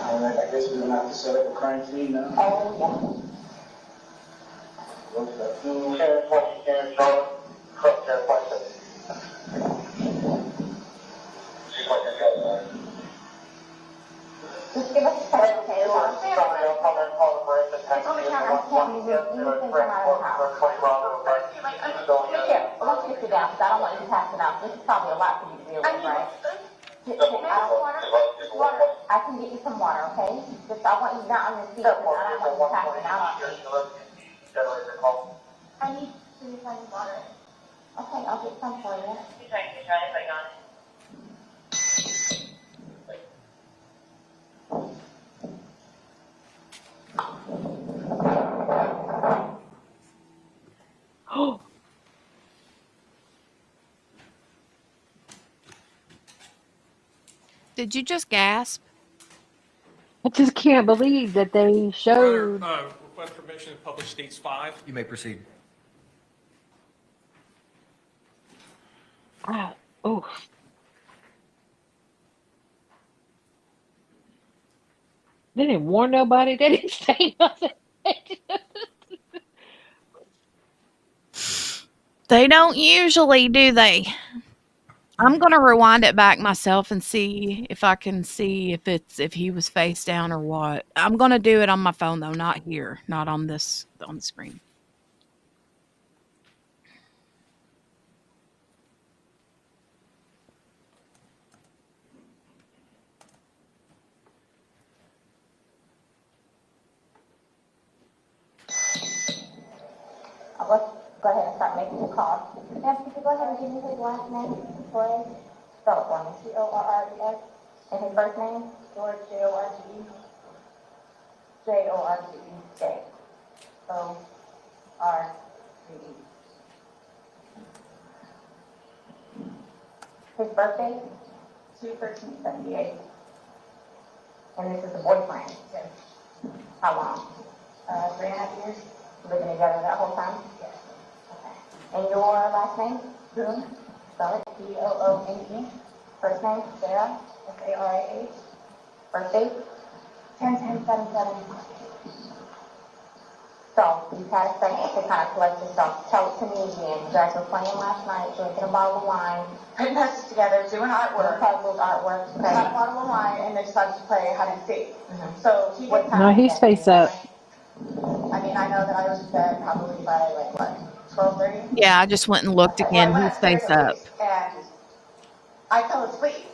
All right, I guess we're gonna have to set up a crime scene now. Oh, yeah. Just give us a second, okay? It's on the counter. I can't move anything from out of the house. Here, I want you to sit down, because I don't want you to pass it out. This is probably a lot for you to deal with, right? Water. I can get you some water, okay? Just, I want you not on your feet, because I don't want you to pass it out. I need to find water. Okay, I'll get some for you. Keep trying, hang on. Oh, Did you just gasp? I just can't believe that they showed. Request permission to publish States 5. You may proceed. Oh, they didn't warn nobody. They didn't say nothing. They don't usually, do they? I'm gonna rewind it back myself and see if I can see if he was face down or what. I'm gonna do it on my phone though, not here, not on the screen. Let's go ahead and start making the call. Ma'am, could you go ahead and give me his last name, Torres? Spell it for me. Torres. And his first name? George, Jorge. Jorge. J-O-R-G-E. His birthday? 2/13/78. And this is the boyfriend? Yes. How long? 3.5 years. Living together that whole time? Yes. Okay. And your last name? Boone. Spell it. B-O-O-N-E. First name? Sarah. S-A-R-A-H. Birthday? 10/10/77. So, you've had a second to kind of collect yourself. Tell it to me again. You guys were playing last night, drinking a bottle of wine. Putting messes together, doing artwork. Puzzles, artwork. Okay. Got a bottle of wine, and they decided to play hide and seek. So, he gets no, he's face up. I mean, I know that I was in bed probably by, like, what, 12:30? Yeah, I just went and looked again. He's face up. And I fell asleep,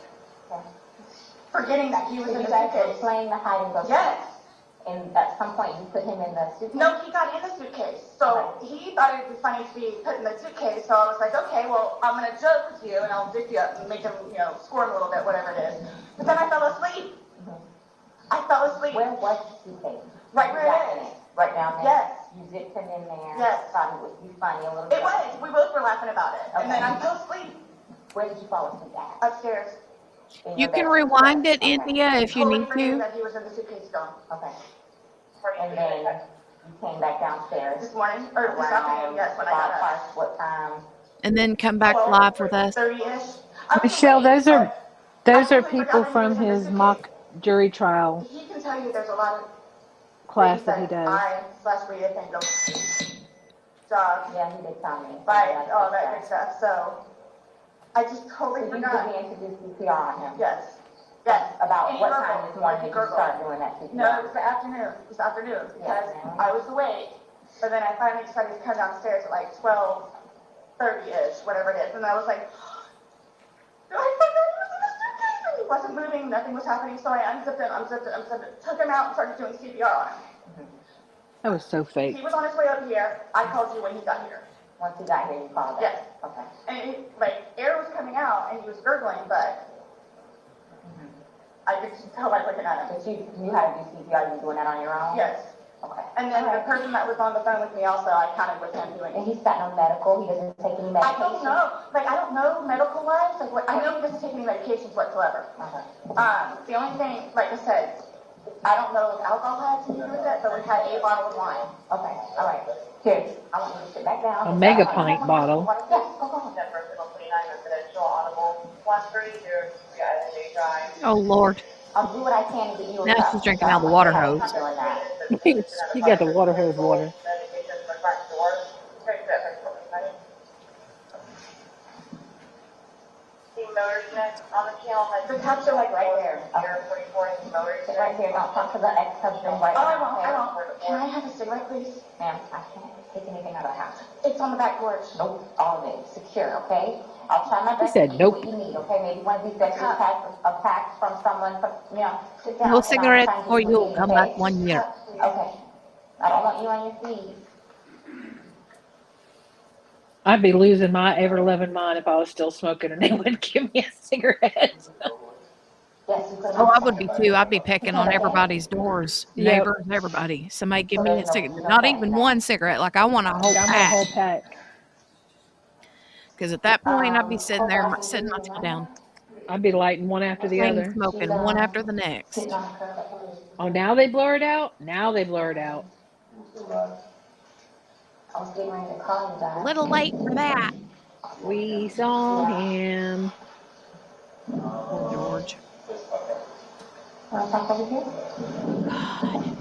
forgetting that he was in the suitcase. Playing the hide and go. Yes. And at some point, you put him in the suitcase? No, he got in the suitcase. So he thought it would be funny to be put in the suitcase. So I was like, okay, well, I'm going to joke with you, and I'll dick you up and make him, squirm a little bit, whatever it is. But then I fell asleep. I fell asleep. Where was the suitcase? Right where it is. Right down there? Yes. You zipped him in there? Yes. Thought it would be funny a little bit? It was. We both were laughing about it. Okay. And then I fell asleep. Where did you fall asleep at? Upstairs. You can rewind it, India, if you need to. That he was in the suitcase gone. Okay. And then you came back downstairs. This morning? Or this afternoon, yes, when I got up. What time? And then come back live with us. 30-ish. Michelle, those are people from his mock jury trial He can tell you there's a lot of class that he does. I/Rita can go job. Yeah, he did tell me. Right, all that good stuff. So I just totally forgot. So you introduced CPR on him? Yes. Yes. About what time this morning did you start doing that CPR? No, it was the afternoon. Because I was awake. But then I finally decided to come downstairs at like 12:30-ish, whatever it is. And I was like, I forgot he was in the suitcase. And he wasn't moving. Nothing was happening. So I unzipped him, took him out and started doing CPR on him. That was so fake. He was on his way up here. I called you when he got here. Once he got here, you called us? Yes. Okay. And like, air was coming out and he was gurgling, but I could tell by looking at him. But you had to do CPR, you were doing that on your own? Yes. Okay. And then the person that was on the phone with me also, I counted with him doing it. And he's got no medical, he doesn't take any medication? I don't know. Like, I don't know medical wise, like, what, I know he doesn't take any medications whatsoever. Okay. The only thing, like I said, I don't know if alcohol had to do with it, but we had a bottle of wine. Okay, all right. Here, I want you to sit back down. A mega pint bottle. Yes, go on. Oh, Lord. I'll do what I can to get you a Now cup. she's drinking out of the water hose. You got the water hose water. The cups are like right there. Sit right here, don't talk to the ex-husband right now. I won't. Can I have a cigarette, please? Ma'am, I can't take anything out of the house. It's on the back porch. Nope, all of it, secure, okay? I'll try my best to said get nope. what you need, okay? Maybe one of these days you pack a pack from someone, sit down. No and I'll cigarette try and get for what you. need, Come okay? back 1 year. Okay. I don't want you on your feet. I'd be losing my ever-loving mind if I was still smoking and they wouldn't give me a cigarette. Yes, you could. Oh, I would be too. I'd be pecking on everybody's doors, Yep. neighbors, everybody. Somebody give me a cigarette. Not even one cigarette. Like, I want a whole Got my whole pack. pack. Because at that point, I'd be sitting there, sitting my toe down, I'd be lighting one after the chain other. smoking one after the next. Oh, now they blur it out? Now they blur it out. I was getting ready to call you guys. Little late for that. We saw him. Oh, George. Want to talk over here? God.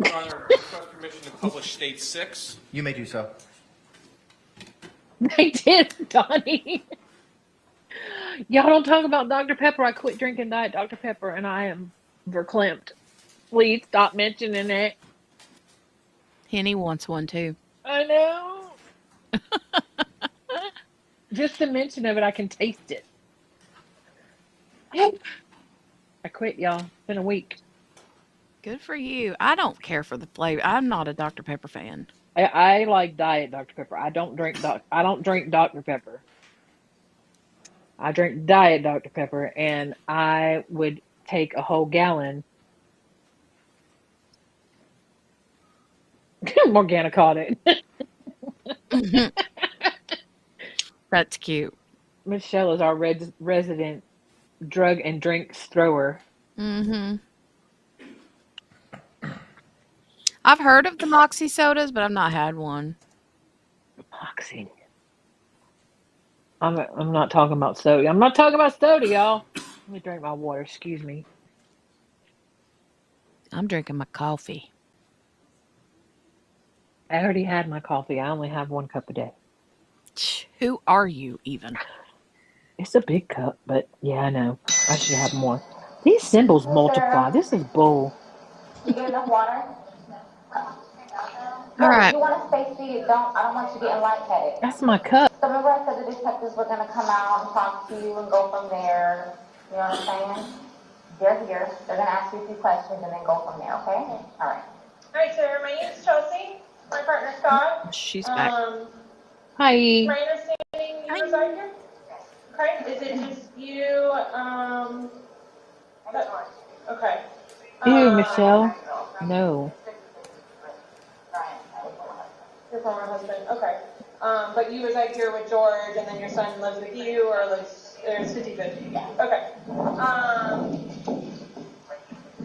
Your Honor, request permission to publish State 6. You may do so. They did, Donnie. Y'all don't talk about Dr. Pepper. I quit drinking Diet Dr. Pepper and I am verklempt. Please stop mentioning it. Henny wants one too. I know. Just the mention of it, I can taste it. I quit, y'all. It's been a week. Good for you. I don't care for the flavor. I'm not a Dr. Pepper fan. I like Diet Dr. Pepper. I don't drink Dr. Pepper. I drink Diet Dr. Pepper, and I would take a whole gallon. Morgana caught it. That's cute. Michelle is our resident drug and drinks thrower. Mm-hmm. I've heard of the Moxie sodas, but I've not had one. Moxie. I'm not talking about soda. I'm not talking about soda, y'all. Let me drink my water. Excuse me. I'm drinking my coffee. I already had my coffee. I only have 1 cup a day. Who are you even? It's a big cup, but yeah, I know. I should have more. These symbols multiply. This is bull. You get enough water? All right. You want to stay seated. I don't want you getting lightheaded. That's my cup. So remember I said the detectives were going to come out and talk to you and go from there. You know what I'm saying? They're here. They're going to ask you a few questions and then go from there, okay? All right. All right, sir. My name is Chelsea. My partner Scott. She's back. Hi. My understanding you reside here? Okay. Is it just you? Okay. Ew, Michelle. No. Your former husband. Okay. But you reside here with George, and then your son lives with you, or lives there's 50-50. Yeah. Okay.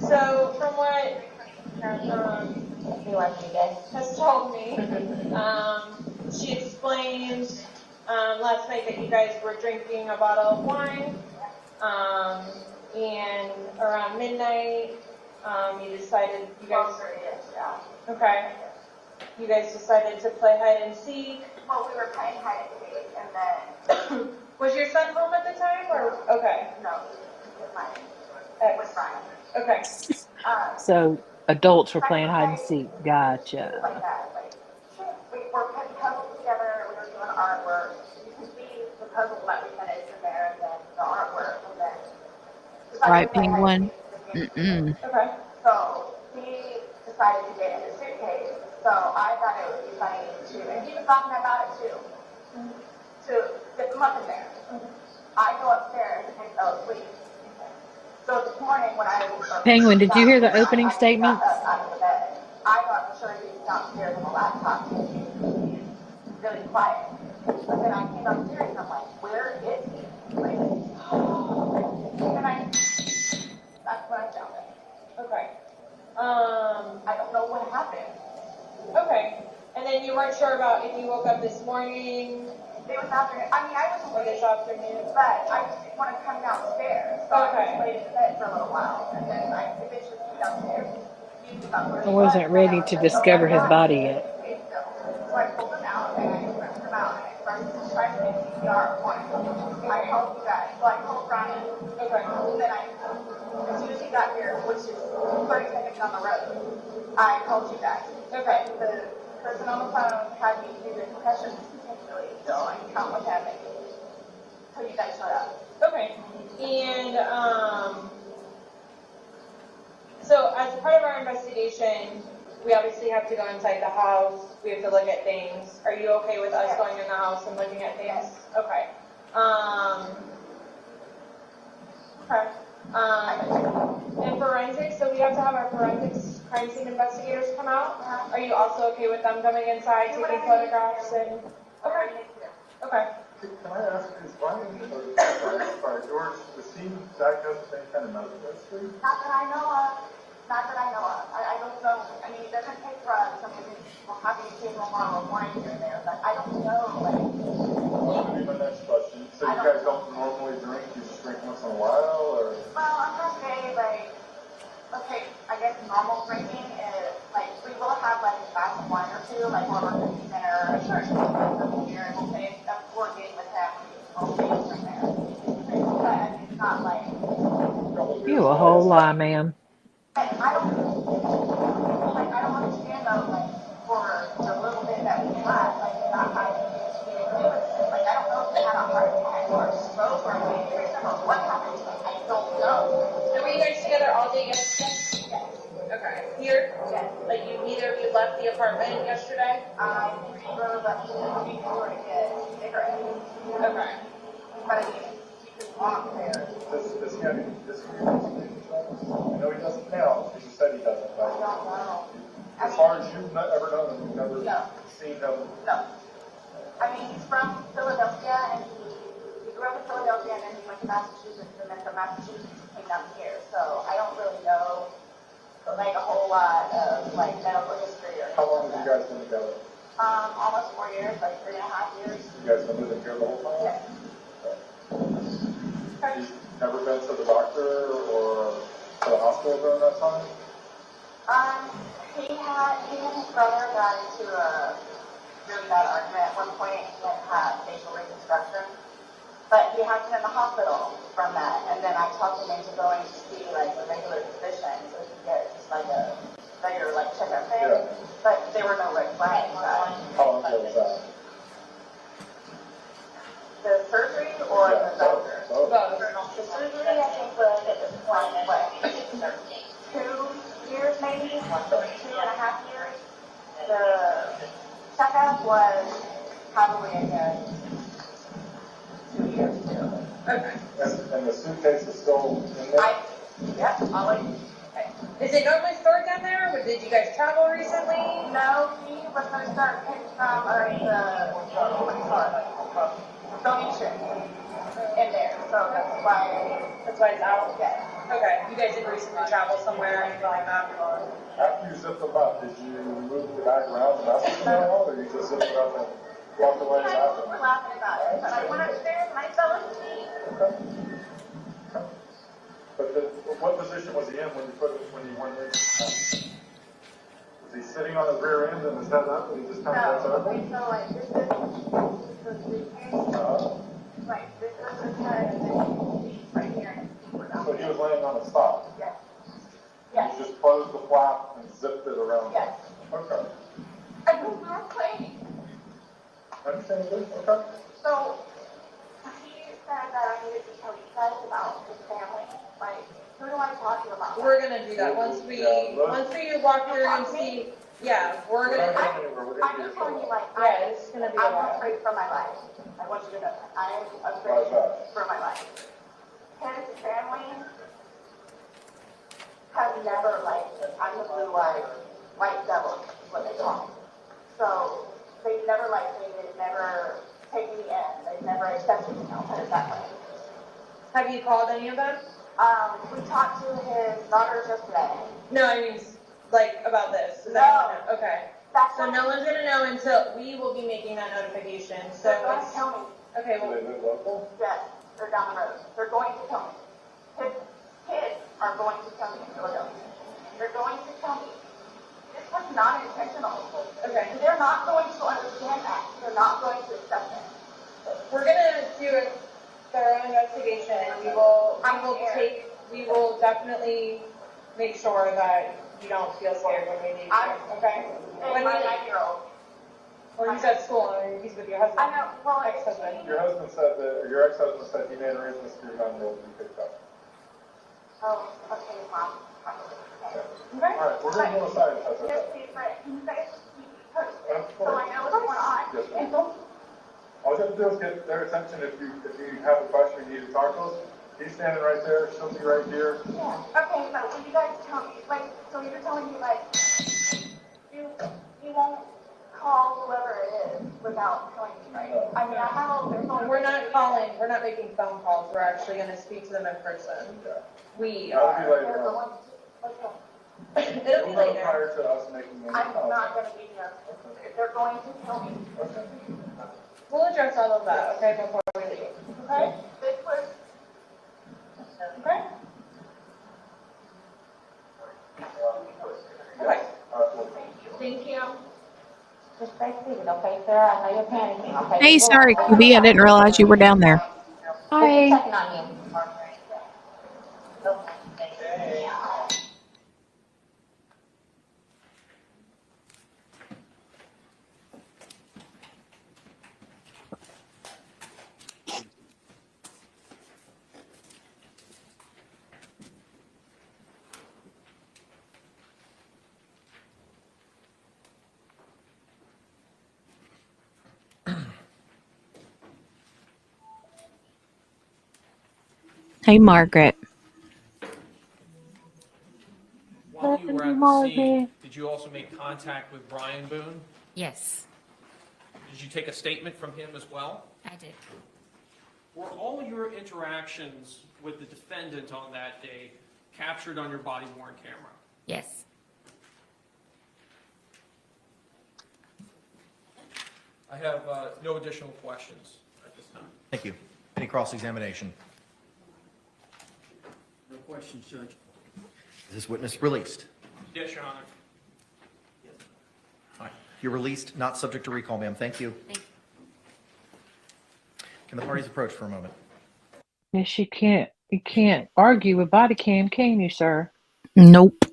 So from what has told me, she explained last night that you guys were drinking a bottle of wine, and around midnight, you decided you guys. Okay. You guys decided to play hide and seek. Well, we were playing hide and seek, and then... Was your son home at the time, or? Okay. No, with my with Brian. Okay. So adults were playing hide and seek. Gotcha. Like that. We were putting puzzles together, we were doing artwork. You can see the puzzle that we finished in there, and then the artwork, and then... Right, penguin. Mm-mm. Okay. So he decided to get be talking about it too. To get them up in there. I go upstairs and fell asleep. So this morning when I Penguin, did you hear the opening got statements? up out of the bed, I thought for sure he was downstairs on the laptop. Really quiet. But then I came upstairs and I'm like, where is he? Like, and that's when I found it. Okay. I don't know what happened. Okay. And then you weren't sure about if you woke up this morning It was afternoon. I mean, I was or this afternoon. but I just didn't want to come downstairs. So I Okay. just laid in bed for a little while. And then I eventually came downstairs. I wasn't ready to discover his body yet. So I pulled him out and I ripped him out and I tried to make CPR on him. I called you guys. So I called Ryan. Okay. And then as soon as he got here, which is 30 seconds on the road, I called you guys. Okay. The person on the phone had me do the concussions continually, so I can count with him until you guys showed up. Okay. And so as part of our investigation, we obviously have to go inside the house. We have to look at things. Are you okay with us going in the house and looking at things? Okay. Okay. And forensics, so we have to have our forensics crime scene investigators come out. Are you also okay with them coming inside, taking photographs and? Okay. Okay. Can I ask, is Ryan, or George, was he diagnosed with any kind of medical history? Not that I know of. Not that I know of. I don't know. I mean, he doesn't take drugs. I mean, we'll have to take him on a warning here and there, but I don't know. Like, Well, that would be my next question. So you guys don't normally drink? You just drink once in a while, or? well, I'm gonna say like, okay, I guess normal drinking is like we will have like a glass of wine or two, like while we're cooking dinner, or something here, and we'll say that's coordinating with him. We'll be from there. But it's not like. You a whole lie, ma'am. I don't understand though, like, for the little bit that we had, like, not having anything to do with it. Like, I don't know if they had a heart attack or a stroke or an aneurysm or what happened to them. I don't know. So were you guys together all day yesterday? Yes. Okay. Here? Yes. Like neither of you left the apartment yesterday? I drove up to the store to get cigarettes. Okay. But I mean, you could walk there. Does he have any history of injuries? I know he doesn't now, because you said he doesn't, I but don't know. as far as you've ever known him, you've never No. seen him. No. I mean, he's from Philadelphia, and he grew up in Philadelphia, and then he went to Massachusetts, and then from Massachusetts he came down here. So I don't really know, like, a whole lot of, like, medical history or How long anything have you like guys been together? that. Almost 4 years, like 3.5 years. You guys been living here the whole time? Yes. You've never been to the doctor or to the hospital during that time? He and his brother got into a really bad argument at one point. He had had facial reconstruction, but he had been in the hospital from that. And then I talked him into going to see like a regular physician so he could get just like a regular like checkup thing. Yeah. But there were no red flags. How long ago was that? The surgery or Yeah, the doctor? both. The surgery I think was at this point what 2 years maybe, 2.5 years. The checkup was probably a good 2 years too. Okay. And the suitcase is still in there? Yep, I'll let you. Is it normally stored down there, or did you guys travel recently? No, he was going to start picking from donation in there, so that's why it's out? Yeah. Okay. You guys didn't recently travel somewhere or anything like that? After you zipped them up, did you move the bag around the bathroom at all, or you just zipped it up and walked away and we after? were laughing about it, but I went upstairs and I fell asleep. Okay. But what position was he in when you went in? Was he sitting on his rear end and his head up, and he just kind of No, goes over? okay, so like this is the suitcase, like this is his head, and then he's right here, and his feet were down. So he was laying on his side? Yes. Yes. You just closed the flap and zipped it around? Yes. Okay. I was not playing. Understandable, okay. So he said that I needed to tell you guys about his family. Like, who do I talk to about that? We're gonna do that once we walk through and see. Yeah, we're We're not gonna, going anywhere. We're I'm gonna just be telling you, like, yeah, it's gonna be a I'm while. afraid for my life. I want you to know that. I am Why afraid is that? for my life. His family has never liked me. I'm the blue-eyed white devil, is what they call me. So they've never liked me. They've never taken me in. They've never accepted me. I'll put it that way. Have you called any of them? We talked to his daughters yesterday. No, I mean, like, about this. Is No. that okay. That's So what no one's gonna know until we will be making that notification, so they're going to it's, tell me. okay, Do well, they live local? Yes, they're down the road. They're going to tell me. His kids are going to tell me in Philadelphia. They're going to tell me. This was not intentional. okay. They're not going to understand that. They're not going to accept it. We're gonna do a thorough investigation, and we will definitely make sure that you don't feel scared when we leave here, okay? And my 9-year-old. Well, he's at school, and he's with your husband. I know, well, Ex-husband. Your husband said that, or your ex-husband said he made arrangements for your 9-year-old to be picked up. Oh, okay, Mom. Okay? All right, we're going to go aside if that's okay. Yes, please, Fred. Can you guys keep me posted? Of So I course. know what's going on. Yes, ma'am. All you have to do is get their attention if you have a question you need to talk to us. He's standing right there, she'll be right here. Yeah. Okay, but will you guys tell me, like, so you're telling me, like, you won't call whoever it is without telling me, right? I mean, I have all their phone. We're not calling, we're not making phone calls, we're actually gonna speak to them in person. We That'll be are. later They're on. going to, okay. It'll be We'll go later. prior to us making any I'm not contact. gonna be here. They're going to tell me. Okay. We'll address all of that, okay, before we leave, okay? This was, Okay? Okay. Thank you. just stay seated, okay, Sarah? I know you're panicking, okay? Hey, sorry, QB. I didn't realize you were down there. Hi. Checking on you. Hey, Margaret. While you were at the scene, did you also make contact with Brian Boone? Yes, Did you take a statement from him as well? I did. Were all your interactions with the defendant on that day captured on your body-worn camera? Yes. I have no additional questions at this time. Thank you. Any cross-examination? No questions, Judge. Is this witness released? Yes, Your Honor. All right. You're released, not subject to recall, ma'am. Thank you. Thank you. Can the parties approach for a moment? Yes, you can't argue with body cam, can you, sir? Nope.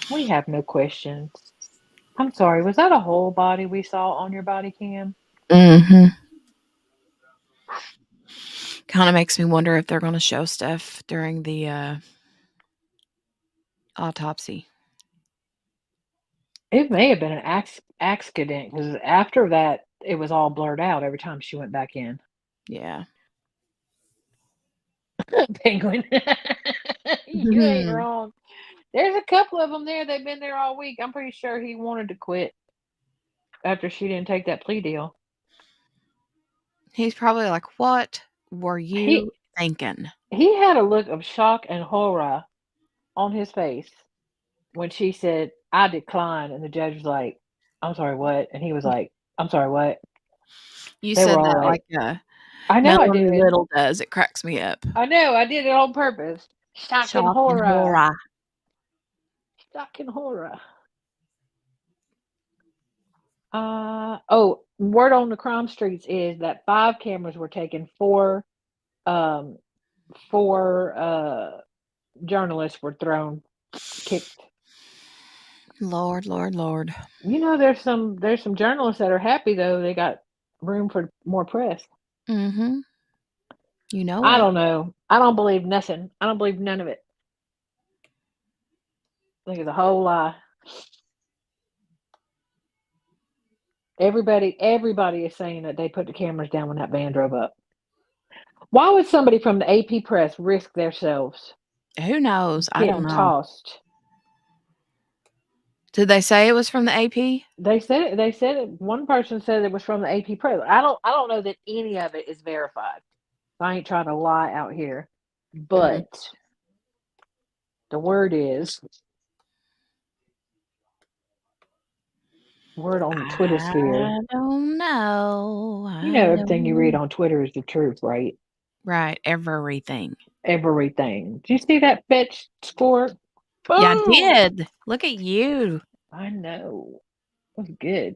We have no questions. I'm sorry, was that a whole body we saw on your body cam? Mm-hmm. Kind of makes me wonder if they're going to show stuff during the autopsy. It may have been an accident because after that, it was all blurred out every time she went back in. Yeah. Penguin. You ain't Mhm. wrong. There's a couple of them there. They've been there all week. I'm pretty sure he wanted to quit after she didn't take that plea deal. He's probably like, what were you thinking? He had a look of shock and horror on his face when she said, I decline. And the judge was like, I'm sorry, what? And he was like, I'm sorry, what? You They said were all that like, like I know I Melanie did. Little does. It cracks me up. I know, I did it on purpose. Shock and horror. Shock and horror. Word on the crime streets is that 5 cameras were taken. 4 journalists were kicked. Lord. You know, there's some journalists that are happy though. They got room for more press. Mm-hmm. You know I it. don't know. I don't believe nothing. I don't believe none of it. I think it's a whole lie. Everybody is saying that they put the cameras down when that van drove up. Why would somebody from the AP press risk themselves Who knows? I don't getting know. tossed? Did they say it was from the AP? They said it. One person said it was from the AP press. I don't know that any of it is verified. I ain't trying to lie out here, but the word on the Twitter sphere. I don't know. You know, everything you read on Twitter is the truth, right? Right, everything. Everything. Did you see that fetch score? Yeah, I Boom! did. Look at you. I know. It was good.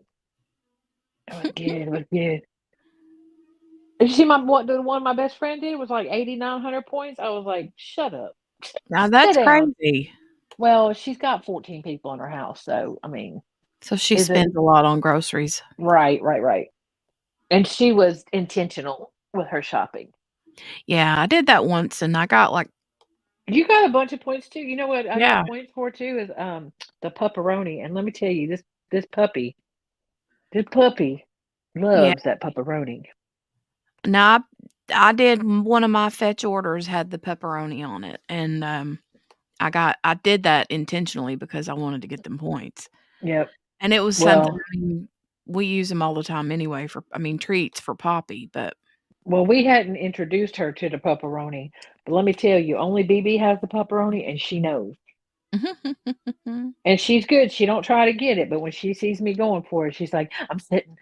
It was good. Did you see the one my best friend did was like 8,900 points? I was like, shut up. Now that's Sit down. crazy. Well, she's got 14 people in her house, so I mean, So she is it spends a lot on groceries. right? And she was intentional with her shopping. Yeah, I did that once and I got like, You got a bunch of points too. You know what I yeah. got points for too is the pepperoni. And let me tell you, this puppy Yeah. loves that pepperoni. Now I did one of my fetch orders had the pepperoni on it, and I did that intentionally because I wanted to get them points. Yep. And it was something, Well, I mean, we use them all the time anyway treats for Poppy, but well, we hadn't introduced her to the pepperoni, but let me tell you, only BB has the pepperoni, and she knows. And she's good. She don't try to get it, but when she sees me going for it, she's like, I'm sitting.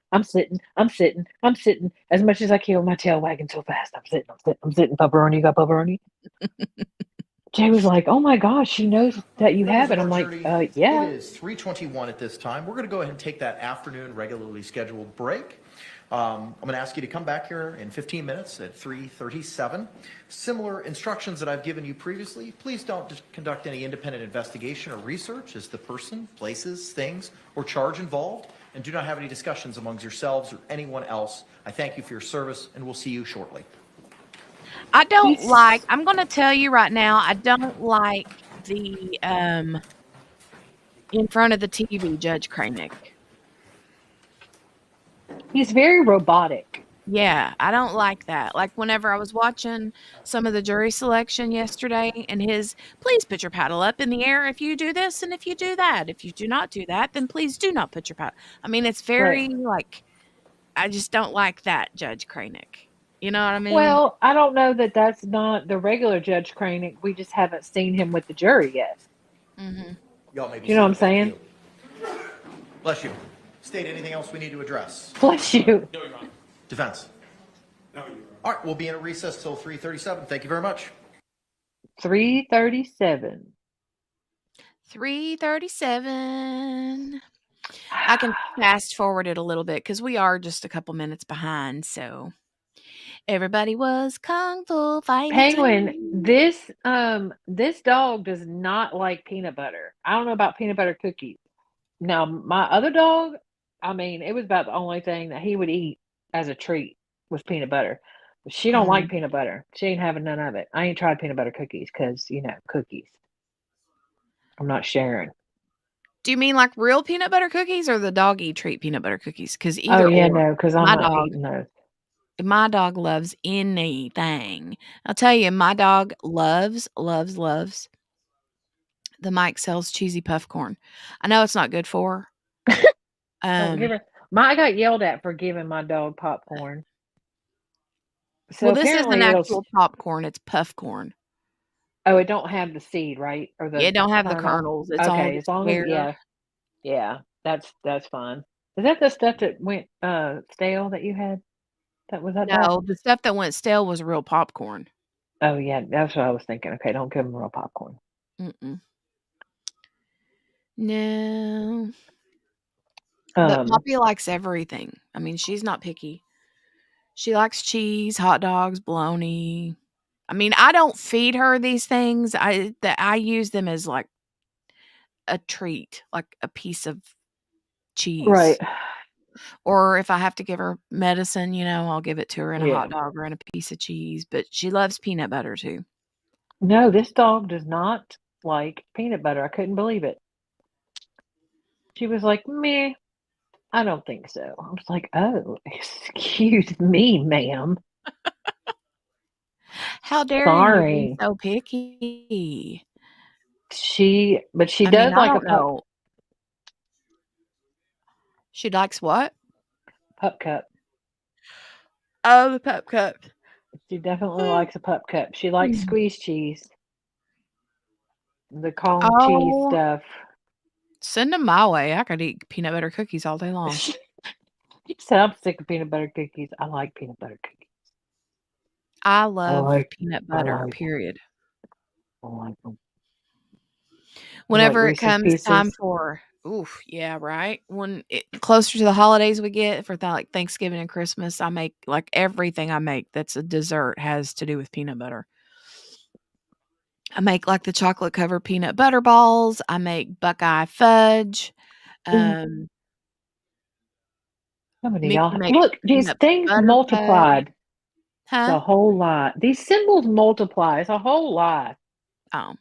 As much as I can with my tail wagging so fast. I'm sitting. Pepperoni, you got pepperoni? Jay was like, oh my gosh, she knows that you Members have it. of I'm our like, jury, yeah. It is 3:21 at this time. We're going to go ahead and take that afternoon regularly scheduled break. I'm going to ask you to come back here in 15 minutes at 3:37. Similar instructions that I've given you previously. Please don't conduct any independent investigation or research as the person, places, things, or charge involved, and do not have any discussions amongst yourselves or anyone else. I thank you for your service, and we'll see you shortly. I'm going to tell you right now, I don't like the in front of the TV Judge Kranick. He's very robotic. Yeah, I don't like that. Like whenever I was watching some of the jury selection yesterday and please put your paddle up in the air if you do this and if you do that. If you do not do that, then please do not put your paddle. I mean, it's very I just don't like that, Judge Kranick. You know what I mean? Well, I don't know that that's not the regular Judge Kranick. We just haven't seen him with the jury yet. Y'all may be You know what I'm seated. Thank saying? you. Bless you. State anything else we need to address? Bless you. No, Your Honor. Defense. No, Your Honor. All right, we'll be in a recess till 3:37. Thank you very much. 3:37. 3:37. I can fast forward it a little bit because we are just a couple minutes behind. So everybody was kung fu fighting. Penguin, this dog does not like peanut butter. I don't know about peanut butter cookies. Now, my other dog, I mean, it was about the only thing that he would eat as a treat was peanut butter. But she don't like peanut butter. She ain't having none of it. I ain't tried peanut butter cookies because, cookies. I'm not sharing. Do you mean like real peanut butter cookies or the doggy treat peanut butter cookies? Because either because I'm not eating those. My dog loves anything. I'll tell you, my dog loves the Mike sells cheesy puff corn. I know it's not good for her. Don't give her. I got yelled at for giving my dog popcorn. So well, this isn't apparently actual popcorn; it's puff corn. Oh, it don't have the seed, right? Or the It don't have the kernel? kernels. It's all Okay, as long as yeah, that's fine. Is that the stuff that went stale that you had? Was that? No, the stuff that went stale was real popcorn. Oh yeah, that's what I was thinking. Okay, don't give them real popcorn. No. But Poppy likes everything. I mean, she's not picky. She likes cheese, hot dogs, bologna. I mean, I don't feed her these things. I use them as like a treat, like a piece of cheese. Right. Or if I have to give her medicine, I'll give it to her in a hot dog or in a piece of cheese. But she loves peanut butter too. No, this dog does not like peanut butter. I couldn't believe it. She was like, meh. I don't think so. I was like, oh, excuse me, ma'am. How dare you be Sorry. so picky? But she I mean, does I like a don't know. She likes what? pup cup. Oh, the pup cup. She definitely likes a pup cup. She likes squeeze cheese. The Kong cheese Oh, stuff. send them my way. I could eat peanut butter cookies all day long. She said, I'm sick of peanut butter cookies. I like peanut butter cookies. I love like peanut I butter, like period. I like them. You like Whenever it Reese's comes time Pieces? for, oof, yeah, right. When it closer to the holidays we get for like Thanksgiving and Christmas, I make like everything I make that's a dessert has to do with peanut butter. I make like the chocolate covered peanut butter balls. I make Buckeye fudge. Mm. Um, Some of Mickey y'all makes look, these peanut things butter fudge. multiplied. It's Huh? a whole lot. These symbols multiply. It's a whole lot. Oh,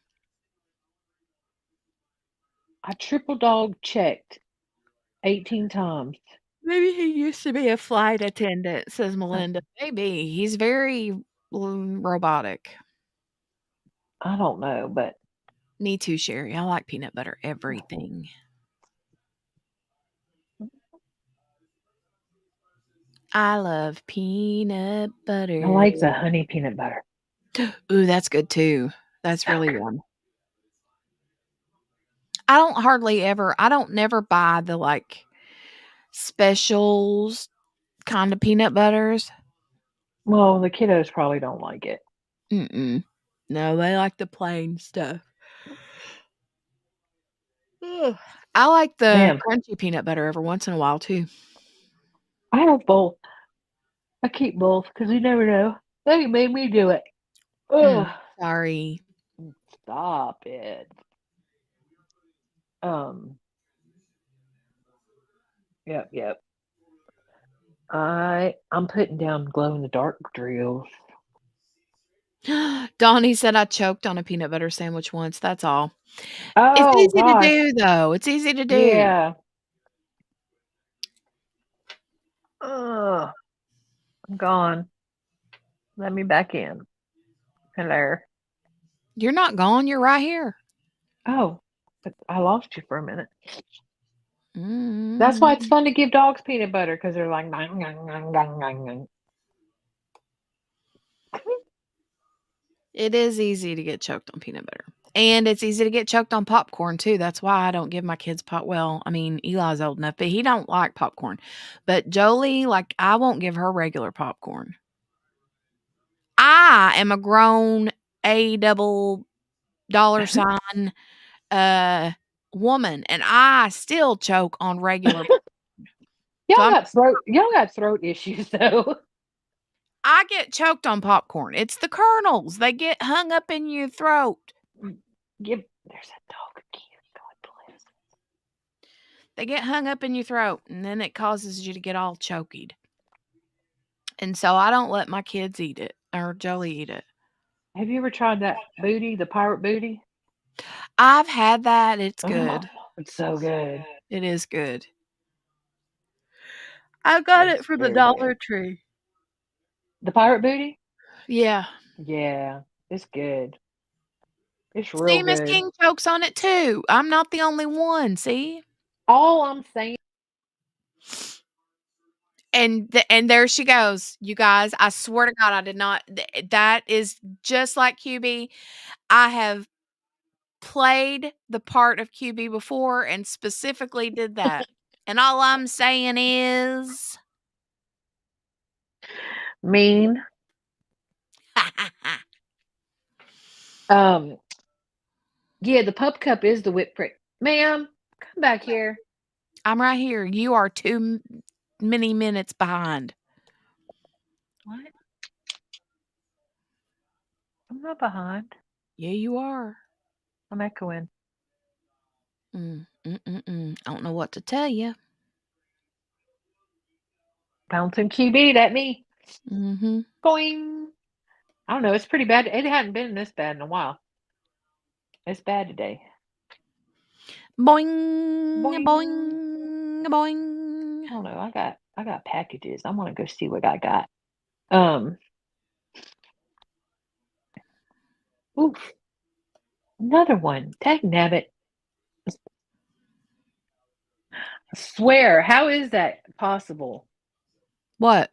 I triple dog checked 18 times. maybe he used to be a flight attendant, says Melinda. Maybe. He's very robotic. I don't know, but Me too, Sherry. I like peanut butter everything. I love peanut I butter. like the honey peanut butter. Ooh, that's good too. That's really good. I don't hardly ever I don't never buy the, like, specials kind of peanut butters. Well, the kiddos probably don't like it. Mm-mm. No, they like the plain stuff. Ugh. I like the Man, crunchy peanut butter every once in a while too. I have both. I keep both because you never know. They made me do it. Ugh. Sorry. Stop it. Um. Yep. I'm putting down glow in the dark drills. Donnie said I choked on a peanut butter sandwich once, that's all. It's Oh easy to gosh. do, though. It's easy to do. Yeah. Ugh. I'm gone. Let me back in. Hello. You're not gone, you're right here. Oh, but I lost you for a minute. That's why it's Mm. fun to give dogs peanut butter because they're like, "Nang, nang, nang, nang, nang, nang." It is easy to get choked on peanut butter. And it's easy to get choked on popcorn too. That's why I don't give my kids I mean, Eli's old enough, but he don't like popcorn. But Jolie, like, I won't give her regular popcorn. I am a grown A double dollar sign woman, and I still choke on regular. So Y'all got throat issues though. I get choked on popcorn. It's the kernels. They get hung up in your throat. There's that dog again. God bless. They get hung up in your throat, and then it causes you to get all chokied. And so I don't let my kids eat it or Jolie eat it. Have you ever tried that booty, the pirate booty? I've had that. It's good. Oh, it's so good. It is good. I got It's it from the very good. Dollar Tree. The pirate booty? Yeah. Yeah, it's good. It's real See, Miss good. King chokes on it too. I'm not the only one. See? All I'm saying. And there she goes, you guys. I swear to God, I did not. That is just like QB. I have played the part of QB before and specifically did that. And all I'm saying is Mean. Yeah, the pup cup is the whipped cream. Ma'am, come back here. I'm right here. You are too many minutes behind. What? I'm not behind. Yeah, you are. I'm echoing. I don't know what to tell you. Bouncing QB, that me. Mm-hmm. Boing. I don't know. It's pretty bad. It hadn't been this bad in a while. It's bad today. Boing, Boing. boing, boing. Ding. I don't know. I got packages. I want to go see what I got. Oof. Another one. Dagnabbit. I swear, how is that possible? What?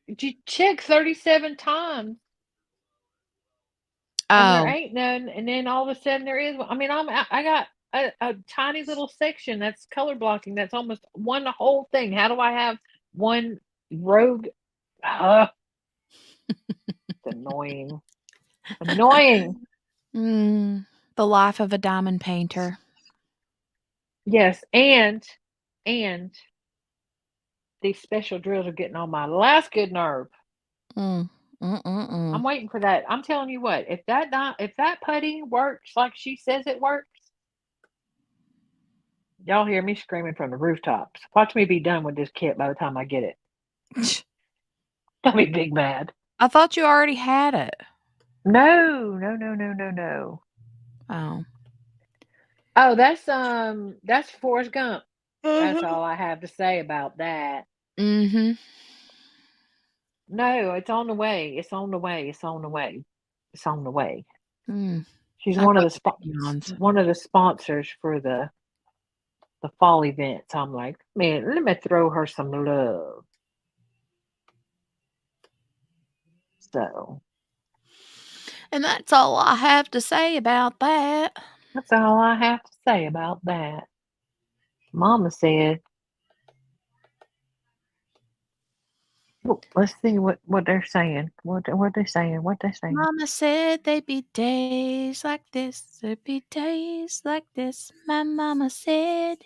You check 37 times and there Oh, ain't none, and then all of a sudden there is one. I mean, I got a tiny little section that's color blocking. That's almost one whole thing. How do I have one rogue? It's annoying. Annoying. the life of a diamond painter. Yes, and these special drills are getting on my last good nerve. I'm waiting for that. I'm telling you what, if that putty works like she says it works, y'all hear me screaming from the rooftops. Watch me be done with this kit by the time I get it. I'll be big mad. I thought you already had it. No. Oh, that's Forrest Gump. That's all I have to say about that. Mm-hmm. No, it's on the way. It's on the way. It's on the way. It's on the way. She's I've one of got the one of the sponsors for the fall event. So I'm like, man, let me throw her some love. So, and that's all I have to say about that. That's all I have to say about that. Mama said, let's see what they're saying. What they saying? What they saying? Mama said there'd be days like this. There'd be days like this. My mama said.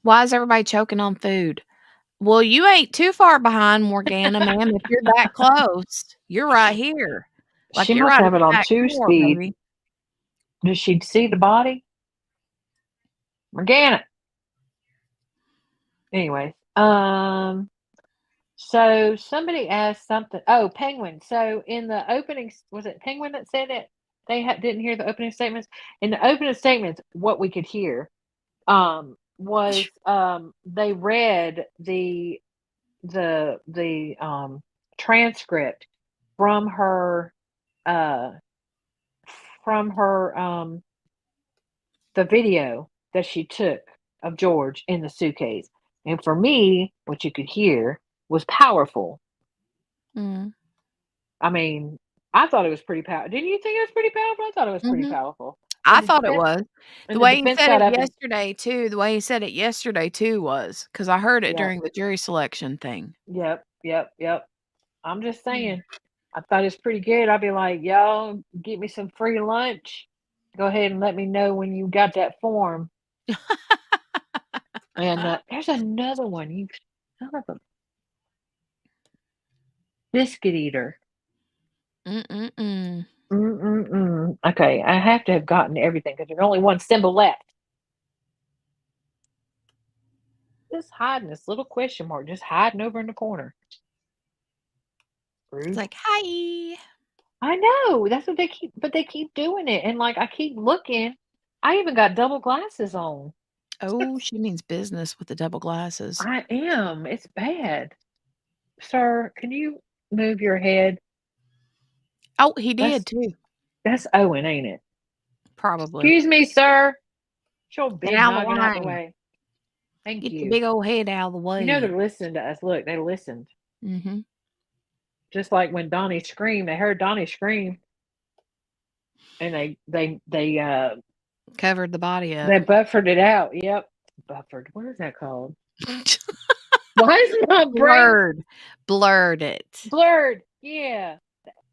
Why is everybody choking on food? Well, you ain't too far behind, Morgana, ma'am. If you're that close, you're right here. Like She you're must right have at it the on back 2 door, speed. baby. Does she see the body? Morgana. Anyway, so somebody asked something. Oh, Penguin. So in the opening, was it Penguin that said it? They didn't hear the opening statements. In the opening statements, what we could hear was they read the transcript from her the video that she took of George in the suitcase. And for me, what you could hear was powerful. I mean, I thought it was pretty powerful. Didn't you think it was pretty powerful? I thought it was pretty powerful. I thought it was. The And the way he defense said got it up and yesterday, too. The way he said it yesterday, too, was because I heard it Yep. during the jury selection thing. Yep. I'm just saying. I thought it was pretty good. I'd be like, y'all get me some free lunch. Go ahead and let me know when you got that form. And there's another one. You son of a biscuit eater. Okay, I have to have gotten everything because there's only one symbol left. Just hiding this little question mark, just hiding over in the corner. Rude. It's like, hi. I know. That's what they keep doing it. And like I keep looking. I even got double glasses on. Oh, she means business with the double glasses. I am. It's bad. Sir, can you move your head? Oh, he did too. That's Owen, ain't it? Probably. Excuse me, sir. Get your big Get out of the noggin out the line. way. Thank Get you. your big old head out of the way. You know they're listening to us. Look, they listened. Mm-hmm. Just like when Donnie screamed, they heard Donnie scream, and they covered the body up. They buffered it out. Yep, buffered. What is that called? Why is my brain blurred it? Blurred. Yeah.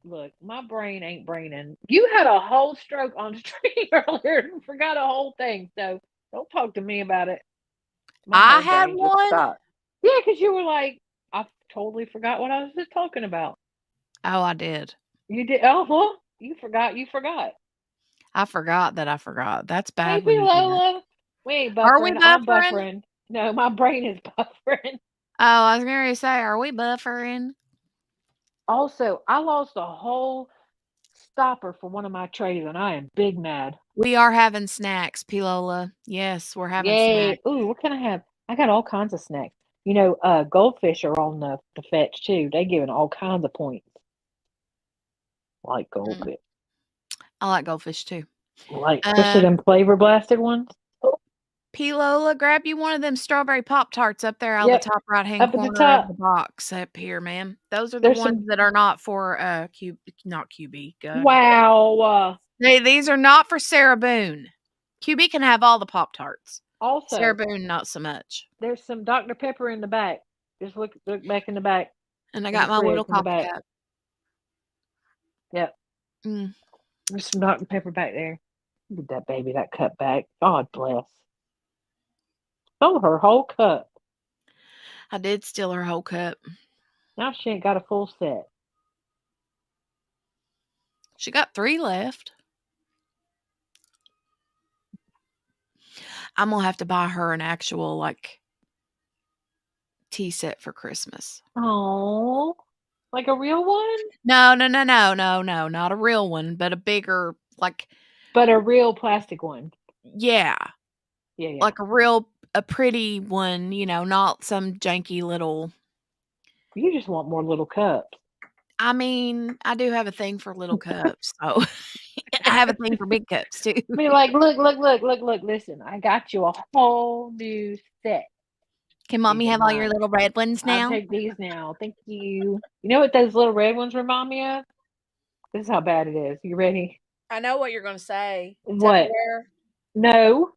Look, my brain ain't braining. You had a whole stroke on the stream earlier and forgot a whole thing. So don't talk to me about it. I had one. Yeah, because you were like, I totally forgot what I was just talking about. Oh, I did. You did? Oh, well, you forgot. You forgot. I forgot that I forgot. That's bad. Hey, Lola. We ain't buffering. Are we buffering? I'm buffering. No, my brain is buffering. Oh, I was going to say, are we buffering? Also, I lost a whole stopper for one of my trays, and I am big mad. We are having snacks, Pilola. Yes, we're having Yay! snacks. Ooh, what can I have? I got all kinds of snacks. You know, goldfish are on the fetch too. They giving all kinds of points. Like goldfish. I like goldfish too. Like, especially them flavor blasted ones. Pilola, grab you one of them strawberry Pop-Tarts up there out of Yep, the top right-hand up at the corner of top. the box up here, ma'am. Those are the There's ones some. that are not for not QB. God. Wow. These are not for Sarah Boone. QB can have all the Pop-Tarts. Also, Sarah Boone, not so much. there's some Dr. Pepper in the back. Just look back in the back. And I in got the my fridge little in the coffee back. cup. Yep. Mm. There's some Dr. Pepper back there. Give that baby that cup back. God bless. Stole her whole cup. I did steal her whole cup. Now she ain't got a full set. She got 3 left. I'm gonna have to buy her an actual like tea set for Christmas. Oh, like a real one? No, not a real one, but a bigger like. But a real plastic one. Yeah. Yeah. Like a pretty one, you know, not some janky little. You just want more little cups. I mean, I do have a thing for little cups, so I have a thing for big cups too. Be like, look, listen, I got you a whole new set. Can mommy have all your little red ones now? I'll take these now. Thank you. You know what those little red ones remind me of? This is how bad it is. You ready? I know what you're gonna say. What? Tupperware? No.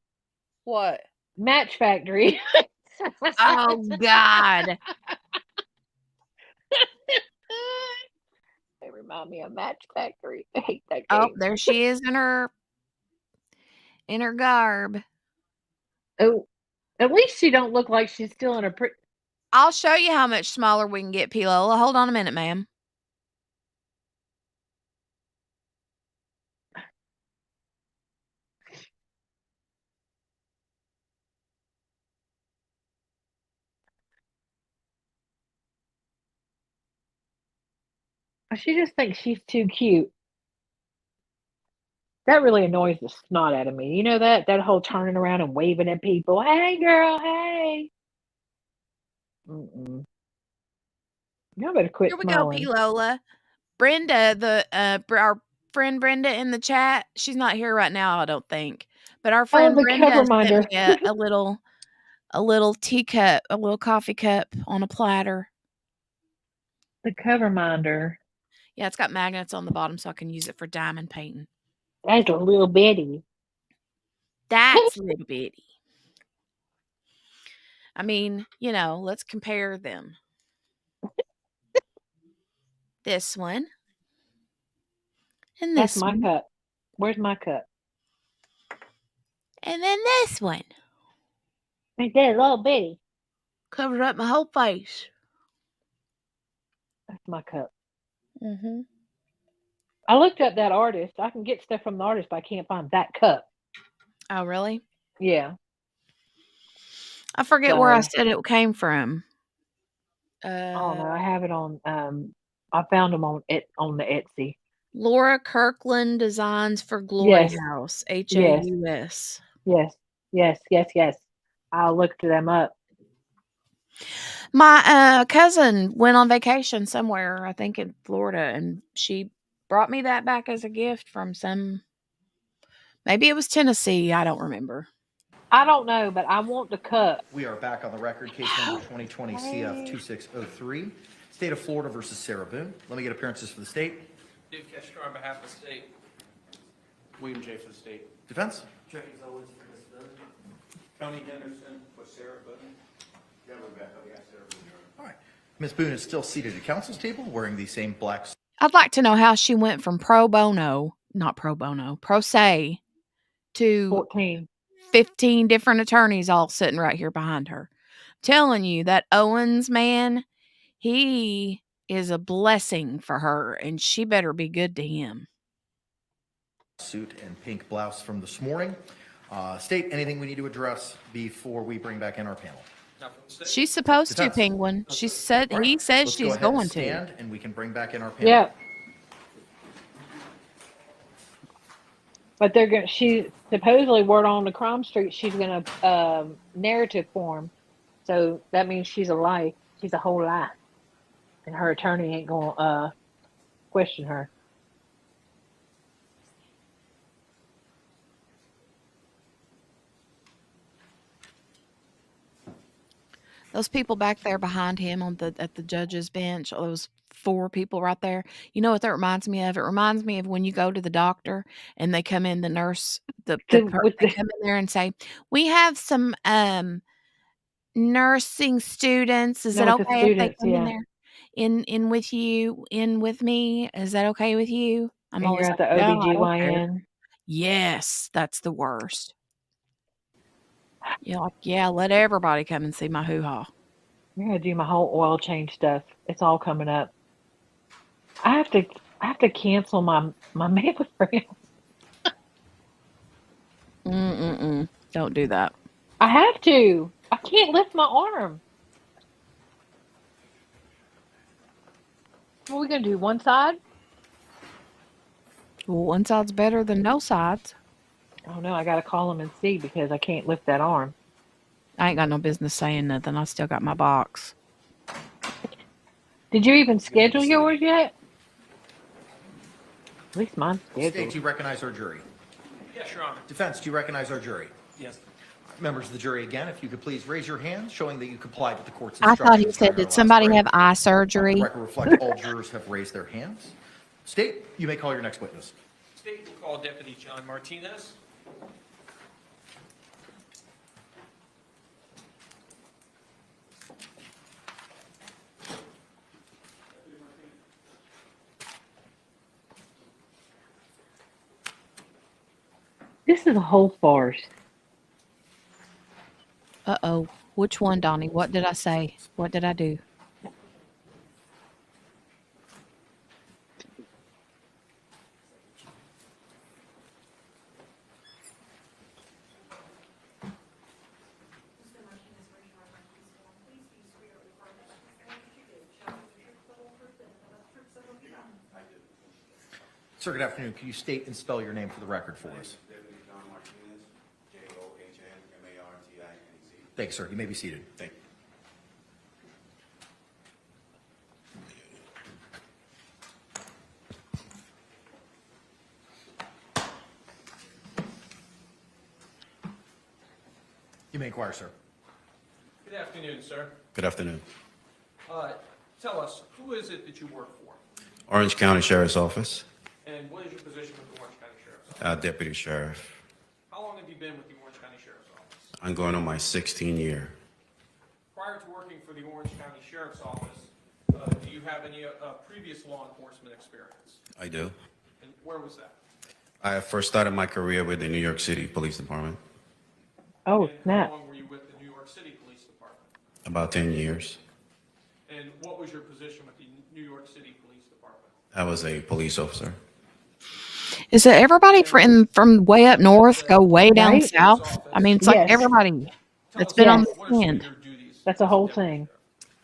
What? Match Factory. Oh God. They remind me of Match Factory. I hate that game. Oh, there she is in her garb. Oh, at least she don't look like she's still in a I'll show you how much smaller we can get, Pilola. Hold on a minute, ma'am. She just thinks she's too cute. That really annoys the snot out of me. You know that whole turning around and waving at people. Hey, girl. Hey. Mm-mm. You better quit Here we smiling. go, Pilola. Brenda, our friend Brenda in the chat. She's not here right now, I don't think. But our friend the Brenda cover sent minder. me a little teacup, a little coffee cup on a platter. The cover minder. Yeah, it's got magnets on the bottom so I can use it for diamond painting. That's a little bitty. That's little bitty. I mean, you know, let's compare them. This one. And this That's my one. cup. Where's my cup? And then this one. Ain't that a little bitty? Covered up my whole face. That's my cup. Mm-hmm. I looked up that artist. I can get stuff from the artist, but I can't find that cup. Oh, really? Yeah. I forget where I said it came from. Oh no, I have it on. I found them on the Etsy. Laura Kirkland Designs for Glory Yes. House. HAUS. Yes. I'll look them up. My cousin went on vacation somewhere, I think in Florida, and she brought me that back as a gift from maybe it was Tennessee. I don't remember. I don't know, but I want the cup. We are back on the record, case number 2020 CF 2603, State of Florida versus Sarah Boone. Let me get appearances for the state. Duke Kester on behalf of the state. William J. for the state. Defense. James Owens for Miss Boone. Tony Henderson for Sarah Boone. All right. Ms. Boone is still seated at counsel's table wearing the same black. I'd like to know how she went from pro se to 15 different attorneys all sitting right here behind her. I'm telling you, that Owens man, he is a blessing for her, and she better be good to him. Suit and pink blouse from this morning. State, anything we need to address before we bring back in our panel? She's supposed to, Penguin. He says Let's she's go ahead going and to. stand, and we can bring back in our panel. Yeah. But they're going to, she supposedly word on the crime street, she's going to narrative form. So that means she's a lie. She's a whole lie. And her attorney ain't going to question her. Those people back there behind him at the judge's bench, all those 4 people right there. You know what that reminds me of? It reminds me of when you go to the doctor and they come in, the nurse, the With they the, come in there and say, "We have some nursing students. Is no, it with the okay if they students, come in yeah. there in with you, in with me? Is that okay with you?" I'm And you're always at like, the "Yeah, I don't care." OBGYN. Yes, that's the worst. You're like, "Yeah, let everybody come and see my hoo-ha." You're going to do my whole oil change stuff. It's all coming up. I have to cancel my mammogram. Mm-mm-mm. Don't do that. I have to. I can't lift my arm. What are we going to do? One side? Well, one side's better than no sides. Oh no, I got to call them and see because I can't lift that arm. I ain't got no business saying nothing. I still got my box. Did you even schedule yours yet? At least mine's State, scheduled. do you recognize our jury? Yes, Your Honor. Defense, do you recognize our jury? Yes. Members of the jury, again, if you could please raise your hand, showing that you complied with the court's I instructions. thought he said, during our "Did last somebody break." have eye The surgery?" record reflect all jurors have raised their hands. State, you may call your next witness. State will call Deputy John Martinez. This is a whole farce. Uh-oh. Which one, Donnie? What did I say? What did I do? Sir, good afternoon. Can you state and spell your name for the record for us? Deputy John Martinez, Johnmartinez. Thanks, sir. You may be seated. Thank you. You may inquire, sir. Good afternoon, sir. Good afternoon. Tell us, who is it that you work for? Orange County Sheriff's Office, And what is your position with the Orange County Sheriff's Office? Deputy Sheriff. How long have you been with the Orange County Sheriff's Office? I'm going on my 16th year. Prior to working for the Orange County Sheriff's Office, do you have any previous law enforcement experience? I do. And where was that? I first started my career with the New York City Police Department Oh, And snap. how long were you with the New York City Police Department? about 10 years. And what was your position with the New York City Police Department? I was a police officer. Is it everybody from way up north go way down Right? south? I mean, it's like Yes. everybody that's been on Yes. the What are some of stand. your duties? That's a whole thing.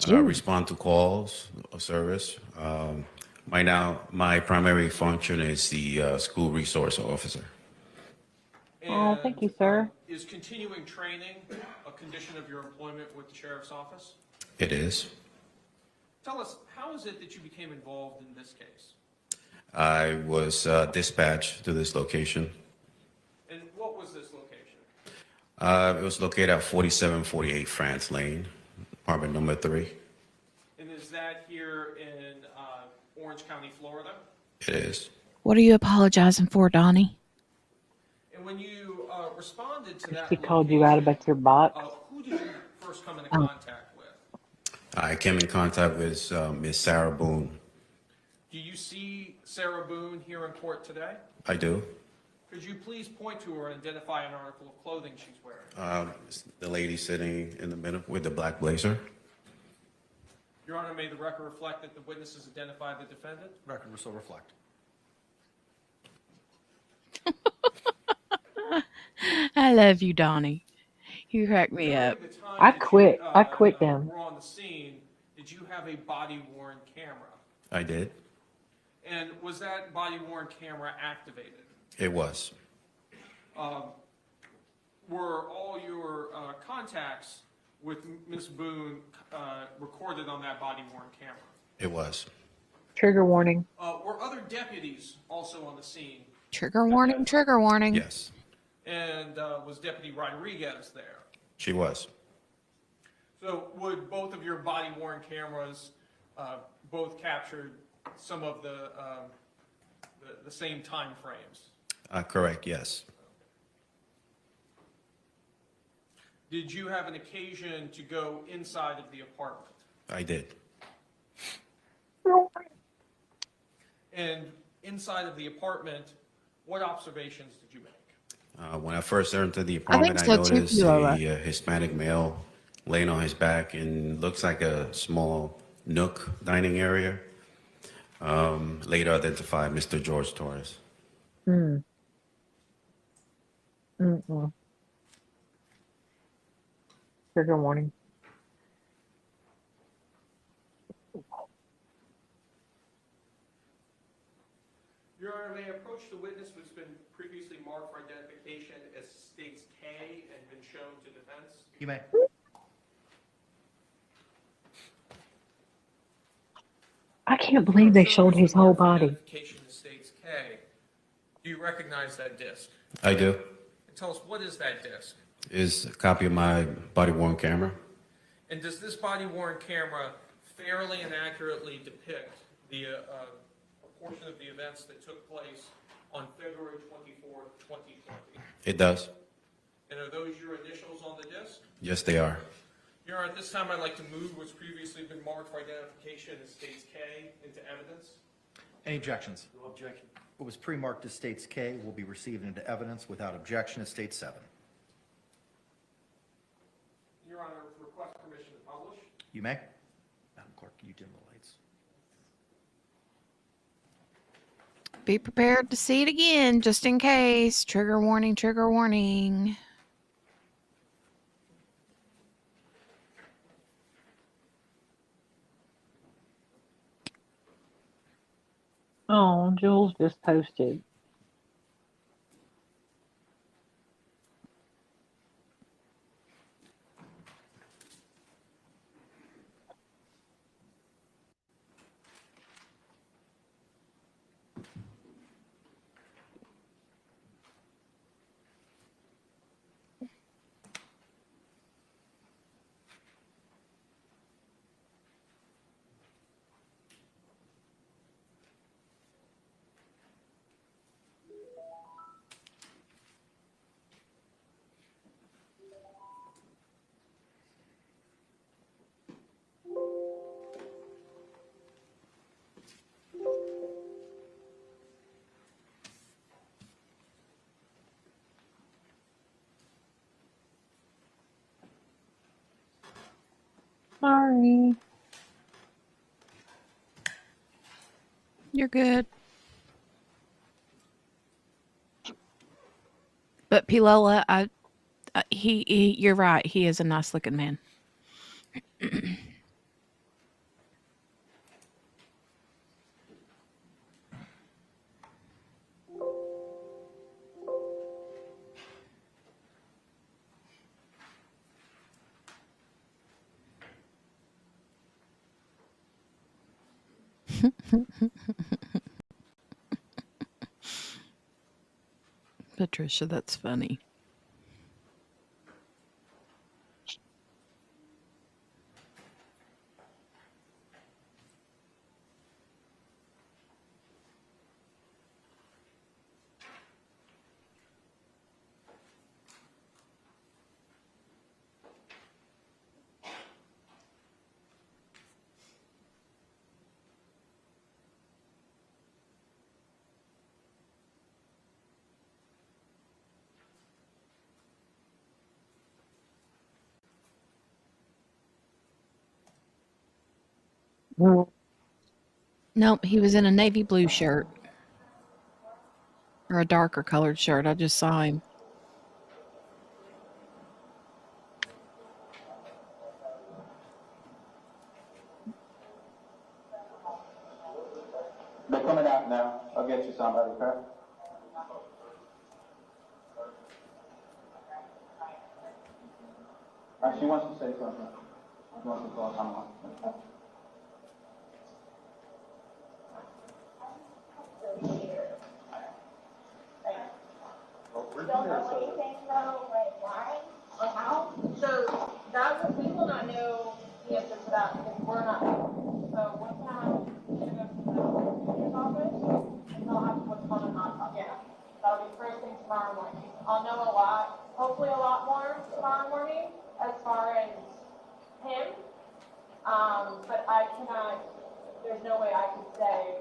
Respond to calls of service. My primary function is the school resource officer. Oh, thank you, sir. Is continuing training a condition of your employment with the Sheriff's Office? It is. Tell us, how is it that you became involved in this case? I was dispatched to this location. And what was this location? It was located at 4748 France Lane, apartment number 3. And is that here in Orange County, Florida? It is. What are you apologizing for, Donnie? And when you responded to that He called you out about your box. who did you first come into contact with? I came in contact with Miss Sarah Boone. Do you see Sarah Boone here in court today? I do. Could you please point to her and identify an article of clothing she's wearing? The lady sitting in the middle with the black blazer. Your Honor, may the record reflect that the witnesses identify the defendant? Record will so reflect. I love you, Donnie. You crack me up. During the time I that quit. you, I quit them. were on the scene, did you have a body-worn camera? I did. And was that body-worn camera activated? It was. were all your contacts with Ms. Boone recorded on that body-worn camera? It was. Trigger warning. Were other deputies also on the scene? Trigger warning, trigger warning. Yes, And was Deputy Rodriguez there? she was. So would both of your body-worn cameras both captured some of the same time frames? Correct, yes. Did you have an occasion to go inside of the apartment? I did. And inside of the apartment, what observations did you make? When I first entered the apartment, I, so too, noticed Lola. a Hispanic male laying on his back and looks like a small nook dining area. Later identified Mr. George Torres. Mm. Mm-mm. Trigger warning. Your Honor, may I approach the witness who's been previously marked for identification as states K and been shown to defense? You may. I can't believe they showed his whole body. Identification as states K. Do you recognize that disc? I do. And tell us, what is that disc? Is a copy of my body-worn camera. And does this body-worn camera fairly and accurately depict the a portion of the events that took place on February 24th, 2020? It does. And are those your initials on the disc? Yes, they are. Your Honor, at this time, I'd like to move what's previously been marked for identification as states K into evidence. Any objections? No objection. What was pre-marked as states K will be received into evidence without objection as state 7. Your Honor, request permission to publish. You may. Madam Clerk, can you dim the lights? Be prepared to see it again, just in case. Trigger warning, trigger warning. Oh, Jules just posted. Sorry. You're good. But Pilola, you're right. He is a nice looking man. Patricia, that's funny. Nope, he was in a navy blue shirt. Or a darker colored shirt. I just saw him. They're coming out now. I'll get you somebody, okay? She wants to say something. She wants to call someone. Don't know anything though, like why or how? So that we will not know the answer to that because we're not. So what's gonna happen? We're gonna go to the prosecutor's office and they'll have what's called an autopsy. Yeah. That'll be first thing tomorrow morning. I'll know a lot, hopefully a lot more tomorrow morning as far as him. But I cannot. There's no way I could say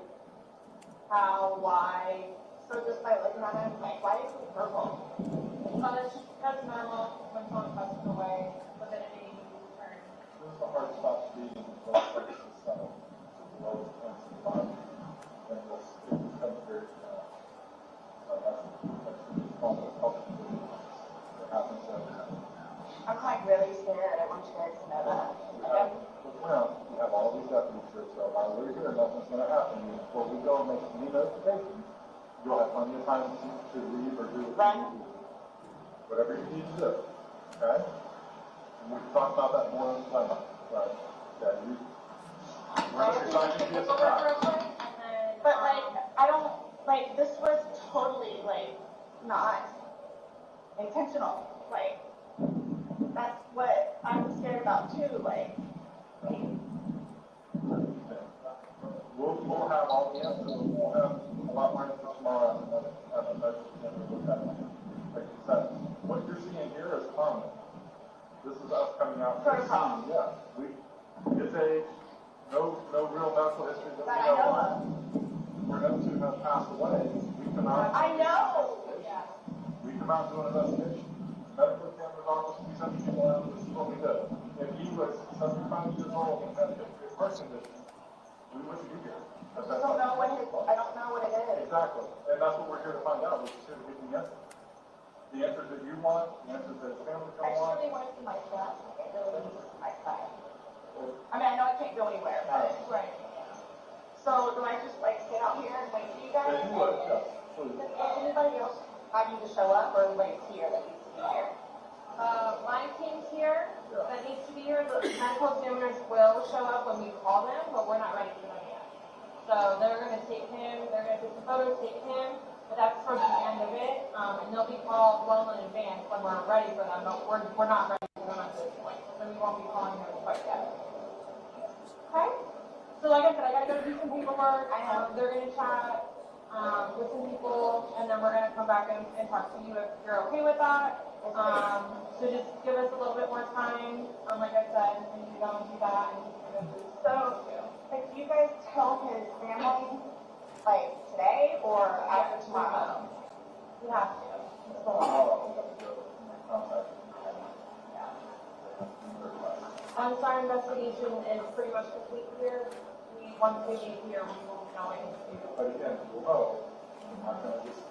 how, why. So just by looking at him, like, why is he purple? That's normal when someone passes away, but then it may turn. This is the hard spot to be in the low places, so the low points of the body, and it becomes very, that's almost helpful what happens there. I'm like really scared. I want you guys to know that. Well, we have all these deputies here, so while we're here, nothing's gonna happen. Before we go and make any notifications, you'll have plenty of time to leave or do whatever you need to do, okay? And we can talk about that more in the summer, but, yeah, we're trying to be a surprise. But like, I don't, like, this was totally, like, not intentional. Like, that's what I'm scared about too, like. We'll have all the answers, we'll have a lot more answers tomorrow at the budget, and we'll look at it. Like you said, what you're seeing here is common. This is us coming out. Sort of common. Yeah, it's no real medical history that we That I know of. For those who have passed away, we come out. I know. Yeah. We come out and do an investigation. Medical examiner's office, we send people out, this is what we do. If he was 75 years old and had a history of heart condition, we wouldn't be here. I don't know what it is. Exactly, and that's what we're here to find out, we're just here to give you the answers. The answers that you want, the answers that the family I don't want. really want to see my son. I really need to see my son. I mean, I know I can't go anywhere, but. Right. So do I just like sit out here and wait for you guys? If you would, yes, please. Does anybody else have you to show up or everybody's here that needs to be here? My team's here that needs to be here. The medical examiners will show up when we call them, but we're not ready for them yet. So they're going to take him, they're going to take the photos, take him, but that's towards the end of it. And they'll be called well in advance when we're ready for them, but we're not ready for them at this point. So we won't be calling them quite yet. Okay? So like I said, I got to go do some paperwork. They're going to chat with some people, and then we're going to come back and talk to you if you're okay with that. So just give us a little bit more time, like I said, and you go and do that. So, like, do you guys tell his family, like, today or after tomorrow? You have to. Our investigation is pretty much complete here. Once we get here, we will be going to. But again, we'll know, I'm not gonna just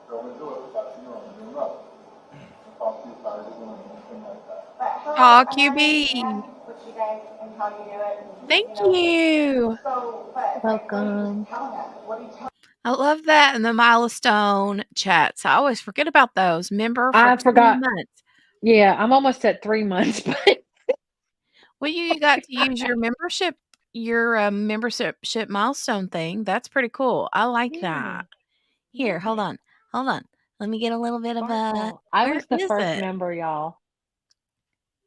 go into it without you knowing, you'll know. Talk to you about it, anything like that. Aw, QB. What you guys and how you do it. Thank you. So, but Welcome. What do you tell? I love that and the milestone chats. I always forget about those. Member for I 2 forgot. months. Yeah, I'm almost at 3 months, but Well, you got to use your membership milestone thing. That's pretty cool. I like that. Here, hold on. Let me get a little bit of a. Sparkle. I Where was the is first it? member, y'all.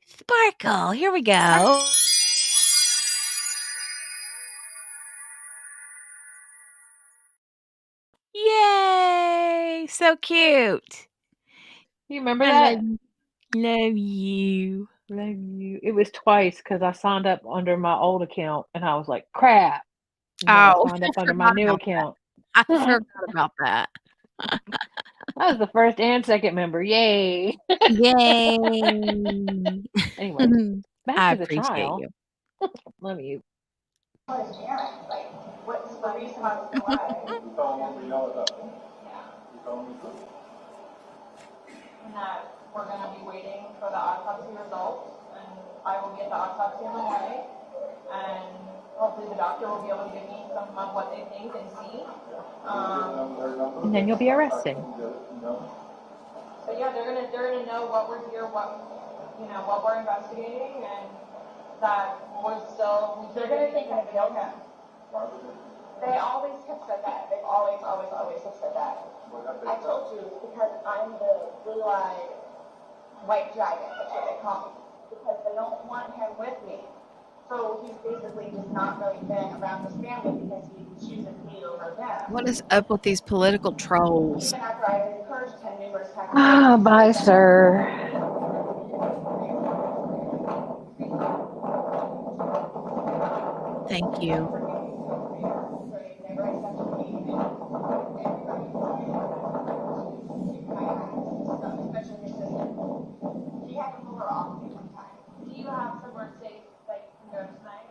Sparkle. Here we go. Yay! So cute. You remember I that? love you. Love you. It was twice because I signed up under my old account and I was like, crap. And then I Oh, signed up I under my forgot new about account. that. I forgot about that. I was the first and second member. Yay. Yay. Anyway, back I to the appreciate trial. you. Love you. Like, what's the reason why it's alive? We tell them what we know about them. Yeah. We tell them the truth. And that we're going to be waiting for the autopsy results, and I will get the autopsy in the morning, and hopefully the doctor will be able to give me some of what they think and see. And then you'll be arrested. So yeah, they're gonna know what we're here, what you know, what we're investigating and that we're still, they're gonna think I killed him. They always have said that. They've always have said that. I told you, because I'm the blue-eyed white dragon, that's what they call me. Because they don't want him with me. So he's basically just not really been around his family because he chooses me over them. What is up with these political trolls? Even after I encouraged him numerous times. Ah, bye, sir. Thank you. He had to pull her off me one time. Do you have somewhere safe, like, you know, tonight?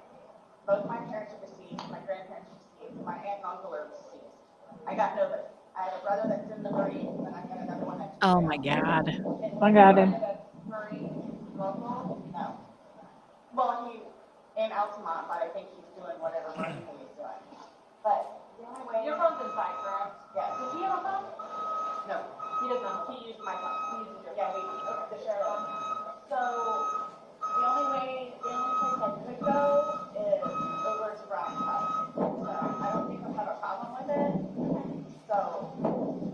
Both my parents are deceased, my grandparents are deceased, and my aunt and uncle are deceased. I got nobody. I have a brother that's in the Marines, and I got another one that's. Oh my God. I got him. Marine local? No. Well, he in Altamont, but I think he's doing whatever Marine he's doing. But the only way. Your phone's inside, correct? Yeah. Does he have a phone? No. He doesn't. He used my phone. He uses your phone. Yeah, the sheriff. So the only place I could go is over to Brian's house. So I don't think he'll have a problem with it. So,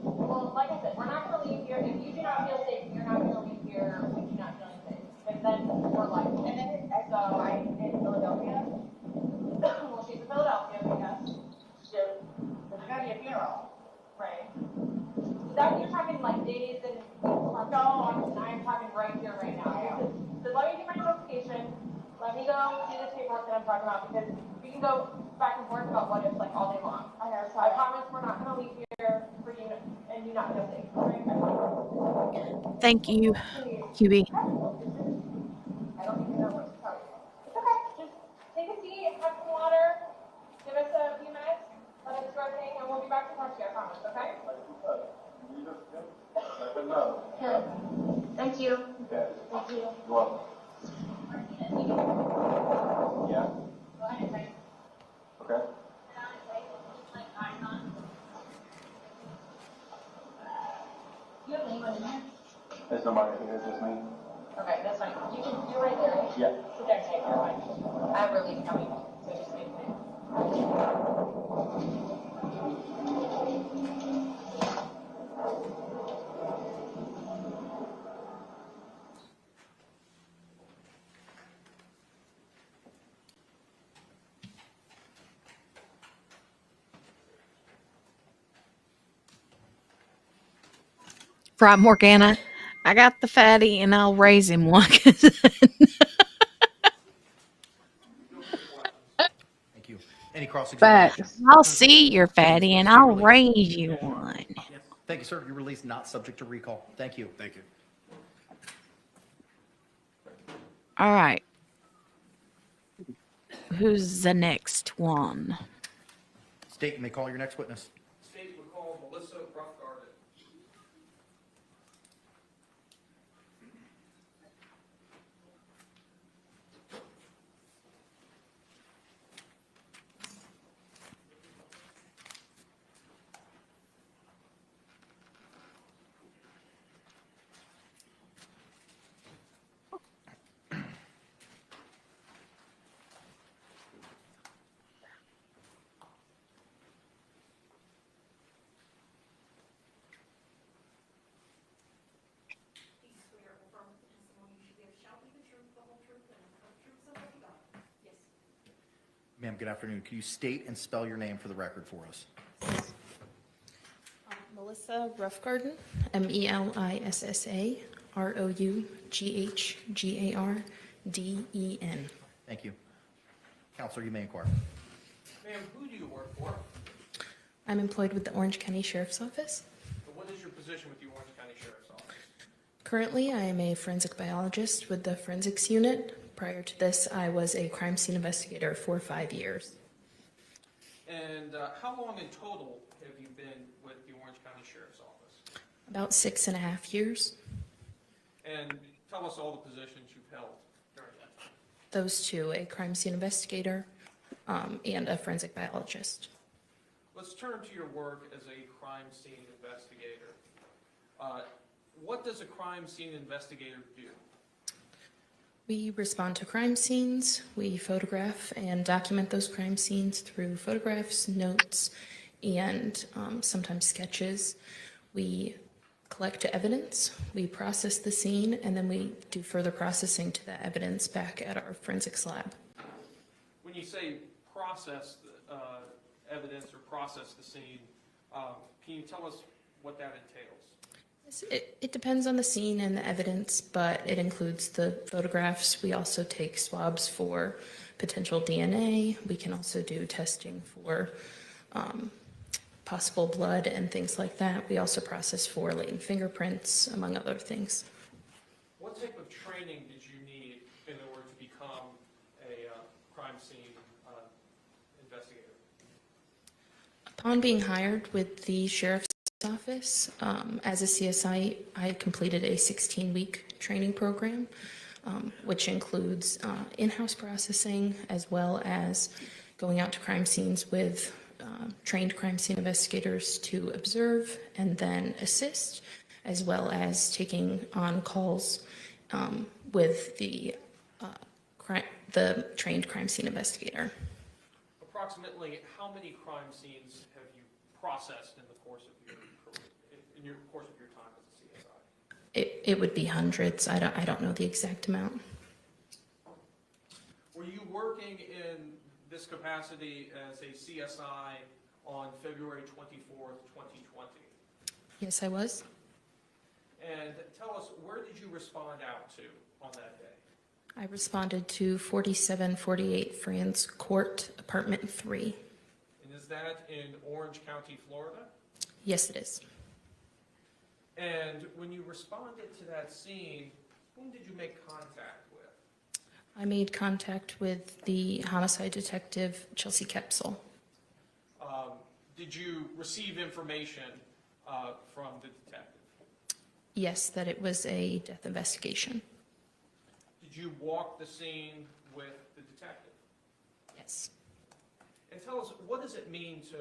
well, like I said, we're not gonna leave here. If you do not feel safe, you're not gonna leave here. We do not feel safe. And then we're like, and then so I in Philadelphia. Well, she's in Philadelphia because there's gonna be a funeral, right? Is that what you're talking like days and weeks? No, I'm talking right here, right now. So let me do my notification. Let me go do this paperwork that I'm talking about because we can go back and forth about what it's like all day long. I know. So I promise we're not gonna leave here for you and you not feel safe. Okay? Thank you, QB. I don't even know what to tell you. It's okay. Just take a seat, have some water, give us a few minutes, let us do our thing, and we'll be back tomorrow, I promise, okay? Let them know. Sure. Thank you. Okay. Thank you. You're welcome. Yeah. Go ahead and say. Okay. You have anyone in there? There's nobody here, just me. Okay, that's fine. You're right there, right? Yeah. Sit there and take your one. I have relief coming, so just make it. Right, Morgana. I got the fatty and I'll raise him one. Thank you. Any cross-examination? Facts. I'll see your fatty and I'll raise you one. Thank you, sir. You're released, not subject to recall. Thank you. Thank you. All right. Who's the next one? State, you may call your next witness. State would call Melissa Ruff. Ma'am, good afternoon. Can you state and spell your name for the record for us? Melissa Ruffgarden, MELISSA ROUGHGHGARDEN. Thank you. Counselor, you may inquire. Ma'am, who do you work for? I'm employed with the Orange County Sheriff's Office. What is your position with the Orange County Sheriff's Office? Currently, I am a forensic biologist with the forensics unit. Prior to this, I was a crime scene investigator for 5 years. And how long in total have you been with the Orange County Sheriff's Office? About 6.5 years. And tell us all the positions you've held during that time. Those two, a crime scene investigator and a forensic biologist. Let's turn to your work as a crime scene investigator. What does a crime scene investigator do? We respond to crime scenes. We photograph and document those crime scenes through photographs, notes, and sometimes sketches. We collect evidence, we process the scene, and then we do further processing to that evidence back at our forensics lab. When you say process evidence or process the scene, can you tell us what that entails? It depends on the scene and the evidence, but it includes the photographs. We also take swabs for potential DNA. We can also do testing for possible blood and things like that. We also process for latent fingerprints, among other things. What type of training did you need in order to become a crime scene investigator? Upon being hired with the sheriff's office, as a CSI, I completed a 16-week training program, which includes in-house processing as well as going out to crime scenes with trained crime scene investigators to observe and then assist, as well as taking on calls with the trained crime scene investigator. Approximately how many crime scenes have you processed in the course of your time as a CSI? It would be hundreds. I don't know the exact amount. Were you working in this capacity as a CSI on February 24th, 2020? Yes, I was. And tell us, where did you respond out to on that day? I responded to 4748 Franz Court, apartment 3. And is that in Orange County, Florida? Yes, it is. And when you responded to that scene, whom did you make contact with? I made contact with the homicide detective, Chelsea Kepsel. Did you receive information from the detective? Yes, that it was a death investigation. Did you walk the scene with the detective? Yes. And tell us, what does it mean to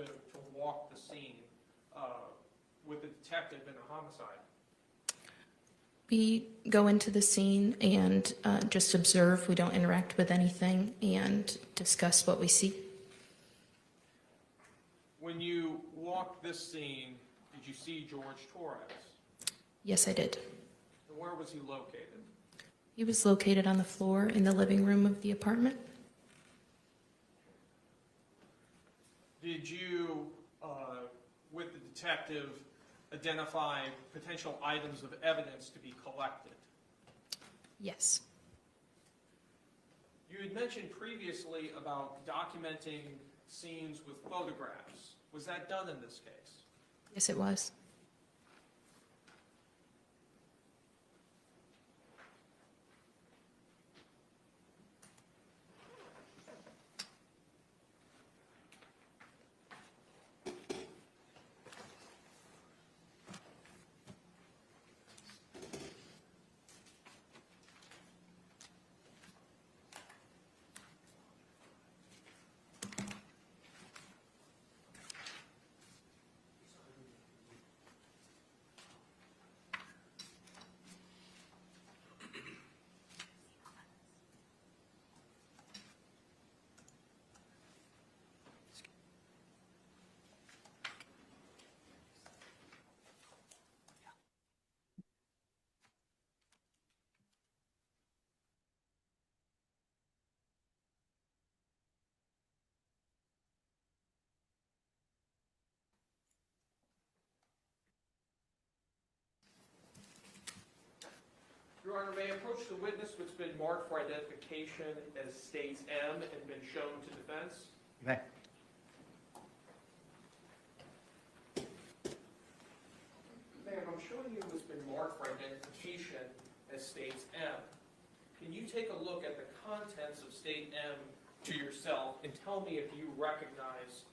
walk the scene with the detective in a homicide? We go into the scene and just observe. We don't interact with anything and discuss what we see. When you walked this scene, did you see George Torres? Yes, I did. And where was he located? He was located on the floor in the living room of the apartment. Did you, with the detective, identify potential items of evidence to be collected? Yes. You had mentioned previously about documenting scenes with photographs. Was that done in this case? Yes, it was. Your Honor, may I approach the witness who's been marked for identification as States M and been shown to defense? You may. Ma'am, I'm showing you who's been marked for identification as States M. Can you take a look at the contents of State M to yourself and tell me if you recognize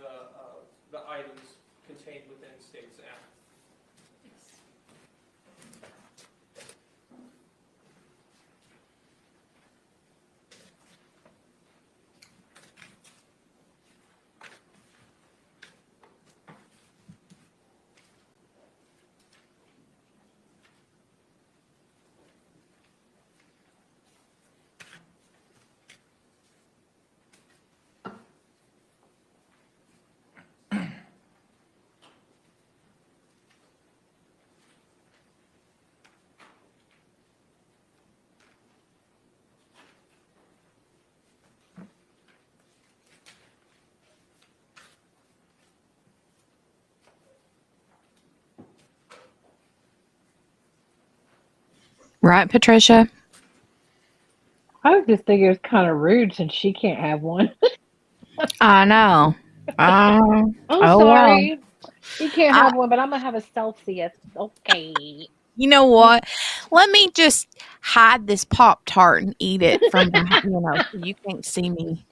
the items contained within States M? Right, Patricia? I was just thinking it was kind of rude since she can't have one. I know. I'm Oh well. sorry. You can't I, have one, but I'm gonna have a Celsius. Okay. you know what? Let me just hide this Pop Tart and eat it from behind. So you can't see me.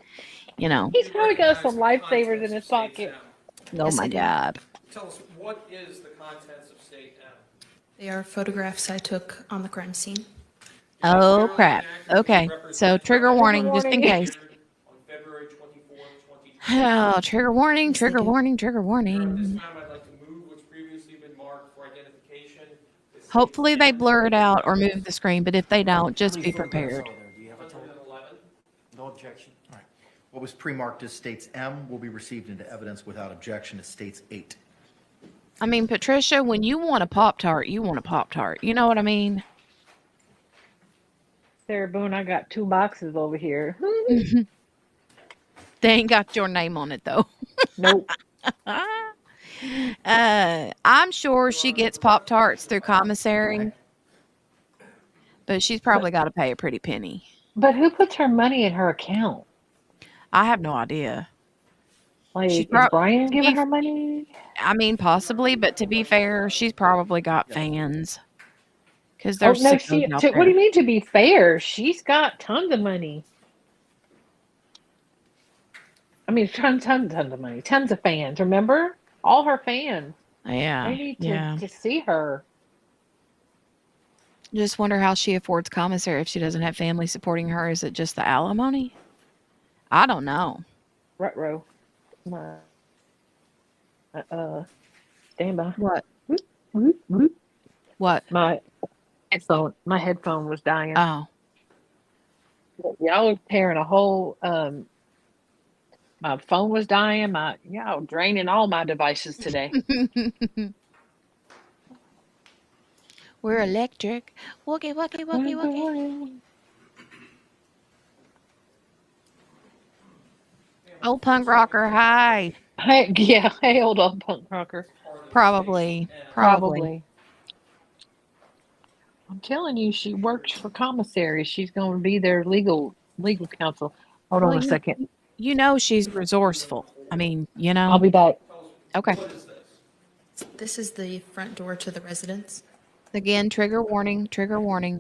You know. He's probably got some lifesavers in his pocket. Oh Yes, my I do. God. Tell us, what is the contents of State M? They are photographs I took on the crime scene. Oh crap. Okay. So trigger warning, just in case. On February 24th, 2020. Oh, trigger warning, Yes, they trigger do. warning, trigger At this warning. time, I'd like to move what's previously been marked for identification. The State Hopefully they M. blur it out or move the screen, but if they don't, just be prepared. Do you have a total? 111. No objection. All right. What was pre-marked as States M will be received into evidence without objection as States 8. I mean, Patricia, when you want a Pop-Tart, you want a Pop-Tart. You know what I mean? Sarah Boone, I got 2 boxes over here. They ain't got your name on it, though. Nope. I'm sure she gets Pop-Tarts through commissary, but she's probably got to pay a pretty penny. But who puts her money in her account? I have no idea. Like, She's is Brian giving her money? I mean, possibly, but to be fair, she's probably got fans. Because Oh, there's no, sickos out what do there. you mean to be fair? She's got tons of money. I mean, tons of money. Tons of fans, remember? All her fans. Yeah, They need yeah. to see her. Just wonder how she affords commissary if she doesn't have family supporting her. Is it just the alimony? I don't know. Ruh-roh. Stand by. What? Whoop, whoop. What? My headphone was dying. Oh. Y'all were tearing a whole, my phone was dying. Y'all draining all my devices today. We're electric. Wookie, wookie, wookie, wookie. Old punk rocker, hi. Hey, yeah, hey, old punk rocker. Probably. I'm telling you, she works for commissary. She's going to be their legal counsel. Hold on a second. You know she's resourceful. I mean, you know. I'll be back. Okay. This is the front door to the residence. Again, trigger warning,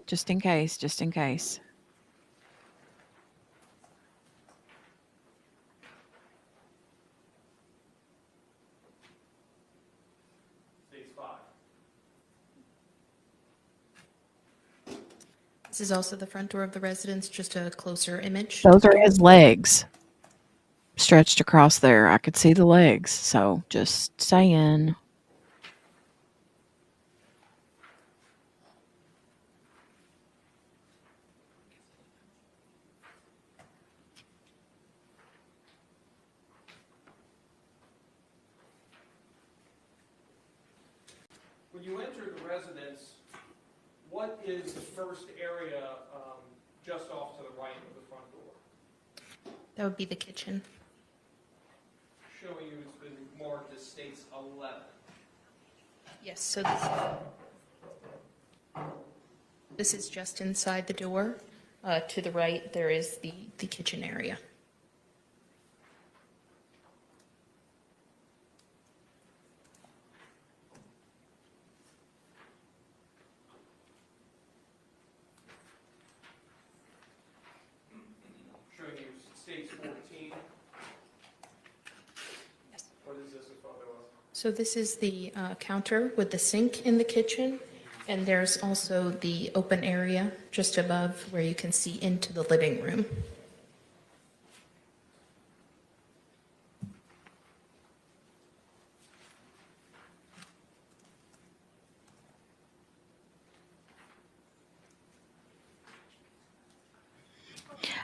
just in case, just in case. States 5. This is also the front door of the residence, just a closer image. Those are his legs stretched across there. I could see the legs, so just saying. When you enter the residence, what is the first area just off to the right of the front door? That would be the kitchen. Showing you it's been marked as States 11. Yes, so this is just inside the door. To the right, there is the kitchen area. Showing you States 14. What is this a photo of? So this is the counter with the sink in the kitchen, and there's also the open area just above where you can see into the living room.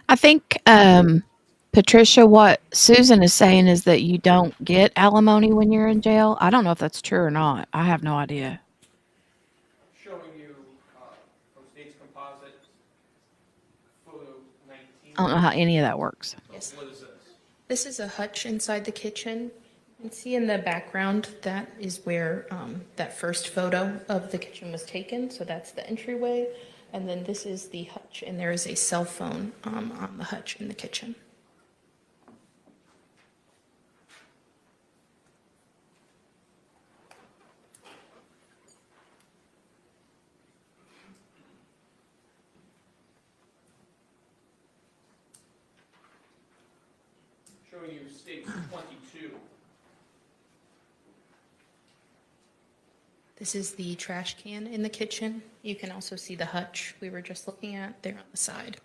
I think, Patricia, what Susan is saying is that you don't get alimony when you're in jail. I don't know if that's true or not. I have no idea. Showing you from States Composite, photo 19. I don't know how any of that works. Yes. What is this? This is a hutch inside the kitchen. You can see in the background, that is where that first photo of the kitchen was taken. So that's the entryway. And then this is the hutch, and there is a cell phone on the hutch in the kitchen. Showing you states 22. This is the trash can in the kitchen. You can also see the hutch we were just looking at there on the side.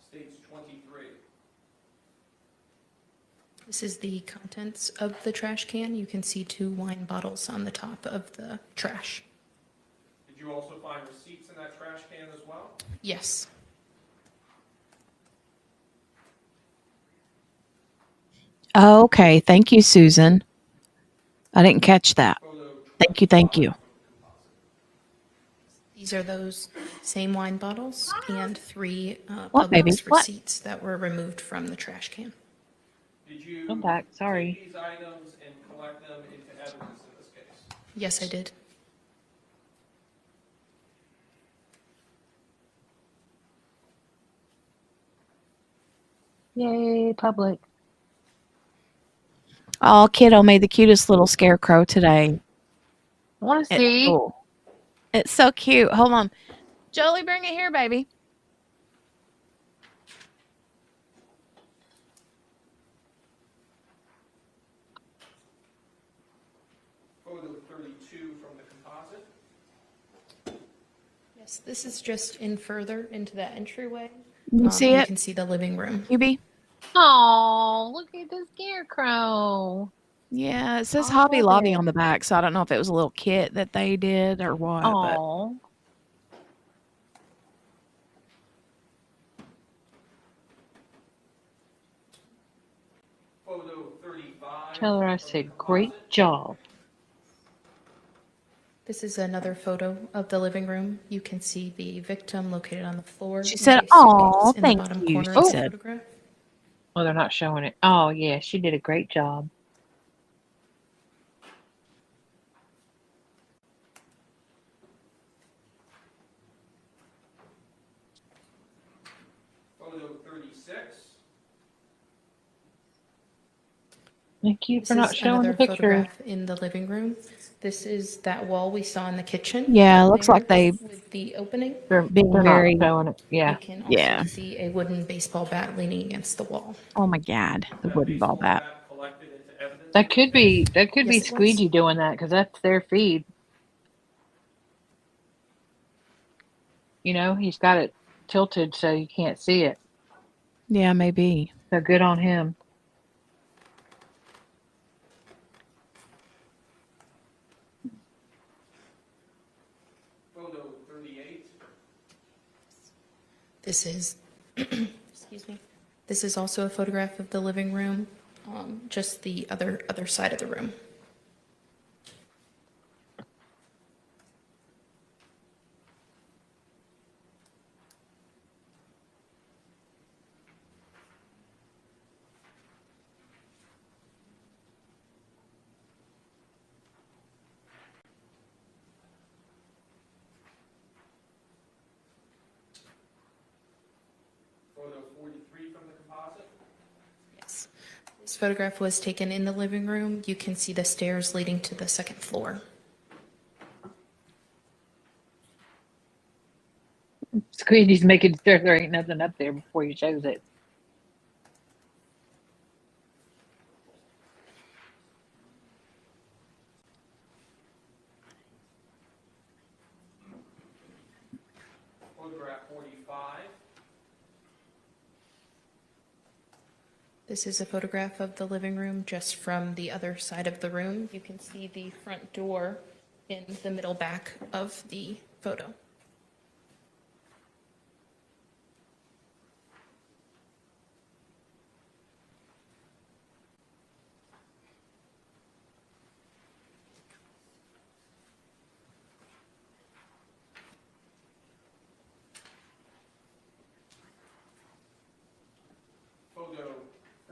States 23. This is the contents of the trash can. You can see 2 wine bottles on the top of the trash. Did you also find receipts in that trash can as well? Yes. Okay, thank you, Susan. I didn't catch that. Thank you, thank you. These are those same wine bottles and 3 What, baby? Publix What? receipts that were removed from the trash can. Did you I'm back, sorry. take these items and collect them into evidence in this case? Yes, I did. Yay, public. Oh, kiddo made the cutest little scarecrow today. I want to It's see. cool. It's so cute. Hold on. Jolie, bring it here, baby. Photo 32 from the composite. Yes, this is just in further into that entryway. You see You it? can see the living room. QB? Oh, look at the scarecrow. Yeah, it says I Hobby love Lobby it. on the back, so I don't know if it was a little kit that they did or what, but Oh, Photo 35. tell her I said great job. This is another photo of the living room. You can see the victim located on the floor. she with said, a "Oh, suitcase in the thank bottom you." corner She of the said, photograph. Oh, they're not showing it. Oh, yeah, she did a great job. Photo 36. Thank you This for not is showing the another picture. photograph in the living room. This is that wall we saw in the kitchen. "Yeah, it looks there like they with the opening. being They're not very, showing it. You Yeah. can also yeah. see a wooden baseball bat leaning against the wall. Oh my God, the That wooden ball baseball bat." bat collected into evidence That in this could case? be Yes, it was. Squeegee doing that because that's their feed. You know, he's got it tilted so you can't see it. Yeah, maybe. So good on him. Photo 38. This is, excuse me. This is also a photograph of the living room, just the other side of the room. Photo 43 from the composite. Yes. This photograph was taken in the living room. You can see the stairs leading to the second floor. Squeegee's making sure there ain't nothing up there before he shows it. Photograph 45. This is a photograph of the living room just from the other side of the room. You can see the front door in the middle back of the photo. Photo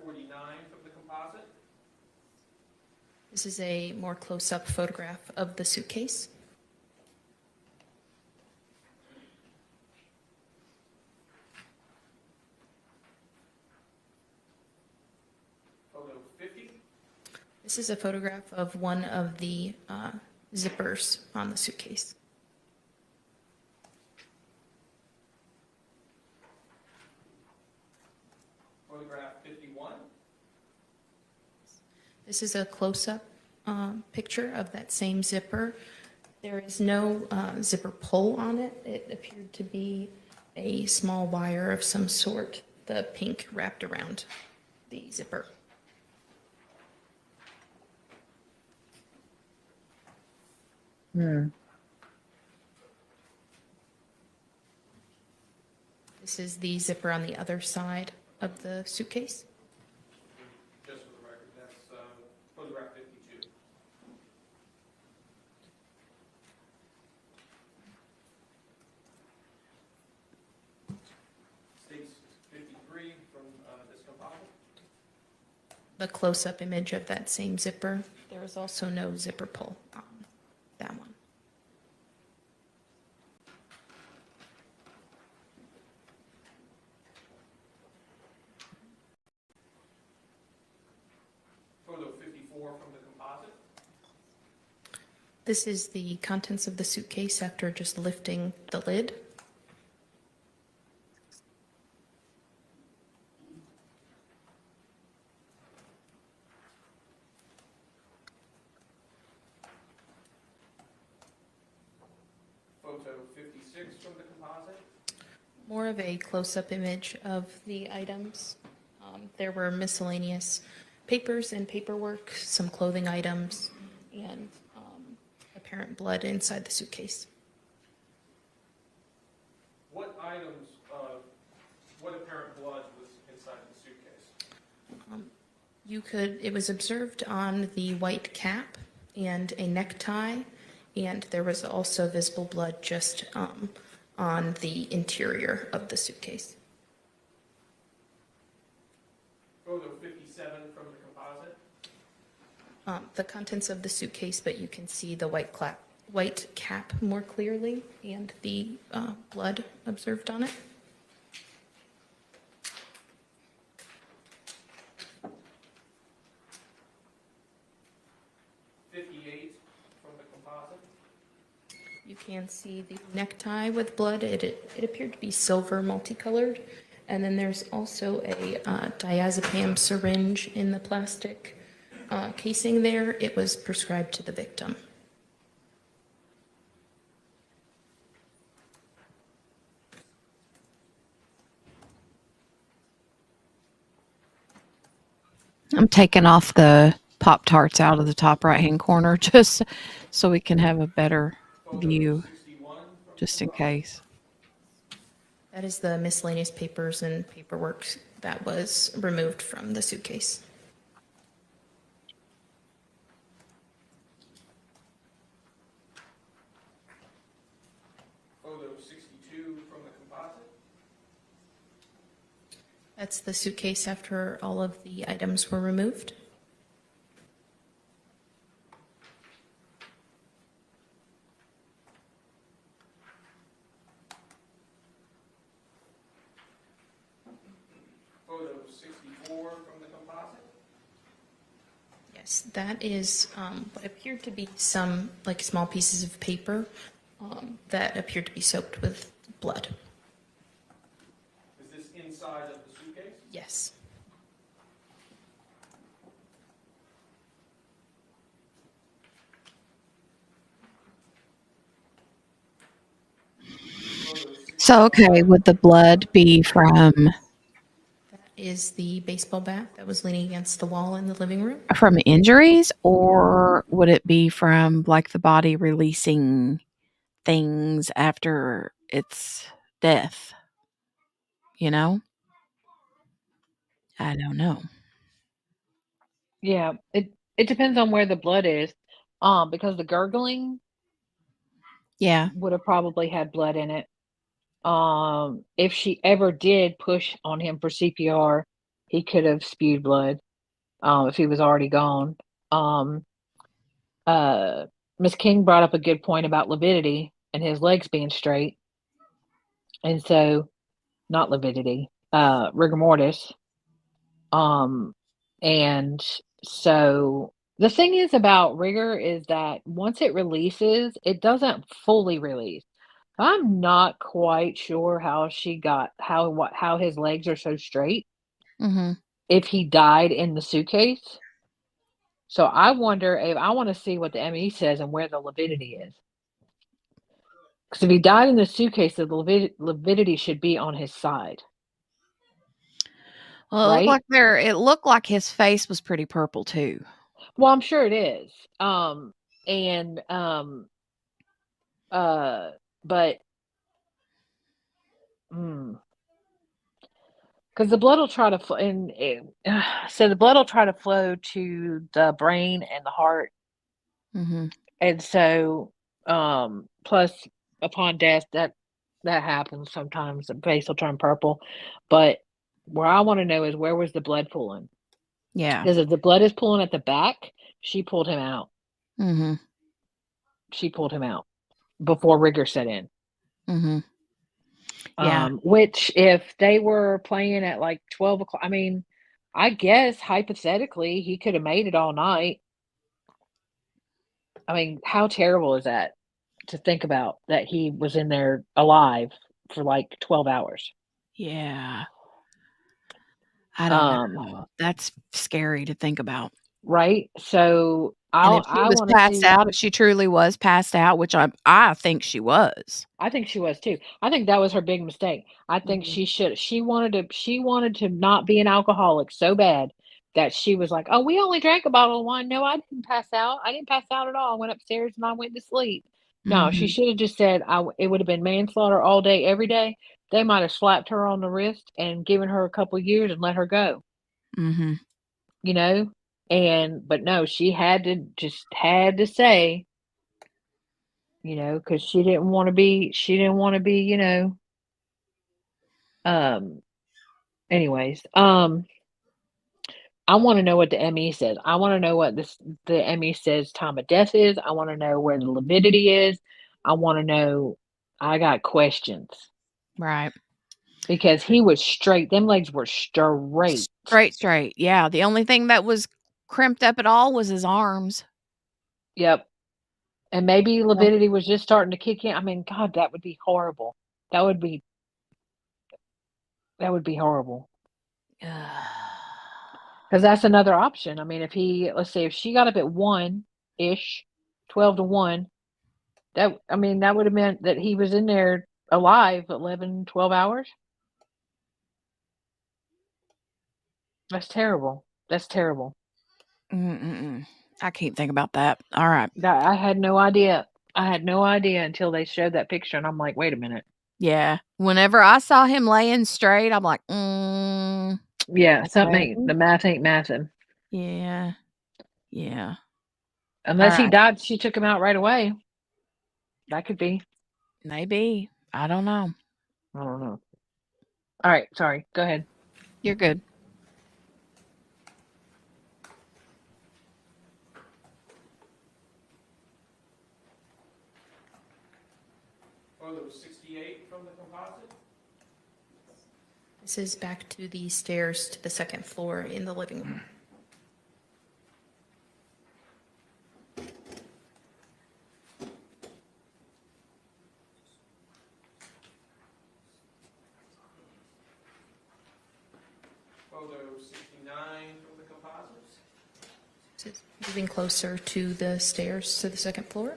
49 from the composite. This is a more close-up photograph of the suitcase. Photo 50. This is a photograph of one of the zippers on the suitcase. Photograph 51. This is a close-up picture of that same zipper. There is no zipper pull on it. It appeared to be a small wire of some sort, the pink wrapped around the zipper. This is the zipper on the other side of the suitcase. Just for the record, that's photograph 52. States 53 from this composite. The close-up image of that same zipper. There is also no zipper pull on that one. Photo 54 from the composite. This is the contents of the suitcase after just lifting the lid. Photo 56 from the composite. More of a close-up image of the items. There were miscellaneous papers and paperwork, some clothing items, and apparent blood inside the suitcase. What items, what apparent blood was inside the suitcase? It was observed on the white cap and a necktie, and there was also visible blood just on the interior of the suitcase. Photo 57 from the composite. The contents of the suitcase, but you can see the white cap more clearly and the blood observed on it. You can see the necktie with blood. It appeared to be silver multicolored. And then there's also a diazepam syringe in the plastic casing there. It was prescribed to the victim. I'm taking off the Pop-Tarts out of the top right-hand corner just so we can have a better view, just in case. That is the miscellaneous papers and paperwork that was removed from the suitcase. Photo 62 from the composite. That's the suitcase after all of the items were removed. Photo 64 from the composite. Yes, that is what appeared to be some like small pieces of paper that appeared to be soaked with blood. Is this inside of the suitcase? Yes. So, okay, would the blood be from Is the baseball bat that was leaning against the wall in the living room? injuries, or would it be from like the body releasing things after its death? You know? I don't know. Yeah, it depends on where the blood is. Because the gurgling Yeah. would have probably had blood in it. If she ever did push on him for CPR, he could have spewed blood, if he was already gone. Miss King brought up a good point about lividity and his legs being straight. And so, not lividity, rigor mortis. And so the thing is about rigor is that once it releases, it doesn't fully release. I'm not quite sure how how his legs are so straight Mm-hmm. if he died in the suitcase. So I wonder if I want to see what the ME says and where the lividity is. Because if he died in the suitcase, the lividity should be on his side. Well, Right? it looked like his face was pretty purple too. Well, I'm sure it is. And but because the blood will try to flow, so the blood will try to flow to the brain and the heart, Mm-hmm. and so plus upon death that happens sometimes. The face will turn purple, but where I want to know is where was the blood pooling? Yeah. Because if the blood is pooling at the back, she pulled him out. Mm-hmm. She pulled him out before rigor set in. Mm-hmm. Yeah. Which if they were playing at like 12 o'clock, I mean, I guess hypothetically he could have made it all night. I mean, how terrible is that to think about that he was in there alive for like 12 hours? Yeah. I don't know. That's scary to think about. Right? So And if she I was want to passed see. out, if she truly was passed out, which I think she was. I think she was too. I think that was her big mistake. I think Mhm. she wanted to not be an alcoholic so bad that she was like, "Oh, we only drank a bottle of wine. No, I didn't pass out. I didn't pass out at all. I went upstairs and I went to sleep." No, she Mhm. should have just said, it would have been manslaughter all day, every day. They might have slapped her on the wrist and given her a couple years and let her go, Mhm. you know? But no, she had to say, because she didn't want to be, um, anyways, I want to know what the ME says. I want to know what the ME says time of death is. I want to know where the lividity is. I want to know. I got questions Right. because he was straight. Them legs were straight. Straight. Yeah. The only thing that was crimped up at all was his arms. Yep. And maybe Well, lividity was just starting to kick in. I mean, God, that would be horrible. That would be horrible. Because that's another option. I mean, let's say if she got up at 1-ish, 12 to 1, that would have meant that he was in there alive 11, 12 hours. That's terrible. That's terrible. Mm-mm-mm. I can't think about that. All right. I had no idea. I had no idea until they showed that picture, and I'm like, wait a minute. Yeah. Whenever I saw him laying straight, I'm like, Yeah, okay. the math ain't mathing. Yeah. Yeah. All Unless he right. died, she took him out right away. That could be. Maybe. I don't know. I don't know. All right, sorry. Go ahead. You're good. Photo 68 from the composite. This is back to the stairs to the second floor in the living room. Photo 69 from the composites. This is moving closer to the stairs to the second floor.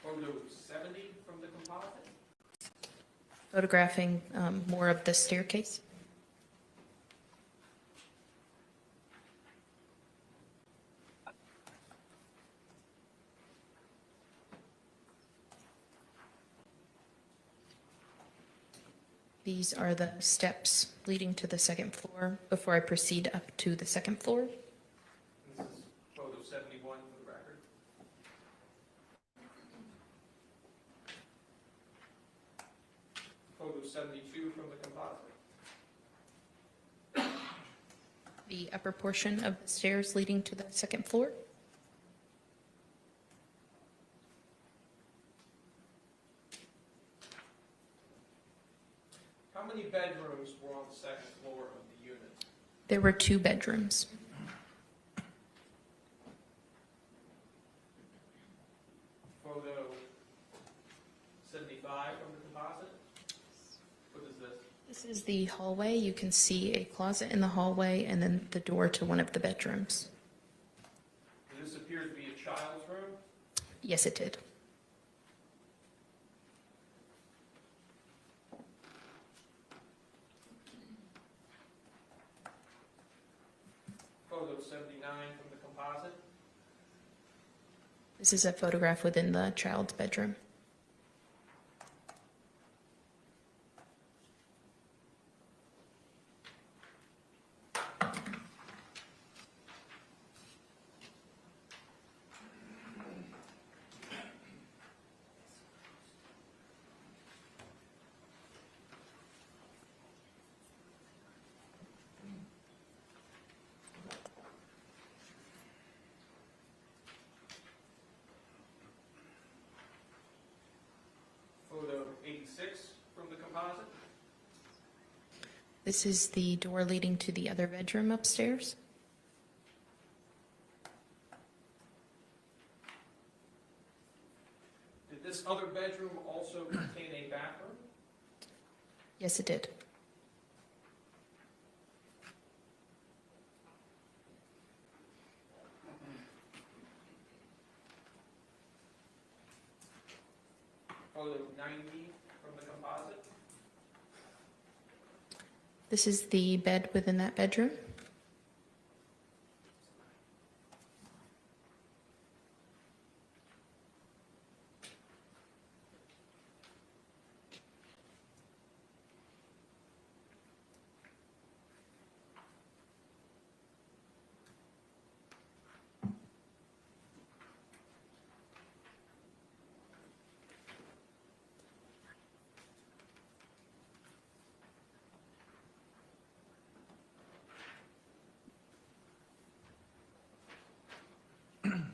Photo 70 from the composite. Photographing more of the staircase. These are the steps leading to the second floor before I proceed up to the second floor. This is photo 71 for the record. Photo 72 from the composite. the upper portion of the stairs leading to the second floor. How many bedrooms were on the second floor of the unit? There were 2 bedrooms. Photo 75 from the composite? What is this? This is the hallway. You can see a closet in the hallway and then the door to one of the bedrooms. Does this appear to be a child's room? Yes, it did. Photo 79 from the composite? This is a photograph within the child's bedroom. Photo 86 from the composite? This is the door leading to the other bedroom upstairs. Did this other bedroom also contain a bathroom? Yes, it did. Photo 90 from the composite? This is the bed within that bedroom.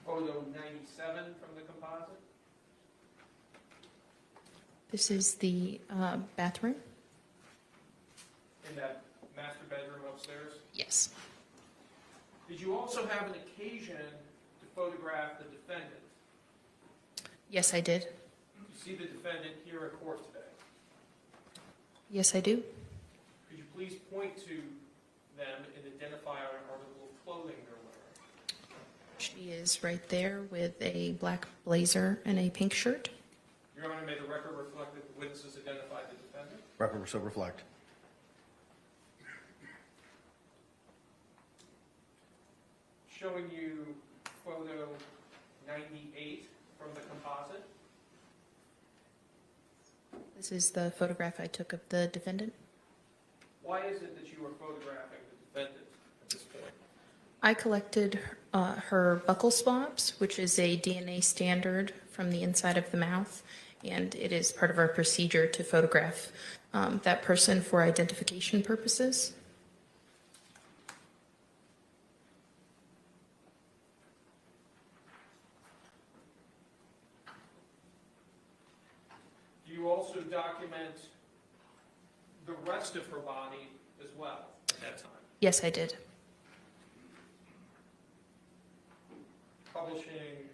Photo 97 from the composite? This is the bathroom. In that master bedroom upstairs? Yes. Did you also have an occasion to photograph the defendant? Yes, I did. You see the defendant here in court today. Yes, I do. Could you please point to them and identify our article of clothing they're wearing? She is right there with a black blazer and a pink shirt. Your Honor, may the record reflect that the witnesses identified the defendant? Record so reflect. Showing you photo 98 from the composite. This is the photograph I took of the defendant. Why is it that you are photographing the defendant at this point? I collected her buccal swabs, which is a DNA standard from the inside of the mouth, and it is part of our procedure to photograph that person for identification purposes. Do you also document the rest of her body as well at that time? Yes, I did. Publishing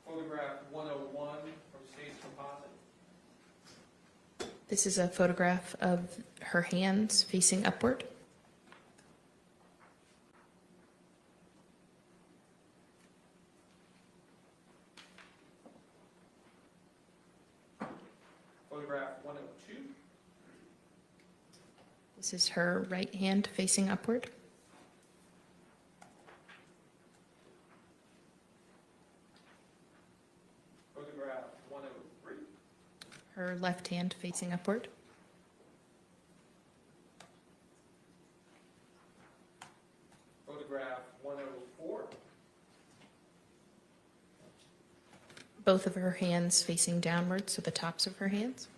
photograph 101 from State's Composite. This is a photograph of her hands facing upward. Photograph 102. This is her right hand facing upward. Photograph 103. Her left hand facing upward. Photograph 104. Both of her hands facing downward, so the tops of her hands.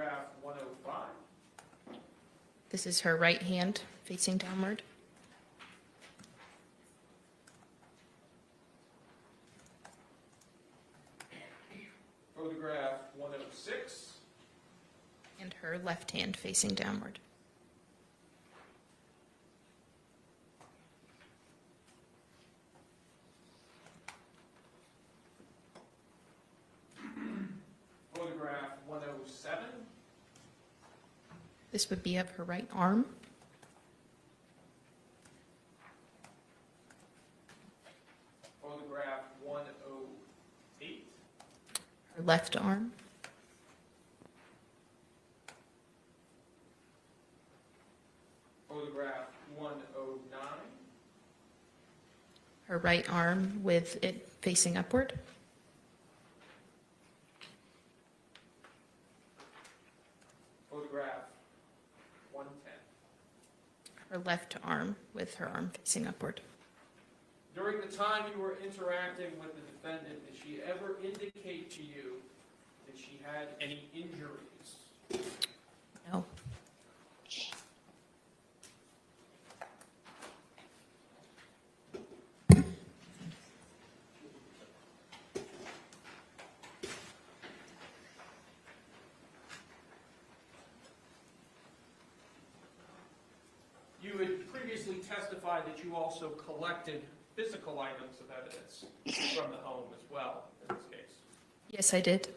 Photograph 105. This is her right hand facing downward. Photograph 106. And her left hand facing downward. Photograph 107. This would be of her right arm. Photograph 108. Her left arm. Photograph 109. Her right arm with it facing upward. Photograph 110. Her left arm with her arm facing upward. During the time you were interacting with the defendant, did she ever indicate to you that she had any injuries? No. You had previously testified that you also collected physical items of evidence from the home as well, in this case. Yes, I did.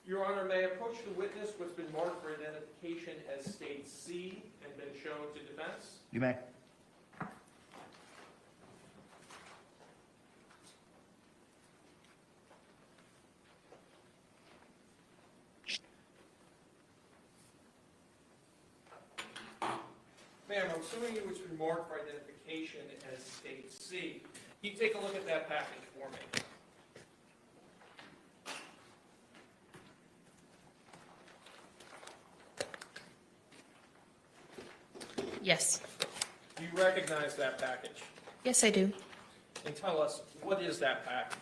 Your Honor, may I approach the witness what's been marked for identification as State C and been shown to defense? You may. Ma'am, I'm assuming it was remarked for identification as State C. Can you take a look at that package for me? Yes. Do you recognize that package? Yes, I do. And tell us, what is that package?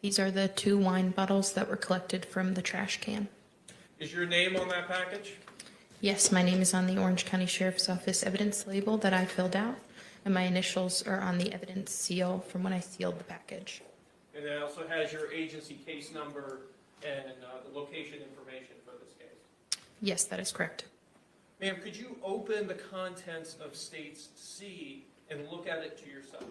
These are the 2 wine bottles that were collected from the trash can. Is your name on that package? Yes, my name is on the Orange County Sheriff's Office evidence label that I filled out, and my initials are on the evidence seal from when I sealed the package. And it also has your agency case number and the location information for this case. Yes, that is correct. Ma'am, could you open the contents of States C and look at it to yourself?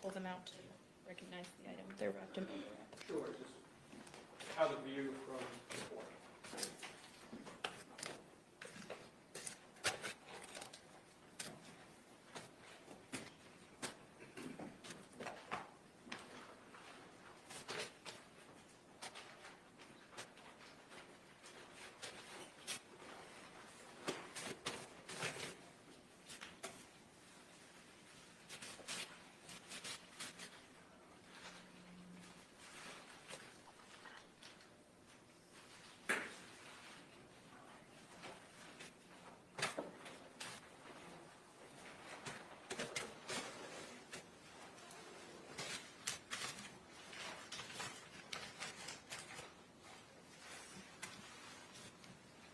Pull them out to recognize the item. They're wrapped in bubble wrap. Sure, just out of view from the corner.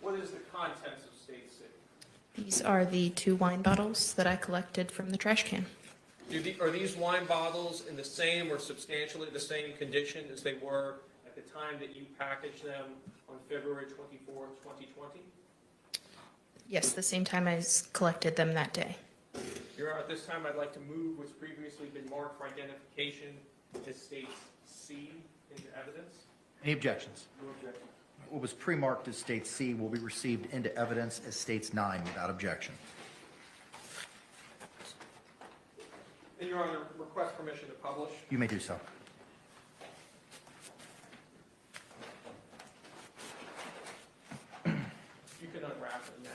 What is the contents of State C? These are the 2 wine bottles that I collected from the trash can. Are these wine bottles in the same or substantially the same condition as they were at the time that you packaged them on February 24th, 2020? Yes, the same time I collected them that day. Your Honor, at this time, I'd like to move what's previously been marked for identification as states C into evidence. Any objections? No objection. What was pre-marked as State C will be received into evidence as States 9 without objection. And Your Honor, request permission to publish. You may do so. You can unwrap them now.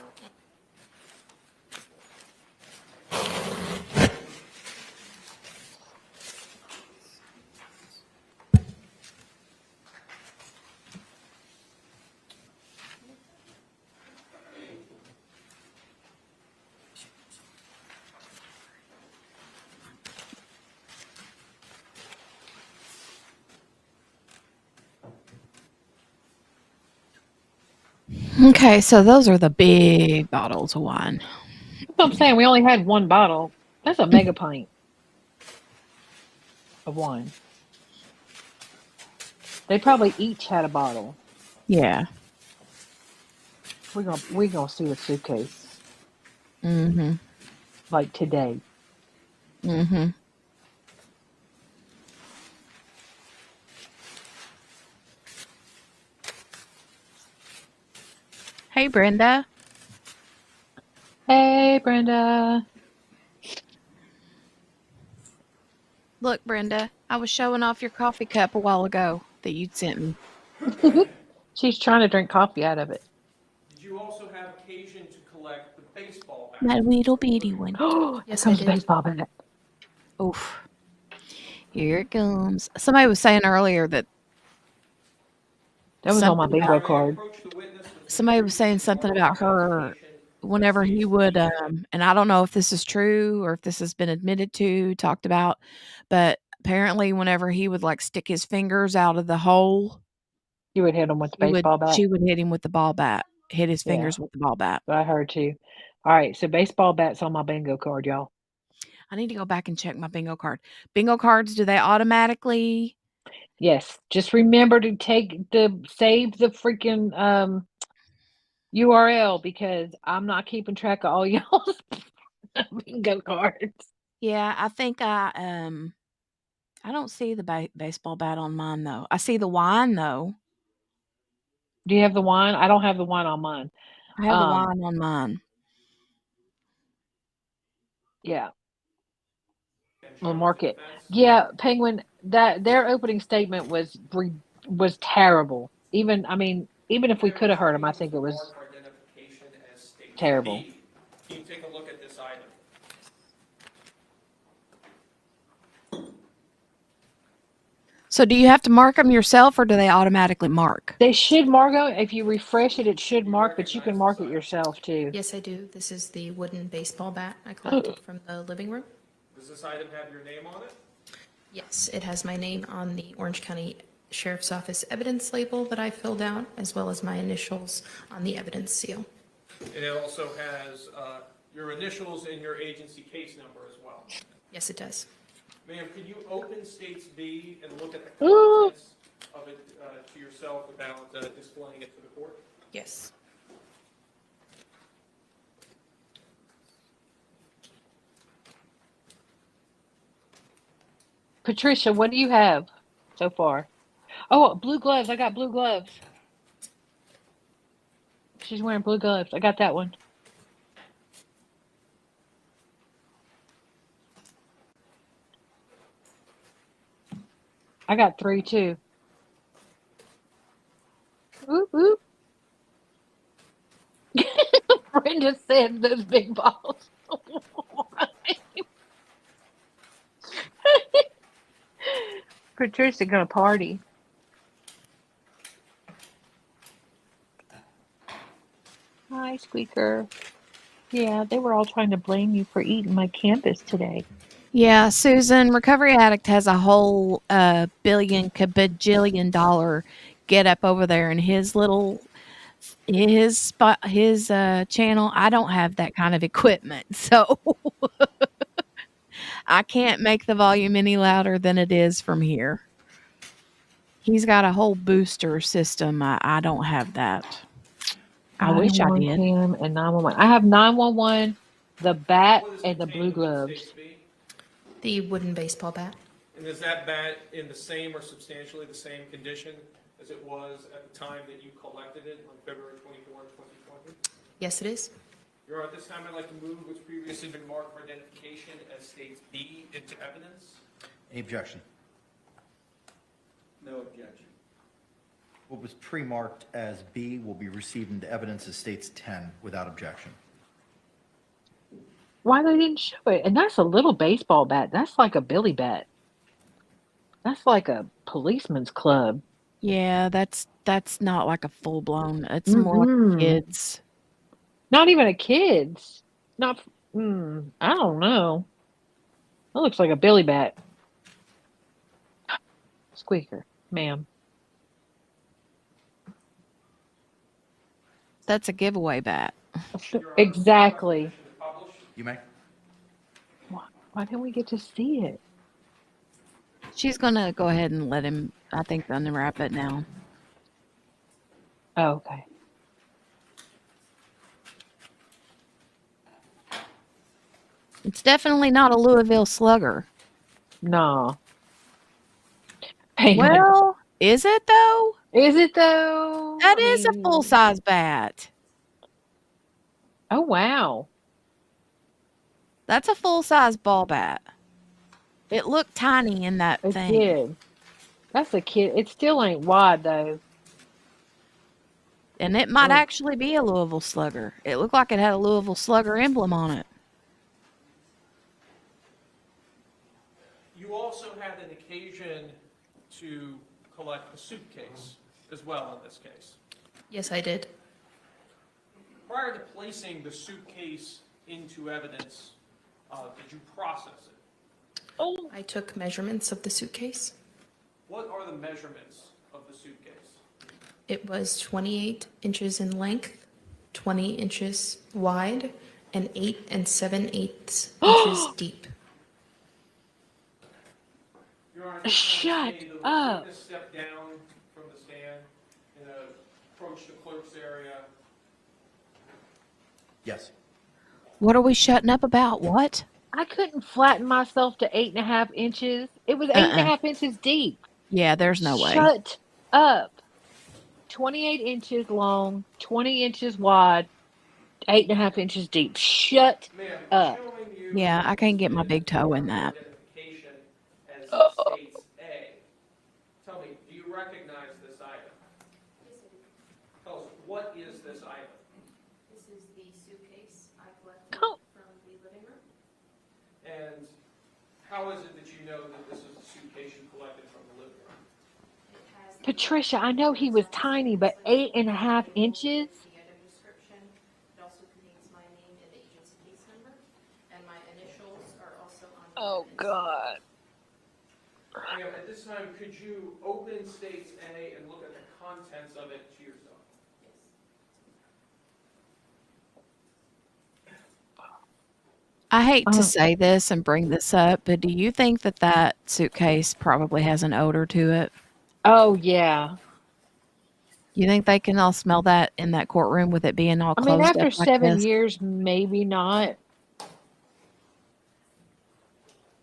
Okay, so those are the big bottles of wine. That's what I'm saying. We only had one bottle. That's a mega pint of wine. They probably each had a bottle. Yeah. We're gonna see the suitcase Mm-hmm. like today. Mm-hmm. Hey, Brenda. Hey, Brenda. Look, Brenda, I was showing off your coffee cup a while ago that you'd sent me. She's trying to drink coffee out of it. Did you also have occasion to collect the baseball bat? That little bitty one. Oh, Yes, here I comes the did. baseball bat. Oof. Here it comes. Somebody was saying earlier that That was on my something bingo about, card. somebody was saying something about her whenever he would, and I don't know if this is true or if this has been admitted to, talked about, but apparently whenever he would like stick his fingers out of the hole, You would hit him with the baseball bat. she would hit him with the ball bat, hit his Yeah, fingers with the ball bat. but I heard too. All right, so baseball bat's on my bingo card, y'all. I need to go back and check my bingo card. Bingo cards, do they automatically? Yes, just remember to save the freaking URL because I'm not keeping track of all y'all's bingo cards. Yeah, I think I don't see the baseball bat on mine though. I see the wine though. Do you have the wine? I don't have the wine on mine. I have the wine on mine. Yeah. We'll mark it. Yeah, Penguin, that their opening statement was terrible. Even if we could have heard them, I think it was terrible. Can you take a look at this item? So do you have to mark them yourself or do they automatically mark? They should mark it. If you refresh it, it should mark, but you can mark it yourself too. Yes, I do. This is the wooden baseball bat I collected from the living room. Does this item have your name on it? Yes, it has my name on the Orange County Sheriff's Office evidence label that I filled out, as well as my initials on the evidence seal. And it also has your initials and your agency case number as well. Yes, it does. Ma'am, can you open States B and look at the contents of it to yourself without displaying it to the court? Yes. Patricia, what do you have so far? Oh, blue gloves. I got blue gloves. She's wearing blue gloves. I got that one. I got 3 too. Whoop, whoop. Brenda said those big balls. Patricia gonna party. Hi, Squeaker. Yeah, they were all trying to blame you for eating my campus today. Yeah, Susan, Recovery Addict has a whole billion, kabajillion dollar get up over there in his little his channel, I don't have that kind of equipment, so I can't make the volume any louder than it is from here. He's got a whole booster system. I don't have that. I wish I 911 did. cam and 911. I have 911, the bat, and the blue gloves. The wooden baseball bat. And is that bat in the same or substantially the same condition as it was at the time that you collected it on February 24, 2020? Yes, it is. Your Honor, at this time, I'd like to move what's previously been marked for identification as States B into evidence. Any objection? No objection. What was pre-marked as B will be received into evidence as States 10 without objection. Why they didn't show it? And that's a little baseball bat. That's like a billy bat. That's like a policeman's club. Yeah, that's not like a full blown. It's more like kids. Not even a kid's. Not. I don't know. That looks like a billy bat. Squeaker, ma'am. That's a giveaway bat. Exactly. You may. Why didn't we get to see it? She's gonna go ahead and let him, I think, unwrap it now. Oh, okay. It's definitely not a Louisville Slugger. No. Well, is it though? Is it though? That is a full size bat. Oh wow. That's a full size ball bat. It looked tiny in that It thing. did. That's a kid. It still ain't wide though. And it might actually be a Louisville Slugger. It looked like it had a Louisville Slugger emblem on it. You also had an occasion to collect a suitcase as well in this case. Yes, I did. Prior to placing the suitcase into evidence, did you process it? Oh. I took measurements of the suitcase. What are the measurements of the suitcase? It was 28 inches in length, 20 inches wide, and 8 7/8 inches deep. Your Honor, Shut up. witness step down from the stand and approach the clerk's area. Yes. What are we shutting up about? What? I couldn't flatten myself to 8.5 inches. It was 8.5 inches deep. Yeah, there's no way. Shut up. 28 inches long, 20 inches wide, 8.5 inches deep. Shut up. Yeah, I can't get my big toe in that. Identification as States A. Tell me, do you recognize this item? Tell us, what is this item? This is the suitcase I collected Come. from the living room. And how is it that you know that this is a suitcase you collected from the living room? Patricia, I know he was tiny, but 8.5 inches? The item description. It also contains my name and the agency case number, and my initials are also on the Oh, God. Ma'am, at this time, could you open States A and look at the contents of it to yourself? I hate to say this and bring this up, but do you think that that suitcase probably has an odor to it? Oh, yeah. You think they can all smell that in that courtroom with it being all I closed mean, after up like 7 this? years, maybe not.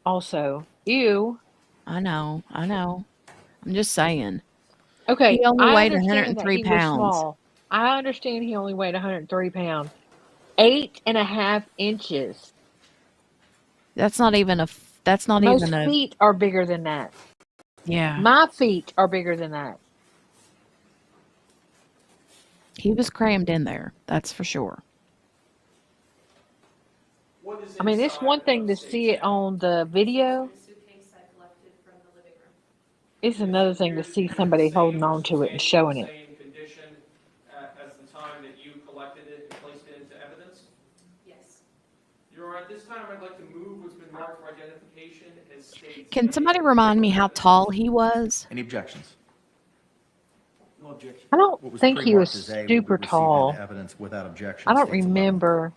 Also, ew. I know. I'm just saying. Okay, He only I weighed understand that 103 he was pounds. small. I understand he only weighed 103 pounds. 8.5 inches. That's not even a. Most feet are bigger than that. Yeah. My feet are bigger than that. He was crammed in there. That's for sure. I mean, it's one thing to see it on the video. It's another thing to see somebody holding on to it and showing it. Same condition as the time that you collected it and placed it into evidence? Yes. Your Honor, at this time, I'd like to move what's been marked for identification as States Can somebody remind me how tall he was? Any objections? I don't What was think he was pre-marked as A will be super received tall. into evidence without objection. I don't States 11. remember.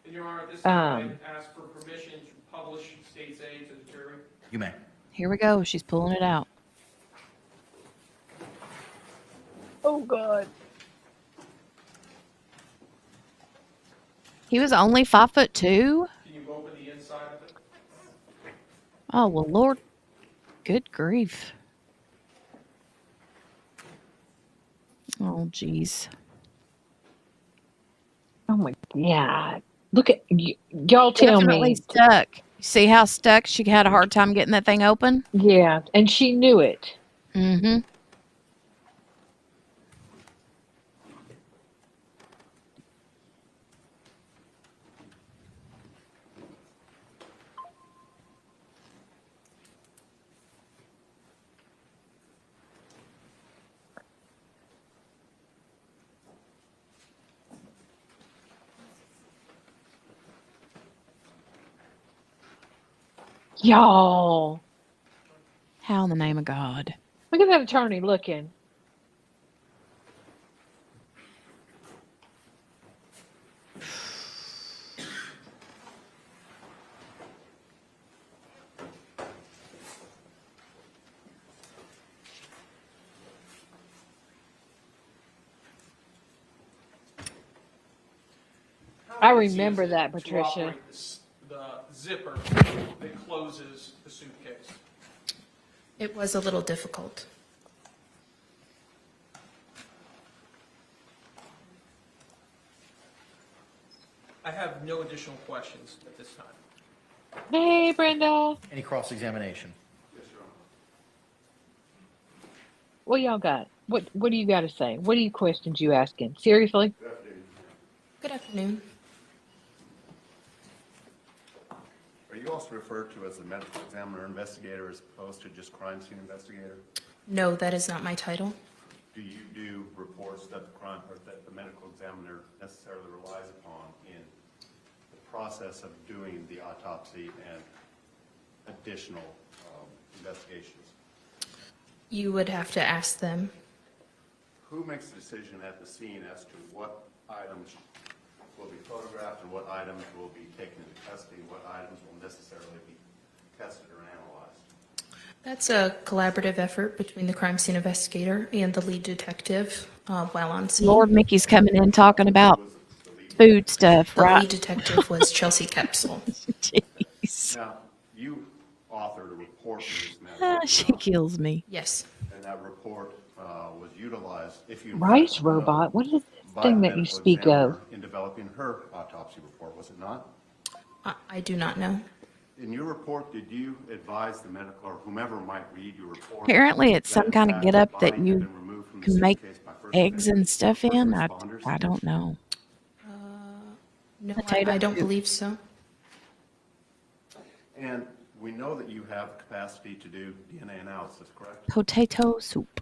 And Your Honor, at this time, I ask for permission to publish State's A to the jury. You may. Here we go. She's pulling it out. Oh, God. He was only 5'2". Can you open the inside of it? Oh, well, Lord. Good grief. Oh, jeez. Oh, my God. Look at y'all tell Definitely me. stuck. You see how stuck she had a hard time getting that thing open? Yeah, and she knew it. Mm-hmm. Y'all. How in the name of God? Look at that attorney looking. I How easy remember is it that, to Patricia. operate the zipper that closes the suitcase? It was a little difficult. I have no additional questions at this time. Hey, Brenda. Any cross-examination? What y'all got? What do you got to say? What are you questions you asking? Seriously? Good afternoon. Are you also referred to as the medical examiner investigator as opposed to just crime scene investigator? No, that is not my title. Do you do reports that that the medical examiner necessarily relies upon in the process of doing the autopsy and additional investigations? You would have to ask them. Who makes the decision at the scene as to what items will be photographed and what items will be taken into custody, what items will necessarily be tested or analyzed? That's a collaborative effort between the crime scene investigator and the lead detective while on scene. Lord, Mickey's coming in talking about food stuff, The right? lead detective was Chelsea Kepsel. Jeez. Now, you authored a report in this matter. She kills me. Yes. And that report was utilized, if you Rice robot. What is this by thing the that you medical speak of? examiner in developing her autopsy report, was it not? I do not know. In your report, did you advise the medical or whomever might read your report? Apparently, it's that some in kind of fact get the up body that had you been removed from the can make suitcase by first eggs and stuff in. I responders? don't know. No, Potato. I don't believe so. And we know that you have capacity to do DNA analysis, correct? Potato soup.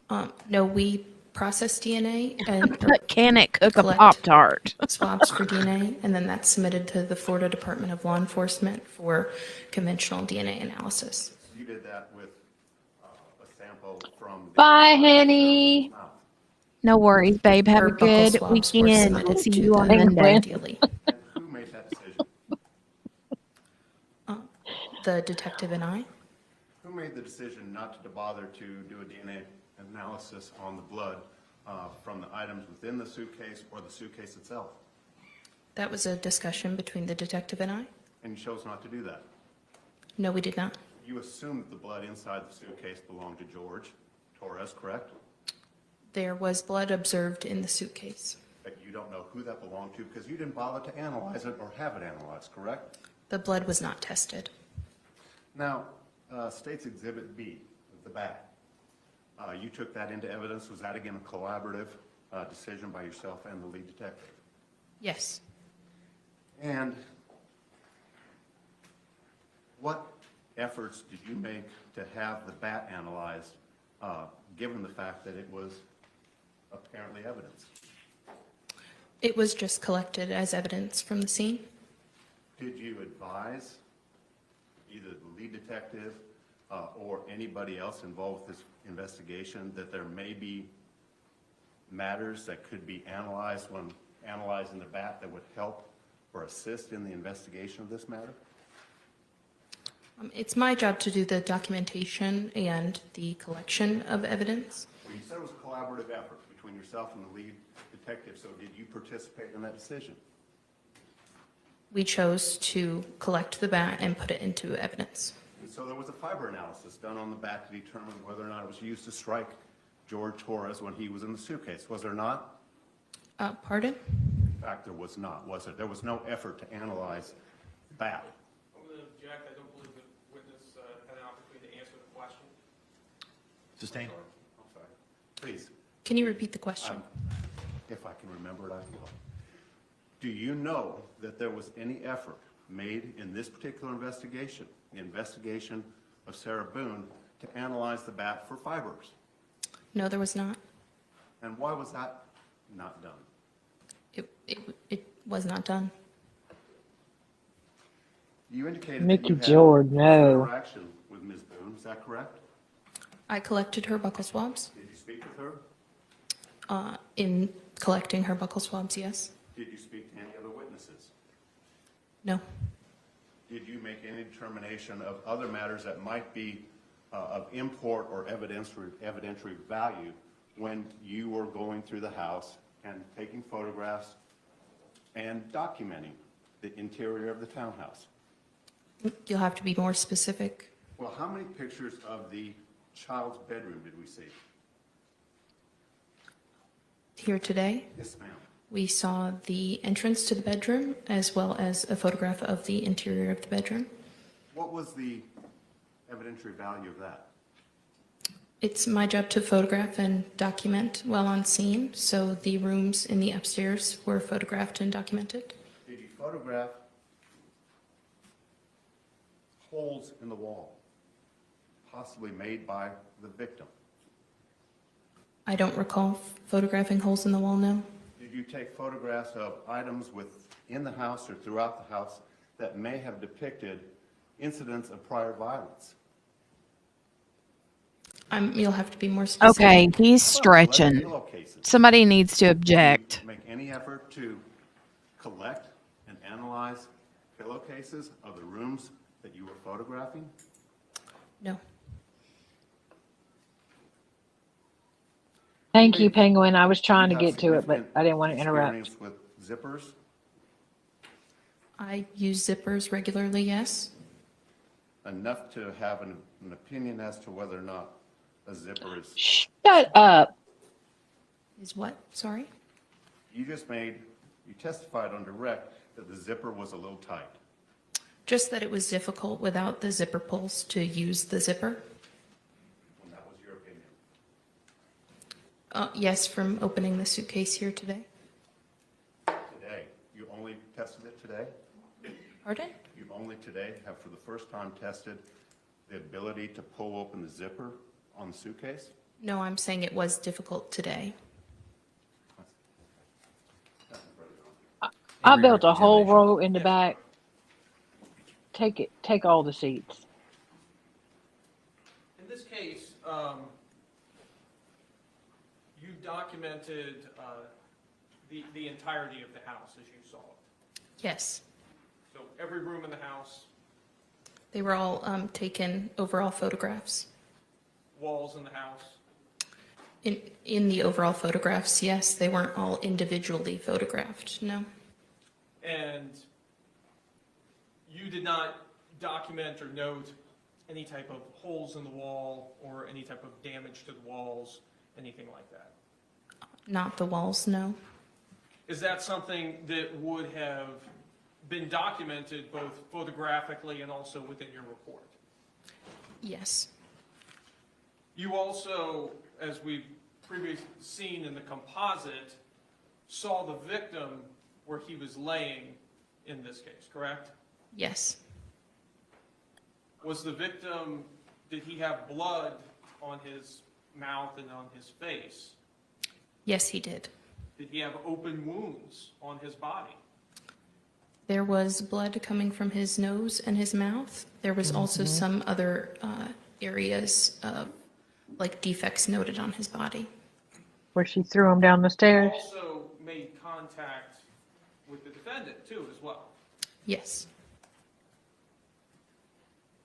No, we process DNA and But can it cook a collect Pop-Tart? swabs for DNA, and then that's submitted to the Florida Department of Law Enforcement for conventional DNA analysis. You did that with a sample from the Bye, honey. mouth. No worries, babe. Have a Her buccal good swabs were weekend. submitted See to you on the Monday. ideally. And who made that decision? The detective and I. Who made the decision not to bother to do a DNA analysis on the blood from the items within the suitcase or the suitcase itself? That was a discussion between the detective and I. And you chose not to do that. No, we did not. You assumed that the blood inside the suitcase belonged to George Torres, correct? There was blood observed in the suitcase. But you don't know who that belonged to because you didn't bother to analyze it or have it analyzed, correct? The blood was not tested. Now, State's Exhibit B, the back, you took that into evidence. Was that again a collaborative decision by yourself and the lead detective? Yes. And what efforts did you make to have the bat analyzed, given the fact that it was apparently evidence? It was just collected as evidence from the scene. Did you advise either the lead detective or anybody else involved with this investigation that there may be matters that could be analyzed when analyzing the bat that would help or assist in the investigation of this matter? It's my job to do the documentation and the collection of evidence. Well, you said it was a collaborative effort between yourself and the lead detective, so did you participate in that decision? We chose to collect the bat and put it into evidence. And so there was a fiber analysis done on the bat to determine whether or not it was used to strike George Torres when he was in the suitcase, was there not? Pardon? In fact, there was not, was there? There was no effort to analyze the bat. I'm going to object. I don't believe the witness had an opportunity to answer the question. Sustained. I'm sorry. Please. Can you repeat the question? If I can remember it, I will. Do you know that there was any effort made in this particular investigation, the investigation of Sarah Boone, to analyze the bat for fibers? No, there was not. And why was that not done? It was not done. You indicated Mickey that you had Jordan, no. interaction with Ms. Boone, is that correct? I collected her buccal swabs. Did you speak with her? In collecting her buccal swabs, yes. Did you speak to any other witnesses? No. Did you make any determination of other matters that might be of import or evidentiary value when you were going through the house and taking photographs and documenting the interior of the townhouse? You'll have to be more specific. Well, how many pictures of the child's bedroom did we see? Here today, Yes, ma'am. we saw the entrance to the bedroom as well as a photograph of the interior of the bedroom. What was the evidentiary value of that? It's my job to photograph and document while on scene, so the rooms in the upstairs were photographed and documented. Did you photograph holes in the wall, possibly made by the victim? I don't recall photographing holes in the wall, no. Did you take photographs of items within the house or throughout the house that may have depicted incidents of prior violence? You'll have to be more specific. Okay, he's stretching. Somebody needs to object. Make any effort to collect and analyze pillowcases of the rooms that you were photographing? No. Thank you, Penguin. I was trying to get to it, but I didn't want to interrupt. Experience with zippers? I use zippers regularly, yes. Enough to have an opinion as to whether or not a zipper is... Shut up. Is what? Sorry? You testified on direct that the zipper was a little tight. Just that it was difficult without the zipper pulls to use the zipper. And that was your opinion. Yes, from opening the suitcase here today. Today, you only tested it today? Pardon? You've only today have for the first time tested the ability to pull open the zipper on the suitcase? No, I'm saying it was difficult today. I built a whole row in the back. Take all the seats. In this case, you documented the entirety of the house as you saw it. Yes. So every room in the house, They were all taken overall photographs. walls in the house. In the overall photographs, yes, they weren't all individually photographed, no. And you did not document or note any type of holes in the wall or any type of damage to the walls, anything like that. Not the walls, no. Is that something that would have been documented both photographically and also within your report? Yes. You also, as we've previously seen in the composite, saw the victim where he was laying in this case, correct? Yes. Was the victim, did he have blood on his mouth and on his face? Yes, he did. Did he have open wounds on his body? There was blood coming from his nose and his mouth. There was also some other areas of like defects noted on his body. Where she threw him down the stairs? Also made contact with the defendant too, as well. Yes.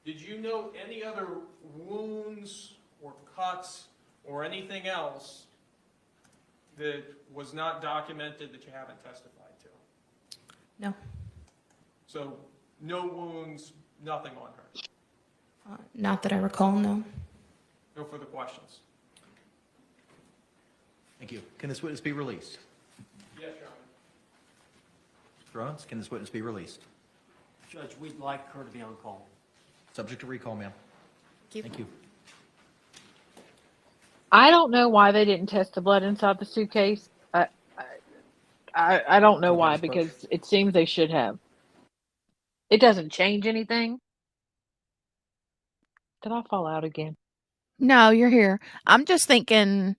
Did you note any other wounds or cuts or anything else that was not documented that you haven't testified to? No. So no wounds, nothing on her? Not that I recall, no. No further questions? Thank you. Can this witness be released? Yes, Your Honor. Mr. Owens, can this witness be released? Judge, we'd like her to be on call. Subject to recall, ma'am. Thank you. I don't know why they didn't test the blood inside the suitcase. I don't know why, because it seems they should have. It doesn't change anything. Did I fall out again? No, you're here. I'm just thinking,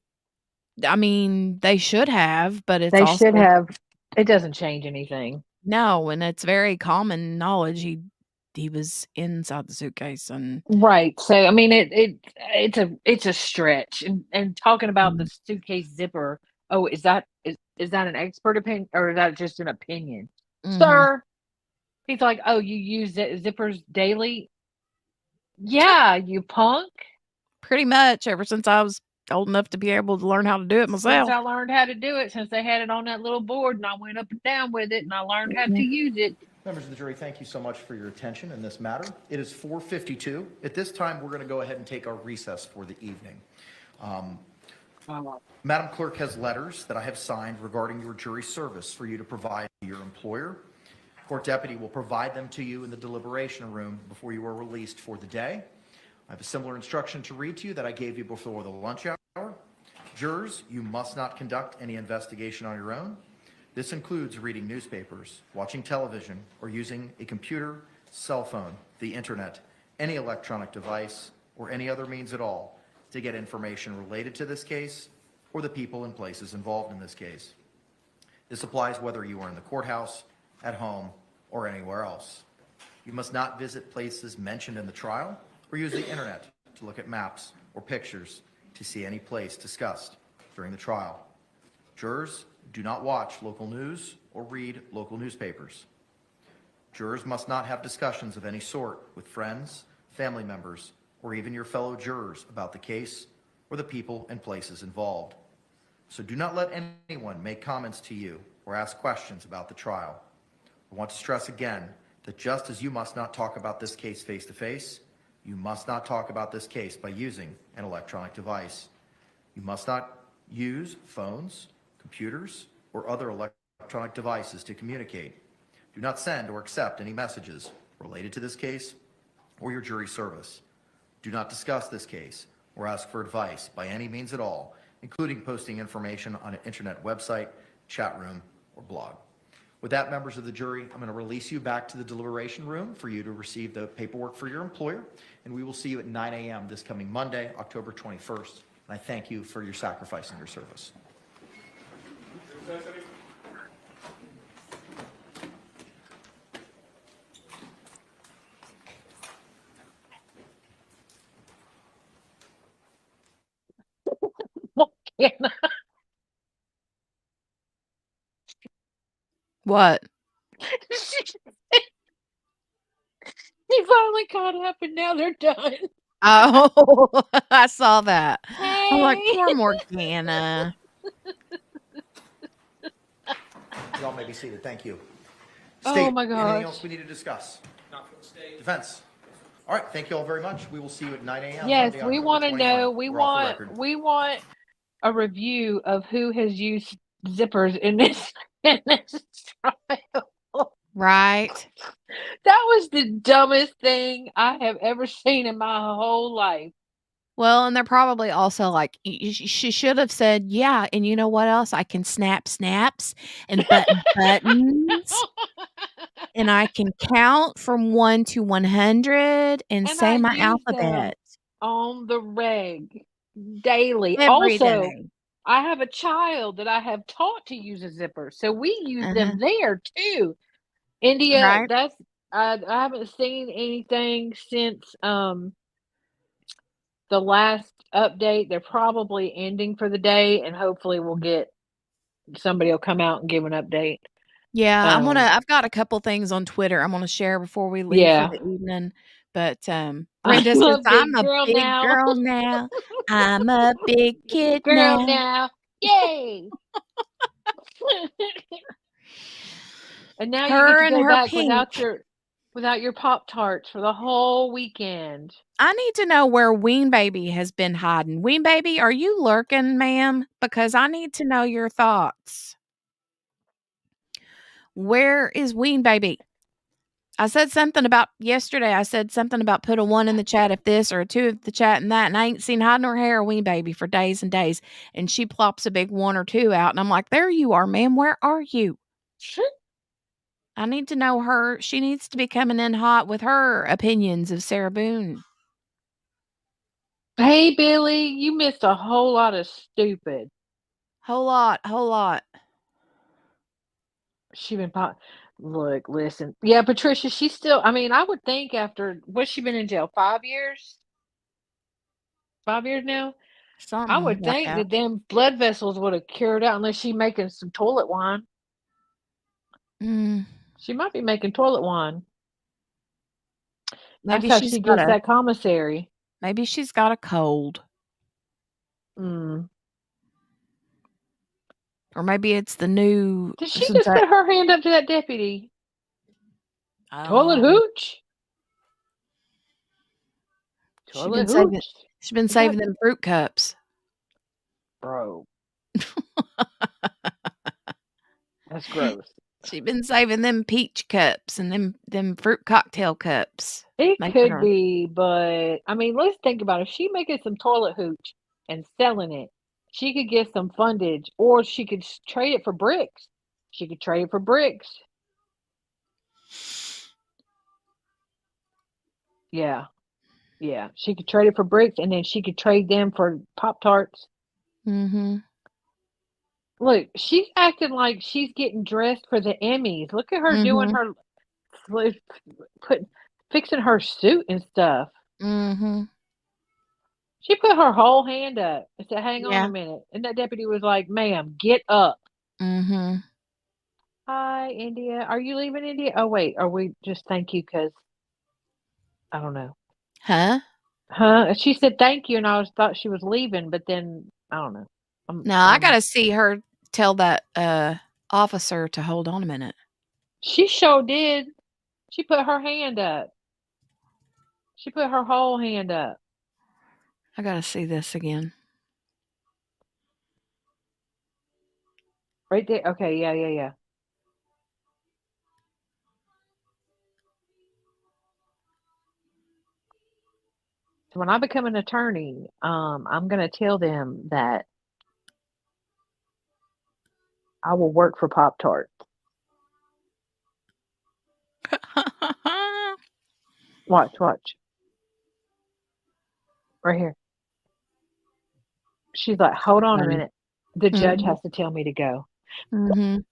I mean, they should have, but it's They also should have. It doesn't change anything. no, and it's very common knowledge. He was inside the suitcase, and Right. So I mean, it's a stretch. And talking about the suitcase zipper. Oh, is that an expert opinion, or is that just an opinion, sir? He's like, oh, you use zippers daily? Yeah, you punk. pretty much ever since I was old enough to be able to learn how to do it Since myself. I learned how to do it, since they had it on that little board, and I went up and down with it, and I learned how to use it. Members of the jury, thank you so much for your attention in this matter. It is 4:52. At this time, we're going to go ahead and take our recess for the evening. Madam Clerk has letters that I have signed regarding your jury service for you to provide to your employer. Court deputy will provide them to you in the deliberation room before you are released for the day. I have a similar instruction to read to you that I gave you before the lunch hour. Jurors, you must not conduct any investigation on your own. This includes reading newspapers, watching television, or using a computer, cell phone, the internet, any electronic device, or any other means at all to get information related to this case or the people and places involved in this case. This applies whether you are in the courthouse, at home, or anywhere else. You must not visit places mentioned in the trial or use the internet to look at maps or pictures to see any place discussed during the trial. Jurors, do not watch local news or read local newspapers. Jurors must not have discussions of any sort with friends, family members, or even your fellow jurors about the case or the people and places involved. So do not let anyone make comments to you or ask questions about the trial. I want to stress again that just as you must not talk about this case face-to-face, you must not talk about this case by using an electronic device. You must not use phones, computers, or other electronic devices to communicate. Do not send or accept any messages related to this case or your jury service. Do not discuss this case or ask for advice by any means at all, including posting information on an internet website, chat room, or blog. With that, members of the jury, I'm going to release you back to the deliberation room for you to receive the paperwork for your employer, and we will see you at 9 a.m. this coming Monday, October 21st. And I thank you for your sacrifice and your service. What? He finally caught up, and now they're done. Oh, I saw that. I'm like, Hey. poor Morgana. Y'all may be seated. Thank you. Oh my Anything gosh. else we need to discuss? Not for the state. Defense. All right. Thank you all very much. We will see you at 9 a.m. Yes, Monday, we October want to 29th. know. We're off the record. We want a review of who has used zippers in this trial. Right. That was the dumbest thing I have ever seen in my whole life. Well, and they're probably also like, she should have said, yeah, and you know what else? I can snap snaps and button buttons, and I can count from 1 to 100 and say I my use them alphabet. on the reg daily. Every Also, day. I have a child that I have taught to use a zipper, so we use them Uh-huh. there too. India, Right. that's I haven't seen anything since the last update. They're probably ending for the day, and hopefully we'll get somebody will come out and give an update. Yeah, I've got a couple things on Twitter I'm gonna share before we leave for Yeah. the evening. But I'm Brenda says, a I'm big a girl big now. girl now. I'm a big kid Girl now. now. Yay! And now you Her get to and go her back pink. without your Pop-Tarts for the whole weekend. I need to know where Ween Baby has been hiding. Ween Baby, are you lurking, ma'am? Because I need to know your thoughts. Where is Ween Baby? I said something about yesterday. I said something about put a 1 in the chat if this or a 2 in the chat and that. And I ain't seen hide nor hair of Ween Baby for days and days. And she plops a big 1 or 2 out. And I'm like, there you are, ma'am. Where are you? I need to know her. She needs to be coming in hot with her opinions of Sarah Boone. Hey, Billy, you missed a whole lot of stupid. Whole lot. She been look, listen. Yeah, Patricia, she's still, I mean, I would think after, what's she been in jail? 5 years? 5 years now? I would like think that. that them blood vessels would have cured out unless she making some toilet wine. She might be making toilet wine. Maybe That's how she gets that commissary. Maybe she's got a cold. Mm. Or maybe it's the new. Did she just put her hand up to that deputy? Toilet hooch? Toilet hooch? She's been saving them fruit cups. Bro. That's gross. She's been saving them peach cups and them fruit cocktail cups. It could be, but I mean, let's think about it. If she making some toilet hooch and selling it, she could get some fundage, or she could trade it for bricks. She could trade it for bricks. Yeah. Yeah. She could trade it for bricks, and then she could trade them for Pop-Tarts. Mm-hmm. Look, she's acting like she's getting dressed for the Emmys. Look at her doing her, fixing her suit and stuff. Mm-hmm. She put her whole hand up and said, hang on a minute. And that deputy was like, ma'am, get up. Mm-hmm. Hi, India. Are you leaving India? Oh, wait. Are we just thank you because I don't know. Huh? She said thank you, and I thought she was leaving, but then I don't know. No, I got to see her tell that officer to hold on a minute. She sure did. She put her hand up. She put her whole hand up. I got to see this again. Right there. Okay, yeah. So when I become an attorney, I'm going to tell them that I will work for Pop-Tarts. Watch. Right here. She's like, hold on a minute. The judge has to tell me to go. Mm-hmm. And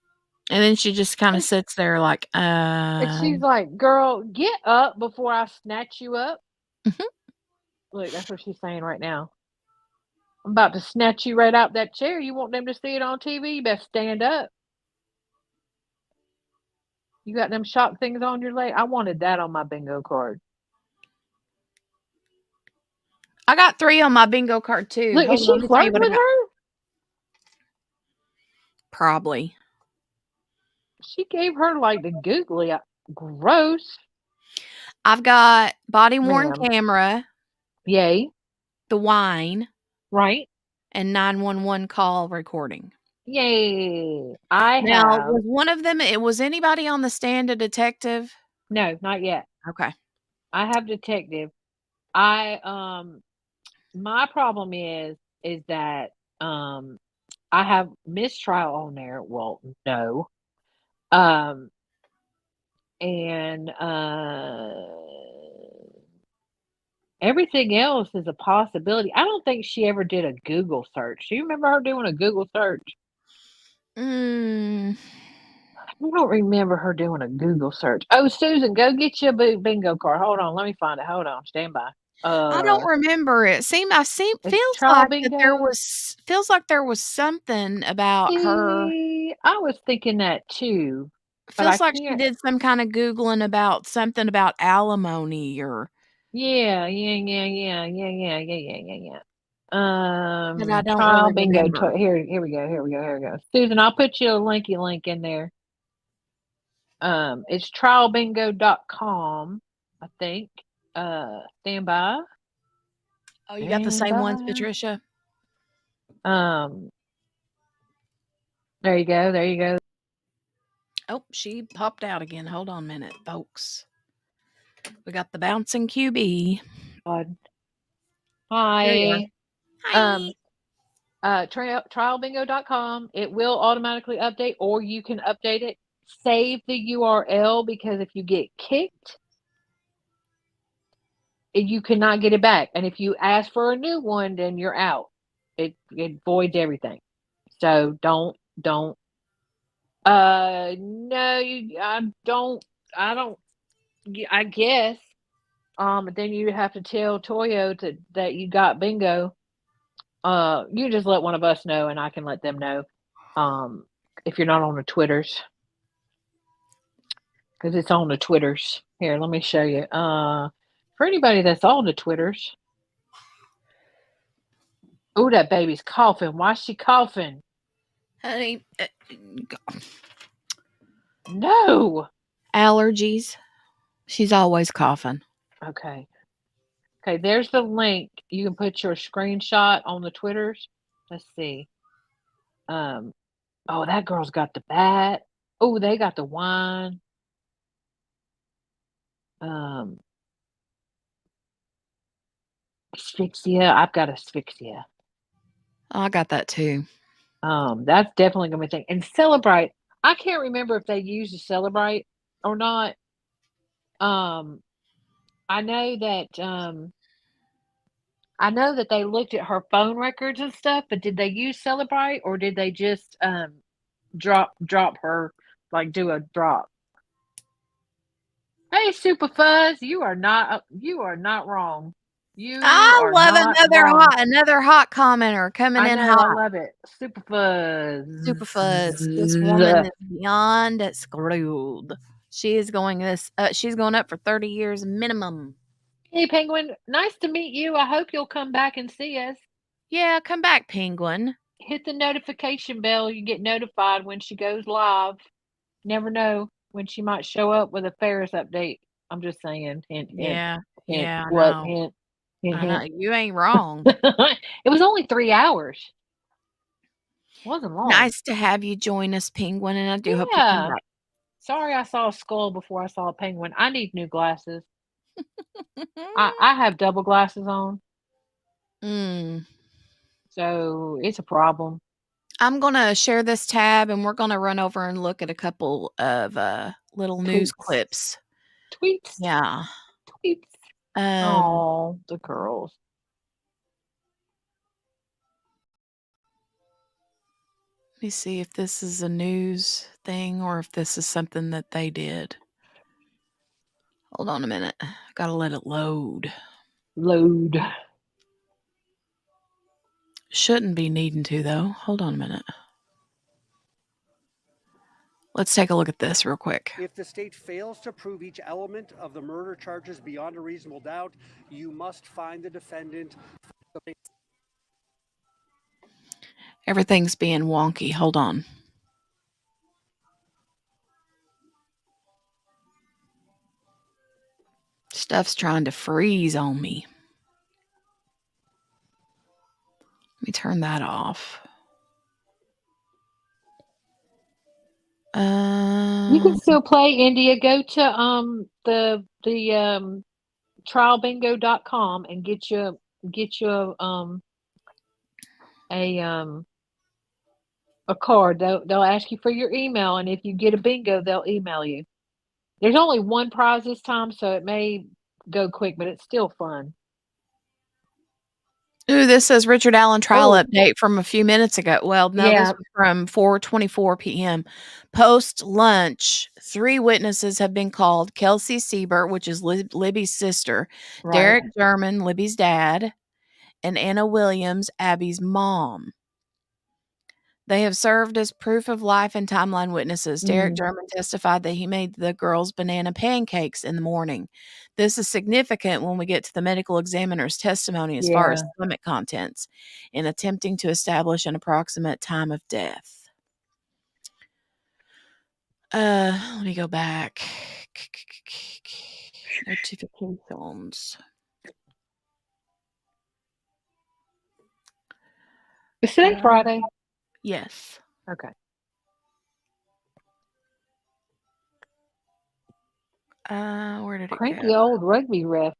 then she just kind of sits there like, And she's like, girl, get up before I snatch you up. Look, that's what she's saying right now. I'm about to snatch you right out that chair. You want them to see it on TV? You better stand up. You got them shock things on your leg? I wanted that on my bingo card. I got 3 on my bingo card too. Look, is she flirting with her? Probably. She gave her like the googly. Gross. I've got body worn camera. Yay. The wine. Right. And 911 call recording. Yay. Now, was one of them, was anybody on the stand a detective? No, not yet. Okay. I have detective. My problem is that I have mistrial on there. Well, no. And everything else is a possibility. I don't think she ever did a Google search. Do you remember her doing a Google search? I don't remember her doing a Google search. Oh, Susan, go get you a bingo card. Hold on. Let me find it. Hold on. Stand by. I don't remember it. It's Feels trial like that bingo. there was something about her. See, I was thinking that too, but I Feels like she can't. did some kinda Googling about something about alimony or Yeah. but I don't Trial really bingo. remember. Here we go. Susan, I'll put you a linky link in there. It's trialbingo.com, I think. Stand by. Oh, you got the Stand same ones, by. Patricia? Um, there you go. Oh, she popped out again. Hold on a minute, folks. We got the bouncing QB. God. There you are. Hi. Hi. Trialbingo.com. It will automatically update, or you can update it. Save the URL, because if you get kicked, you cannot get it back. And if you ask for a new one, then you're out. It voids everything. So don't. No, I don't. I guess. Then you have to tell Toyo that you got bingo. You just let one of us know, and I can let them know. If you're not on the Twitters, because it's on the Twitters. Here, let me show you. For anybody that's on the Twitters. Oh, that baby's coughing. Why's she coughing? Honey, No. allergies. She's always coughing. Okay, there's the link. You can put your screenshot on the Twitters. Let's see. Oh, that girl's got the bat. Oh, they got the wine. Asphyxia. I've got asphyxia. I got that too. That's definitely gonna be a thing. And Celebrate. I can't remember if they used a Celebrate or not. I know that they looked at her phone records and stuff, but did they use Celebrate, or did they just drop her, like do a drop? Hey, Super Fuzz, you are not wrong. You I are love not wrong. another hot commenter coming I in know, I hot. love it. Super Fuzz. Super Fuzz. This woman is beyond screwed. She is going she's going up for 30 years minimum. Hey, Penguin, nice to meet you. I hope you'll come back and see us. Yeah, come back, Penguin. Hit the notification bell. You get notified when she goes live. Never know when she might show up with a Ferris update. I'm just saying. Hint, hint. Yeah. Hint. Yeah, I What? know. Hint. Hint, I know. hint. You ain't wrong. It was only 3 hours. It wasn't long. Nice to have you join us, Penguin, and I do hope you come back. Sorry I saw a skull before I saw a penguin. I need new glasses. I have double glasses on. So it's a problem. I'm going to share this tab, and we're going to run over and look at a couple of little news clips. Tweets. Yeah. Tweets. Oh, the girls. Let me see if this is a news thing or if this is something that they did. Hold on a minute. Got to let it load. Load. Shouldn't be needing to, though. Hold on a minute. Let's take a look at this real quick. If the state fails to prove each element of the murder charges beyond a reasonable doubt, you must find the defendant. Everything's being wonky. Hold on. Stuff's trying to freeze on me. Let me turn that off. You can still play, India. Go to the trialbingo.com and get you a card. They'll ask you for your email, and if you get a bingo, they'll email you. There's only one prize this time, so it may go quick, but it's still fun. Ooh, this says Richard Allen trial Oh, update from a few minutes ago. Well, no, this yeah, was from 4:24 p.m. Post lunch, 3 witnesses have been called: Kelsey Siebert, which is Libby's sister, right. Derek German, Libby's dad, and Anna Williams, Abby's mom. They have served as proof of life and timeline witnesses. Derek Mm, German testified that he made the girls banana pancakes in the morning. This is significant when we get to the medical examiner's testimony as far as yeah. stomach contents in attempting to establish an approximate time of death. Let me go back. Notifications. Is today Friday? Yes. Okay. Where did it Cranky go? old rugby ref.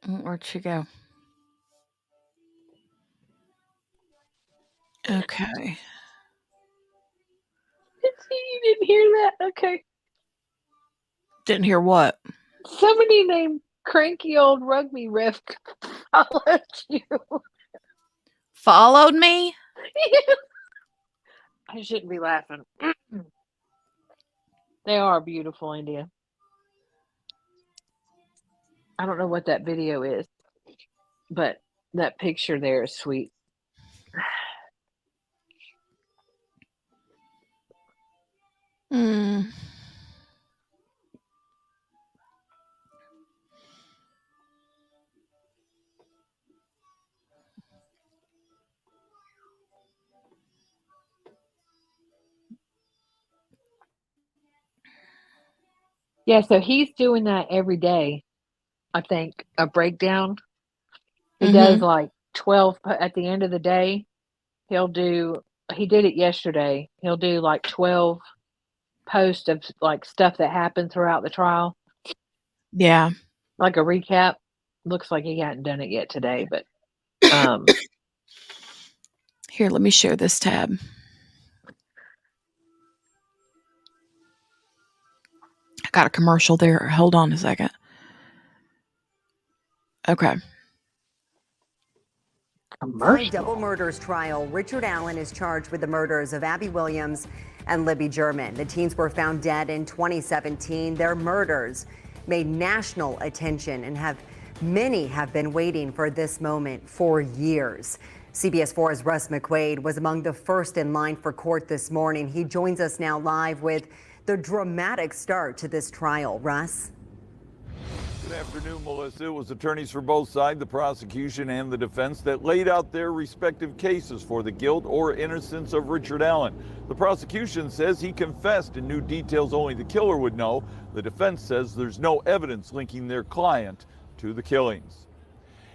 Where'd she go? Okay. You didn't hear that? Okay. Didn't hear what? Somebody named Cranky Old Rugby Ref followed you. Followed me? I shouldn't be laughing. They are beautiful, India. I don't know what that video is, but that picture there is sweet. Hmm. Yeah, so he's doing that every day. I think a breakdown. He does Mhm. like 12 at the end of the day. He'll do, he did it yesterday. He'll do like 12 posts of like stuff that happened throughout the trial, Yeah. like a recap. Looks like he hadn't done it yet today, but um Here, let me share this tab. I got a commercial there. Hold on a second. Okay. For a commercial. double murders trial, Richard Allen is charged with the murders of Abby Williams and Libby German. The teens were found dead in 2017. Their murders made national attention and many have been waiting for this moment for years. CBS 4's Russ McQuaid was among the first in line for court this morning. He joins us now live with the dramatic start to this trial. Russ? Good afternoon, Melissa. It was attorneys for both sides, the prosecution and the defense, that laid out their respective cases for the guilt or innocence of Richard Allen. The prosecution says he confessed and knew details only the killer would know. The defense says there's no evidence linking their client to the killings.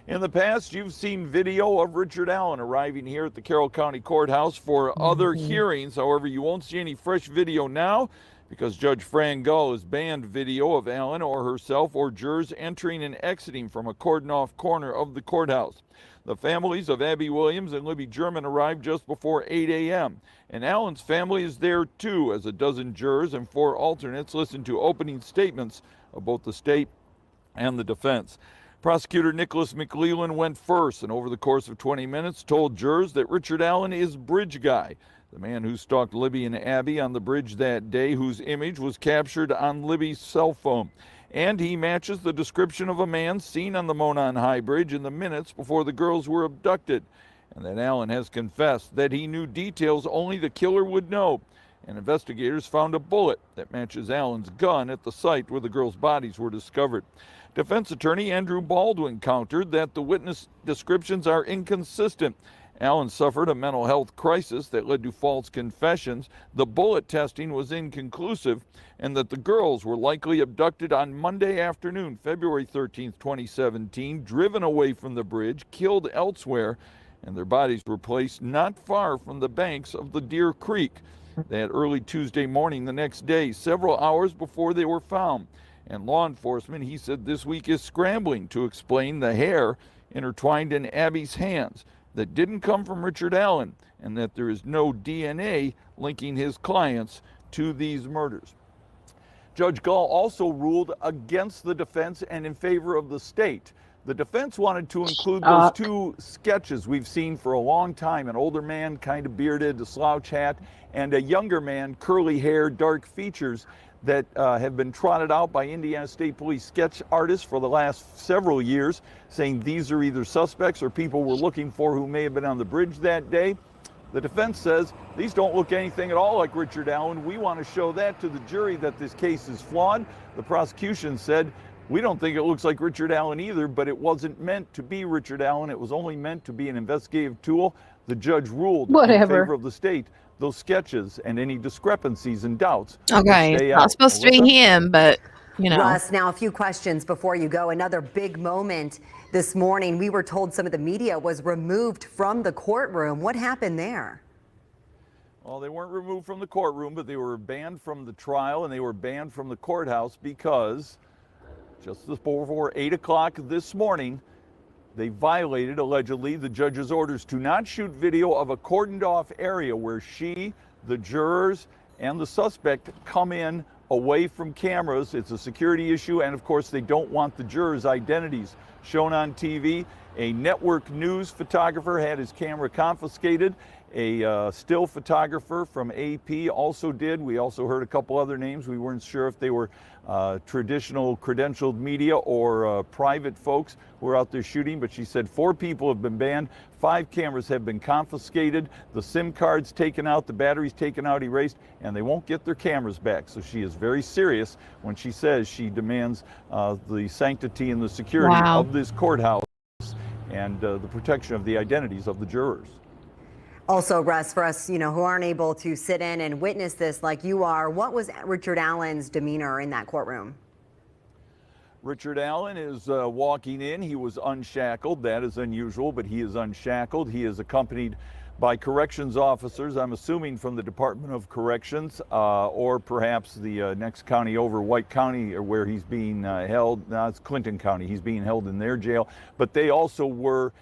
In the past, you've seen video of Richard Allen arriving here at the Carroll County Courthouse for other hearings. However, you won't see any fresh video now because Judge Fran Gull has banned video of Allen or herself or jurors entering and exiting from a cordoned-off corner of the courthouse. The families of Abby Williams and Libby German arrived just before 8 a.m., and Allen's family is there too, as a dozen jurors and 4 alternates listen to opening statements of both the state and the defense. Prosecutor Nicholas McLeland went first, and over the course of 20 minutes told jurors that Richard Allen is Bridge Guy, the man who stalked Libby and Abby on the bridge that day, whose image was captured on Libby's cell phone. And he matches the description of a man seen on the Monon High Bridge in the minutes before the girls were abducted. And that Allen has confessed that he knew details only the killer would know. And investigators found a bullet that matches Allen's gun at the site where the girls' bodies were discovered. Defense attorney Andrew Baldwin countered that the witness descriptions are inconsistent. Allen suffered a mental health crisis that led to false confessions. The bullet testing was inconclusive, and that the girls were likely abducted on Monday afternoon, February 13, 2017, driven away from the bridge, killed elsewhere, and their bodies were placed not far from the banks of the Deer Creek. That early Tuesday morning the next day, several hours before they were found. And law enforcement, he said, this week is scrambling to explain the hair intertwined in Abby's hands that didn't come from Richard Allen, and that there is no DNA linking his clients to these murders. Judge Gall also ruled against the defense and in favor of the state. The defense wanted to include those two sketches we've seen for a long time, an older man, kind of bearded, a slouch hat, and a younger man, curly hair, dark features, that have been trotted out by Indiana State Police sketch artists for the last several years, saying these are either suspects or people we're looking for who may have been on the bridge that day. The defense says these don't look anything at all like Richard Allen. We want to show that to the jury that this case is flawed. The prosecution said, we don't think it looks like Richard Allen either, but it wasn't meant to be Richard Allen. It was only meant to be an investigative tool. The judge ruled in favor of the state. Those sketches and any discrepancies and doubts. Okay, not supposed to be him, but you know. Russ, now a few questions before you go. Another big moment this morning. We were told some of the media was removed from the courtroom. What happened there? Well, they weren't removed from the courtroom, but they were banned from the trial and they were banned from the courthouse because just before 8 o'clock this morning, they violated, allegedly, the judge's orders to not shoot video of a cordoned off area where she, the jurors, and the suspect come in away from cameras. It's a security issue, and of course, they don't want the jurors' identities shown on TV. A network news photographer had his camera confiscated. A still photographer from AP also did. We also heard a couple other names. We weren't sure if they were traditional credentialed media or private folks who were out there shooting, but she said 4 people have been banned, 5 cameras have been confiscated, the SIM cards taken out, the batteries taken out, erased, and they won't get their cameras back. So she is very serious when she says she demands the sanctity and the security of this courthouse and the protection of the identities of the jurors. Also, Russ, for us, who aren't able to sit in and witness this like you are, what was Richard Allen's demeanor in that courtroom? Richard Allen is walking in. He was unshackled. That is unusual, but he is unshackled. He is accompanied by corrections officers, I'm assuming from the Department of Corrections, or perhaps the next county over, White County, where he's being held. No, it's Clinton County. He's being held in their jail. But they also were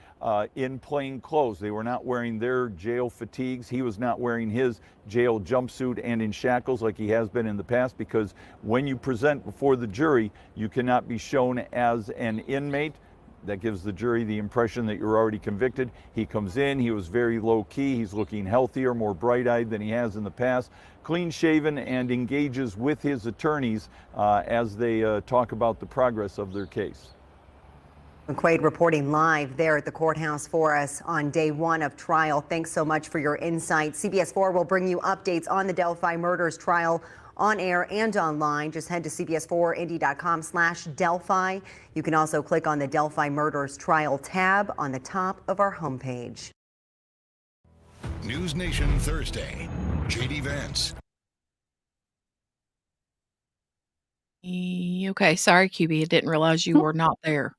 in plain clothes. They were not wearing their jail fatigues. He was not wearing his jail jumpsuit and in shackles like he has been in the past, because when you present before the jury, you cannot be shown as an inmate. That gives the jury the impression that you're already convicted. He comes in, he was very low key, he's looking healthier, more bright-eyed than he has in the past, clean shaven, and engages with his attorneys as they talk about the progress of their case. McQuaid reporting live there at the courthouse for us on day 1 of trial. Thanks so much for your insight. CBS 4 will bring you updates on the Delphi murders trial on air and online. Just head to cbs4indy.com/Delphi. You can also click on the Delphi Murders Trial tab on the top of our homepage. News Nation Thursday. JD Vance. Okay, sorry, QB. I didn't realize you were not there.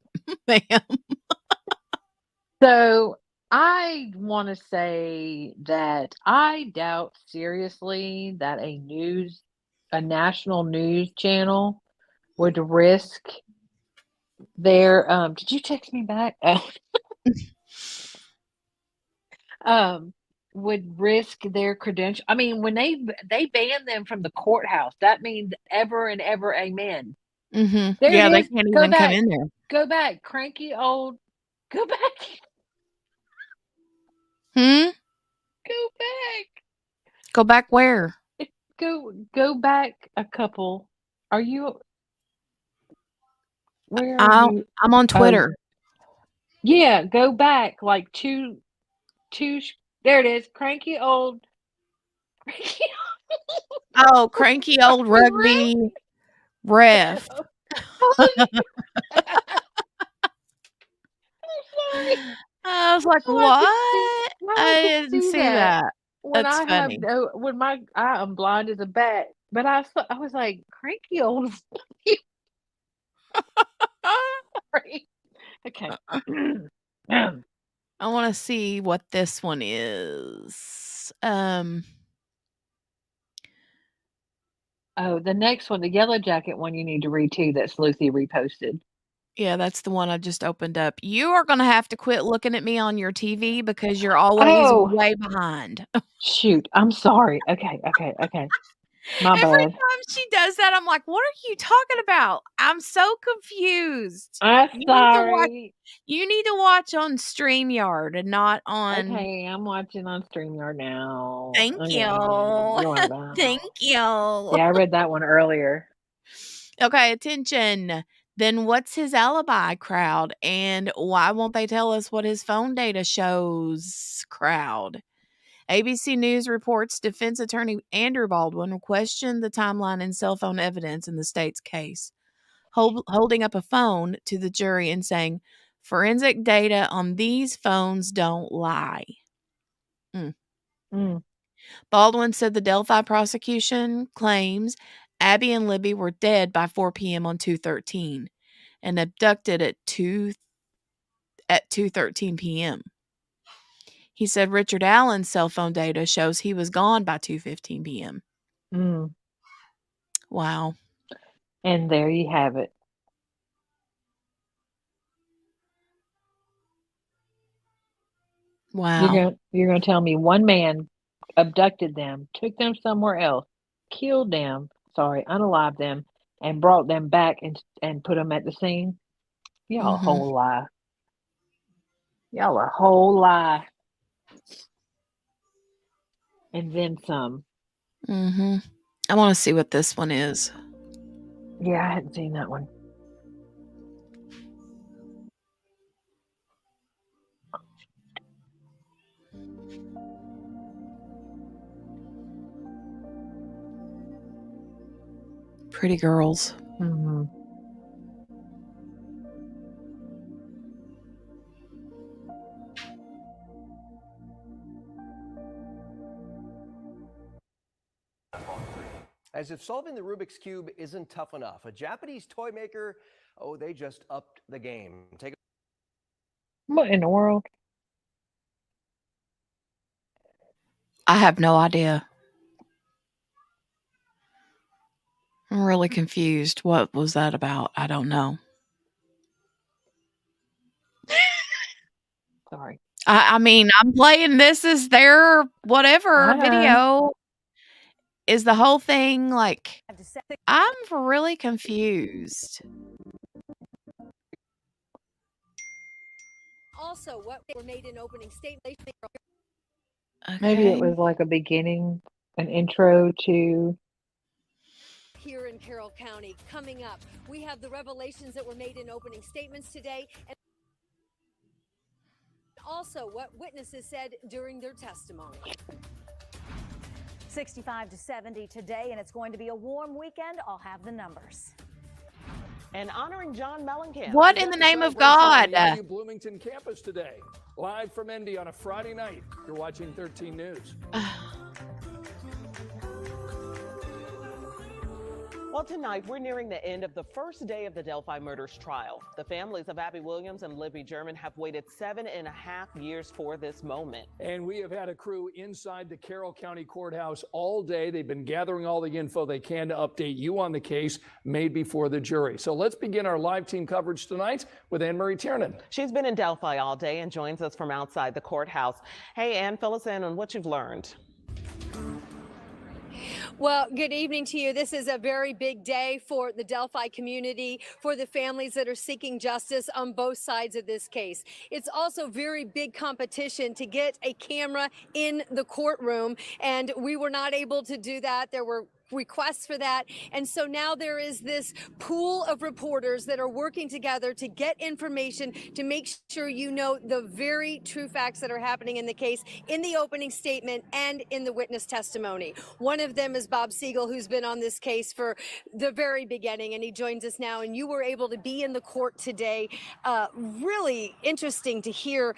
Ma'am. So I want to say that I doubt seriously that a national news channel would risk their did you text me back? Would risk their credential. I mean, when they ban them from the courthouse, that means ever and ever amen. Mm-hmm. There Yeah, it they is. can't Go even back. come in there. Go back, cranky old. Go back. Hmm? Go back. Go back where? Go back a couple. Are you? Where are you? I'm on Twitter. Yeah, go back like two. There it is. Cranky old. Oh, cranky old rugby ref. I was like, what? I didn't see that. When That's funny. I'm blind as a bat, but I was like, cranky old. Okay. I want to see what this one is. Oh, the next one, the Yellow Jacket one, you need to read too. That Sleuthie reposted. Yeah, that's the one I just opened up. You are going to have to quit looking at me on your TV because you're always way behind. Shoot, I'm sorry. Okay. My Every bad. time she does that, I'm like, what are you talking about? I'm so confused. I'm You need to watch sorry. you need to watch on StreamYard and not on Okay, I'm watching on StreamYard now. Thank Okay, you. you're welcome. Thank you. Yeah, I read that one earlier. Okay, attention. Then what's his alibi, crowd? And why won't they tell us what his phone data shows, crowd? ABC News reports defense attorney Andrew Baldwin questioned the timeline and cell phone evidence in the state's case, holding up a phone to the jury and saying, forensic data on these phones don't lie. Baldwin said the Delphi prosecution claims Abby and Libby were dead by 4 p.m. on 2/13 and abducted at 2:13 p.m. He said Richard Allen's cell phone data shows he was gone by 2:15 p.m. Wow. And there you have it. Wow. You're gonna tell me one man abducted them, took them somewhere else, killed them, unalived them, and brought them back and put them at the scene? Y'all a whole lie. Y'all a whole lie. And then some. I want to see what this one is. Yeah, I hadn't seen that one. Pretty girls. As if solving the Rubik's Cube isn't tough enough, a Japanese toy maker, they just upped the game. What in the world? I have no idea. I'm really confused. What was that about? I don't know. Sorry. I mean, I'm playing this as their whatever video. Is the whole thing like, I'm really confused. Also, what were made in opening statement. Maybe it was like a beginning, an intro to. Here in Carroll County, coming up, we have the revelations that were made in opening statements today, and also what witnesses said during their testimony. 65 to 70 today, and it's going to be a warm weekend. I'll have the numbers. And honoring John Mellencamp. What in the name of God? Bloomington campus today. Live from Indy on a Friday night. You're watching 13 News. Well, tonight we're nearing the end of the first day of the Delphi murders trial. The families of Abby Williams and Libby German have waited 7.5 years for this moment. And we have had a crew inside the Carroll County Courthouse all day. They've been gathering all the info they can to update you on the case made before the jury. So let's begin our live team coverage tonight with Anne-Marie Tiernan. She's been in Delphi all day and joins us from outside the courthouse. Hey, Ann, fill us in on what you've learned. Well, good evening to you. This is a very big day for the Delphi community, for the families that are seeking justice on both sides of this case. It's also very big competition to get a camera in the courtroom, and we were not able to do that. There were requests for that. And so now there is this pool of reporters that are working together to get information to make sure you know the very true facts that are happening in the case in the opening statement and in the witness testimony. One of them is Bob Siegel, who's been on this case for the very beginning, and he joins us now. And you were able to be in the court today. Really interesting to hear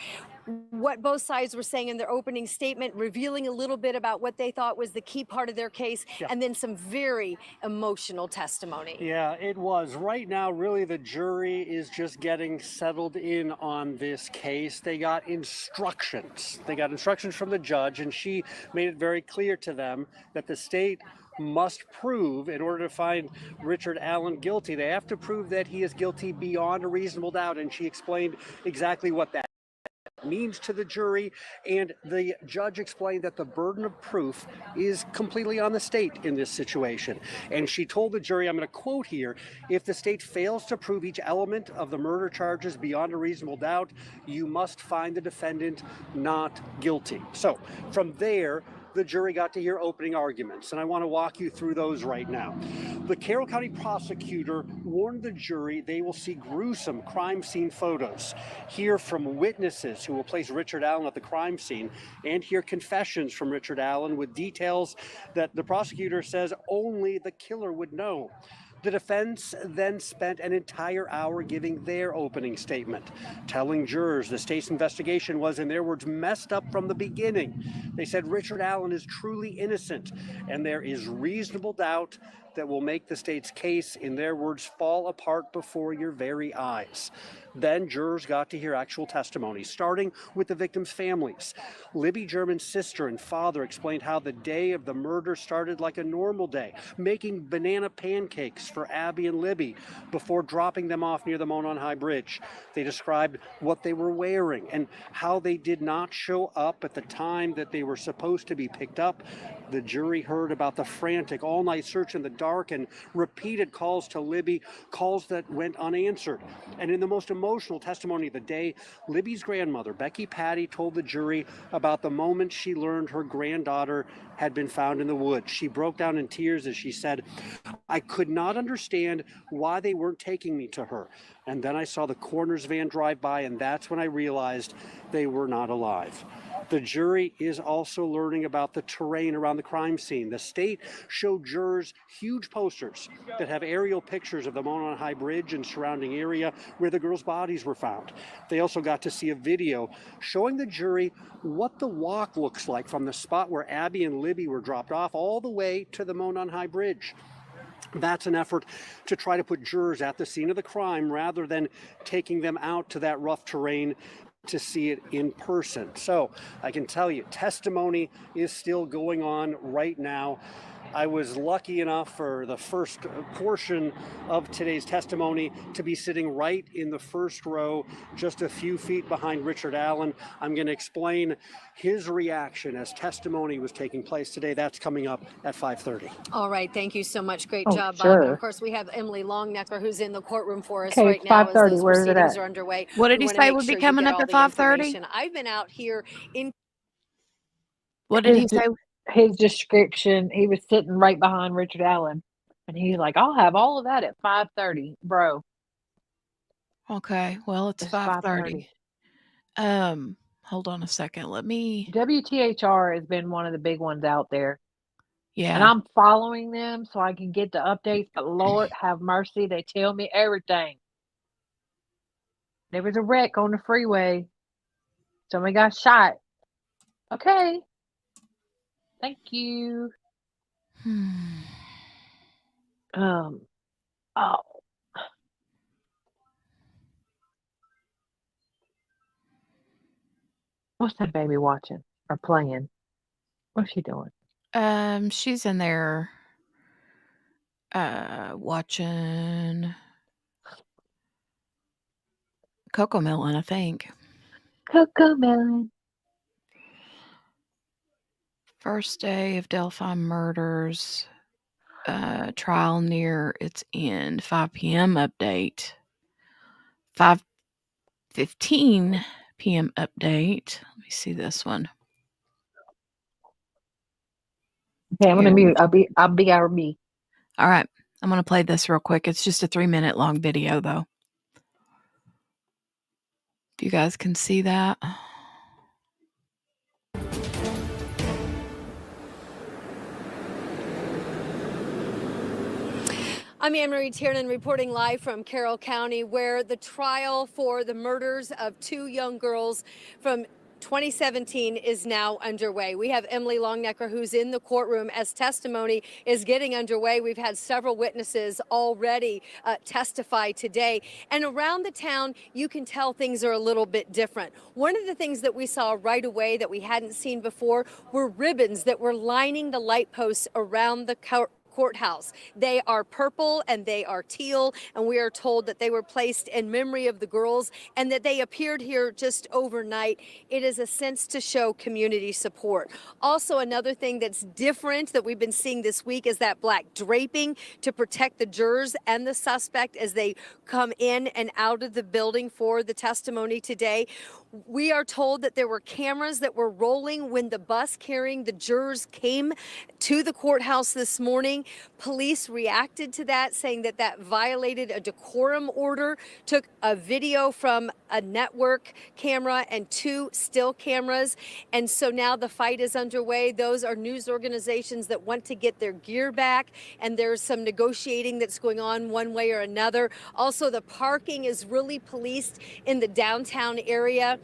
what both sides were saying in their opening statement, revealing a little bit about what they thought was the key part of their case, and then some very emotional testimony. Yeah, it was. Right now, really, the jury is just getting settled in on this case. They got instructions. They got instructions from the judge, and she made it very clear to them that the state must prove, in order to find Richard Allen guilty, they have to prove that he is guilty beyond a reasonable doubt, and she explained exactly what that means to the jury. And the judge explained that the burden of proof is completely on the state in this situation. And she told the jury, I'm going to quote here, if the state fails to prove each element of the murder charges beyond a reasonable doubt, you must find the defendant not guilty. So from there, the jury got to hear opening arguments, and I want to walk you through those right now. The Carroll County prosecutor warned the jury they will see gruesome crime scene photos, hear from witnesses who will place Richard Allen at the crime scene, and hear confessions from Richard Allen with details that the prosecutor says only the killer would know. The defense then spent an entire hour giving their opening statement, telling jurors the state's investigation was, in their words, messed up from the beginning. They said Richard Allen is truly innocent, and there is reasonable doubt that will make the state's case, in their words, fall apart before your very eyes. Then jurors got to hear actual testimony, starting with the victims' families. Libby German's sister and father explained how the day of the murder started like a normal day, making banana pancakes for Abby and Libby before dropping them off near the Monon High Bridge. They described what they were wearing and how they did not show up at the time that they were supposed to be picked up. The jury heard about the frantic all-night search in the dark and repeated calls to Libby, calls that went unanswered. And in the most emotional testimony of the day, Libby's grandmother, Becky Patty, told the jury about the moment she learned her granddaughter had been found in the woods. She broke down in tears as she said, I could not understand why they weren't taking me to her. And then I saw the coroner's van drive by, and that's when I realized they were not alive. The jury is also learning about the terrain around the crime scene. The state showed jurors huge posters that have aerial pictures of the Monon High Bridge and surrounding area where the girls' bodies were found. They also got to see a video showing the jury what the walk looks like from the spot where Abby and Libby were dropped off all the way to the Monon High Bridge. That's an effort to try to put jurors at the scene of the crime rather than taking them out to that rough terrain to see it in person. So I can tell you, testimony is still going on right now. I was lucky enough for the first portion of today's testimony to be sitting right in the first row, just a few feet behind Richard Allen. I'm going to explain his reaction as testimony was taking place today. That's coming up at 5:30. All right. Thank you so much. Great Oh, job, Bob. sure. And of course, we have Emily Longnecker, who's in the courtroom for us Okay, right it's now as 5:30. those Where's it proceedings at? are underway. What did We he wanna say make would be sure you coming get up all at the 5:30? information. I've been out here in What did he His, say? his description, he was sitting right behind Richard Allen. And he's like, I'll have all of that at 5:30, bro. Okay, well, it's It's 5:30. 5:30. Hold on a second. Let me. WTHR has been one of the big ones out there. And Yeah. I'm following them so I can get the updates. But Lord have mercy, they tell me everything. There was a wreck on the freeway. Somebody got shot. Okay. Thank you. Oh. What's that baby watching or playing? What's she doing? She's in there watching Coco Melon, I think. Coco Melon. First day of Delphi murders. Trial near its end. 5 p.m. update. 5:15 p.m. update. Let me see this one. Okay, I'm gonna mute. I'll be RB. All right. I'm going to play this real quick. It's just a 3-minute long video, though. If you guys can see that. I'm Anne-Marie Tiernan reporting live from Carroll County, where the trial for the murders of 2 young girls from 2017 is now underway. We have Emily Longnecker, who's in the courtroom as testimony is getting underway. We've had several witnesses already testify today. And around the town, you can tell things are a little bit different. One of the things that we saw right away that we hadn't seen before were ribbons that were lining the light posts around the courthouse. They are purple and they are teal, and we are told that they were placed in memory of the girls and that they appeared here just overnight. It is a sense to show community support. Also, another thing that's different that we've been seeing this week is that black draping to protect the jurors and the suspect as they come in and out of the building for the testimony today. We are told that there were cameras that were rolling when the bus carrying the jurors came to the courthouse this morning. Police reacted to that, saying that that violated a decorum order, took a video from a network camera and 2 still cameras. And so now the fight is underway. Those are news organizations that want to get their gear back, and there's some negotiating that's going on one way or another. Also, the parking is really policed in the downtown area.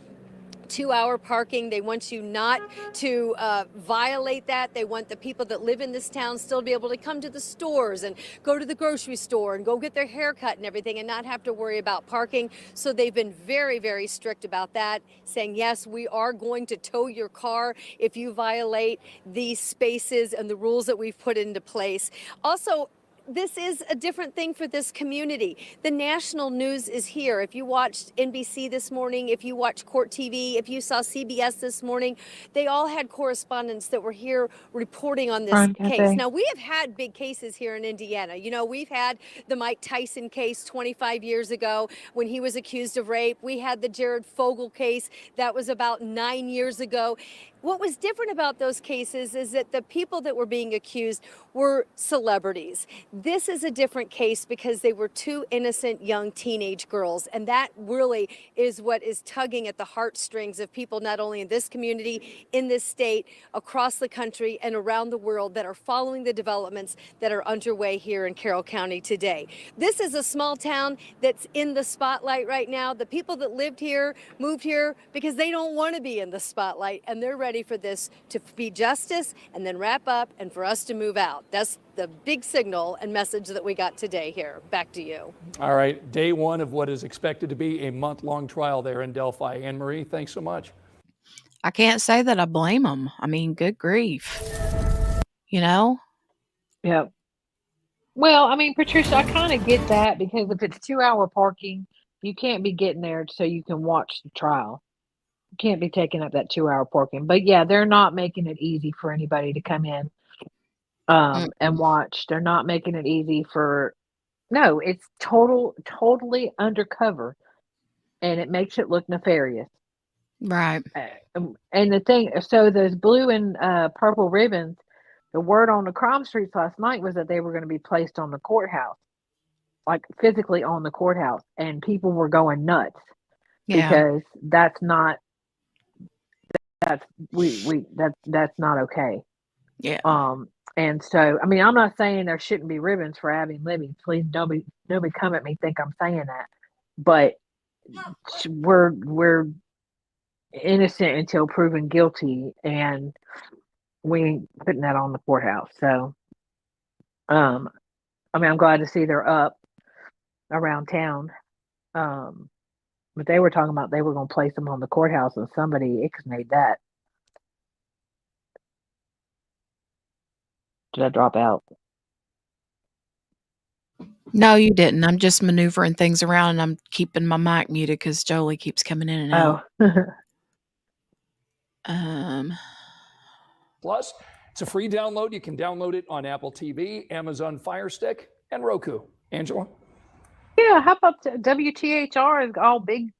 2-hour parking. They want you not to violate that. They want the people that live in this town still to be able to come to the stores and go to the grocery store and go get their hair cut and everything and not have to worry about parking. So they've been very, very strict about that, saying, yes, we are going to tow your car if you violate these spaces and the rules that we've put into place. Also, this is a different thing for this community. The national news is here. If you watched NBC this morning, if you watched Court TV, if you saw CBS this morning, they all had correspondents that were here reporting on this case. Now, we have had big cases here in Indiana. You know, we've had the Mike Tyson case 25 years ago when he was accused of rape. We had the Jared Fogle case that was about 9 years ago. What was different about those cases is that the people that were being accused were celebrities. This is a different case because they were 2 innocent young teenage girls, and that really is what is tugging at the heartstrings of people not only in this community, in this state, across the country, and around the world that are following the developments that are underway here in Carroll County today. This is a small town that's in the spotlight right now. The people that lived here moved here because they don't want to be in the spotlight, and they're ready for this to be justice and then wrap up and for us to move out. That's the big signal and message that we got today here. Back to you. All right, day 1 of what is expected to be a month-long trial there in Delphi. Anne Marie, thanks so much. I can't say that I blame them. I mean, good grief. You know? Yep. Well, I mean, Patricia, I kind of get that because if it's 2-hour parking, you can't be getting there so you can watch the trial. You can't be taking up that 2-hour parking. But yeah, they're not making it easy for anybody to come in and watch. They're not making it easy for, no, it's totally undercover, and it makes it look nefarious. Right. And the thing, so those blue and purple ribbons, the word on the crime streets last night was that they were going to be placed on the courthouse, like physically on the courthouse, and people were going nuts because that's not okay. Yeah. And so, I mean, I'm not saying there shouldn't be ribbons for Abby and Libby. Please, nobody come at me think I'm saying that. But we're innocent until proven guilty, and we ain't putting that on the courthouse. So, I mean, I'm glad to see they're up around town. But they were talking about they were going to place them on the courthouse, and somebody ixnayed that. Did I drop out? No, you didn't. I'm just maneuvering things around, and I'm keeping my mic muted because Jolie keeps coming in and out. Plus, it's a free download. You can download it on Apple TV, Amazon Fire Stick, and Roku. Angela? Yeah, how about WTHR is all big,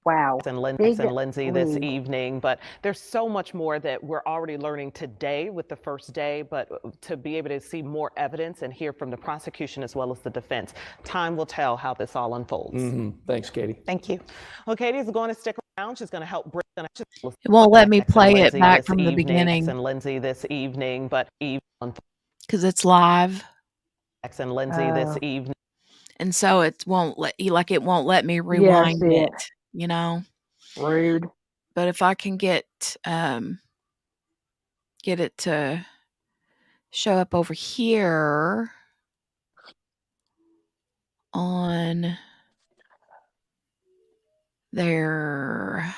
wow. And Lindsay this evening, but there's so much more that we're already learning today with the first day, but to be able to see more evidence and hear from the prosecution as well as the defense, time will tell how this all unfolds. Thanks, Katie. Thank you. Well, Katie's going to stick around. She's going to help bring It won't let me play it back from the beginning. And Lindsay this evening, but because it's live. And Lindsay this evening. And so it won't let you, like, it won't let me rewind it, you know? Rude. But if I can get it to show up over here on their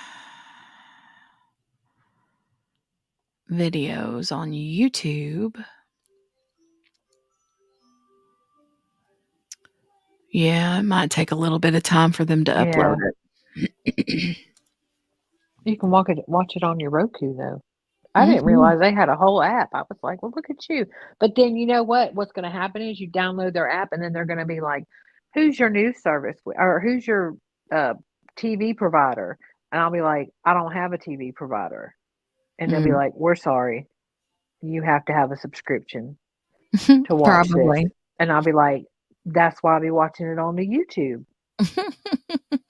videos on YouTube, Yeah, it might take a little bit of time for them to Yeah. upload it. You can watch it on your Roku though. I didn't Mhm. realize they had a whole app. I was like, well, look at you. But then you know what? What's going to happen is you download their app and then they're going to be like, who's your news service or who's your TV provider? And I'll be like, I don't have a TV provider. And they'll be Mm. like, we're sorry. You have to have a subscription to watch this. Probably. And I'll be like, that's why I'll be watching it on the YouTube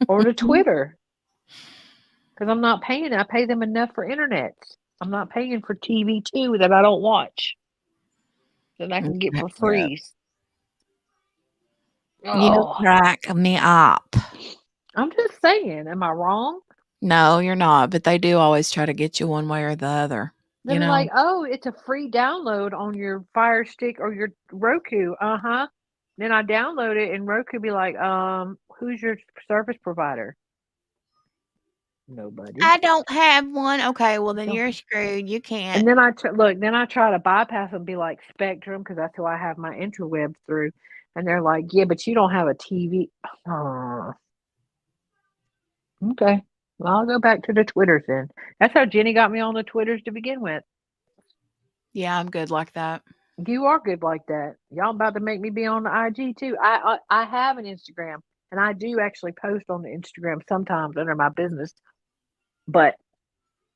or the Twitter. Because I'm not paying. I pay them enough for internet. I'm not paying for TV too that I don't watch. That I can get for free. You crack me up. I'm just saying, am I wrong? No, you're not, but they do always try to get you one way or the other. They're You know? like, oh, it's a free download on your Fire Stick or your Roku. Then I download it and Roku be like, who's your service provider? Nobody. I don't have one. Okay, well then you're screwed. You can't. And then I try to bypass them, be like Spectrum, because that's who I have my interwebs through. And they're like, yeah, but you don't have a TV. Okay. Well, I'll go back to the Twitters then. That's how Jenny got me on the Twitters to begin with. Yeah, I'm good like that. You are good like that. Y'all about to make me be on the IG too. I have an Instagram, and I do actually post on the Instagram sometimes under my business. But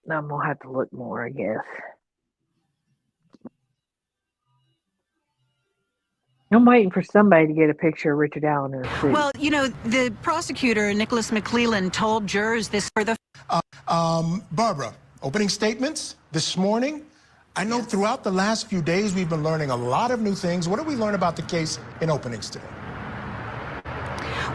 I'm gonna have to look more, I guess. I'm waiting for somebody to get a picture of Richard Allen in a suit. Well, you know, the prosecutor, Nicholas McClellan, told jurors this for the... Barbara, opening statements this morning. I know throughout the last few days we've been learning a lot of new things. What did we learn about the case in openings today?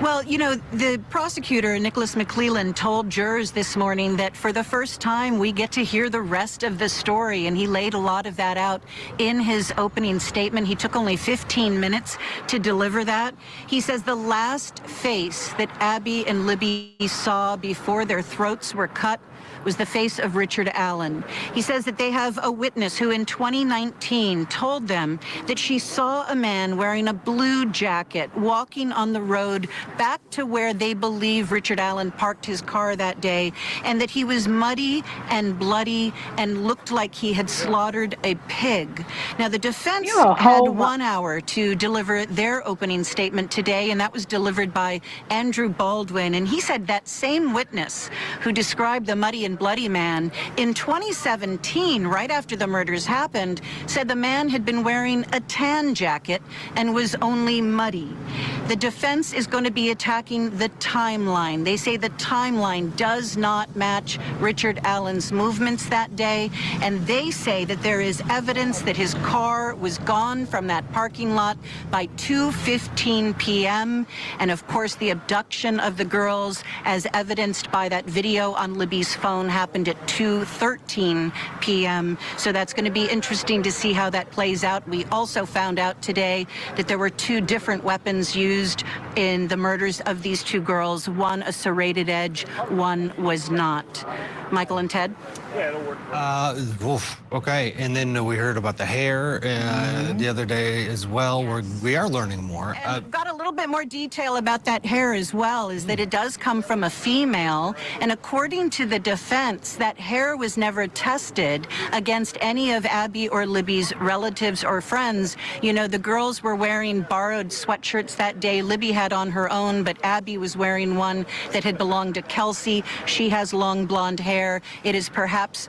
Well, you know, the prosecutor, Nicholas McClellan, told jurors this morning that for the first time we get to hear the rest of the story, and he laid a lot of that out in his opening statement. He took only 15 minutes to deliver that. He says the last face that Abby and Libby saw before their throats were cut was the face of Richard Allen. He says that they have a witness who in 2019 told them that she saw a man wearing a blue jacket walking on the road back to where they believe Richard Allen parked his car that day, and that he was muddy and bloody and looked like he had slaughtered a pig. Now, the defense had 1 hour to deliver their opening statement today, and that was delivered by Andrew Baldwin. And he said that same witness who described the muddy and bloody man in 2017, right after the murders happened, said the man had been wearing a tan jacket and was only muddy. The defense is going to be attacking the timeline. They say the timeline does not match Richard Allen's movements that day, and they say that there is evidence that his car was gone from that parking lot by 2:15 p.m. And of course, the abduction of the girls, as evidenced by that video on Libby's phone, happened at 2:13 p.m. So that's going to be interesting to see how that plays out. We also found out today that there were two different weapons used in the murders of these two girls. One a serrated edge, one was not. Michael and Ted? Okay, and then we heard about the hair the other day as well. We are learning more. And got a little bit more detail about that hair as well, is that it does come from a female, and according to the defense, that hair was never tested against any of Abby or Libby's relatives or friends. You know, the girls were wearing borrowed sweatshirts that day. Libby had on her own, but Abby was wearing one that had belonged to Kelsey. She has long blonde hair. It is perhaps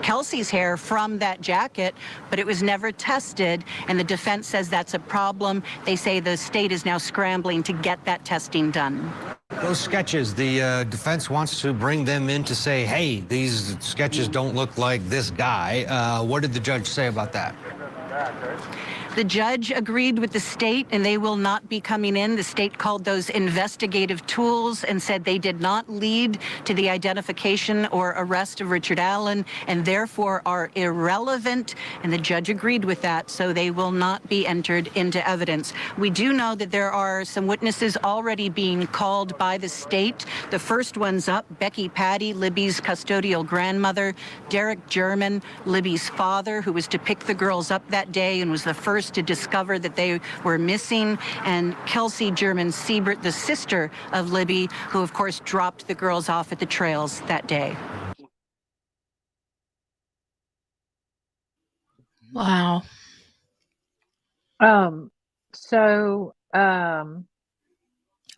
Kelsey's hair from that jacket, but it was never tested, and the defense says that's a problem. They say the state is now scrambling to get that testing done. Those sketches, the defense wants to bring them in to say, hey, these sketches don't look like this guy. What did the judge say about that? The judge agreed with the state, and they will not be coming in. The state called those investigative tools and said they did not lead to the identification or arrest of Richard Allen and therefore are irrelevant. And the judge agreed with that, so they will not be entered into evidence. We do know that there are some witnesses already being called by the state. The first one's up, Becky Patty, Libby's custodial grandmother, Derek German, Libby's father, who was to pick the girls up that that day and was the first to discover that they were missing. And Kelsey German Siebert, the sister of Libby, who of course dropped the girls off at the trails that day. Wow. So,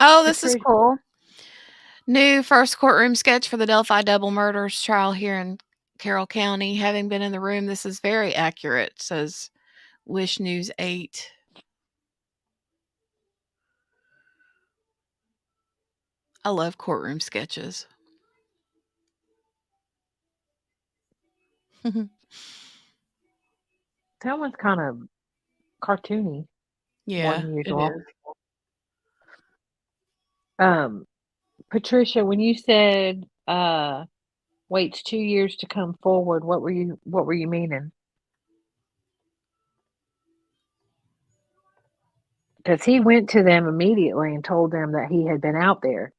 Oh, this is Patricia, cool. New first courtroom sketch for the Delphi double murders trial here in Carroll County. Having been in the room, this is very accurate, says Wish News 8. I love courtroom sketches. that one's kind of cartoony, more Yeah, than it usual. is. Patricia, when you said waits 2 years to come forward, what were you meaning? Because he went to them immediately and told them that he had been out there,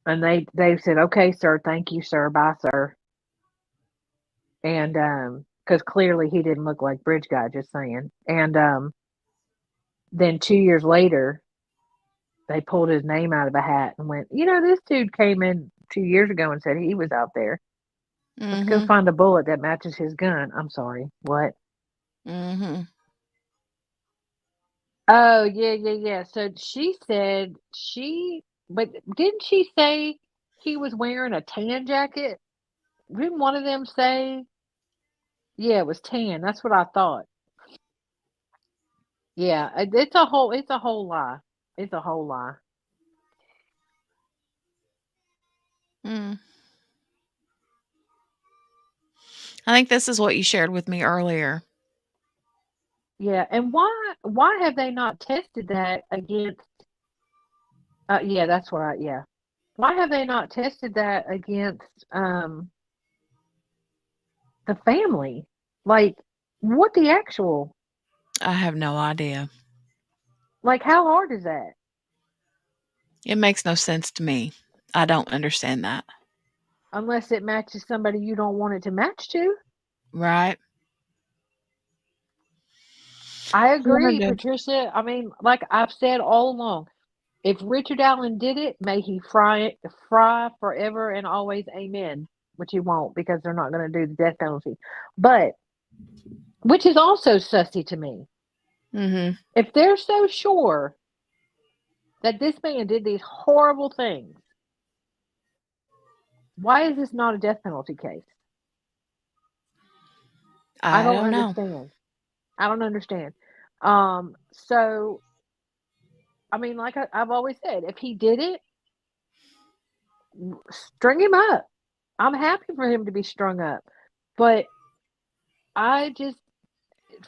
and they said, "Okay, sir, thank you, sir, bye, sir." And because clearly he didn't look like Bridge Guy, just saying. And then 2 years later, they pulled his name out of a hat and went, this dude came in 2 years ago and said he was out there. Let's go find a bullet that matches his gun. I'm sorry, what? Oh, yeah. So she said but didn't she say he was wearing a tan jacket? Didn't one of them say? Yeah, it was tan. That's what I thought. Yeah, it's a whole lie. It's a whole lie. I think this is what you shared with me earlier. Yeah, and why have they not tested that against? Yeah, that's right. Yeah, why have they not tested that against the family? Like, what the actual? I have no idea. Like, how hard is that? It makes no sense to me. I don't understand that. Unless it matches somebody you don't want it to match to. Right? I agree, Patricia. I mean, like I've said all along, if Richard Allen did it, may he fry forever and always, amen. Which he won't, because they're not going to do the death penalty. But, which is also sussy to me. If they're so sure that this man did these horrible things, why is this not a death penalty case? I don't understand. Know. I don't understand. So, I mean, like I've always said, if he did it, string him up. I'm happy for him to be strung up. But I just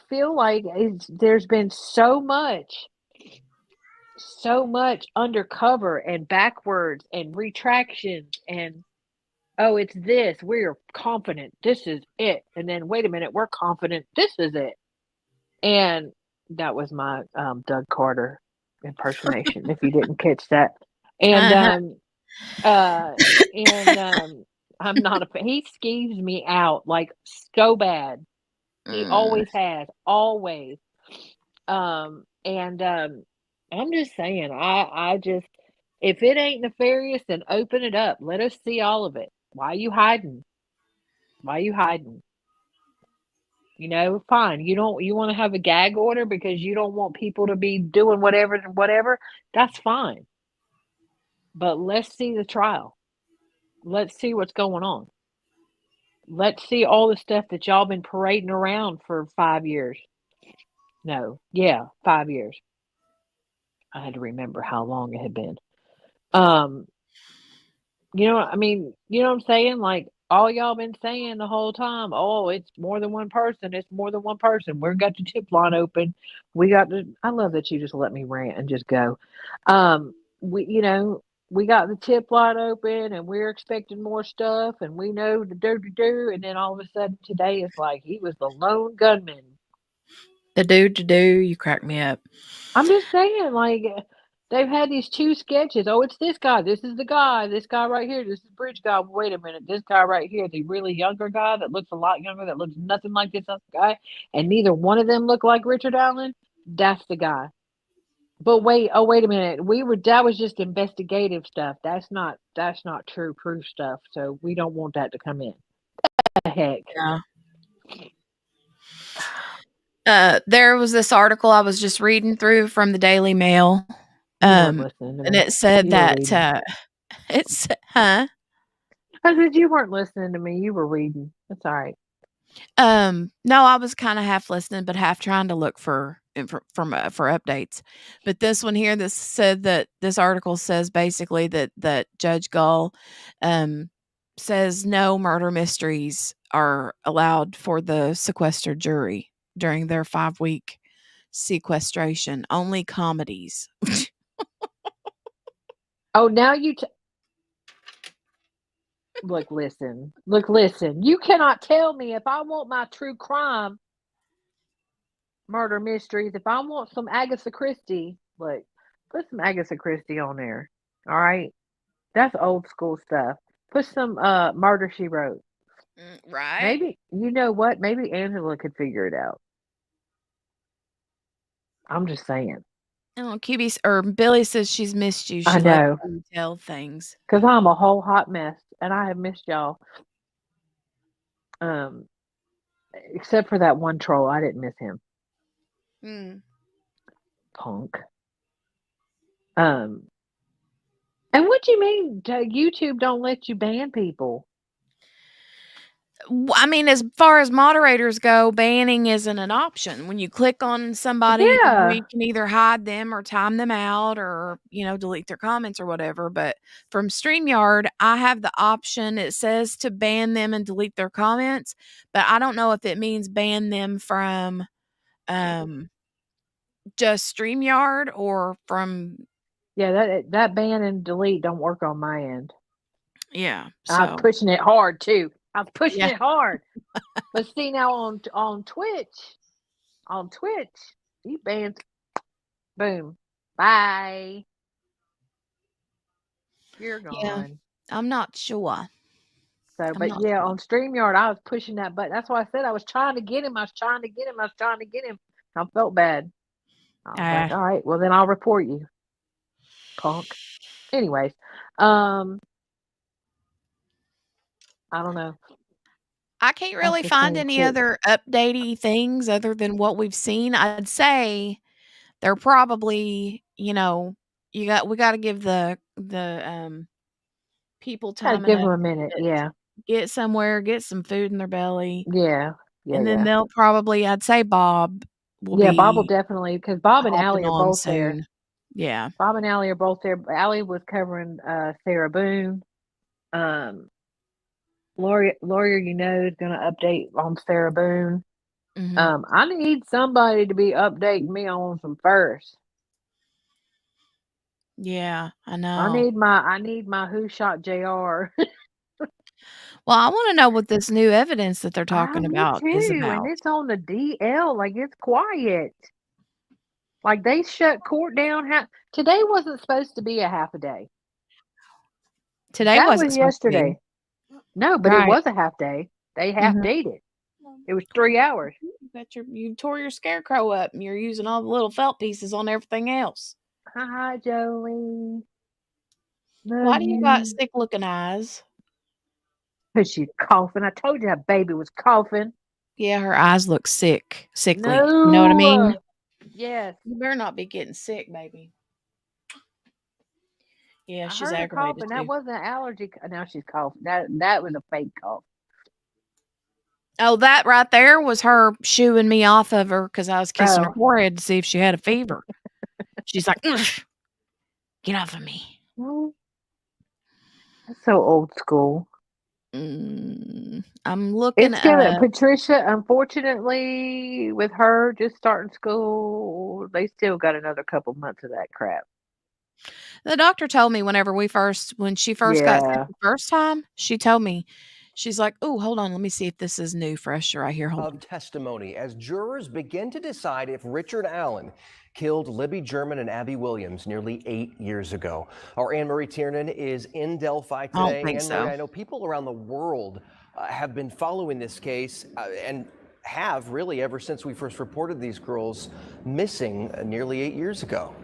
feel like there's been so much undercover and backwards and retractions and, oh, it's this. We're confident this is it. And then, wait a minute, we're confident this is it. And that was my Doug Carter impersonation, if you didn't catch that. And I'm not a fan. He skeeves me out like so bad. He always has, always. I'm just saying, I just, if it ain't nefarious, then open it up. Let us see all of it. Why are you hiding? Fine. You want to have a gag order because you don't want people to be doing whatever. That's fine. But let's see the trial. Let's see what's going on. Let's see all the stuff that y'all been parading around for 5 years. No, yeah, 5 years. I had to remember how long it had been. You know what I'm saying? Like, all y'all been saying the whole time, oh, it's more than one person. It's more than one person. We've got the tip line open. I love that you just let me rant and just go. We got the tip line open and we're expecting more stuff and we know the do. And then all of a sudden today it's like he was the lone gunman. The do, you crack me up. I'm just saying, like, They've had these 2 sketches. Oh, it's this guy. This is the guy. This guy right here. This is Bridge guy. Wait a minute. This guy right here, the really younger guy that looks a lot younger, that looks nothing like this other guy, and neither one of them look like Richard Allen. That's the guy. But wait, oh wait a minute. That was just investigative stuff. That's not true proof stuff. So we don't want that to come in. What the heck? Yeah. There was this article I was just reading through from the Daily Mail. And it said that it's huh? I said you weren't listening to me. You were reading. That's all right. No, I was kind of half listening, but half trying to look for updates. But this one here, this said that this article says basically that Judge Gull says no murder mysteries are allowed for the sequestered jury during their 5-week sequestration. Only comedies. Oh, now you look, listen. You cannot tell me if I want my true crime murder mysteries, if I want some Agatha Christie, look, put some Agatha Christie on there. All right? That's old school stuff. Put some Murder, She Wrote. Right. Maybe, you know what? Maybe Angela could figure it out. I'm just saying. Oh, QB or Billy says she's missed you. She I know. lets you tell things. Because I'm a whole hot mess, and I have missed y'all. Except for that one troll. I didn't miss him. Punk. And what do you mean YouTube don't let you ban people? I mean, as far as moderators go, banning isn't an option. When you click on somebody, you can either hide them or time them out or, delete their comments or whatever. But from StreamYard, I have the option. It says to ban them and delete their comments, but I don't know if it means ban them from just StreamYard or from... Yeah, that ban and delete don't work on my end. Yeah. I'm pushing it hard, too. I'm pushing Yeah. it hard. But see, now on Twitch, you banned. Boom. Bye. You're gone. Yeah, I'm not sure. So, but yeah, on StreamYard, I was pushing that button. That's why I said I was trying to get him. I felt bad. I was like, all right, well, then I'll report you, punk. Anyways, I don't know. I can't really find any other updatey things other than what we've seen. I'd say they're probably, we got to give the people time. Give them a minute. Yeah. Get somewhere, get some food in their belly. Yeah. And then they'll probably, I'd say Bob will be. Yeah, Bob will definitely, because Bob and Allie are both there. Yeah. Bob and Allie are both there. Allie was covering Sarah Boone. Lawyer, is going to update on Sarah Boone. I need somebody to be updating me on some first. Yeah, I know. I need my Who Shot JR. Well, I want to know what this new evidence that they're talking about is about. And it's on the DL, like it's quiet. Like they shut court down. Today wasn't supposed to be a half a day. Today was yesterday. No, but it was a half day. They half dayed it. It was 3 hours. You tore your scarecrow up and you're using all the little felt pieces on everything else. Hi, Jolie. Why do you got sick looking eyes? Because she's coughing. I told you that baby was coughing. Yeah, her eyes look sickly. No. You know what I mean? Yes. You better not be getting sick, baby. Yeah, she's aggravated coughing. That wasn't an allergy. Now she's coughing. That was a fake cough. Oh, that right there was her shooing me off of her because I was kissing her forehead to see if she had a fever. She's like, get off of me. That's so old school. I'm looking at Patricia. Unfortunately, with her just starting school, they still got another couple months of that crap. The doctor told me when she first got sick the first time, she told me She's like, oh, hold on. Let me see if this is new, fresh right here. Hold on. Of testimony as jurors begin to decide if Richard Allen killed Libby German and Abby Williams nearly 8 years ago. Our Anne-Marie Tiernan is in Delphi today. I don't think Anne-Marie, so. I know people around the world have been following this case and have really ever since we first reported these girls missing nearly 8 years ago.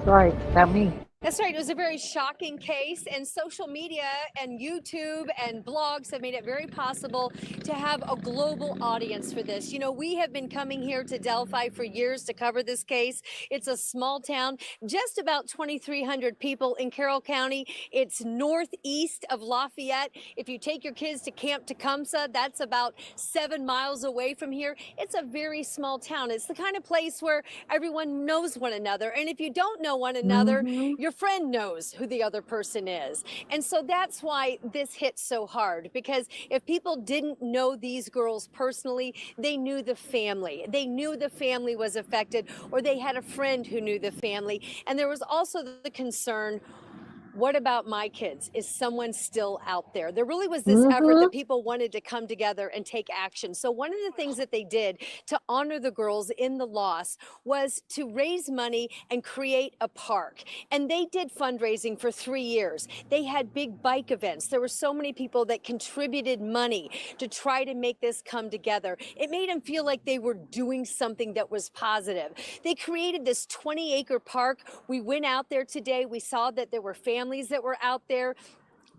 Right, that me. That's right. It was a very shocking case, and social media and YouTube and blogs have made it very possible to have a global audience for this. You know, we have been coming here to Delphi for years to cover this case. It's a small town, just about 2,300 people in Carroll County. It's northeast of Lafayette. If you take your kids to Camp Tecumseh, that's about 7 miles away from here. It's a very small town. It's the kind of place where everyone knows one another. And if you don't know one another, your friend knows who the other person is. And so that's why this hits so hard, because if people didn't know these girls personally, they knew the family. They knew the family was affected, or they had a friend who knew the family. And there was also the concern, what about my kids? Is someone still out there? There really was this effort that people wanted to come together and take action. So one of the things that they did to honor the girls in the loss was to raise money and create a park. And they did fundraising for 3 years. They had big bike events. There were so many people that contributed money to try to make this come together. It made them feel like they were doing something that was positive. They created this 20-acre park. We went out there today. We saw that there were families that were out there.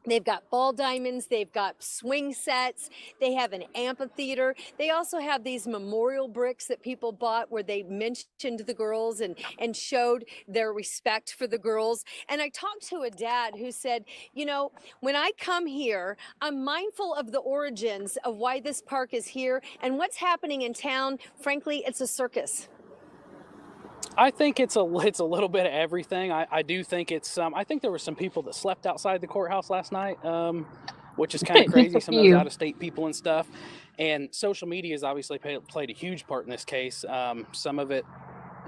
They've got ball diamonds, they've got swing sets, they have an amphitheater. They also have these memorial bricks that people bought where they mentioned the girls and showed their respect for the girls. And I talked to a dad who said, you know, when I come here, I'm mindful of the origins of why this park is here and what's happening in town. Frankly, it's a circus. I think it's a little bit of everything. I do think it's I think there were some people that slept outside the courthouse last night, which is kind of crazy. Some of those out-of-state people and stuff. And social media has obviously played a huge part in this case. Some of it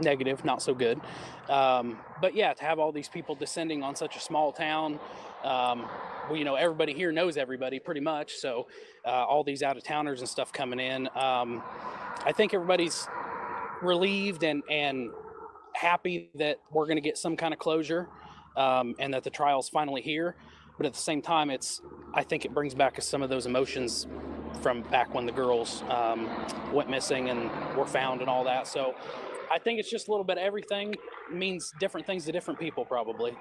negative, not so good. But yeah, to have all these people descending on such a small town, well, you know, everybody here knows everybody pretty much. So all these out-of-towners and stuff coming in, I think everybody's relieved and happy that we're going to get some kind of closure, and that the trial's finally here. But at the same time, I think it brings back some of those emotions from back when the girls went missing and were found and all that. So I think it's just a little bit of everything. Means different things to different people, probably.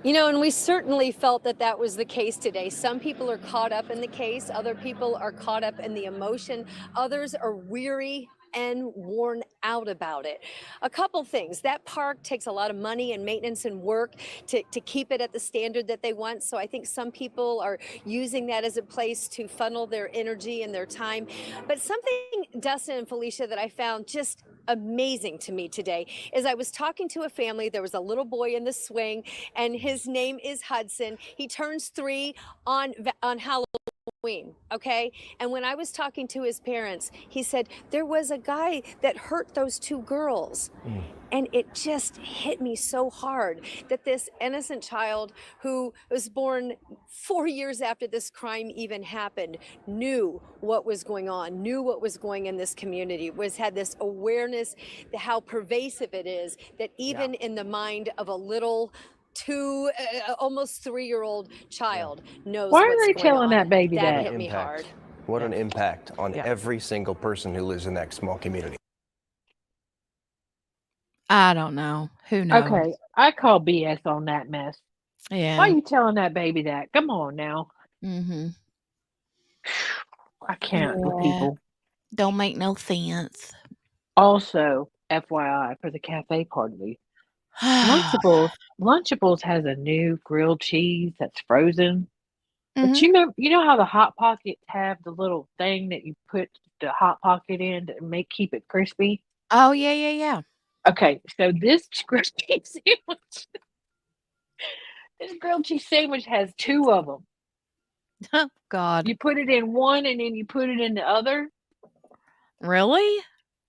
You know, and we certainly felt that that was the case today. Some people are caught up in the case. Other people are caught up in the emotion. Others are weary and worn out about it. A couple things. That park takes a lot of money and maintenance and work to keep it at the standard that they want. So I think some people are using that as a place to funnel their energy and their time. But something, Dustin and Felicia, that I found just amazing to me today is I was talking to a family. There was a little boy in the swing, and his name is Hudson. He turns 3 on Halloween, okay? And when I was talking to his parents, he said, there was a guy that hurt those 2 girls. And it just hit me so hard that this innocent child who was born 4 years after this crime even happened knew what was going on, knew what was going in this community, had this awareness how pervasive it is, that even in the mind of a little almost 3-year-old child knows Why what's are they going telling on. that baby that? Hit me hard. What an impact on every single person who lives in that small community. I don't know. Who knows? Okay, I call BS on that mess. Yeah. Why are you telling that baby that? Come on now. Mm-hmm. I can't with people. Don't make no sense. Also, FYI, for the cafe party, Lunchables has a new grilled cheese that's frozen. But you know how the Hot Pockets have the little thing that you put the Hot Pocket in to keep it crispy? Oh, yeah. Okay, so this grilled cheese sandwich has 2 of them. Oh, God. You put it in one and then you put it in the other. Really?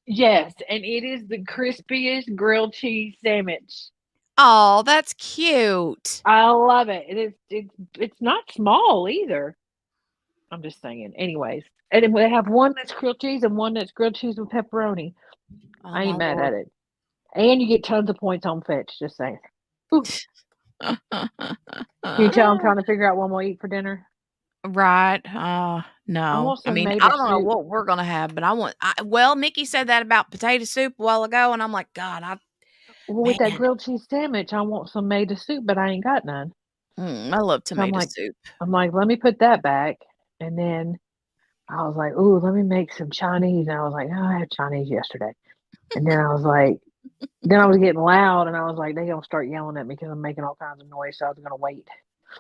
Yes, and it is the crispiest grilled cheese sandwich Oh, that's cute. I love it. It's not small either. I'm just saying. Anyways, and then they have one that's grilled cheese and one that's grilled cheese with pepperoni. Oh, I my ain't mad Lord. at it. And you get tons of points on Fetch. Just saying. Ooh. Can you tell I'm trying to figure out what we'll eat for dinner? Right. No. want I some mean, made I of don't know soup. what we're gonna have, but well, Mickey said that about potato soup a while ago, and I'm like, God, Well, with that man, grilled cheese sandwich, I want some made of soup, but I ain't got none. I love So I'm tomato like, soup. let me put that back. And then I was like, ooh, let me make some Chinese. And I was like, oh, I had Chinese yesterday. And then I was like, then I was getting loud, and I was like, they gonna start yelling at me because I'm making all kinds of noise. So I was gonna wait.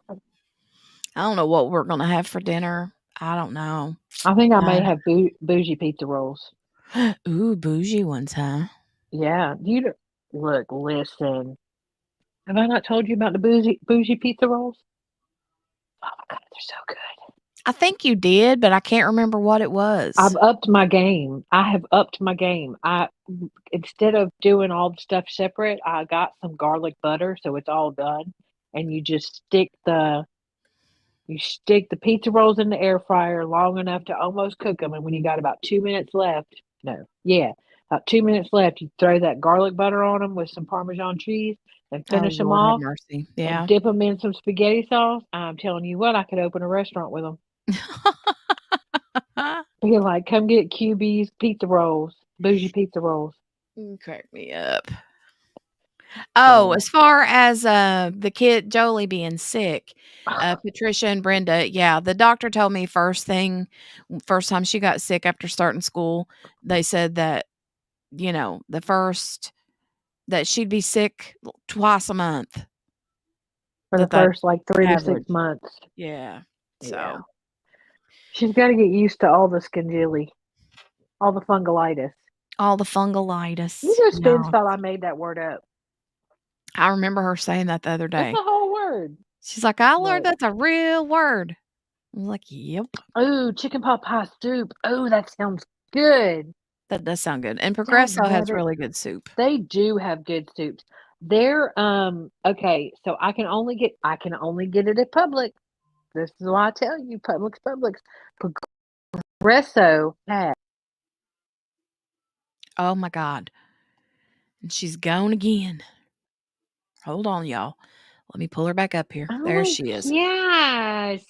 I don't know what we're gonna have for dinner. I don't know. I think I may have bougie pizza rolls. Ooh, bougie ones, huh? Yeah. Listen. Have I not told you about the bougie pizza rolls? Oh my God, they're so good. I think you did, but I can't remember what it was. I've upped my game. I have upped my game. Instead of doing all the stuff separate, I got some garlic butter, so it's all done. And you just stick the pizza rolls in the air fryer long enough to almost cook them. And when you got about 2 minutes left, about 2 minutes left, you throw that garlic butter on them with some Parmesan cheese and Oh, finish them Lord have off mercy. and Yeah. dip them in some spaghetti sauce. I'm telling you what, I could open a restaurant with them. Be like, come get QB's pizza rolls, bougie pizza rolls. You crack me up. Oh, as far as the kid Jolie being sick, Patricia and Brenda, yeah, the doctor told me first time she got sick after starting school, they said that, that she'd be sick twice a month. For the That's first, like, 3 to 6 average. months. Yeah. So. Yeah. She's gotta get used to all the skingilly, all the fungalitis. All the fungalitis. You know, Spence No. thought I made that word up. I remember her saying that the other That's day. a whole word. She's like, I learned Look. that's a real word. I was like, yep. Ooh, chicken pot pie soup. Oh, that sounds good. That does sound good. And Progresso has Dadgummit. really good soup. They do have good soups. They're okay, so I can only get it at Publix. This is why I tell you, Publix. Progresso has. Oh my God. And she's gone again. Hold on, y'all. Let me pull her back up here. Oh, There she is. yes.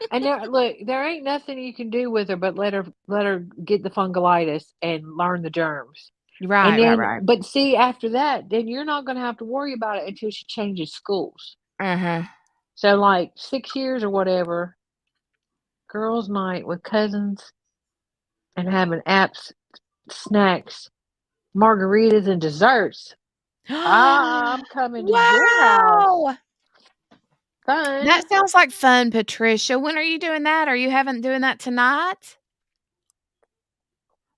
And there ain't nothing you can do with her but let her get the fungalitis and learn the germs. Right, right. But see, after that, then you're not gonna have to worry about it until she changes schools. Uh-huh. So like 6 years or whatever, girls' night with cousins and having apps, snacks, margaritas, and desserts. I'm coming to your house. Wow. Fun. That sounds like fun, Patricia. When are you doing that? Are you doing that tonight?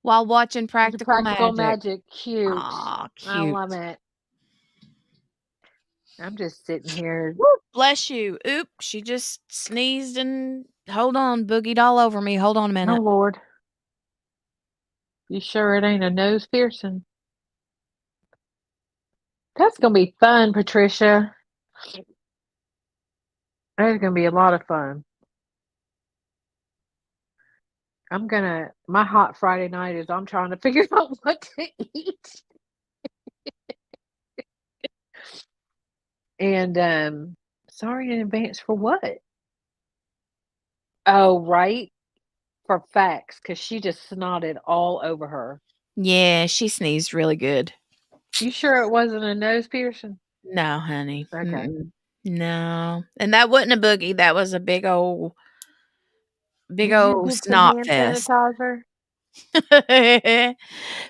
While watching Practical Magic. Cute. Aw, cute. I love it. I'm just sitting here. Woo, bless you. Oop, she just sneezed and hold on, boogied all over me. Hold on a minute. Oh, Lord. You sure it ain't a nose piercing? That's going to be fun, Patricia. That's going to be a lot of fun. My hot Friday night is I'm trying to figure out what to eat. And sorry in advance for what? Oh, right. For facts, because she just snotted all over her. Yeah, she sneezed really good. You sure it wasn't a nose piercing? No, honey. Okay. Mm-mm. No. And that wasn't a boogie. That was a big old Did you get some snot hand fest. sanitizer?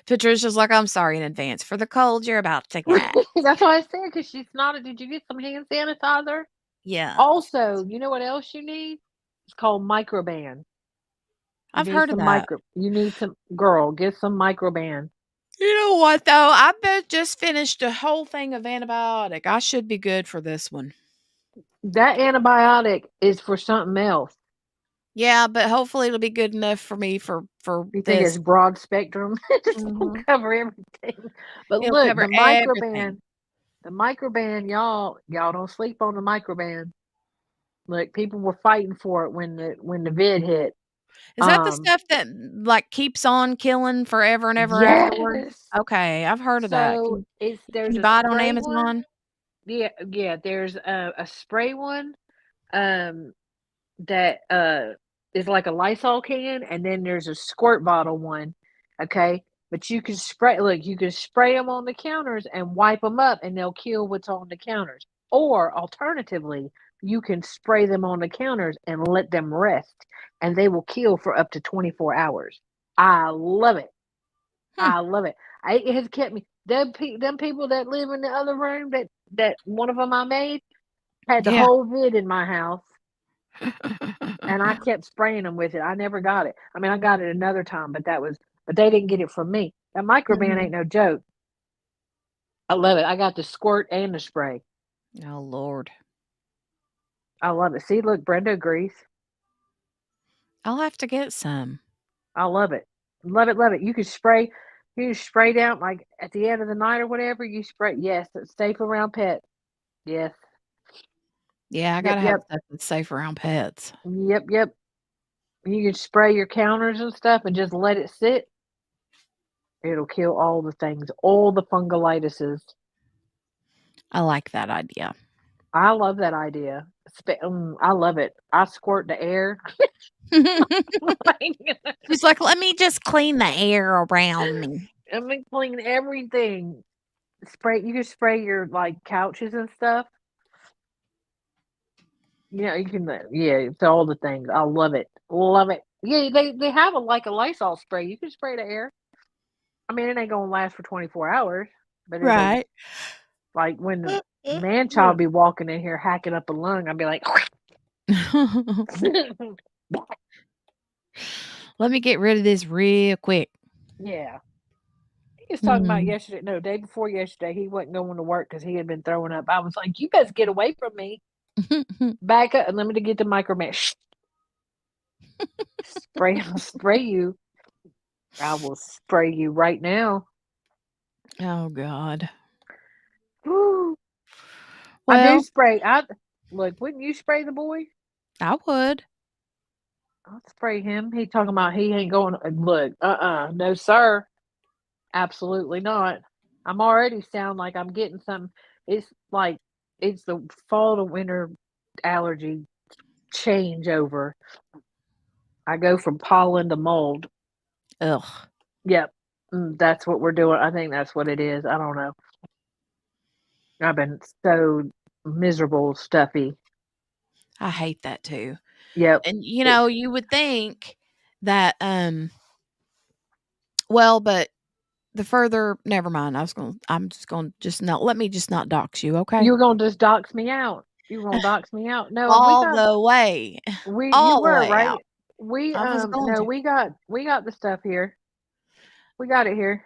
Patricia's like, I'm sorry in advance for the cold you're about to get. That's what I said, because she snotted. Did you get some hand sanitizer? Yeah. Also, you know what else you need? It's called Microban. I've heard of that. You need some, girl, get some Microban. You know what, though? I just finished a whole thing of antibiotic. I should be good for this one. That antibiotic is for something else. Yeah, but hopefully it'll be good enough for me for You think it's this. broad spectrum? It just won't Mhm. cover everything. But It'll look, cover everything. the microban, y'all don't sleep on the microban. Look, people were fighting for it when the vid hit. Is that the stuff that, like, keeps on killing forever and ever afterwards? Yes. Okay, I've heard of that. So Can there's you a buy it on spray one. Amazon? Yeah, there's a spray one um that is like a Lysol can, and then there's a squirt bottle one. Okay, but you can spray them on the counters and wipe them up, and they'll kill what's on the counters. Or alternatively, you can spray them on the counters and let them rest, and they will kill for up to 24 hours. I love it. I love it. It has kept me. Them people that live in the other room that one of them I made had the Yeah. whole vid in my house, and I kept spraying them with it. I never got it. I mean, I got it another time, but they didn't get it from me. That microban Mhm. ain't no joke. I love it. I got the squirt and the spray. Oh, Lord. I love it. See, look, Brenda agrees. I'll have to get some. I love it. Love it, love it. You can spray down like at the end of the night or whatever. You spray. Yes, it's safe around pets. Yes. Yeah, I Yep, gotta have yep. stuff that's safe around pets. Yep, yep. You can spray your counters and stuff and just let it sit. It'll kill all the things, all the fungalitises. I like that idea. I love that idea. I love it. I squirt the air. She's like, "Let me just clean the air around me." I mean, clean everything. You can spray your like couches and stuff. Yeah, you can. Yeah, it's all the things. I love it. Love it. Yeah, they have like a Lysol spray. You can spray the air. I mean, it ain't gonna last for 24 hours, but it'll, Right. like, when the man child be walking in here hacking up a lung, I'd be like, Let me get rid of this real quick. yeah. He was talking about Mhm. yesterday, no, day before yesterday, he wasn't going to work because he had been throwing up. I was like, you best get away from me. Back up and let me get the microman. Spray you. I will spray you right now. Oh, God. Woo. I do Well, spray. Look, wouldn't you spray the boy? I would. I'll spray him. He talking about he ain't going. Look, no, sir. Absolutely not. I'm already sound like I'm getting some. It's like it's the fall to winter allergy changeover. I go from pollen to mold. Ugh. Yep, that's what we're doing. I think that's what it is. I don't know. I've been so miserable, stuffy. I hate that too. Yep. And, you would think that, well, but the further never mind. I'm just gonna let me just not dox you, okay? You were gonna just dox me out. You were gonna dox me out. No, All the way. you All the were way out. right. We I was going no, to. we got the stuff here. We got it here.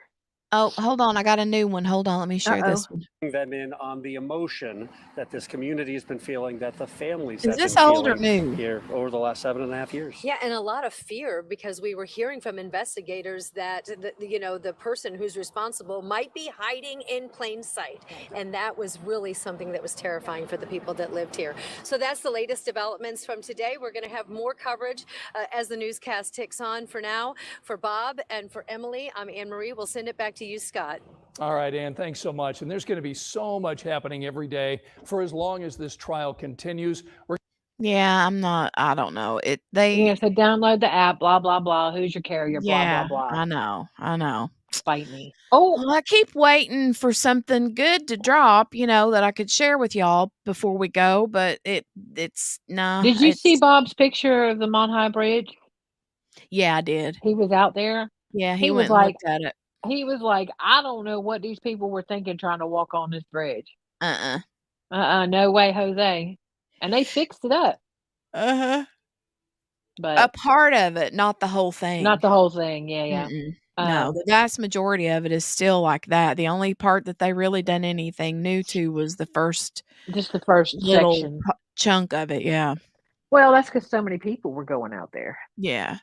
Oh, hold on. I got a new one. Hold on. Let me share Uh-oh. this one. Them in on the emotion that this community has been feeling, that the families Is have this been old or feeling new? here over the last 7.5 years. Yeah, and a lot of fear because we were hearing from investigators that the person who's responsible might be hiding in plain sight, and that was really something that was terrifying for the people that lived here. So that's the latest developments from today. We're going to have more coverage as the newscast ticks on. For now, for Bob and for Emily, I'm Anne Marie. We'll send it back to you, Scott. All right, Ann, thanks so much. And there's going to be so much happening every day for as long as this trial continues. Yeah, I don't know. Yeah, so download the app, blah, blah, blah. Who's your carrier, blah, blah, Yeah, blah. I know. Spite me. Oh, Well, I keep waiting for something good to drop, that I could share with y'all before we go, but it's nah, did you see Bob's picture of the Mont High Bridge? Yeah, I did. He was out there. Yeah, he He went was and like, looked at it. I don't know what these people were thinking trying to walk on this bridge. Uh-uh. No way, Jose. And they fixed it up. Uh-huh. A But part of it, not the whole thing. not the whole thing. Yeah. No, the vast majority of it is still like that. The only part that they really done anything new to was the first just the first little section. chunk of it, yeah. Well, that's because so many people were going out there. Yeah.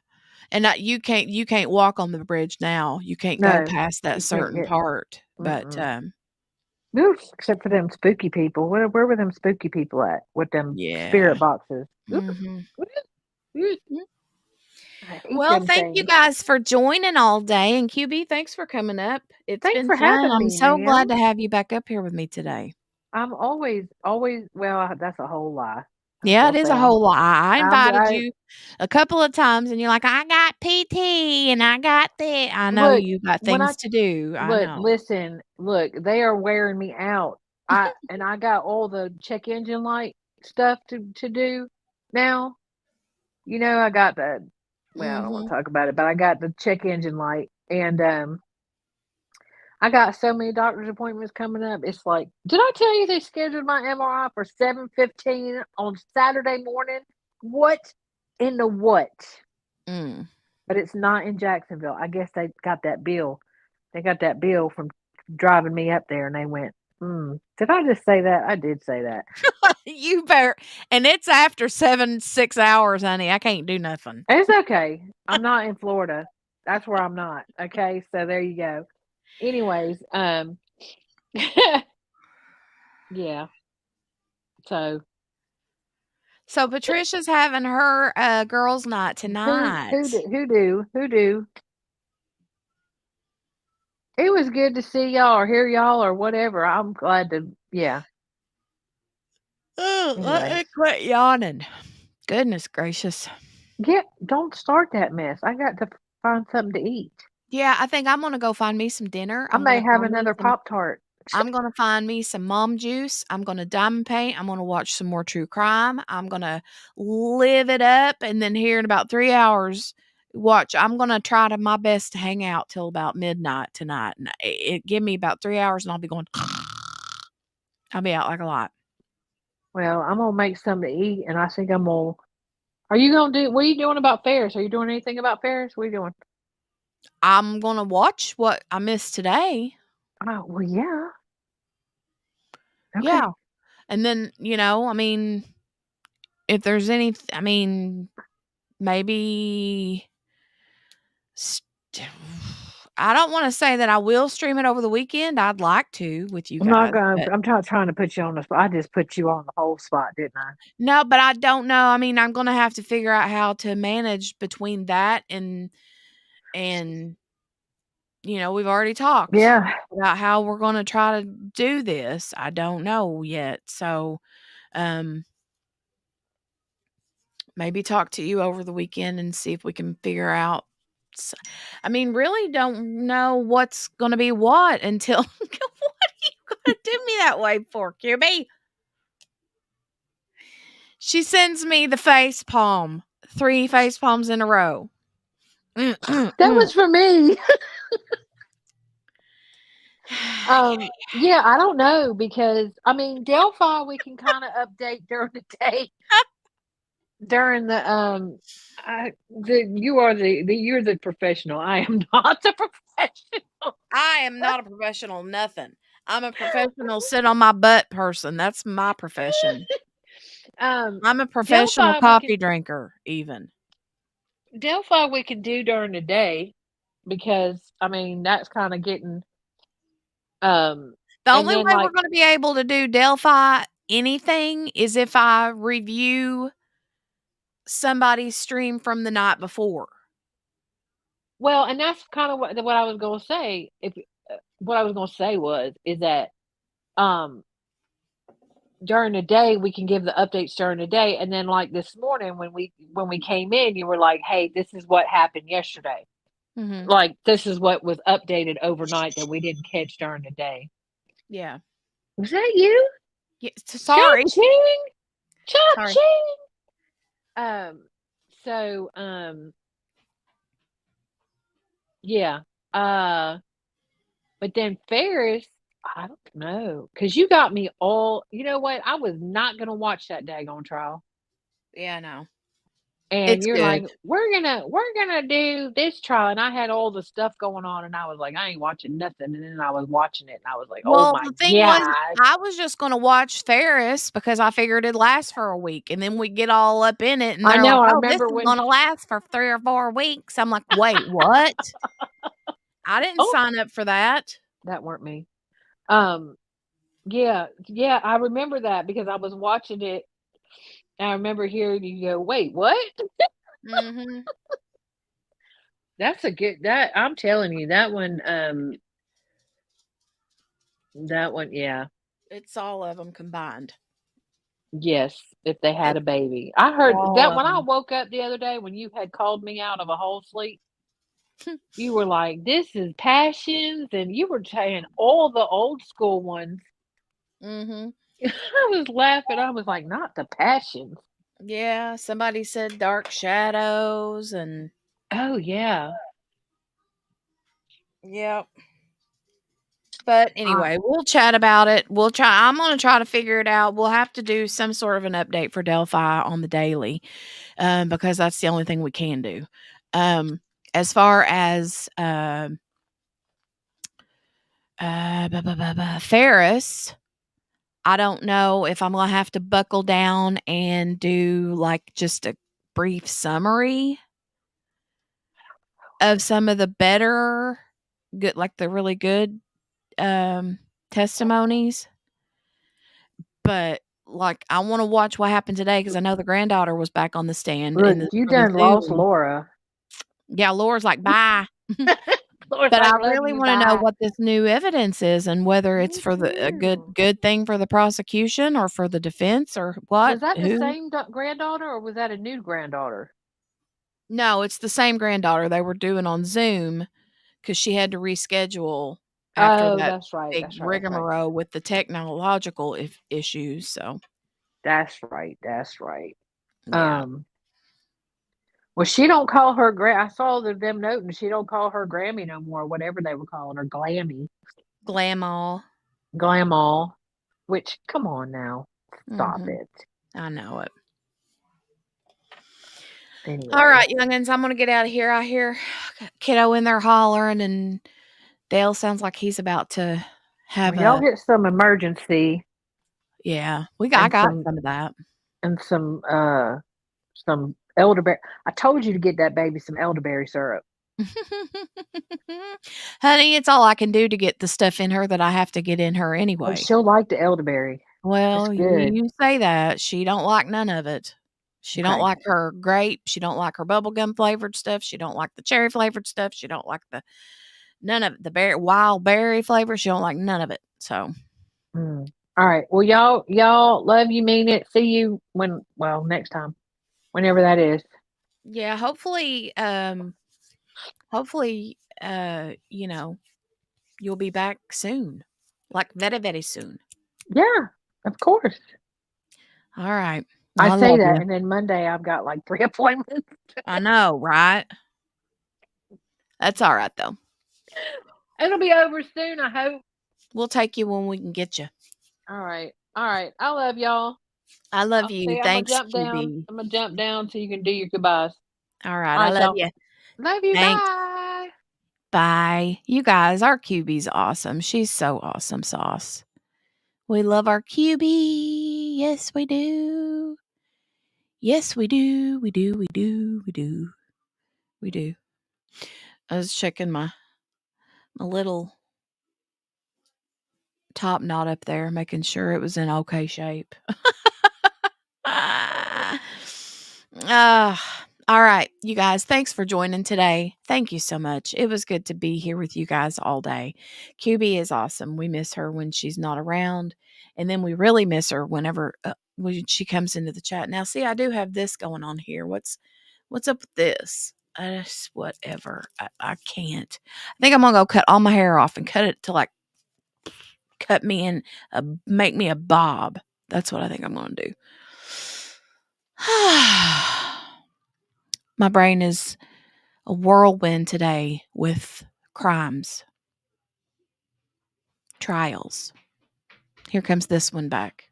And you can't walk on the bridge now. You can't go No, past that you can't certain get. part. But Mm-mm. Oof, except for them spooky people. Where were them spooky people at with them yeah. spirit boxes? Oof, hmm oof, oof. I hate Well, them thank you things. guys for joining all day. And QB, thanks for coming up. It's Thanks been for fun. having I'm me, so glad ma'am. to have you back up here with me today. I'm always, well, that's a whole lie. I was Yeah, it gonna is say a whole lot. I I'm, invited you a couple of times and you're like, I got PT and I got that. I know look, you got when I things to do. I look, know. listen, look, they are wearing me out. I got all the check engine light stuff to do now. You know, I got the well, I don't want hmm to talk about it, but I got the check engine light and I got so many doctor's appointments coming up. It's like, did I tell you they scheduled my MRI for 7:15 on Saturday morning? What in the what? Mm. But it's not in Jacksonville. I guess they got that bill. They got that bill from driving me up there, and they went, did I just say that? I did say that. You better. And it's after 6 hours, honey. I can't do nothing. It's okay. I'm not in Florida. That's where I'm not. Okay, so there you go. Anyways, yeah. So So Patricia's having her girls' night tonight. who do? It was good to see y'all or hear y'all or whatever. I'm glad to. Yeah. Oh, let Anyway, me quit yawning. Goodness gracious. don't start that mess. I got to find something to eat. Yeah, I think I'm gonna go find me some dinner. I may have another Pop-Tart. I'm gonna find me some mom juice. I'm gonna diamond paint. I'm gonna watch some more true crime. I'm gonna live it up, and then here in about 3 hours, I'm gonna try to my best to hang out till about midnight tonight. And it give me about 3 hours, and I'll be going. I'll be out like a lot. Well, I'm gonna make something to eat, and I think I'm gonna. Are you gonna do? What are you doing about Ferris? Are you doing anything about Ferris? What are you doing? I'm gonna watch what I missed today. Oh well, yeah. Okay. Yeah, and then I mean, if there's any, I mean, maybe. I don't want to say that I will stream it over the weekend. I'd like to with you I'm not guys, gonna. but I'm not trying to put you on the spot. I just put you on the whole spot, didn't I? no, but I don't know. I mean, I'm gonna have to figure out how to manage between that and we've already talked Yeah. about how we're gonna try to do this. I don't know yet. So maybe talk to you over the weekend and see if we can figure out. I mean, really don't know what's gonna be what until what are you gonna do me that way for, QB? She sends me the face palm. 3 face palms in a row. That was for me. Yeah, I don't know because I mean Delphi we can kind of update during the day. During the you're the professional. I am not the professional. I am not a professional nothing. I'm a professional sit on my butt person. That's my profession. I'm a professional coffee drinker even. Delphi we can do during the day because I mean that's kind of getting The and only then way we're like going to be able to do Delphi anything is if I review somebody's stream from the night before. well, and that's kind of what I was going to say. If what I was going to say is that um during the day we can give the updates during the day, and then like this morning when we came in, you were like, "Hey, this is what happened yesterday." Mhm. Like this is what was updated overnight that we didn't catch during the day. Yeah. Was that you? Yeah, sorry. Cha-ching! Sorry. Cha-ching! So yeah. But then Ferris, I don't know, because you got me all. You know what? I was not gonna watch that daggone trial, Yeah, I know. And It's you're good. like, we're gonna do this trial, and I had all the stuff going on, and I was like, I ain't watching nothing. And then I was watching it, and I was like, oh Well, my the thing was, god. I was just gonna watch Ferris because I figured it'd last for a week, and then we get all up in it, and I they're like, know. I "Oh, this remember is when. gonna last for 3 or 4 weeks." I'm like, "Wait, what? I didn't Oh, sign up for that." that weren't me. Yeah, I remember that because I was watching it, and I remember hearing you go, "Wait, what?" Mhm. That's a good that I'm telling you, that one, yeah. It's all of them combined. Yes, if they had It's a baby. I heard all that of when I them. woke up the other day when you had called me out of a whole sleep, you were like, "This is Passions," and you were saying all the old school ones. Mhm. I was laughing. I was like, "Not the Passions." Yeah, somebody said Dark Shadows, and Oh, yeah. yep. But anyway, we'll chat about it. I'm gonna try to figure it out. We'll have to do some sort of an update for Delphi on the daily, because that's the only thing we can do. As far as Ferris, I don't know if I'm gonna have to buckle down and do like just a brief summary of some of the better good, like the really good testimonies. But like, I want to watch what happened today because I know the granddaughter was back on the stand Look, in the you for the done lost Zoom. Laura. Yeah, Laura's like, bye. Laura's But I like, "Love really you, want to know bye." what this new evidence is and whether it's Me for a too. good thing for the prosecution or for the defense or what. Was that the Who? same granddaughter, or was that a new granddaughter? No, it's the same granddaughter they were doing on Zoom because she had to reschedule after Oh, that that's right. big That's right. That's right. rigmarole with the technological issues. So That's right. That's right. yeah, Well, she don't call her I saw them noting she don't call her Grammy no more, whatever they were calling her, Glammy, Glamal. Glamal. Which, come on now, stop Mhm. it. I know it. All Anyway, right, youngins, I'm gonna get out of here. I hear kiddo in there hollering, and Dale sounds like he's about to have well, y'all a. get some emergency Yeah, I and got some of that. some elderberry. I told you to get that baby some elderberry syrup. Honey, it's all I can do to get the stuff in her that I have to get in her Oh, anyway. she'll like the elderberry. It's Well, good. you say that. She don't like none of it. She don't Okay. like her grape. She don't like her bubblegum flavored stuff. She don't like the cherry flavored stuff. She don't like none of it. The wild berry flavor. She don't like none of it. So Mm. All right. Well, y'all love you, mean it. See you next time, whenever that is. yeah, hopefully, you know, you'll be back soon. Like very, very soon. Yeah, of course. All right. I I say love that, you. and then Monday I've got like 3 appointments. I know, right? That's all right though. It'll be over soon, I hope. We'll take you when we can get you. All right. All right. I love y'all. I love I'll you. see. I'm gonna Thanks, jump down. QB. I'm gonna jump down so you can do your goodbyes. All right. All I right, love y'all. you. Love you. Thanks. Bye. Bye. You guys, our QB's awesome. She's so awesome sauce. We love our QB. Yes, we do. Yes, we do. We do. We do. We do. We do. I was checking my little top knot up there, making sure it was in okay shape. All right, you guys, thanks for joining today. Thank you so much. It was good to be here with you guys all day. QB is awesome. We miss her when she's not around, and then we really miss her whenever when she comes into the chat. Now, see, I do have this going on here. What's up with this? Whatever. I can't. I think I'm gonna go cut all my hair off and cut it to like cut me in, make me a bob. That's what I think I'm gonna do. My brain is a whirlwind today with crimes, trials. Here comes this one back.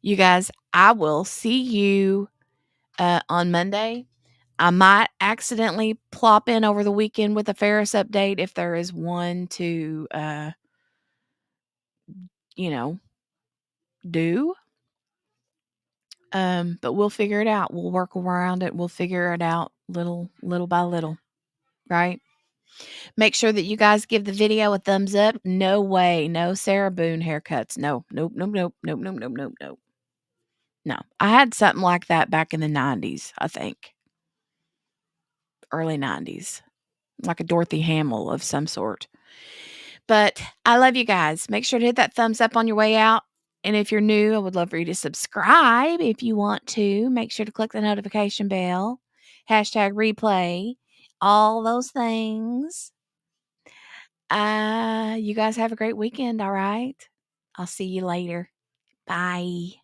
You guys, I will see you on Monday. I might accidentally plop in over the weekend with a Ferris update if there is one to, do. But we'll figure it out. We'll work around it. We'll figure it out little by little, right? Make sure that you guys give the video a thumbs up. No way. No Sarah Boone haircuts. No. Nope. No. I had something like that back in the 90s, I think. Early 90s. Like a Dorothy Hamill of some sort. But I love you guys. Make sure to hit that thumbs up on your way out. And if you're new, I would love for you to subscribe if you want to. Make sure to click the notification bell. #replay. All those things. You guys have a great weekend, all right? I'll see you later. Bye.